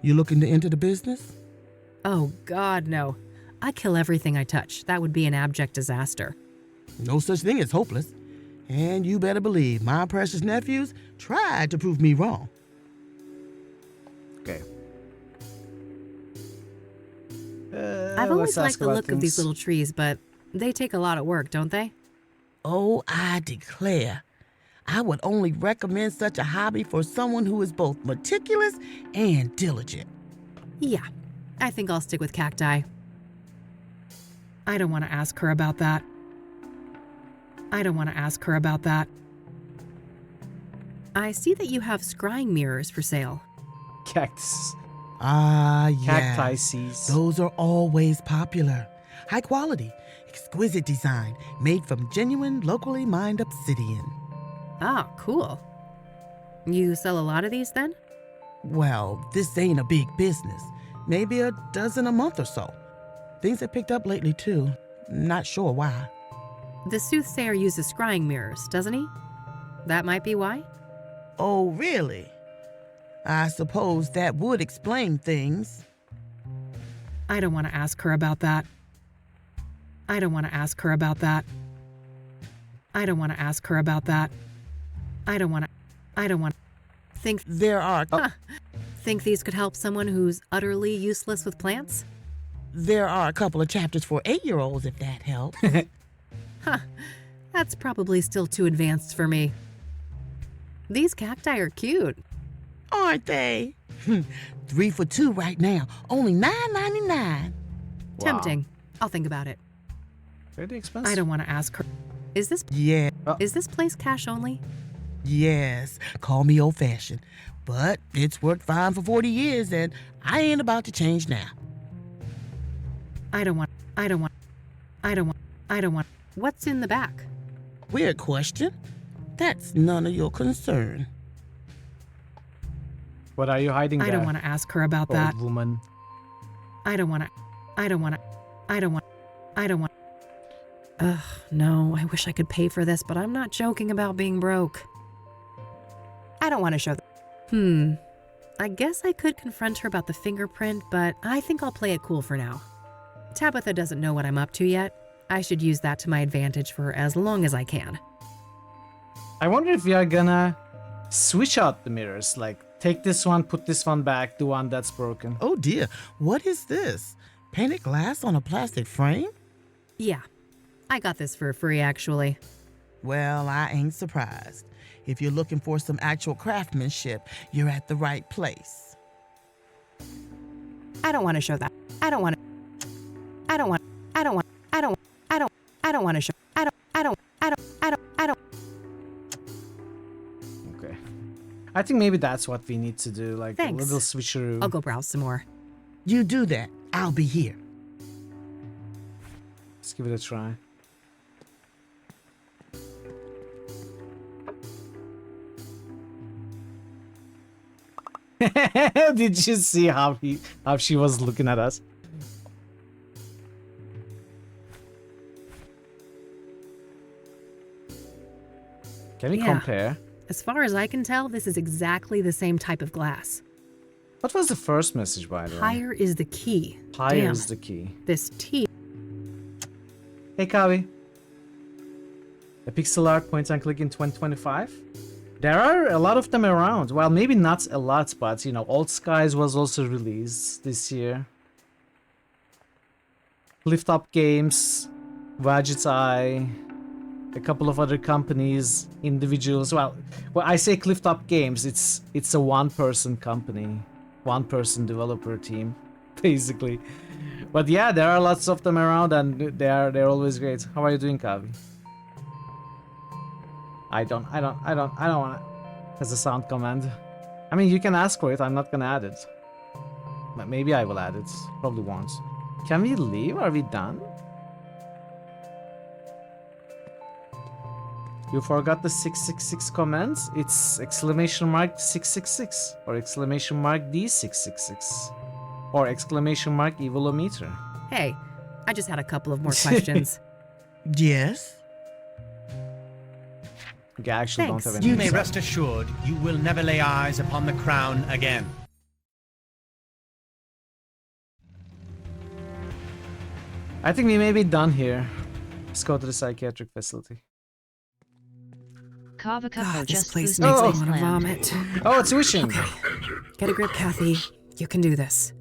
You looking to enter the business? Oh, God, no. I kill everything I touch. That would be an abject disaster. No such thing as hopeless. And you better believe my precious nephews tried to prove me wrong. Okay. I've always liked the look things. of these little trees, but they take a lot of work, don't they? Oh, I declare. I would only recommend such a hobby for someone who is both meticulous and diligent. Yeah, I think I'll stick with cacti. I don't want to ask her about that. I don't want to ask her about that. I see that you have scrying mirrors for sale. Cactus. Ah, yeah. Cactices. Those are always popular. High quality, exquisite design, made from genuine, locally mined obsidian. Ah, cool. You sell a lot of these then? Well, this ain't a big business. Maybe a dozen a month or so. Things have picked up lately, too. Not sure why. The Soothsayer uses scrying mirrors, doesn't he? That might be why? Oh, really? I suppose that would explain things. I don't want to ask her about that. I don't want to ask her about that. I don't want to ask her about that. I don't want to think there are... Think these could help someone who's utterly useless with plants? There are a couple of chapters for 8-year-olds, if that helps. Huh, that's probably still too advanced for me. These cacti are cute. Aren't they? 3 for $2 right now. Only $9.99. Wow. Tempting. I'll think about it. Pretty expensive. I don't want to ask her. Is this Is this place cash only? Yes, call me old-fashioned, but it's worked fine for 40 years, and I ain't about to change now. I don't want. What's in the back? Weird question. That's none of your concern. What are you hiding there? I don't want to ask her about that. Old woman. I don't want. Ugh, no, I wish I could pay for this, but I'm not joking about being broke. I don't want to show I guess I could confront her about the fingerprint, but I think I'll play it cool for now. Tabitha doesn't know what I'm up to yet. I should use that to my advantage for as long as I can. I wonder if we are gonna switch out the mirrors, like take this one, put this one back, the one that's broken. Oh dear, what is this? Painted glass on a plastic frame? Yeah, I got this for free actually. Well, I ain't surprised. If you're looking for some actual craftsmanship, you're at the right place. I don't want to show that. I don't want to show. Okay. I think maybe that's what we need to do, like Thanks. a little switcheroo. I'll go browse some more. You do that. I'll be here. Let's give it a try. Did you see how she was looking at us? Can we compare? As far as I can tell, this is exactly the same type of glass. What was the first message, by the way? Higher is the key. Higher Damn. is the key. This T. Hey, Kavi. A pixel art point and click in 2025? There are a lot of them around. Well, maybe not a lot, but, you know, Old Skies was also released this year. Lift Up Games, Wadget Eye, a couple of other companies, individuals. Well, when I say Cliff Top Games, it's a one-person company, one-person developer team, basically. But yeah, there are lots of them around, and they're always great. How are you doing, Kavi? I don't want it as a sound command. I mean, you can ask for it. I'm not gonna add it, but maybe I will add it. Probably won't. Can we leave? Are we done? You forgot the 666 comments? It's exclamation mark 666 or exclamation mark D666 or exclamation mark evilometer. Hey, I just had a couple of more questions. Yes? Okay, I actually don't have any. You may rest assured you will never lay eyes upon the crown again. I think we may be done here. Let's go to the psychiatric facility. God, this place boosted makes me Oh. want to vomit. Oh, it's wishing. Okay, get a grip, Kathy. You can do this.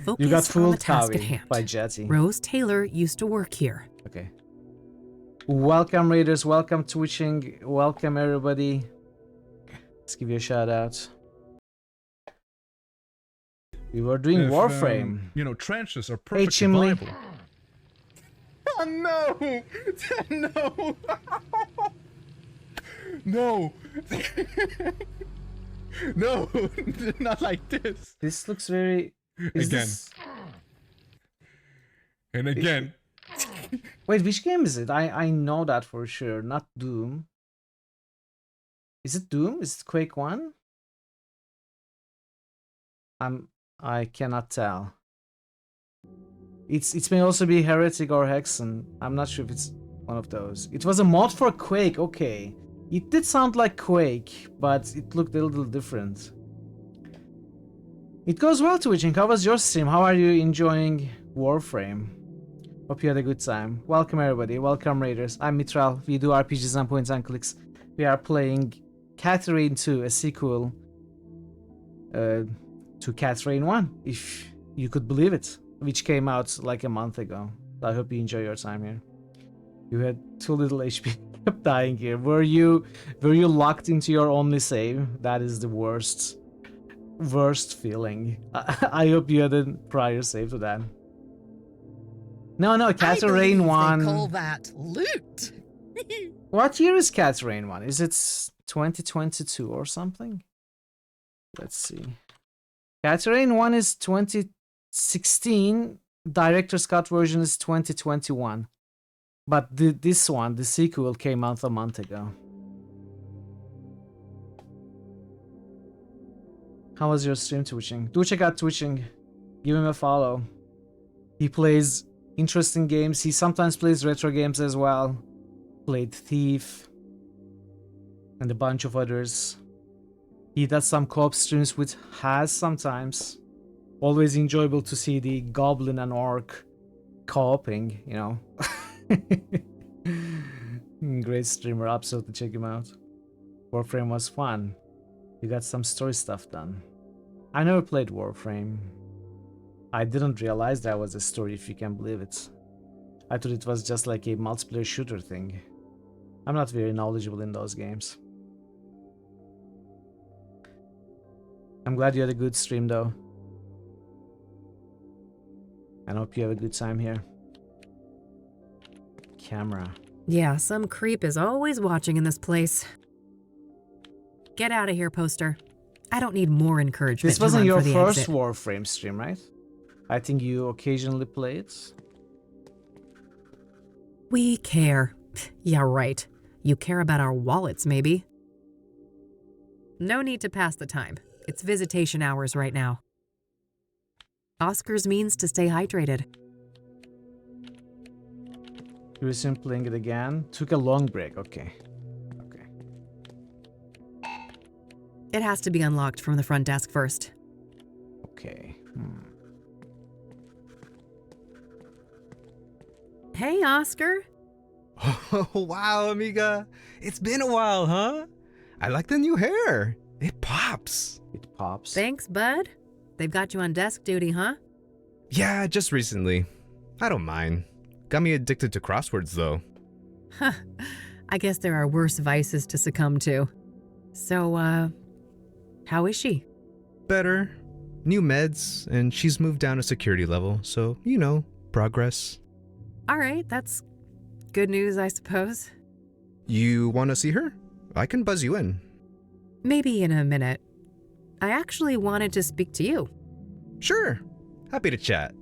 Focus You got on the fooled, task at Kavi, hand. by Jetty. Rose Taylor used to work here. Okay. Welcome, Raiders. Welcome, Twitching. Welcome, everybody. Let's give you a shout out. We were doing Warframe. You know, trenches are Hey, perfectly Chimley. viable. Oh no! No! No! No! Not like this! This looks very... Is Again. this- And again. Wait, which game is it? I know that for sure. Not Doom. Is it Doom? Is it Quake 1? I cannot tell. It may also be Heretic or Hexen. I'm not sure if it's one of those. It was a mod for Quake, okay. It did sound like Quake, but it looked a little different. It goes well, Twitching. How was your stream? How are you enjoying Warframe? Hope you had a good time. Welcome everybody, welcome Raiders. I'm Mitral. We do RPGs and points and clicks. We are playing Catherine 2, a sequel to Catherine 1, if you could believe it, which came out like a month ago. I hope you enjoy your time here. You had too little HP. Kept dying here. Were you locked into your only save? That is the worst feeling. I hope you had a prior save to that. No, Catherine 1. They call that loot. What year is Catherine 1? Is it 2022 or something? Let's see. Catherine 1 is 2016. Director's cut version is 2021. But this one, the sequel, came out a month ago. How was your stream twitching? Do check out twitching. Give him a follow. He plays interesting games. He sometimes plays retro games as well. Played Thief. And a bunch of others. He does some co-op streams with Has sometimes. Always enjoyable to see the Goblin and Orc co-oping, you know. Great streamer, absolutely check him out. Warframe was fun. You got some story stuff done. I never played Warframe. I didn't realize that was a story, if you can believe it. I thought it was just like a multiplayer shooter thing. I'm not very knowledgeable in those games. I'm glad you had a good stream though. And hope you have a good time here. Camera. Yeah, some creep is always watching in this place. Get out of here, poster. I don't need more encouragement. This wasn't to your run for the first exit. Warframe stream, right? I think you occasionally play it. We care. Yeah, right. You care about our wallets, maybe. No need to pass the time. It's visitation hours right now. Oscar's means to stay hydrated. You resumed playing it again? Took a long break, okay. It has to be unlocked from the front desk first. Okay. Hey, Oscar. Oh, wow, amiga. It's been a while, huh? I like the new hair. It pops. It pops. Thanks, bud. They've got you on desk duty, huh? Yeah, just recently. I don't mind. Got me addicted to crosswords, though. Huh. I guess there are worse vices to succumb to. So, how is she? Better. New meds, and she's moved down a security level, so, you know, progress. All right, that's good news, I suppose. You want to see her? I can buzz you in. Maybe in a minute. I actually wanted to speak to you. Sure. Happy to chat.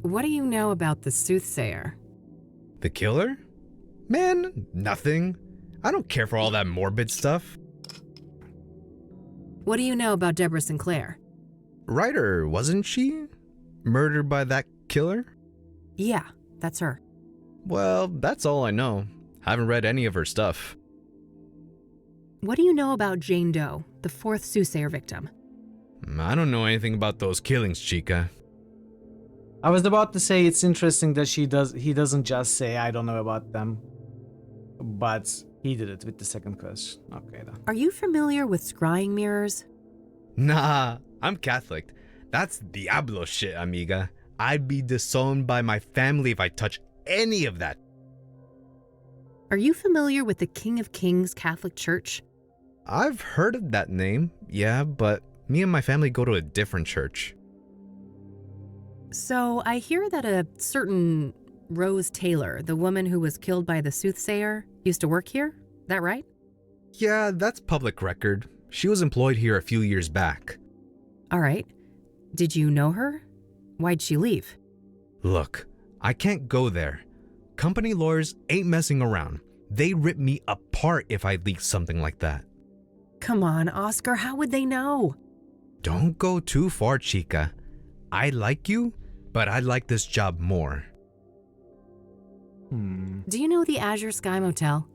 What do you know about the Soothsayer? The killer? Man, nothing. I don't care for all that morbid stuff. What do you know about Deborah Sinclair? Ryder, wasn't she? Murdered by that killer? Yeah, that's her. Well, that's all I know. Haven't read any of her stuff. What do you know about Jane Doe, the fourth Soothsayer victim? I don't know anything about those killings, Chica. I was about to say it's interesting that he doesn't just say I don't know about them. But he did it with the second question. Okay then. Are you familiar with scrying mirrors? Nah, I'm Catholic. That's Diablo shit, amiga. I'd be disowned by my family if I touch any of that. Are you familiar with the King of Kings Catholic Church? I've heard of that name, yeah, but me and my family go to a different church. So I hear that a certain Rose Taylor, the woman who was killed by the Soothsayer, used to work here? That right? Yeah, that's public record. She was employed here a few years back. All right. Did you know her? Why'd she leave? Look, I can't go there. Company lawyers ain't messing around. They rip me apart if I leak something like that. Come on, Oscar, how would they know? Don't go too far, Chica. I like you, but I like this job more. Do you know the Azure Sky Motel?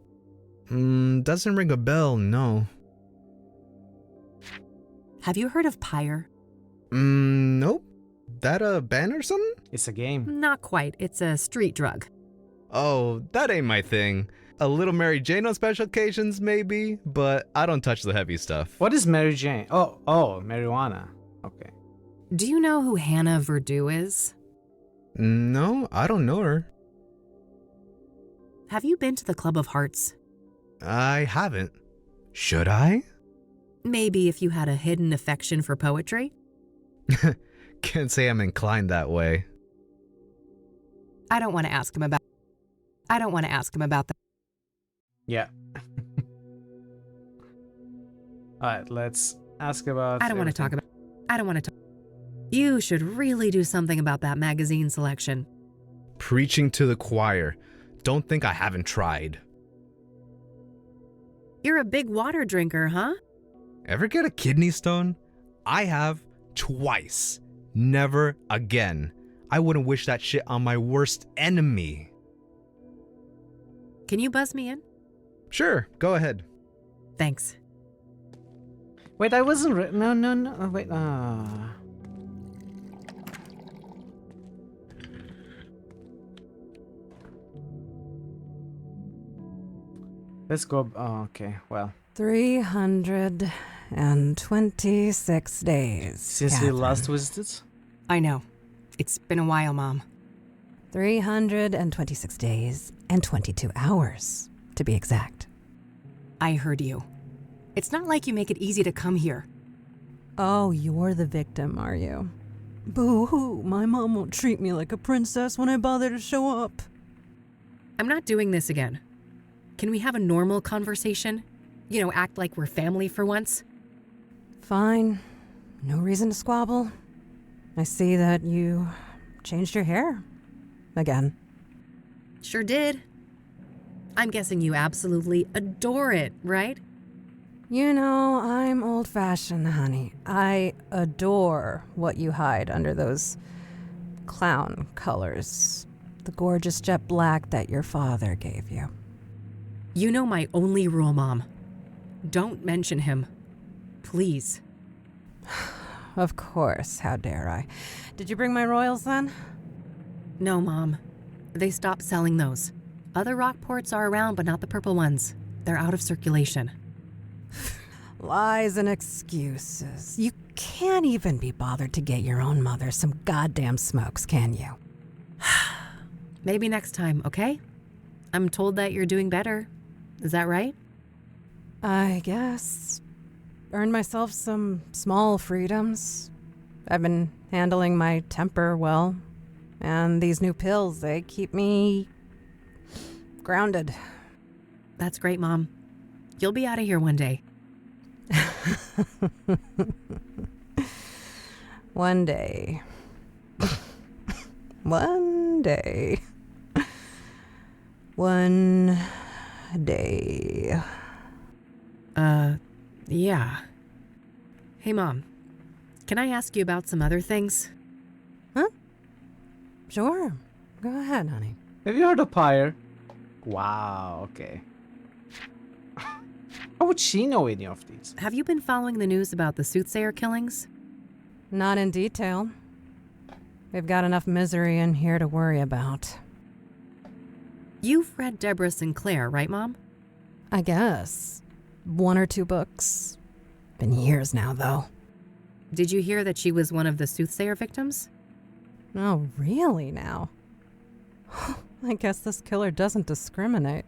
Doesn't ring a bell, no. Have you heard of Pyre? Nope. That a band or something? It's a game. Not quite. It's a street drug. Oh, that ain't my thing. A little Mary Jane on special occasions, maybe, but I don't touch the heavy stuff. What is Mary Jane? Oh, marijuana. Okay. Do you know who Hannah Verdew is? No, I don't know her. Have you been to the Club of Hearts? I haven't. Should I? Maybe if you had a hidden affection for poetry? Can't say I'm inclined that way. I don't want to ask him about. I don't want to ask him about that. Yeah. Alright, let's ask about... I don't want to talk about... I don't want to talk... You should really do something about that magazine selection. Preaching to the choir. Don't think I haven't tried. You're a big water drinker, huh? Ever get a kidney stone? I have twice. Never again. I wouldn't wish that shit on my worst enemy. Can you buzz me in? Sure, go ahead. Thanks. Wait, I wasn't... No, wait, Let's go... Oh, okay, well. 326 days. Since we last visited? I know. It's been a while, Mom. 326 days and 22 hours, to be exact. I heard you. It's not like you make it easy to come here. Oh, you're the victim, are you? Boo-hoo, my mom won't treat me like a princess when I bother to show up. I'm not doing this again. Can we have a normal conversation? You know, act like we're family for once? Fine. No reason to squabble. I see that you changed your hair. Again. Sure did. I'm guessing you absolutely adore it, right? You know, I'm old-fashioned, honey. I adore what you hide under those clown colors. The gorgeous jet black that your father gave you. You know my only rule, Mom. Don't mention him. Please. Of course, how dare I. Did you bring my royals then? No, Mom. They stopped selling those. Other Rockports are around, but not the purple ones. They're out of circulation. Lies and excuses. You can't even be bothered to get your own mother some goddamn smokes, can you? Maybe next time, okay? I'm told that you're doing better. Is that right? I guess. Earned myself some small freedoms. I've been handling my temper well. And these new pills, they keep me grounded. That's great, Mom. You'll be out of here one day. One day. One day. One day. Yeah. Hey, Mom. Can I ask you about some other things? Huh? Sure. Go ahead, honey. Have you heard of Pyre? Wow, okay. How would she know any of these? Have you been following the news about the Soothsayer killings? Not in detail. We've got enough misery in here to worry about. You've read Deborah Sinclair, right, Mom? I guess. 1 or 2 books. Been years now, though. Did you hear that she was one of the Soothsayer victims? Oh, really now? I guess this killer doesn't discriminate.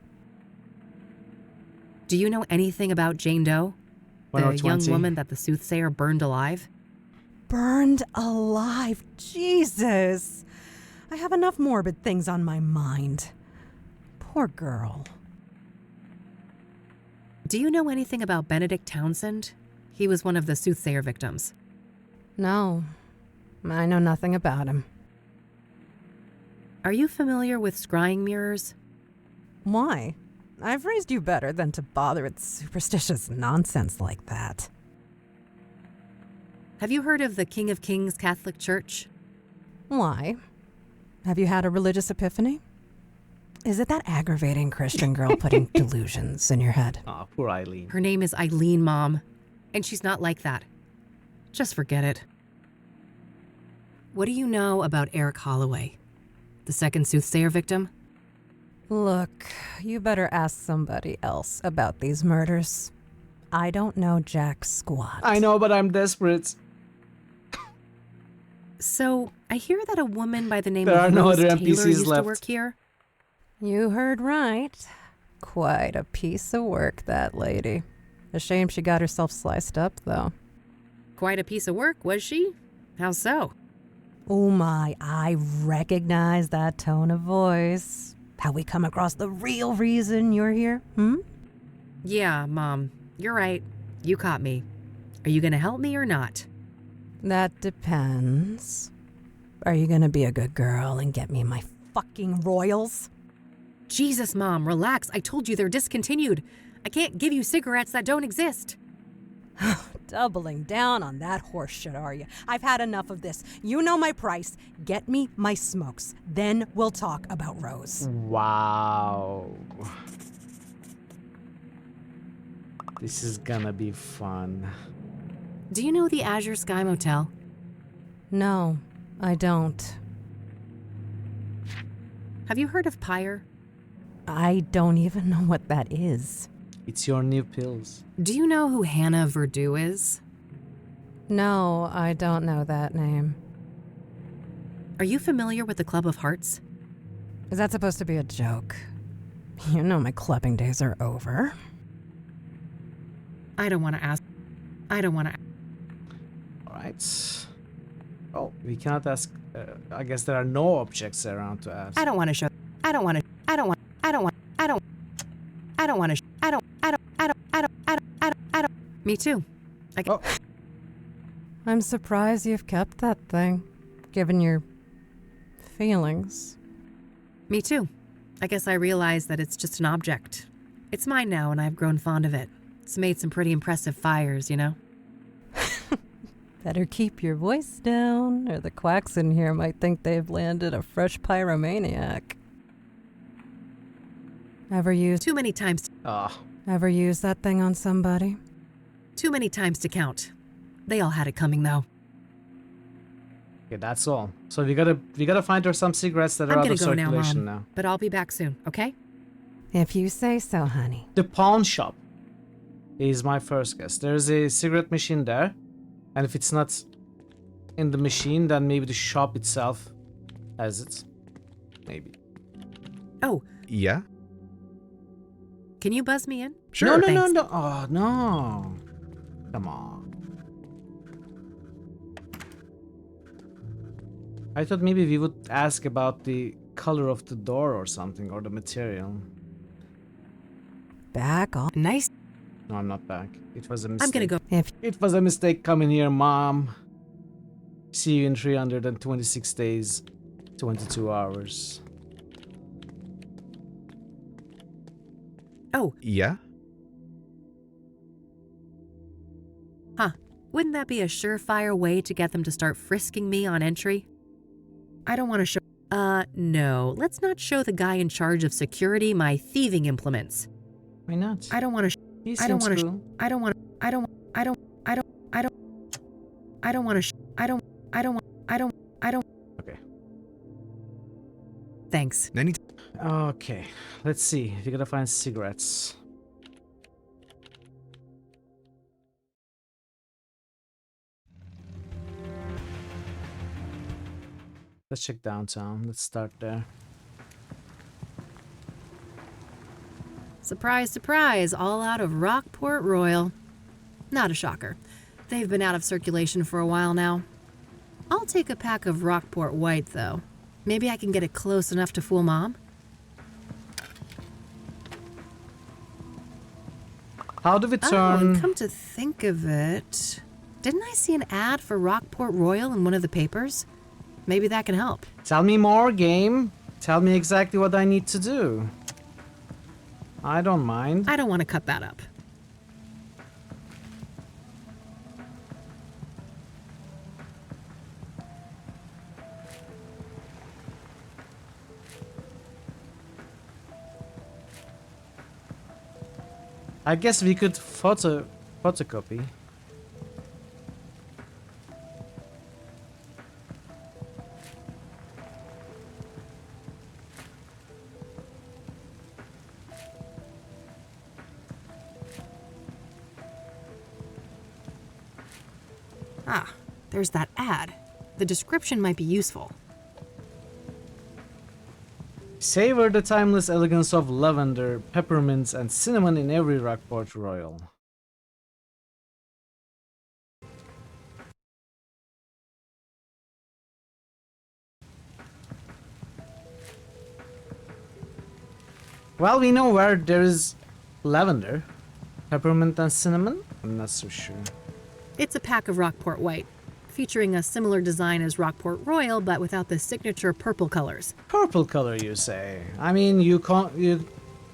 Do you know anything about Jane Doe? The young woman that the Soothsayer burned alive? Burned alive? Jesus! I have enough morbid things on my mind. Poor girl. Do you know anything about Benedict Townsend? He was one of the Soothsayer victims. No, I know nothing about him. Are you familiar with scrying mirrors? Why? I've raised you better than to bother with superstitious nonsense like that. Have you heard of the King of Kings Catholic Church? Why? Have you had a religious epiphany? Is it that aggravating Christian girl putting delusions in your head? Aw, poor Eileen. Her name is Eileen, Mom. And she's not like that. Just forget it. What do you know about Eric Holloway, the second Soothsayer victim? Look, you better ask somebody else about these murders. I don't know jack squat. I know, but I'm desperate. So, I hear that a woman by the name There of are no Rose other Taylor NPCs used left. to work here. You heard right. Quite a piece of work, that lady. A shame she got herself sliced up, though. Quite a piece of work, was she? How so? Oh my, I recognize that tone of voice. Have we come across the real reason you're here? Hmm? Yeah, Mom. You're right. You caught me. Are you gonna help me or not? That depends. Are you gonna be a good girl and get me my fucking royals? Jesus, Mom, relax. I told you they're discontinued. I can't give you cigarettes that don't exist. Doubling down on that horse shit, are you? I've had enough of this. You know my price. Get me my smokes. Then we'll talk about Rose. Wow. This is gonna be fun. Do you know the Azure Sky Motel? No, I don't. Have you heard of Pyre? I don't even know what that is. It's your new pills. Do you know who Hannah Verdew is? No, I don't know that name. Are you familiar with the Club of Hearts? Is that supposed to be a joke? You know my clubbing days are over. I don't want to ask. I don't want to. Alright. Oh, we cannot ask. I guess there are no objects around to ask. I don't want to show. I don't want to. I don't want. I don't want. I don't. I don't want to. I don't. I don't. I don't. I don't. I don't. I don't. I don't. Me too. Oh. I'm surprised you've kept that thing, given your feelings. Me too. I guess I realized that it's just an object. It's mine now, and I've grown fond of it. It's made some pretty impressive fires, you know? Better keep your voice down, or the quacks in here might think they've landed a fresh pyromaniac. Ever used... Too many times. Ever used that thing on somebody? Too many times to count. They all had it coming, though. Okay, that's all. So we gotta find her some cigarettes that are out of circulation now. But I'll be back soon, okay? If you say so, honey. The pawn shop is my first guess. There's a cigarette machine there, and if it's not in the machine, then maybe the shop itself has it. Maybe. Oh. Yeah? Can you buzz me in? Sure. No. Oh, no. Come on. I thought maybe we would ask about the color of the door or something, or the material. Back on. Nice. No, I'm not back. It was a mistake. I'm gonna go. It was a mistake coming here, Mom. See you in 326 days, 22 hours. Oh. Yeah? Huh. Wouldn't that be a surefire way to get them to start frisking me on entry? I don't want to show... no. Let's not show the guy in charge of security my thieving implements. Why not? I don't want to... I don't want to... I don't want to... I don't... I don't... I don't... I don't... I don't want to... I don't... I don't... I don't... I don't... Okay. Thanks. Okay. Let's see. We gotta find cigarettes. Let's check downtown. Let's start there. Surprise, surprise, all out of Rockport Royal. Not a shocker. They've been out of circulation for a while now. I'll take a pack of Rockport White, though. Maybe I can get it close enough to fool Mom. How do we Oh, turn... and come to think of it... Didn't I see an ad for Rockport Royal in one of the papers? Maybe that can help. Tell me more, game. Tell me exactly what I need to do. I don't mind. I don't want to cut that up. I guess we could photocopy. Ah, there's that ad. The description might be useful. Savor the timeless elegance of lavender, peppermints, and cinnamon in every Rockport Royal. Well, we know where there is lavender. Peppermint and cinnamon? I'm not so sure. It's a pack of Rockport White, featuring a similar design as Rockport Royal, but without the signature purple colors. Purple color, you say? I mean, you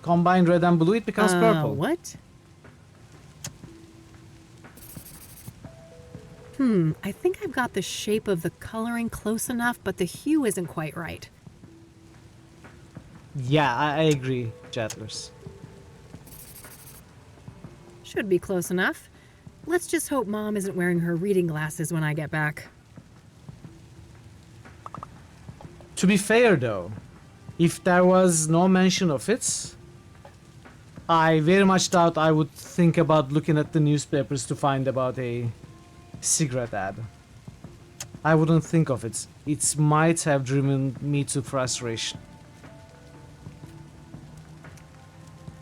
combine red and blue, it becomes purple. What? I think I've got the shape of the coloring close enough, but the hue isn't quite right. Yeah, I agree, Jettlers. Should be close enough. Let's just hope Mom isn't wearing her reading glasses when I get back. To be fair, though, if there was no mention of it, I very much doubt I would think about looking at the newspapers to find about a cigarette ad. I wouldn't think of it. It might have driven me to frustration.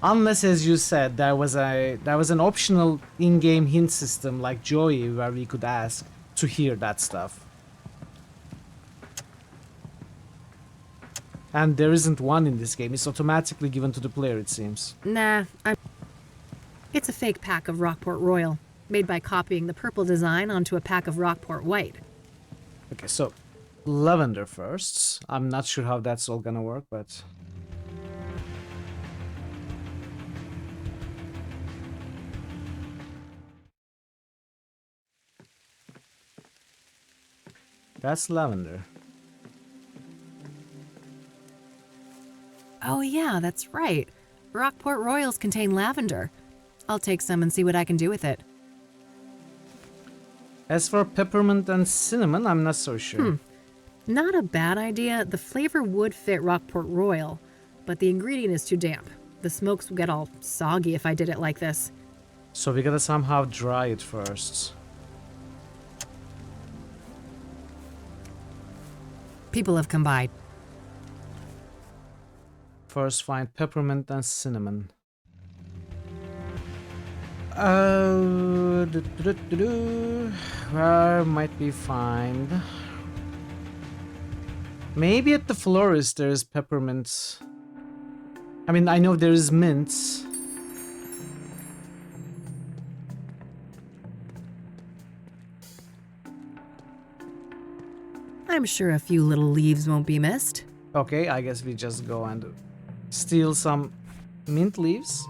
Unless, as you said, there was an optional in-game hint system like Joey where we could ask to hear that stuff. And there isn't one in this game. It's automatically given to the player, it seems. Nah, it's a fake pack of Rockport Royal, made by copying the purple design onto a pack of Rockport White. Okay, so lavender first. I'm not sure how that's all gonna work, but... That's lavender. Oh yeah, that's right. Rockport Royals contain lavender. I'll take some and see what I can do with it. As for peppermint and cinnamon, I'm not so sure. Not a bad idea. The flavor would fit Rockport Royal, but the ingredient is too damp. The smokes would get all soggy if I did it like this. So we gotta somehow dry it first. People have come by. First find peppermint and cinnamon. Where might we find? Maybe at the florist there's peppermint. I mean, I know there is mint. I'm sure a few little leaves won't be missed. Okay, I guess we just go and steal some mint leaves.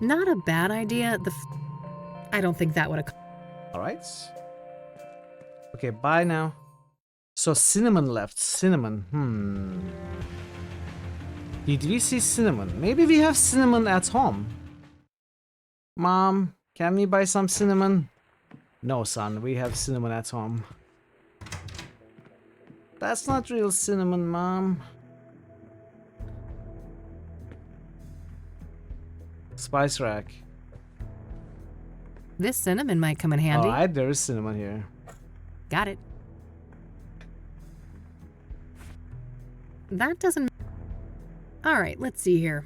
Not a bad idea. I don't think that would have... Alright. Okay, bye now. So cinnamon left. Cinnamon. Did we see cinnamon? Maybe we have cinnamon at home. Mom, can we buy some cinnamon? No, son, we have cinnamon at home. That's not real cinnamon, Mom. Spice rack. This cinnamon might come in handy. Alright, there is cinnamon here. Got it. That doesn't... Alright, let's see here.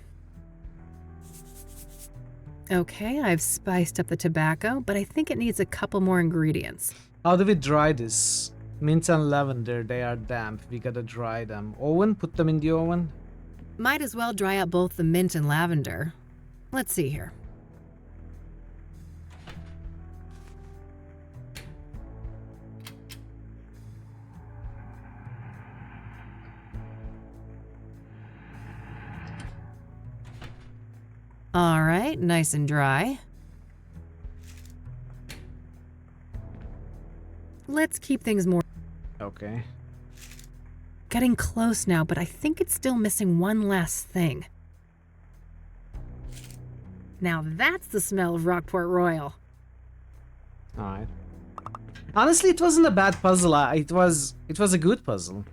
Okay, I've spiced up the tobacco, but I think it needs a couple more ingredients. How do we dry this? Mint and lavender, they are damp. We gotta dry them. Oven? Put them in the oven? Might as well dry out both the mint and lavender. Let's see here. All right, nice and dry. Let's keep things more... Okay. Getting close now, but I think it's still missing one last thing. Now that's the smell of Rockport Royal. Alright. Honestly, it wasn't a bad puzzle. It was a good puzzle.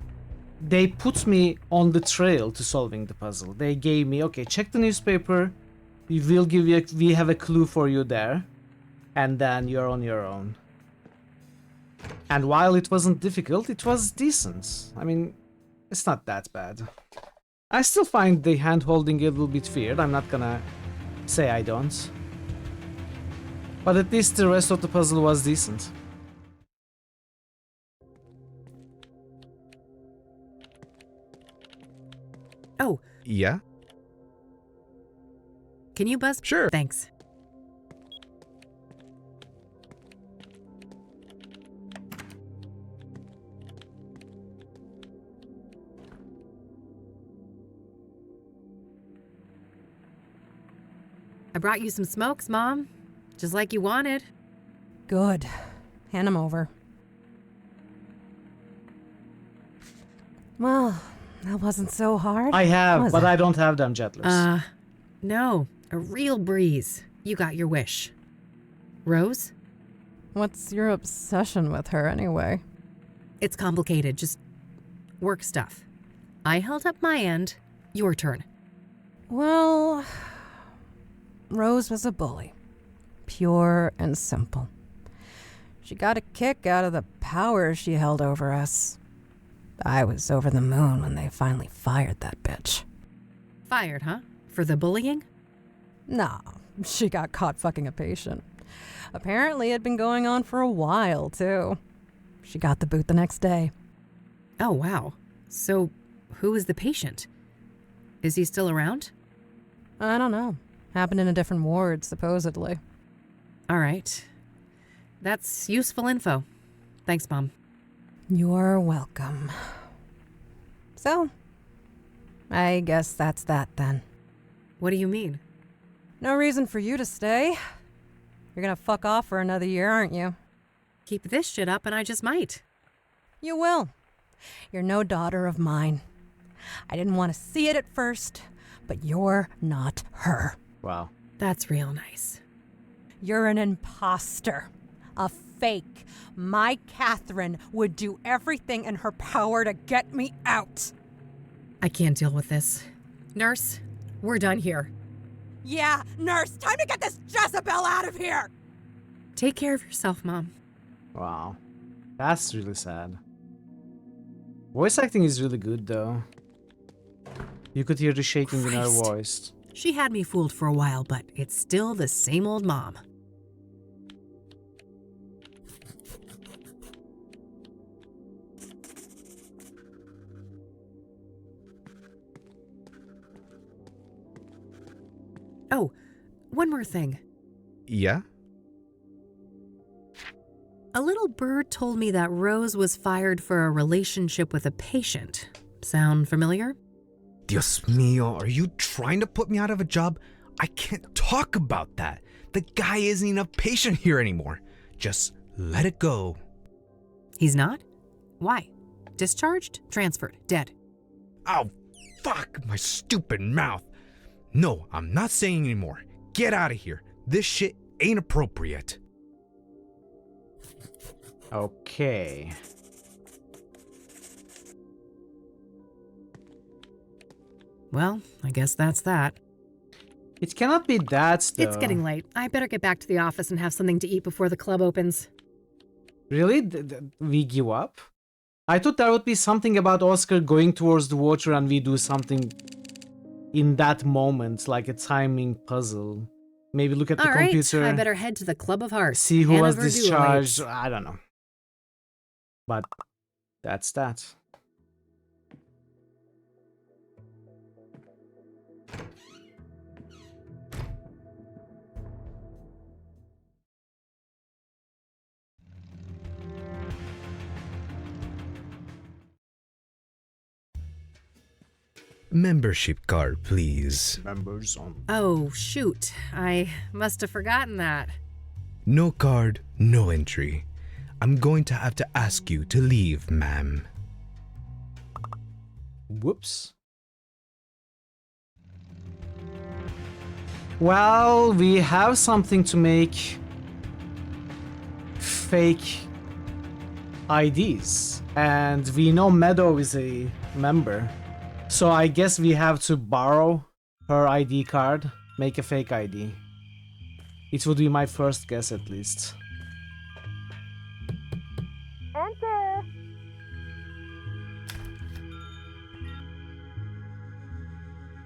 They put me on the trail to solving the puzzle. They gave me, okay, check the newspaper. We have a clue for you there. And then you're on your own. And while it wasn't difficult, it was decent. I mean, it's not that bad. I still find the hand holding a little bit weird. I'm not gonna say I don't. But at least the rest of the puzzle was decent. Oh. Yeah? Can you buzz? Sure. Thanks. I brought you some smokes, Mom. Just like you wanted. Good. Hand them over. Well, that wasn't so hard. I have, was but it? I don't have them jettlers. No. A real breeze. You got your wish. Rose? What's your obsession with her anyway? It's complicated. Just work stuff. I held up my end. Your turn. Well, Rose was a bully. Pure and simple. She got a kick out of the power she held over us. I was over the moon when they finally fired that bitch. Fired, huh? For the bullying? Nah, she got caught fucking a patient. Apparently it'd been going on for a while, too. She got the boot the next day. Oh, wow. So, who is the patient? Is he still around? I don't know. Happened in a different ward, supposedly. All right. That's useful info. Thanks, Mom. You're welcome. So, I guess that's that then. What do you mean? No reason for you to stay. You're gonna fuck off for another year, aren't you? Keep this shit up and I just might. You will. You're no daughter of mine. I didn't want to see it at first, but you're not her. Wow. That's real nice. You're an imposter. A fake. My Catherine would do everything in her power to get me out. I can't deal with this. Nurse, we're done here. Yeah, nurse, time to get this Jezebel out of here! Take care of yourself, Mom. Wow. That's really sad. Voice acting is really good, though. You could hear the shaking in her Christ. voice. She had me fooled for a while, but it's still the same old Mom. Oh, one more thing. Yeah? A little bird told me that Rose was fired for a relationship with a patient. Sound familiar? Dios mío, are you trying to put me out of a job? I can't talk about that. The guy isn't even a patient here anymore. Just let it go. He's not? Why? Discharged? Transferred? Dead? Oh, fuck my stupid mouth. No, I'm not saying anymore. Get out of here. This shit ain't appropriate. Okay. Well, I guess that's that. It cannot be that, though. It's getting late. I better get back to the office and have something to eat before the club opens. Really? We give up? I thought there would be something about Oscar going towards the water and we do something in that moment, like a timing puzzle. Maybe look at the computer. I better head to the Club of Hearts. See who Anna was Verdú discharged. awaits. I don't know. But that's that. Membership card, please. Members on. Oh, shoot. I must have forgotten that. No card, no entry. I'm going to have to ask you to leave, ma'am. Whoops. Well, we have something to make fake IDs. And we know Meadow is a member. So I guess we have to borrow her ID card, make a fake ID. It would be my first guess at least. Enter!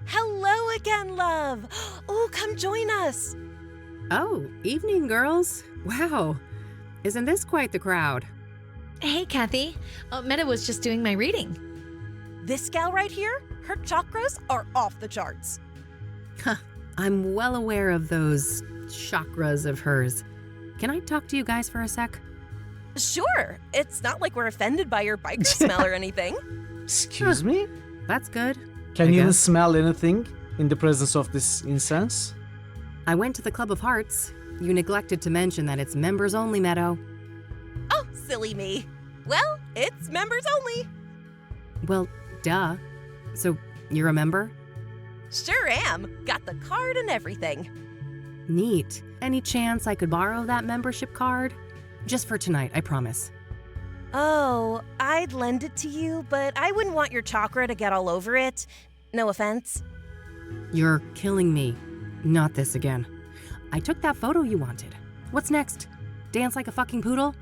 Hello again, love. Oh, come join us. Oh, evening, girls. Wow. Isn't this quite the crowd? Hey, Kathy. Meta was just doing my reading. This gal right here, her chakras are off the charts. Huh, I'm well aware of those chakras of hers. Can I talk to you guys for a sec? Sure. It's not like we're offended by your biker smell or anything. Excuse me? That's good. Can I you even guess. smell anything in the presence of this incense? I went to the Club of Hearts. You neglected to mention that it's members only, Meadow. Oh, silly me. Well, it's members only. Well, duh. So, you're a member? Sure am. Got the card and everything. Neat. Any chance I could borrow that membership card? Just for tonight, I promise. Oh, I'd lend it to you, but I wouldn't want your chakra to get all over it. No offense. You're killing me. Not this again. I took that photo you wanted. What's next? Dance like a fucking poodle?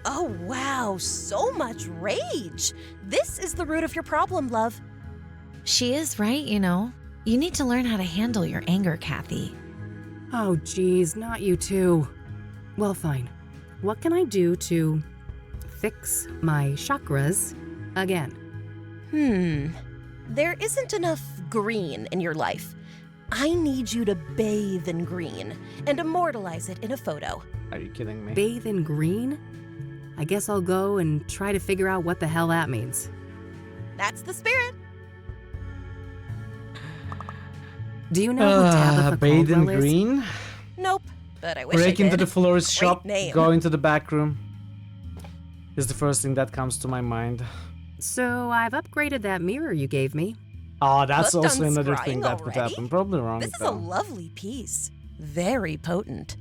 Oh, wow. So much rage. This is the root of your problem, love. She is right, you know. You need to learn how to handle your anger, Kathy. Oh, geez, not you too. Well, fine. What can I do to fix my chakras again? There isn't enough green in your life. I need you to bathe in green and immortalize it in a photo. Are you kidding me? Bathe in green? I guess I'll go and try to figure out what the hell that means. That's the spirit. Do you know who Tabitha Bathe in Caldwell is? green? Nope, but I wish Break I into did. the florist Great shop, name. go into the back room. Is the first thing that comes to my mind. So I've upgraded that mirror you gave me. Oh, that's Hooked also on another scrying thing that could already? happen. Probably wrong. This is a though. lovely piece. Very potent.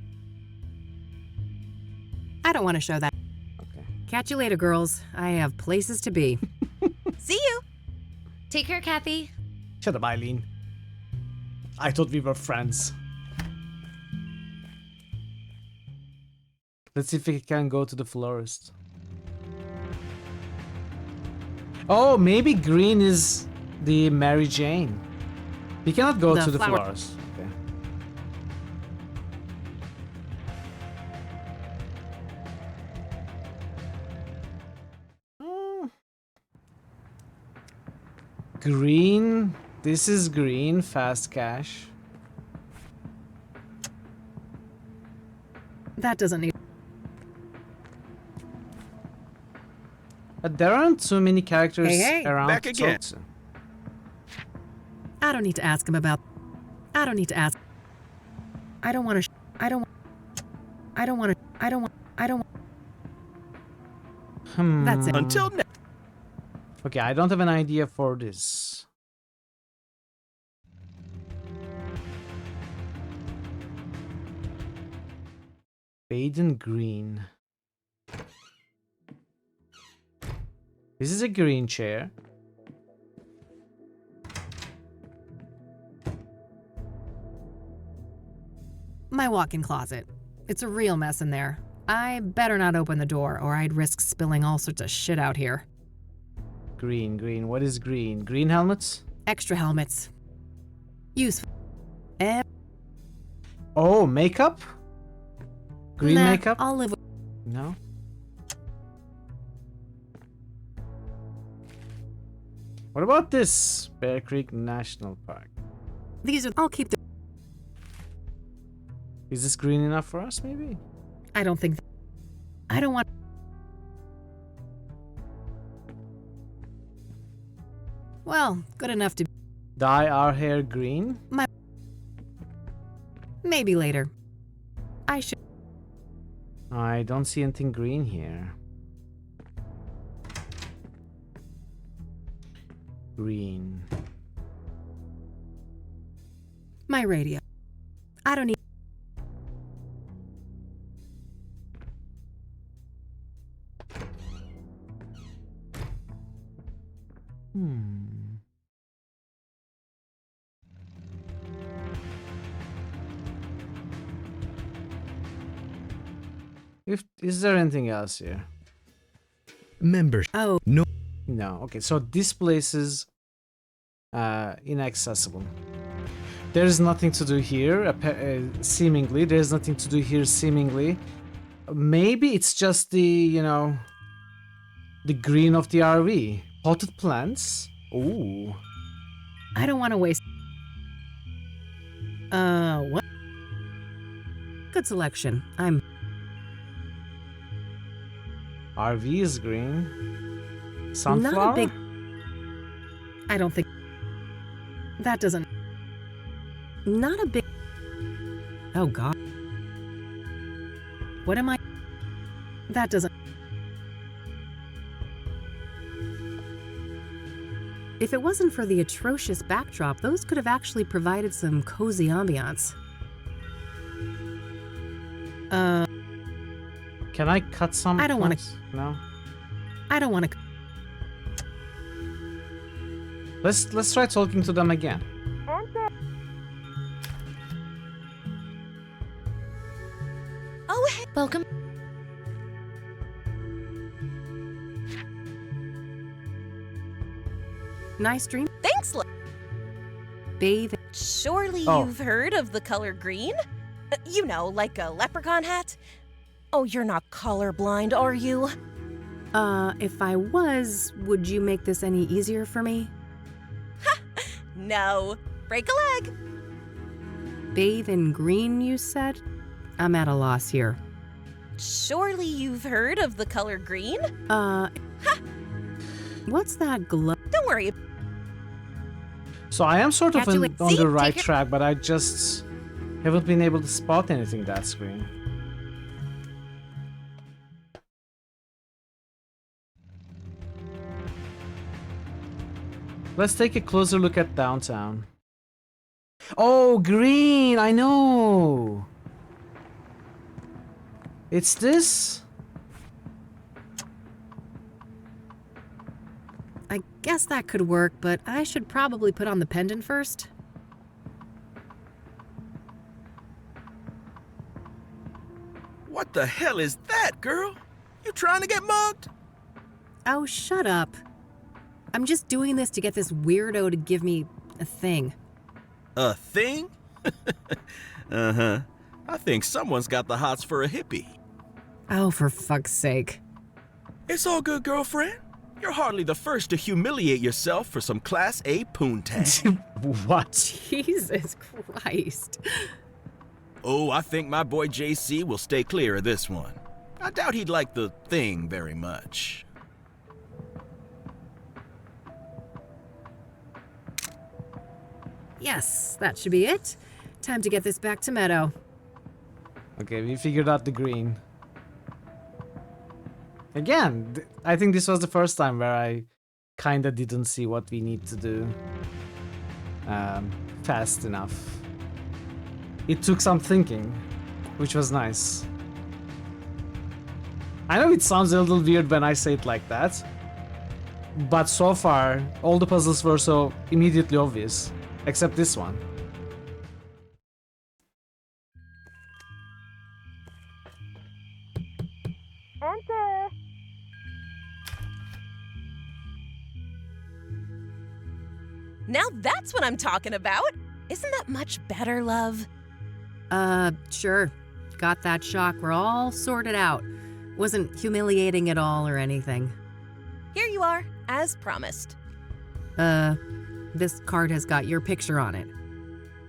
I don't want to show that. Okay. Catch you later, girls. I have places to be. See you. Take care, Kathy. Shut up, Eileen. I thought we were friends. Let's see if we can go to the florist. Oh, maybe green is the Mary Jane. We cannot go The to the flower- florist. Okay. Green. This is green. Fast cash. That doesn't need. But there aren't too many characters Hey, around back to again. talk to. I don't need to ask him about. I don't need to ask. I don't want to. I don't. I don't want to. I don't want. I don't. That's it. Until next. Okay, I don't have an idea for this. Baden green. This is a green chair. My walk-in closet. It's a real mess in there. I better not open the door, or I'd risk spilling all sorts of shit out here. Green, green. What is green? Green helmets? Extra helmets. Useful. Oh, makeup? Green Nah, makeup? I'll live with. No? What about this? Bear Creek National Park. These are. I'll keep the. Is this green enough for us, maybe? I don't think. I don't want. Well, good enough to. Dye our hair green? Maybe later. I should. I don't see anything green here. Green. My radio. I don't need. Is there anything else here? Members. Oh. No. No. Okay, so this place is inaccessible. There's nothing to do here, seemingly. There's nothing to do here, seemingly. Maybe it's just the, you know, the green of the RV. Potted plants? Ooh. I don't want to waste. What? Good selection. RV is green. Not Sunflower? a big... I don't think... That doesn't... Not a big... Oh, God. What am I... That doesn't... If it wasn't for the atrocious backdrop, those could have actually provided some cozy ambiance. Can I cut some? I don't want plants? No. I don't want to... Let's try talking to them again. Oh, hey. Welcome. Nice dream. Thanks, Bathe. Surely Oh. you've heard of the color green? You know, like a leprechaun hat? Oh, you're not colorblind, are you? If I was, would you make this any easier for me? No. Break a leg. Bathe in green, you said? I'm at a loss here. Surely you've heard of the color green? What's that glow? Don't worry. So I am sort of Catch you on with- See? the right Take it- track, but I just haven't been able to spot anything that screen. Let's take a closer look at downtown. Oh, green! I know! It's this? I guess that could work, but I should probably put on the pendant first. What the hell is that, girl? You trying to get mugged? Oh, shut up. I'm just doing this to get this weirdo to give me a thing. A thing? Uh-huh. I think someone's got the hots for a hippie. Oh, for fuck's sake. It's all good, girlfriend. You're hardly the first to humiliate yourself for some Class A poontang. What? Jesus Christ. Oh, I think my boy JC will stay clear of this one. I doubt he'd like the thing very much. Yes, that should be it. Time to get this back to Meadow. Okay, we figured out the green. Again, I think this was the first time where I kinda didn't see what we need to do fast enough. It took some thinking, which was nice. I know it sounds a little weird when I say it like that, but so far, all the puzzles were so immediately obvious, except this one. Enter! Now that's what I'm talking about. Isn't that much better, love? Sure. Got that shock. We're all sorted out. Wasn't humiliating at all or anything. Here you are, as promised. This card has got your picture on it.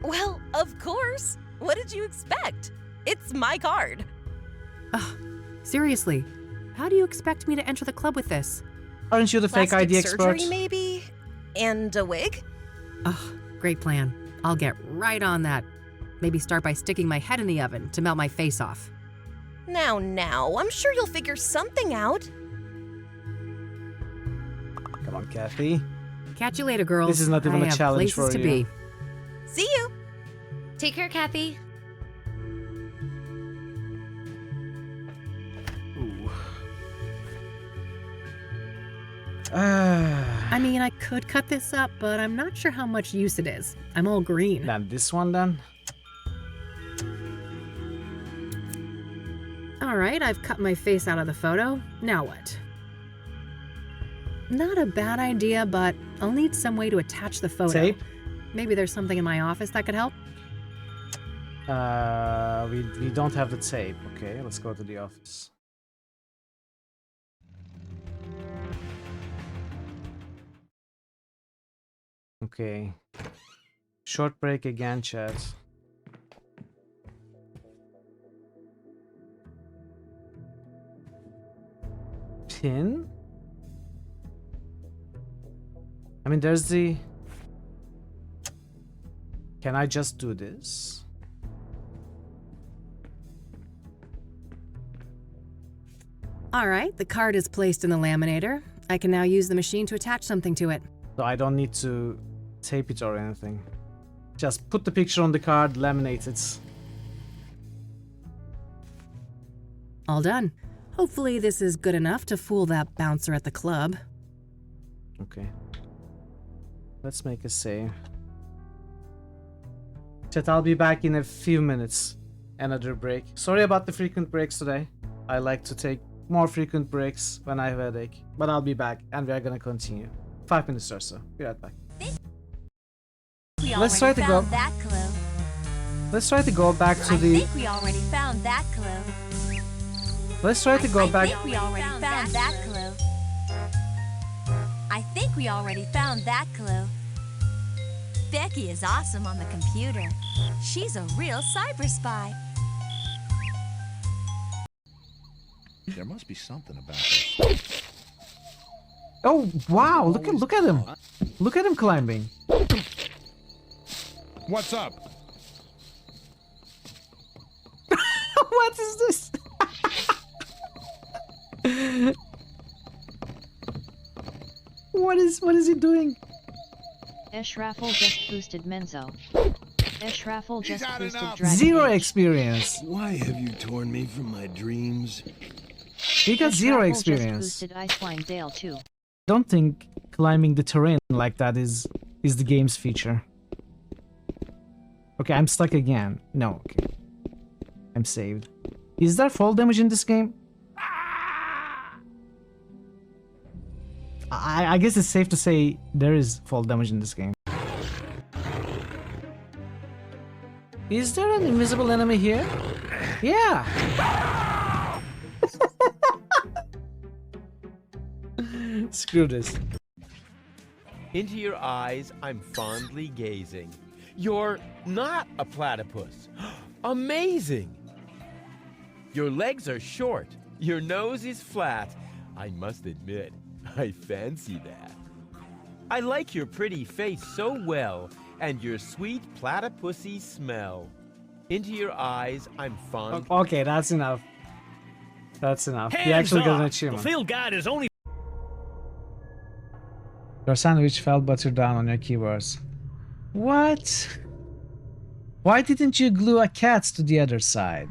Well, of course. What did you expect? It's my card. Seriously, how do you expect me to enter the club with this? Aren't you the fake Plastic ID expert? surgery, maybe? And a wig? Great plan. I'll get right on that. Maybe start by sticking my head in the oven to melt my face off. Now, I'm sure you'll figure something out. Come on, Kathy. Catch you later, girls. This is not even I a have challenge places for to you. be. See you. Take care, Kathy. I mean, I could cut this up, but I'm not sure how much use it is. I'm all green. Then this one then? All right, I've cut my face out of the photo. Now what? Not a bad idea, but I'll need some way to attach the photo. Tape? Maybe there's something in my office that could help. We don't have the tape. Okay, let's go to the office. Okay. Short break again, chat. pin? I mean, there's the... Can I just do this? All right, the card is placed in the laminator. I can now use the machine to attach something to it. So I don't need to tape it or anything. Just put the picture on the card, laminate it. All done. Hopefully this is good enough to fool that bouncer at the club. Okay. Let's make a save. Chat, I'll be back in a few minutes. Another break. Sorry about the frequent breaks today. I like to take more frequent breaks when I have a headache. But I'll be back and we are gonna continue. 5 minutes or so. Be right back. Let's try to go. Let's try to go back to the. I think we already found that clue. Let's try to go back. I think we already found that clue. I think we already found that clue. Becky is awesome on the computer. She's a real cyber spy. There must be something about this. Oh wow! Look at him! Look at him climbing. What's up? What is this? What is he doing? Raffle just boosted Menzo. Raffle just boosted Dragon. Zero experience. Why have you torn me from my dreams? He got zero Raffle experience. Just boosted Icewind Dale too. Don't think climbing the terrain like that is the game's feature. Okay, I'm stuck again. No, okay. I'm saved. Is there fall damage in this game? I guess it's safe to say there is fall damage in this game. Is there an invisible enemy here? Yeah! Screw this. Into your eyes, I'm fondly gazing. You're not a platypus. Amazing! Your legs are short. Your nose is flat. I must admit, I fancy that. I like your pretty face so well, and your sweet platypusy smell. Into your eyes, I'm fond. Okay, that's enough. That's enough. Hands You actually got an off. achievement. The field guide is only. Your sandwich fell buttered down on your keyboards. What? Why didn't you glue a cat to the other side?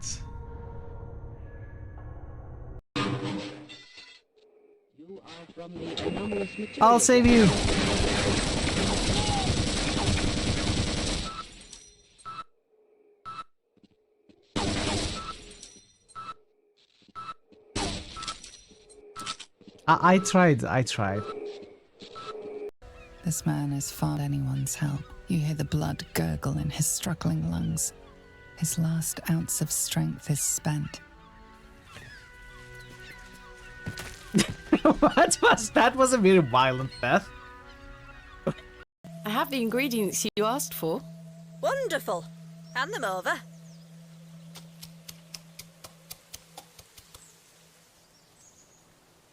I'll save you. I tried. This man is far anyone's help. You hear the blood gurgle in his struggling lungs. His last ounce of strength is spent. What was that? Was a very violent death. I have the ingredients you asked for. Wonderful. Hand them over.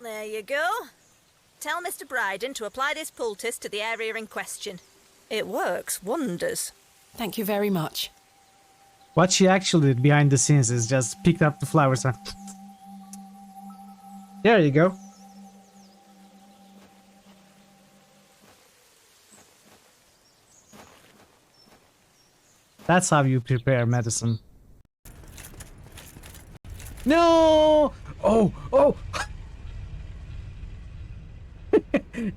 There you go. Tell Mr. Bryden to apply this poultice to the area in question. It works wonders. Thank you very much. What she actually did behind the scenes is just picked up the flowers and... There you go. That's how you prepare medicine. No! Oh!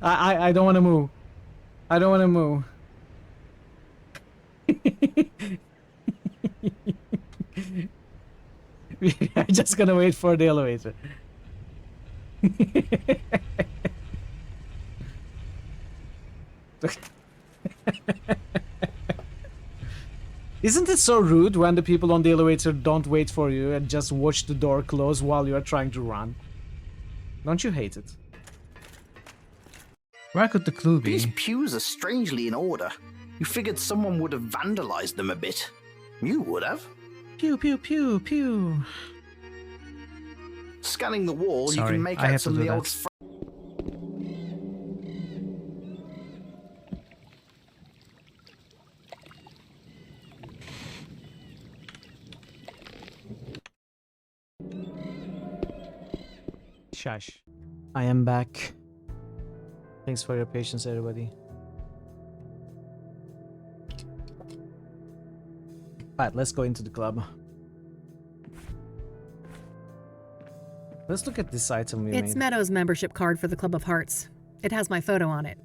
I don't want to move. I don't want to move. I'm just gonna wait for the elevator. Isn't it so rude when the people on the elevator don't wait for you and just watch the door close while you are trying to run? Don't you hate it? Where could the clue be? These pews are strangely in order. You figured someone would have vandalized them a bit. You would have. Pew, pew, pew, pew. scanning the wall, you Sorry, can make I out have to some of do the that. old. Shush. I am back. Thanks for your patience, everybody. Alright, let's go into the club. Let's look at this item we It's made. Meadow's membership card for the Club of Hearts. It has my photo on it.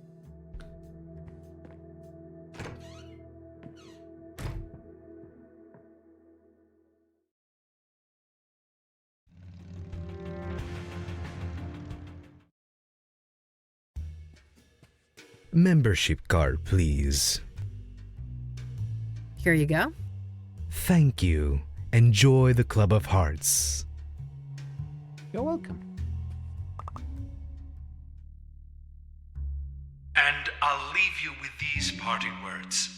Membership card, please. Here you go. Thank you. Enjoy the Club of Hearts. You're welcome. And I'll leave you with these parting words.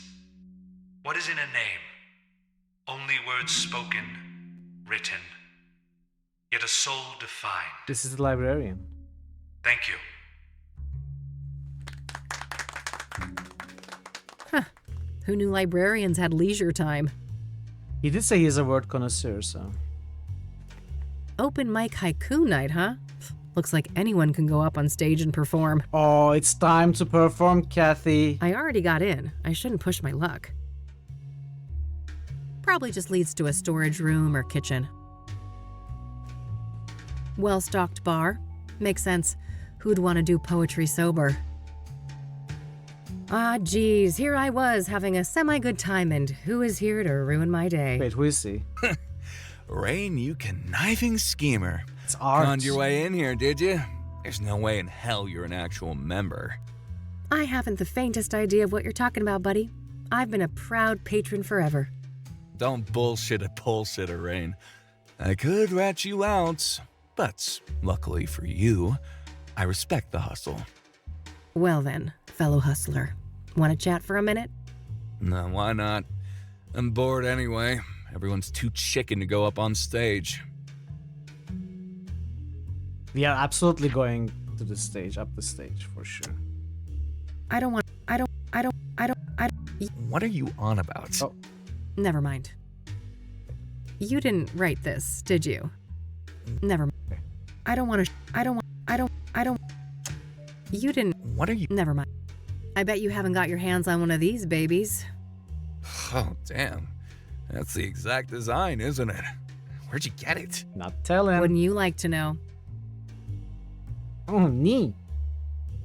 What is in a name? Only words spoken, written, yet a soul defined. This is the librarian. Thank you. Huh. Who knew librarians had leisure time? He did say he's a word connoisseur, so. Open mic haiku night, huh? Looks like anyone can go up on stage and perform. Oh, it's time to perform, Kathy. I already got in. I shouldn't push my luck. Probably just leads to a storage room or kitchen. Well-stocked bar. Makes sense. Who'd want to do poetry sober? Ah, geez, here I was having a semi-good time, and who is here to ruin my day? Wait, who is he? Rain, you conniving schemer. It's art. Found your way in here, did you? There's no way in hell you're an actual member. I haven't the faintest idea of what you're talking about, buddy. I've been a proud patron forever. Don't bullshit a bullshitter, Rain. I could rat you out, but luckily for you, I respect the hustle. Well then, fellow hustler. Want to chat for a minute? No, why not? I'm bored anyway. Everyone's too chicken to go up on stage. We are absolutely going to the stage, up the stage, for sure. I don't. What are you on about? Oh. Never mind. You didn't write this, did you? Never mind. I don't want to. You didn't. What are you? Never mind. I bet you haven't got your hands on one of these babies. Oh, damn. That's the exact design, isn't it? Where'd you get it? Not telling. Wouldn't you like to know? Oh, neat.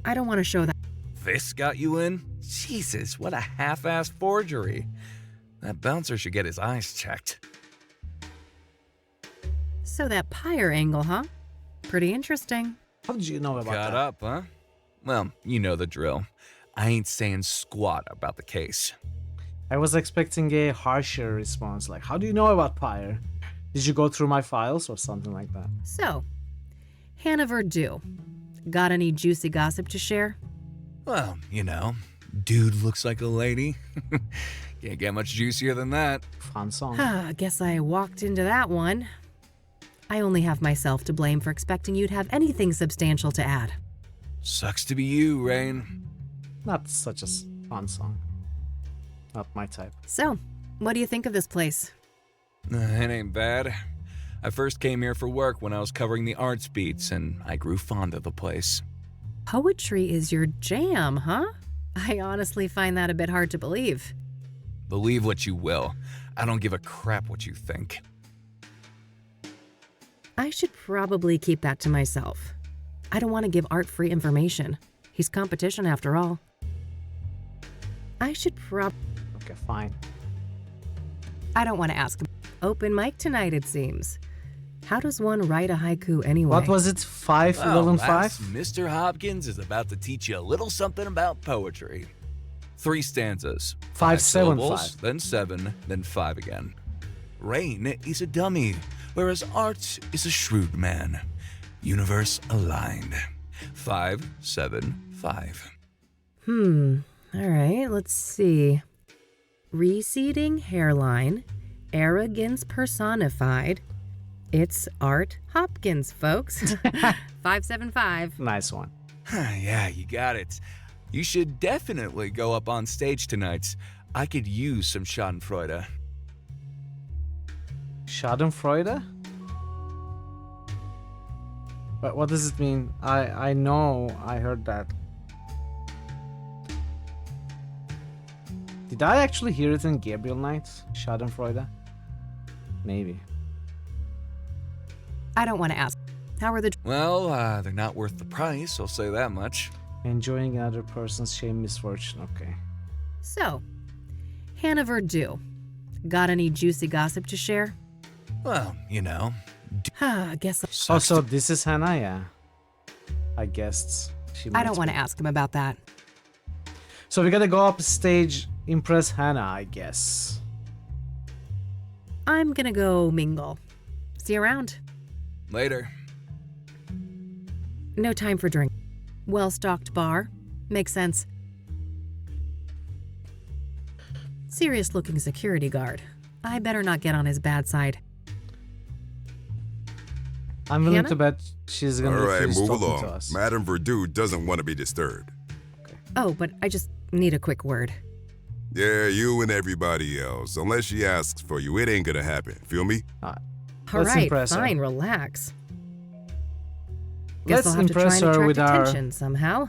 I don't want to show that. This got you in? Jesus, what a half-assed forgery. That bouncer should get his eyes checked. So that pyre angle, huh? Pretty interesting. How did you know about Got that? up, huh? Well, you know the drill. I ain't saying squat about the case. I was expecting a harsher response, like, how do you know about Pyre? Did you go through my files or something like that? So, Hannah Verdue, got any juicy gossip to share? Well, you know, dude looks like a lady. Can't get much juicier than that. Fun song. Guess I walked into that one. I only have myself to blame for expecting you'd have anything substantial to add. Sucks to be you, Rain. Not such a fun song. Not my type. So, what do you think of this place? It ain't bad. I first came here for work when I was covering the arts beats, and I grew fond of the place. Poetry is your jam, huh? I honestly find that a bit hard to believe. Believe what you will. I don't give a crap what you think. I should probably keep that to myself. I don't want to give Art free information. He's competition after all. I should Okay, fine. I don't want to ask. Open mic tonight, it seems. How does one write a haiku anyway? What was it? 5, Well, 11, lass, 5? Mr. Hopkins is about to teach you a little something about poetry. 3 stanzas. 5, 7, syllables, 5. then 7, then 5 again. Rain is a dummy, whereas Art is a shrewd man. Universe aligned. 5, 7, 5. All right, let's see. Receding hairline, arrogance personified, It's Art Hopkins, folks. 575. Nice one. Yeah, you got it. You should definitely go up on stage tonight. I could use some Schadenfreude. Schadenfreude? But what does it mean? I know I heard that. Did I actually hear it in Gabriel Nights? Schadenfreude? Maybe. I don't want to ask. How are the... Well, they're not worth the price, I'll say that much. Enjoying another person's shame, misfortune. Okay. So, Hannah Verdue. Got any juicy gossip to share? Well, you know. I guess... Oh, so this is Hannah, yeah. I guessed she might I don't want to be. ask him about that. So we gotta go up stage, impress Hannah, I guess. I'm gonna go mingle. See you around. Later. No time for drink. Well-stocked bar. Makes sense. Serious-looking security guard. I better not get on his bad side. I'm willing Hannah? to bet she's gonna All right, refuse move talking along. to us. Madame Verdue doesn't want to be disturbed. Oh, but I just need a quick word. Yeah, you and everybody else. Unless she asks for you, it ain't gonna happen. Feel me? All Let's right, impress her. fine, relax. Guess Let's I'll have to try impress and her attract with our... attention somehow.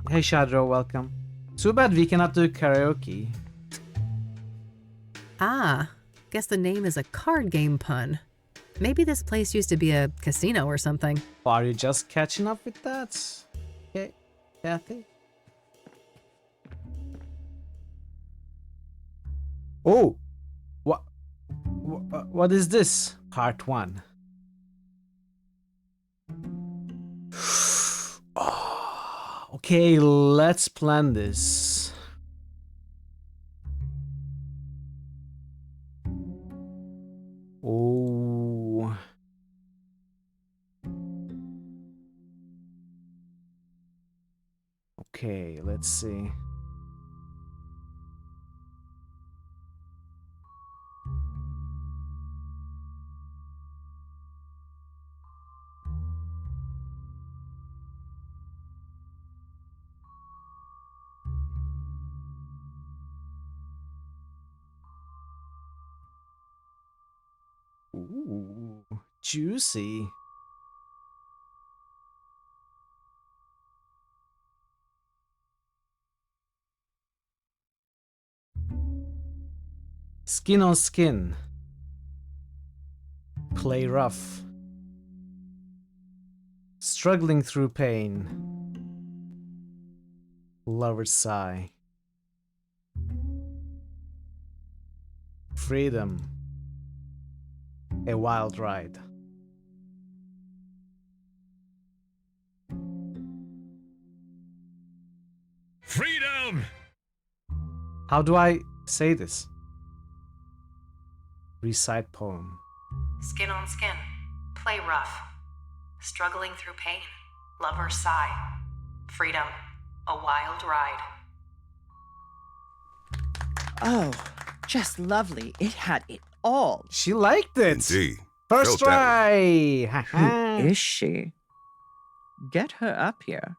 Hey Shadro, welcome. Too bad we cannot do karaoke. Ah, guess the name is a card game pun. Maybe this place used to be a casino or something. Are you just catching up with that? Okay, Kathy. Oh, what is this? Part 1. Okay, let's plan this. Oh. Okay, let's see. Ooh, juicy. Skin on skin. Play rough. Struggling through pain. Lover's sigh. Freedom. A wild ride. Freedom! How do I say this? Recite poem. Skin on skin. Play rough. Struggling through pain. Lover's sigh. Freedom. A wild ride. Oh, just lovely. It had it all. She liked it. Indeed. First Felt that try. Who is she? Get her up here.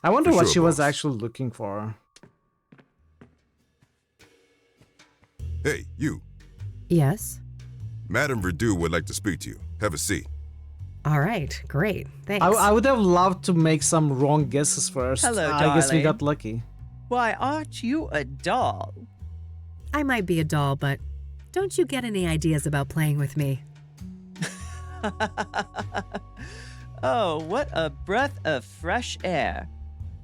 I wonder For what sure, she was boss. actually looking for. Hey, you. Yes? Madame Verdue would like to speak to you. Have a seat. All right, great. Thanks. I would have loved to make some wrong guesses first. Hello, I guess we darling. got lucky. Why, aren't you a doll? I might be a doll, but don't you get any ideas about playing with me? Oh, what a breath of fresh air.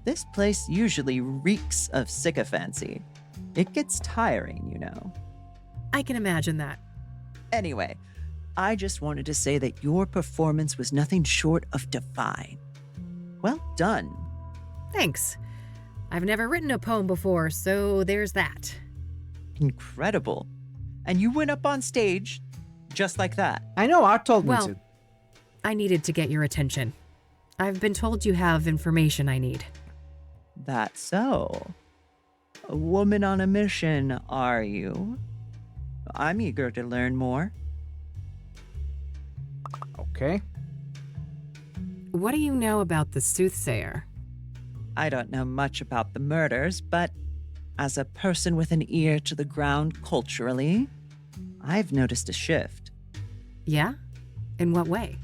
This place usually reeks of sycophancy. It gets tiring, you know. I can imagine that. Anyway, I just wanted to say that your performance was nothing short of divine. Well done. Thanks. I've never written a poem before, so there's that. Incredible. And you went up on stage just like that. I know, Art told me Well, to. I needed to get your attention. I've been told you have information I need. That's so. A woman on a mission, are you? I'm eager to learn more. Okay. What do you know about the Soothsayer? I don't know much about the murders, but as a person with an ear to the ground culturally, I've noticed a shift. Yeah? In what way?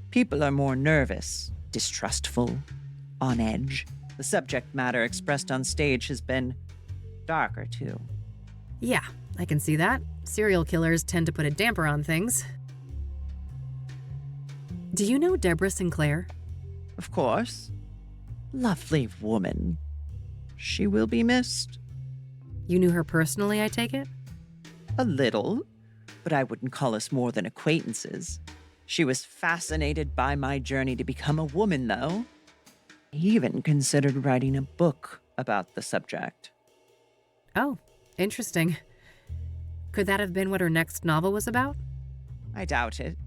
People are more nervous, distrustful, on edge. The subject matter expressed on stage has been darker, too. Yeah, I can see that. Serial killers tend to put a damper on things. Do you know Deborah Sinclair? Of course. Lovely woman. She will be missed. You knew her personally, I take it? A little, but I wouldn't call us more than acquaintances. She was fascinated by my journey to become a woman, though. He even considered writing a book about the subject. Oh, interesting. Could that have been what her next novel was about? I doubt it.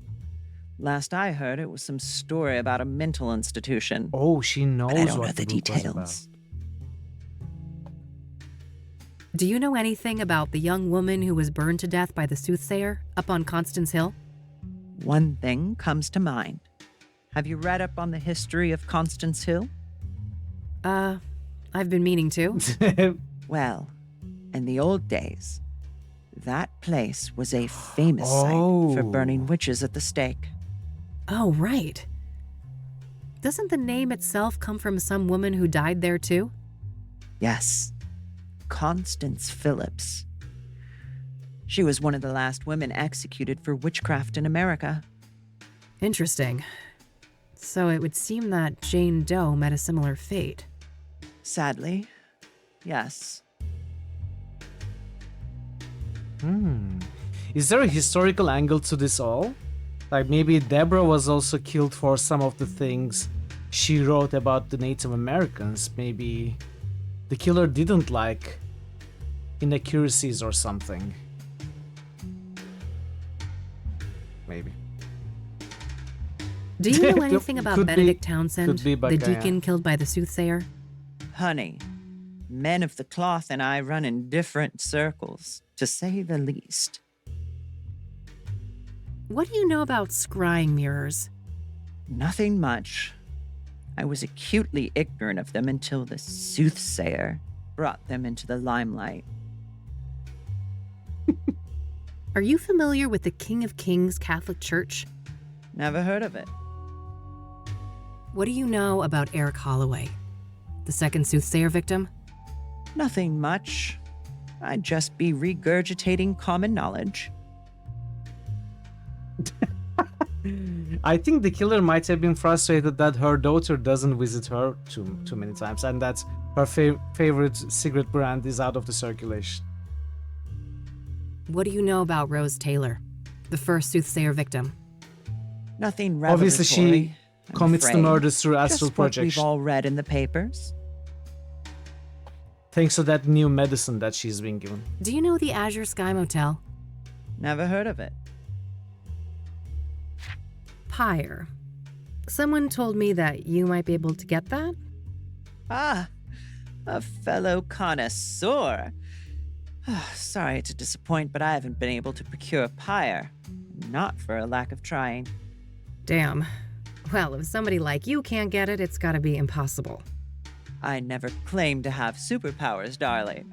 Last I heard, it was some story about a mental institution. Oh, she knows but I don't what know the book was about. details. Do you know anything about the young woman who was burned to death by the Soothsayer up on Constance Hill? One thing comes to mind. Have you read up on the history of Constance Hill? I've been meaning to. Well, in the old days, that place was a famous site for burning witches at the stake. Oh, right. Doesn't the name itself come from some woman who died there too? Yes, Constance Phillips. She was one of the last women executed for witchcraft in America. Interesting. So it would seem that Jane Doe met a similar fate. Sadly, yes. Is there a historical angle to this all? Like maybe Deborah was also killed for some of the things she wrote about the Native Americans. Maybe the killer didn't like inaccuracies or something. Maybe. Do you know anything about Benedict Townsend, could be the deacon killed by the Soothsayer? Honey, men of the cloth and I run in different circles, to say the least. What do you know about scrying mirrors? Nothing much. I was acutely ignorant of them until the Soothsayer brought them into the limelight. Are you familiar with the King of Kings Catholic Church? Never heard of it. What do you know about Eric Holloway, the second Soothsayer victim? Nothing much. I'd just be regurgitating common knowledge. I think the killer might have been frustrated that her daughter doesn't visit her too many times, and that her favorite cigarette brand is out of the circulation. What do you know about Rose Taylor, the first Soothsayer victim? Nothing revelatory. Obviously, she commits the murders through astral just what projection. we've all read in the papers. Thanks to that new medicine that she's been given. Do you know the Azure Sky Motel? Never heard of it. Pyre. Someone told me that you might be able to get that? Ah, a fellow connoisseur. Sorry to disappoint, but I haven't been able to procure pyre. Not for a lack of trying. Damn. Well, if somebody like you can't get it, it's gotta be impossible. I never claimed to have superpowers, darling.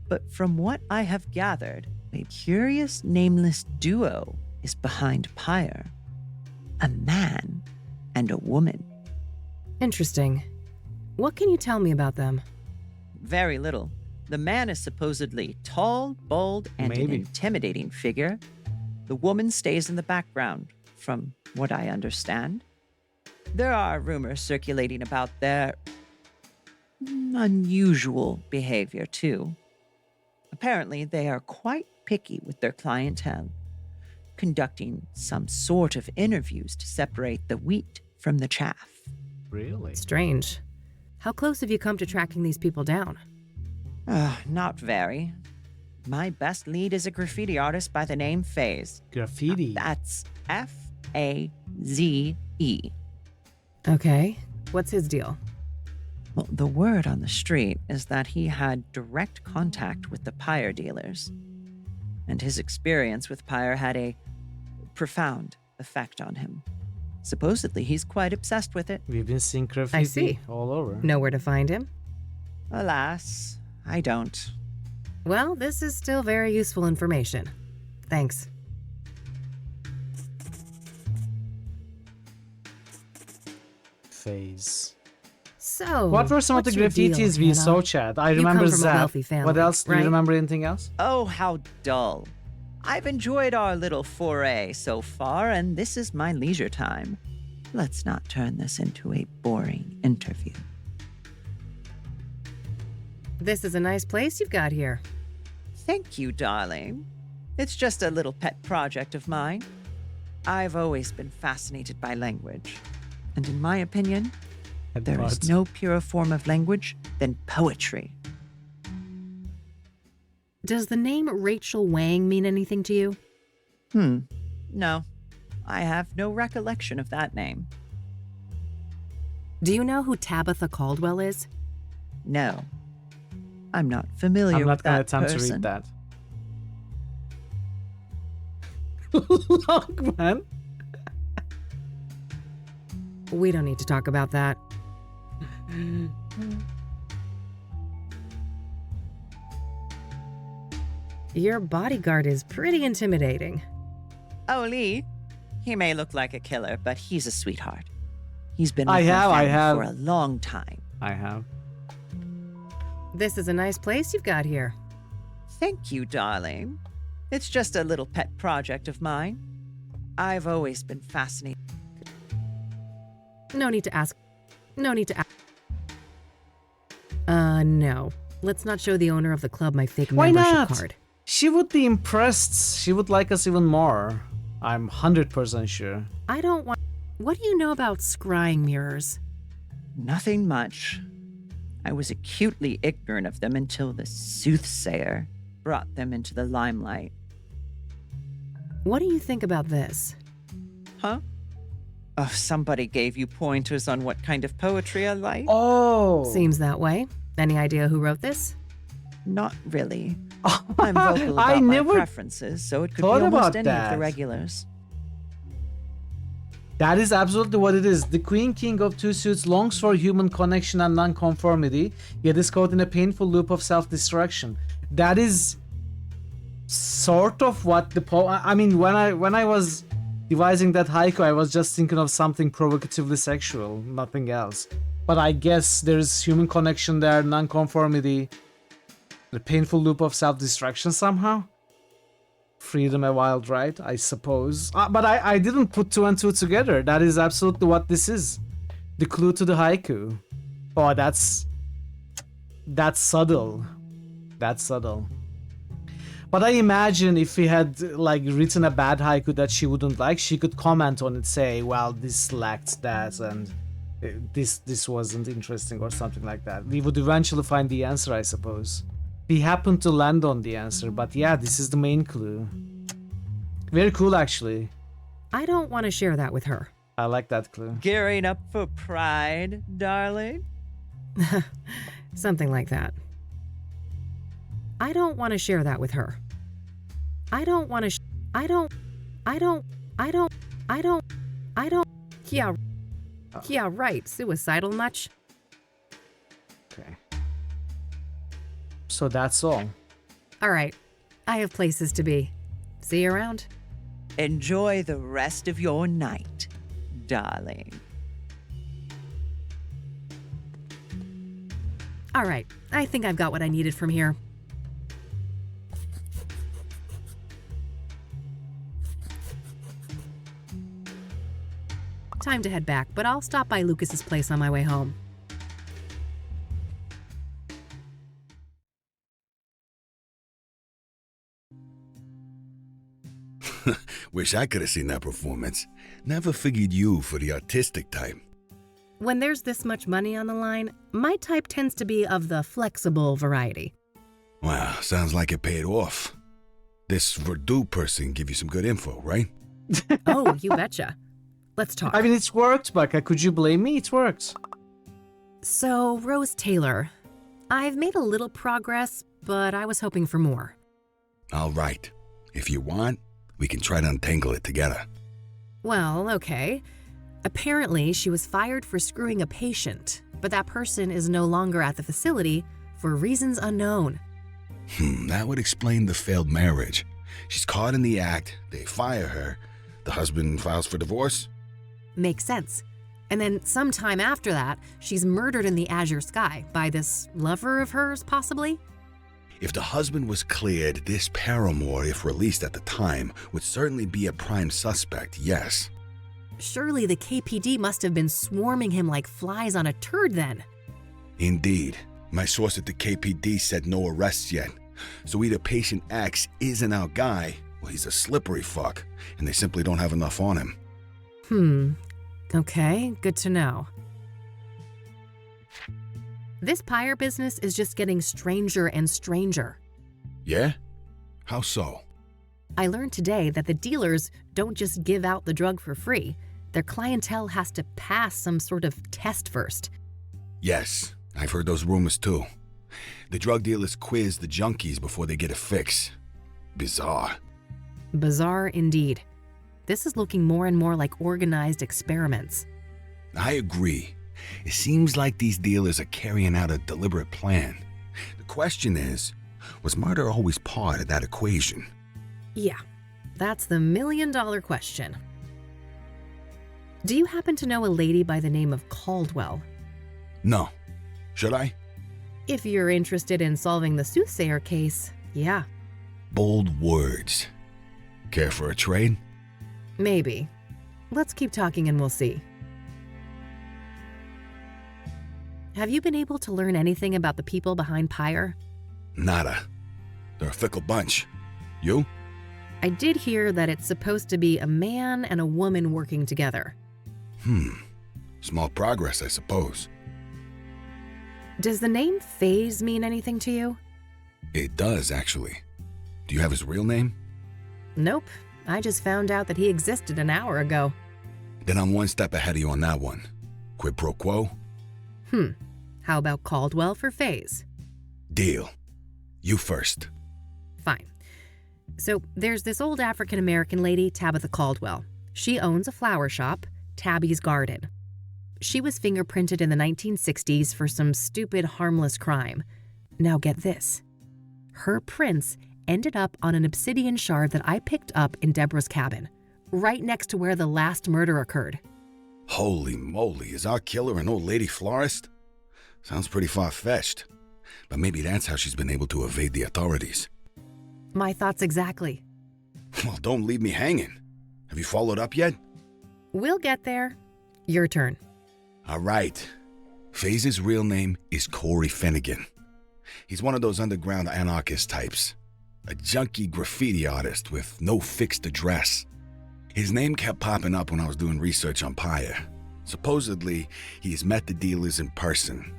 But from what I have gathered, a curious nameless duo is behind pyre. A man and a woman. Interesting. What can you tell me about them? Very little. The man is supposedly tall, bold, and an intimidating figure. The woman stays in the background, from what I understand. There are rumors circulating about their unusual behavior, too. Apparently, they are quite picky with their clientele, conducting some sort of interviews to separate the wheat from the chaff. Really? Strange. How close have you come to tracking these people down? Not very. My best lead is a graffiti artist by the name Faze. Graffiti? That's Faze. Okay. What's his deal? Well, the word on the street is that he had direct contact with the pyre dealers. And his experience with pyre had a profound effect on him. Supposedly, he's quite obsessed with it. We've been seeing I graffiti see. all over. Know where to find him? Alas, I don't. Well, this is still very useful information. Thanks. Phase. So, What were some of the what's your deal, graffitis we Hannah? saw, Chad? I You remember come from a Zap. wealthy family, What else? Do you right? remember anything else? Oh, how dull. I've enjoyed our little foray so far, and this is my leisure time. Let's not turn this into a boring interview. This is a nice place you've got here. Thank you, darling. It's just a little pet project of mine. I've always been fascinated by language. And in my opinion, there is no purer form of language than poetry. Does the name Rachel Wang mean anything to you? No, I have no recollection of that name. Do you know who Tabitha Caldwell is? No, I'm not familiar I'm not with going to that attempt person. to read that. Long man. We don't need to talk about that. Your bodyguard is pretty intimidating. Oh, Lee, he may look like a killer, but he's a sweetheart. He's been I with my have. family for a long time. I have. This is a nice place you've got here. Thank you, darling. It's just a little pet project of mine. I've always been fascinated. No need to ask. No need to ask. No. Let's not show the owner of the club my fake Why membership not? card. She would be impressed. She would like us even more. I'm 100% sure. I don't want... What do you know about scrying mirrors? Nothing much. I was acutely ignorant of them until the Soothsayer brought them into the limelight. What do you think about this? Huh? Oh, somebody gave you pointers on what kind of poetry I like? Oh! Seems that way. Any idea who wrote this? Not really. I'm vocal I about my never preferences, so it could be thought almost about any of that. the regulars. That is absolutely what it is. The Queen King of Two Suits longs for human connection and non-conformity, yet is caught in a painful loop of self-destruction. That is sort of what the I mean, when I was devising that haiku, I was just thinking of something provocatively sexual, nothing else. But I guess there's human connection there, non-conformity, the painful loop of self-destruction somehow. Freedom a wild ride, I suppose. But I didn't put two and two together. That is absolutely what this is. The clue to the haiku. Oh, that's subtle. That's subtle. But I imagine if we had like written a bad haiku that she wouldn't like, she could comment on it, say, well, this lacked that and this wasn't interesting or something like that. We would eventually find the answer, I suppose. We happened to land on the answer, but yeah, this is the main clue. Very cool, actually. I don't want to share that with her. I like that clue. Gearing up for Pride, darling? Something like that. I don't want to share that with her. I don't want to Yeah, right. Suicidal much? Okay. So that's all. All right. I have places to be. See you around. Enjoy the rest of your night, darling. All right. I think I've got what I needed from here. Time to head back, but I'll stop by Lucas's place on my way home. Wish I could have seen that performance. Never figured you for the artistic type. When there's this much money on the line, my type tends to be of the flexible variety. Wow, sounds like it paid off. This Verdú person give you some good info, right? Oh, you betcha. Let's talk. I mean, it's worked, Becca. Could you blame me? It's worked. So, Rose Taylor. I've made a little progress, but I was hoping for more. All right. If you want, we can try to untangle it together. Well, okay. Apparently, she was fired for screwing a patient, but that person is no longer at the facility for reasons unknown. That would explain the failed marriage. She's caught in the act, they fire her, the husband files for divorce? Makes sense. And then sometime after that, she's murdered in the azure sky by this lover of hers, possibly? If the husband was cleared, this paramour, if released at the time, would certainly be a prime suspect, yes. Surely the KPD must have been swarming him like flies on a turd then. Indeed. My source at the KPD said no arrests yet. So either patient X isn't our guy, or he's a slippery fuck, and they simply don't have enough on him. Okay, good to know. This pyre business is just getting stranger and stranger. Yeah? How so? I learned today that the dealers don't just give out the drug for free. Their clientele has to pass some sort of test first. Yes, I've heard those rumors too. The drug dealers quiz the junkies before they get a fix. Bizarre. Bizarre indeed. This is looking more and more like organized experiments. I agree. It seems like these dealers are carrying out a deliberate plan. The question is, was murder always part of that equation? Yeah, that's the million-dollar question. Do you happen to know a lady by the name of Caldwell? No. Should I? If you're interested in solving the Soothsayer case, yeah. Bold words. Care for a trade? Maybe. Let's keep talking and we'll see. Have you been able to learn anything about the people behind Pyre? Nada. They're a fickle bunch. You? I did hear that it's supposed to be a man and a woman working together. Small progress, I suppose. Does the name Phase mean anything to you? It does, actually. Do you have his real name? Nope. I just found out that he existed an hour ago. Then I'm one step ahead of you on that one. Quid pro quo? How about Caldwell for Phase? Deal. You first. Fine. So there's this old African-American lady, Tabitha Caldwell. She owns a flower shop, Tabby's Garden. She was fingerprinted in the 1960s for some stupid, harmless crime. Now get this. Her prints ended up on an obsidian shard that I picked up in Deborah's cabin, right next to where the last murder occurred. Holy moly, is our killer an old lady florist? Sounds pretty far-fetched. But maybe that's how she's been able to evade the authorities. My thoughts exactly. Well, don't leave me hanging. Have you followed up yet? We'll get there. Your turn. All right. Phase's real name is Corey Finnegan. He's one of those underground anarchist types. A junkie graffiti artist with no fixed address. His name kept popping up when I was doing research on Pyre. Supposedly, he has met the dealers in person.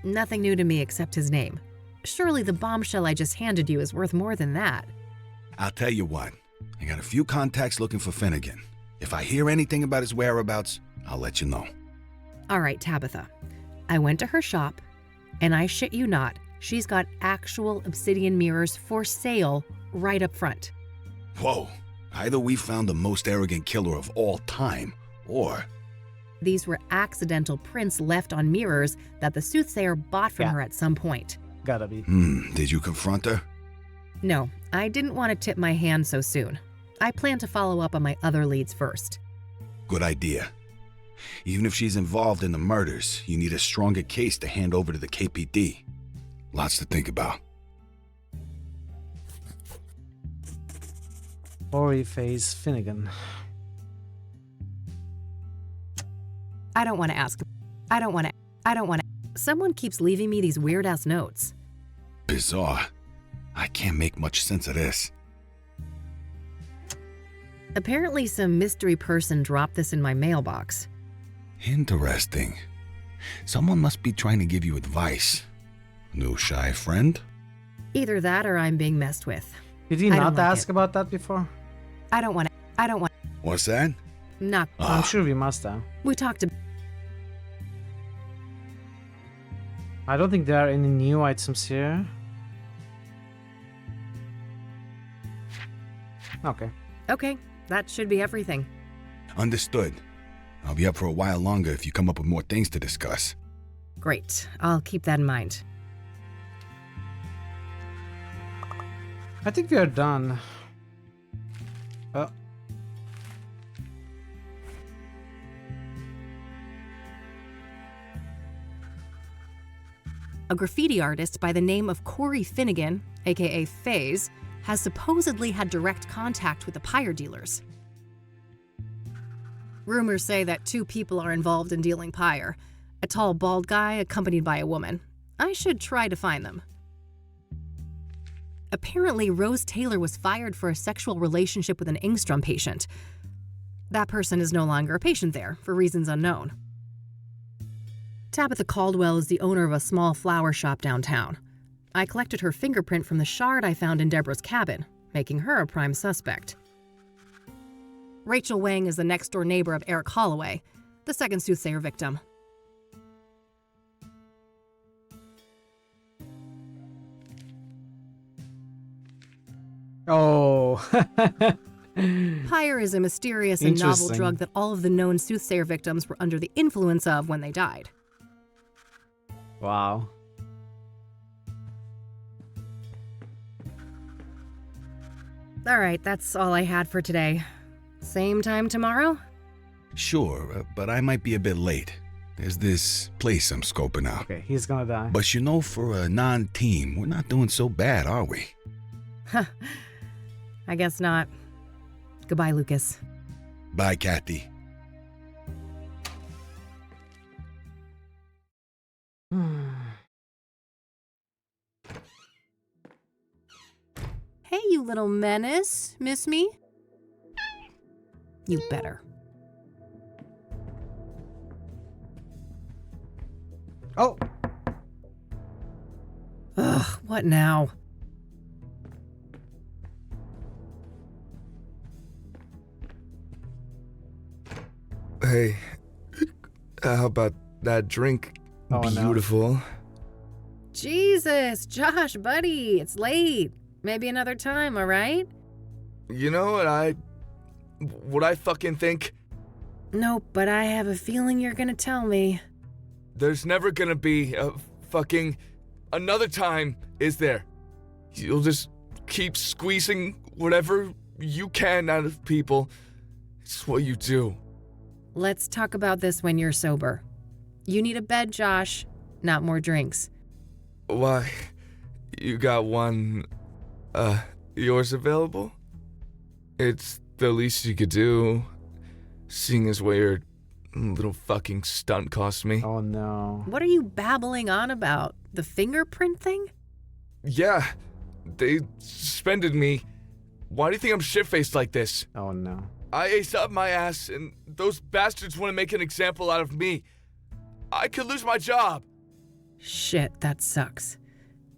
Nothing new to me except his name. Surely the bombshell I just handed you is worth more than that. I'll tell you what. I got a few contacts looking for Finnegan. If I hear anything about his whereabouts, I'll let you know. All right, Tabitha. I went to her shop, and I shit you not, she's got actual obsidian mirrors for sale right up front. Whoa. Either we found the most arrogant killer of all time, or... These were accidental prints left on mirrors that the Soothsayer bought from her at some point. Gotta be. Did you confront her? No, I didn't want to tip my hand so soon. I plan to follow up on my other leads first. Good idea. Even if she's involved in the murders, you need a stronger case to hand over to the KPD. Lots to think about. Corey Phase Finnegan. I don't want to ask. I don't want to. Someone keeps leaving me these weird-ass notes. Bizarre. I can't make much sense of this. Apparently some mystery person dropped this in my mailbox. Interesting. Someone must be trying to give you advice. New shy friend? Either that or I'm being messed with. Did he not ask about that before? I don't want to. What's that? Not. I'm sure we must have. We talked about. I don't think there are any new items here. Okay. Okay, that should be everything. Understood. I'll be up for a while longer if you come up with more things to discuss. Great. I'll keep that in mind. I think we are done. Oh. A graffiti artist by the name of Corey Finnegan, aka FaZe, has supposedly had direct contact with the pyre dealers. Rumors say that 2 people are involved in dealing pyre, a tall, bald guy accompanied by a woman. I should try to find them. Apparently, Rose Taylor was fired for a sexual relationship with an Engstrom patient. That person is no longer a patient there, for reasons unknown. Tabitha Caldwell is the owner of a small flower shop downtown. I collected her fingerprint from the shard I found in Deborah's cabin, making her a prime suspect. Rachel Wang is the next-door neighbor of Eric Holloway, the second Soothsayer victim. Oh. Pyre is a mysterious and novel drug that all of the known Soothsayer victims were under the influence of when they died. Wow. All right, that's all I had for today. Same time tomorrow? Sure, but I might be a bit late. There's this place I'm scoping out. Okay, he's gonna die. But you know, for a non-team, we're not doing so bad, are we? Huh. I guess not. Goodbye, Lucas. Bye, Kathy. Hey, you little menace. Miss me? You better. Oh! Ugh, what now? Hey, how about that drink? Oh, Beautiful. No. Jesus, Josh, buddy, it's late. Maybe another time, all right? You know what I fucking think? Nope, but I have a feeling you're gonna tell me. There's never gonna be a fucking another time, is there? You'll just keep squeezing whatever you can out of people. It's what you do. Let's talk about this when you're sober. You need a bed, Josh, not more drinks. Why? You got one, yours available? It's the least you could do, seeing as what your little fucking stunt cost me. Oh no. What are you babbling on about? The fingerprint thing? Yeah, they suspended me. Why do you think I'm shit-faced like this? Oh no. I aced up my ass, and those bastards want to make an example out of me. I could lose my job. Shit, that sucks.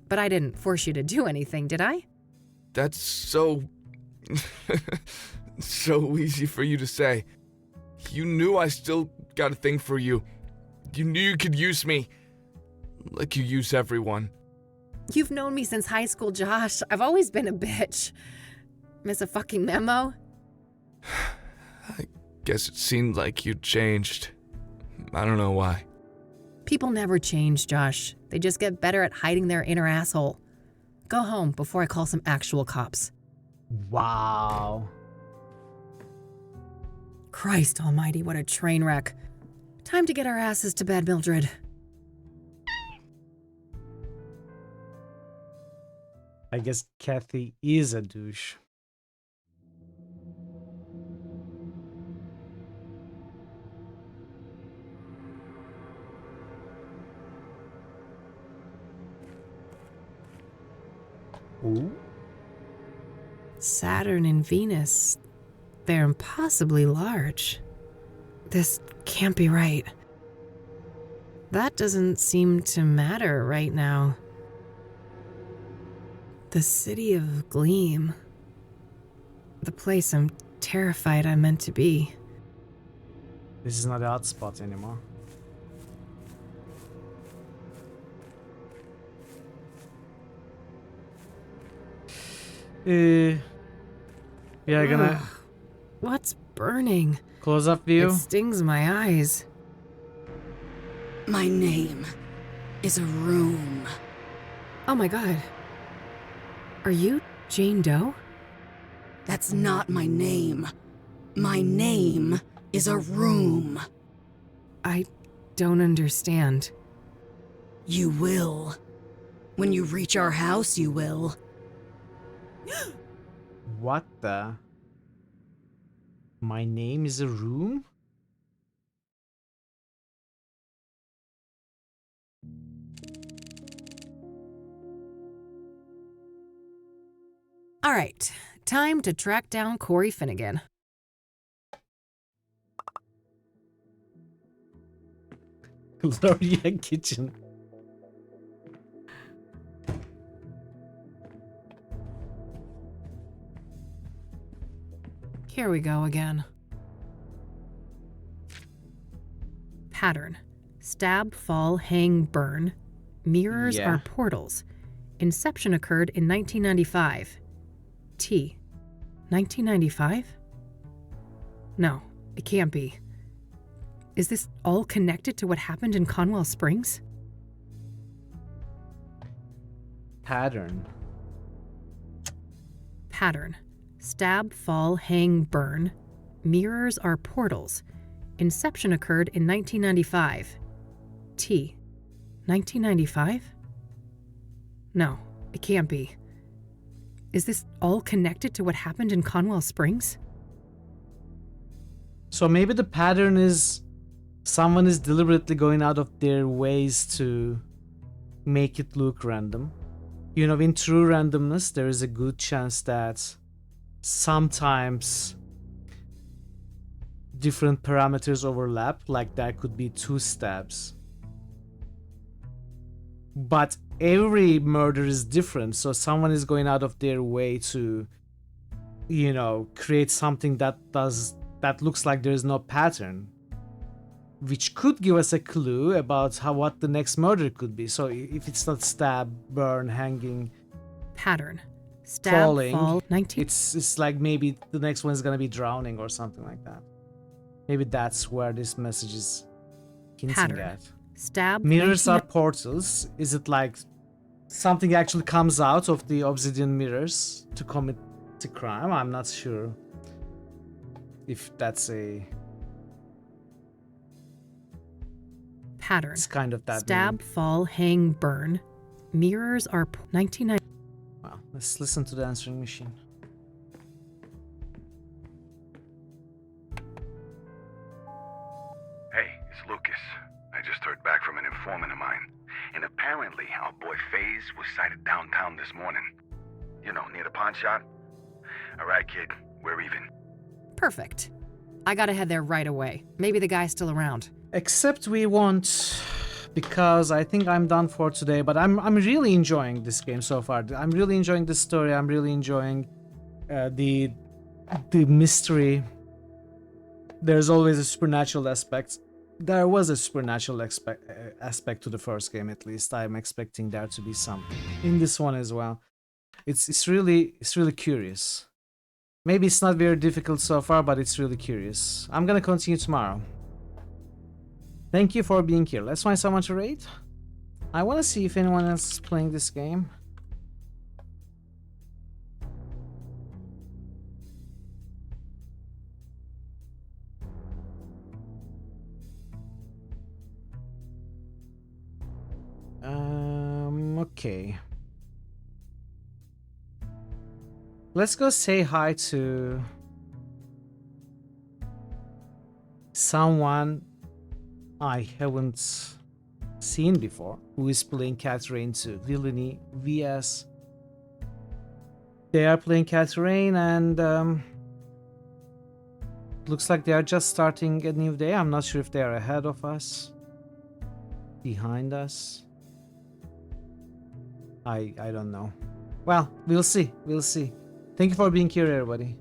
But I didn't force you to do anything, did I? That's so... so easy for you to say. You knew I still got a thing for you. You knew you could use me. Like you use everyone. You've known me since high school, Josh. I've always been a bitch. Miss a fucking memo? I guess it seemed like you'd changed. I don't know why. People never change, Josh. They just get better at hiding their inner asshole. Go home before I call some actual cops. Wow. Christ almighty, what a train wreck. Time to get our asses to bed, Mildred. I guess Kathy is a douche. Ooh. Saturn and Venus, they're impossibly large. This can't be right. That doesn't seem to matter right now. The city of Gleam. The place I'm terrified I'm meant to be. This is not a hotspot anymore. We are gonna... What's burning? Close-up view. It stings my eyes. My name is a room. Oh my god. Are you Jane Doe? That's not my name. My name is a room. I don't understand. You will. When you reach our house, you will. What the? My name is a room? All right, time to track down Corey Finnegan. Gloria Kitchen. Here we go again. Pattern. Stab, fall, hang, burn. Mirrors Yeah. are portals. Inception occurred in 1995. T. 1995? No, it can't be. Is this all connected to what happened in Conwell Springs? Pattern. Pattern. Stab, fall, hang, burn. Mirrors are portals. Inception occurred in 1995. T. 1995? No, it can't be. Is this all connected to what happened in Conwell Springs? So maybe the pattern is someone is deliberately going out of their ways to make it look random. You know, in true randomness, there is a good chance that sometimes different parameters overlap, like there could be 2 stabs. But every murder is different, so someone is going out of their way to, you know, create something that looks like there is no pattern, which could give us a clue about what the next murder could be. So if it's not stab, burn, hanging, Pattern. Stab, falling, fall, 19... it's like maybe the next one is gonna be drowning or something like that. Maybe that's where this message is hinting Pattern. at. Stab, Mirrors 19... are portals. Is it like something actually comes out of the obsidian mirrors to commit the crime? I'm not sure if that's a... Pattern. It's kind of that. Stab, fall, hang, burn. Mirrors are 1990. Wow, let's listen to the answering machine. Hey, it's Lucas. I just heard back from an informant of mine. And apparently, our boy FaZe was sighted downtown this morning. You know, near the pawn shop. Alright, kid. We're even. Perfect. I gotta head there right away. Maybe the guy's still around. Except we won't, because I think I'm done for today, but I'm really enjoying this game so far. I'm really enjoying the story. I'm really enjoying the mystery. There's always a supernatural aspect. There was a supernatural aspect to the first game, at least. I'm expecting there to be some in this one as well. It's really curious. Maybe it's not very difficult so far, but it's really curious. I'm gonna continue tomorrow. Thank you for being here. Let's find someone to raid. I want to see if anyone else is playing this game. Okay. Let's go say hi to someone I haven't seen before, who is playing Catherine to Villainy VS. They are playing Catherine, and looks like they are just starting a new day. I'm not sure if they are ahead of us, behind us. I don't know. Well, we'll see. We'll see. Thank you for being here, everybody.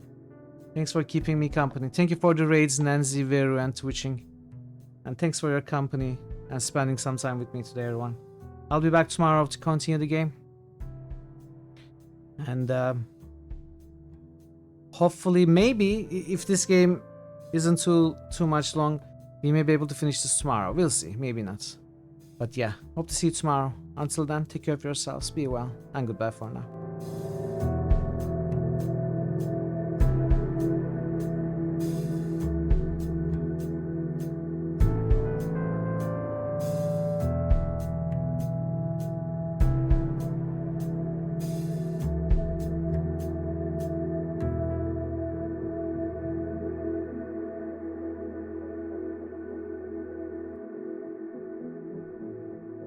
Thanks for keeping me company. Thank you for the raids, Nancy, Veru, and Twitching. And thanks for your company and spending some time with me today, everyone. I'll be back tomorrow to continue the game. And hopefully, maybe, if this game isn't too much long, we may be able to finish this tomorrow. We'll see, maybe not. But yeah, hope to see you tomorrow. Until then, take care of yourselves, be well, and goodbye for now.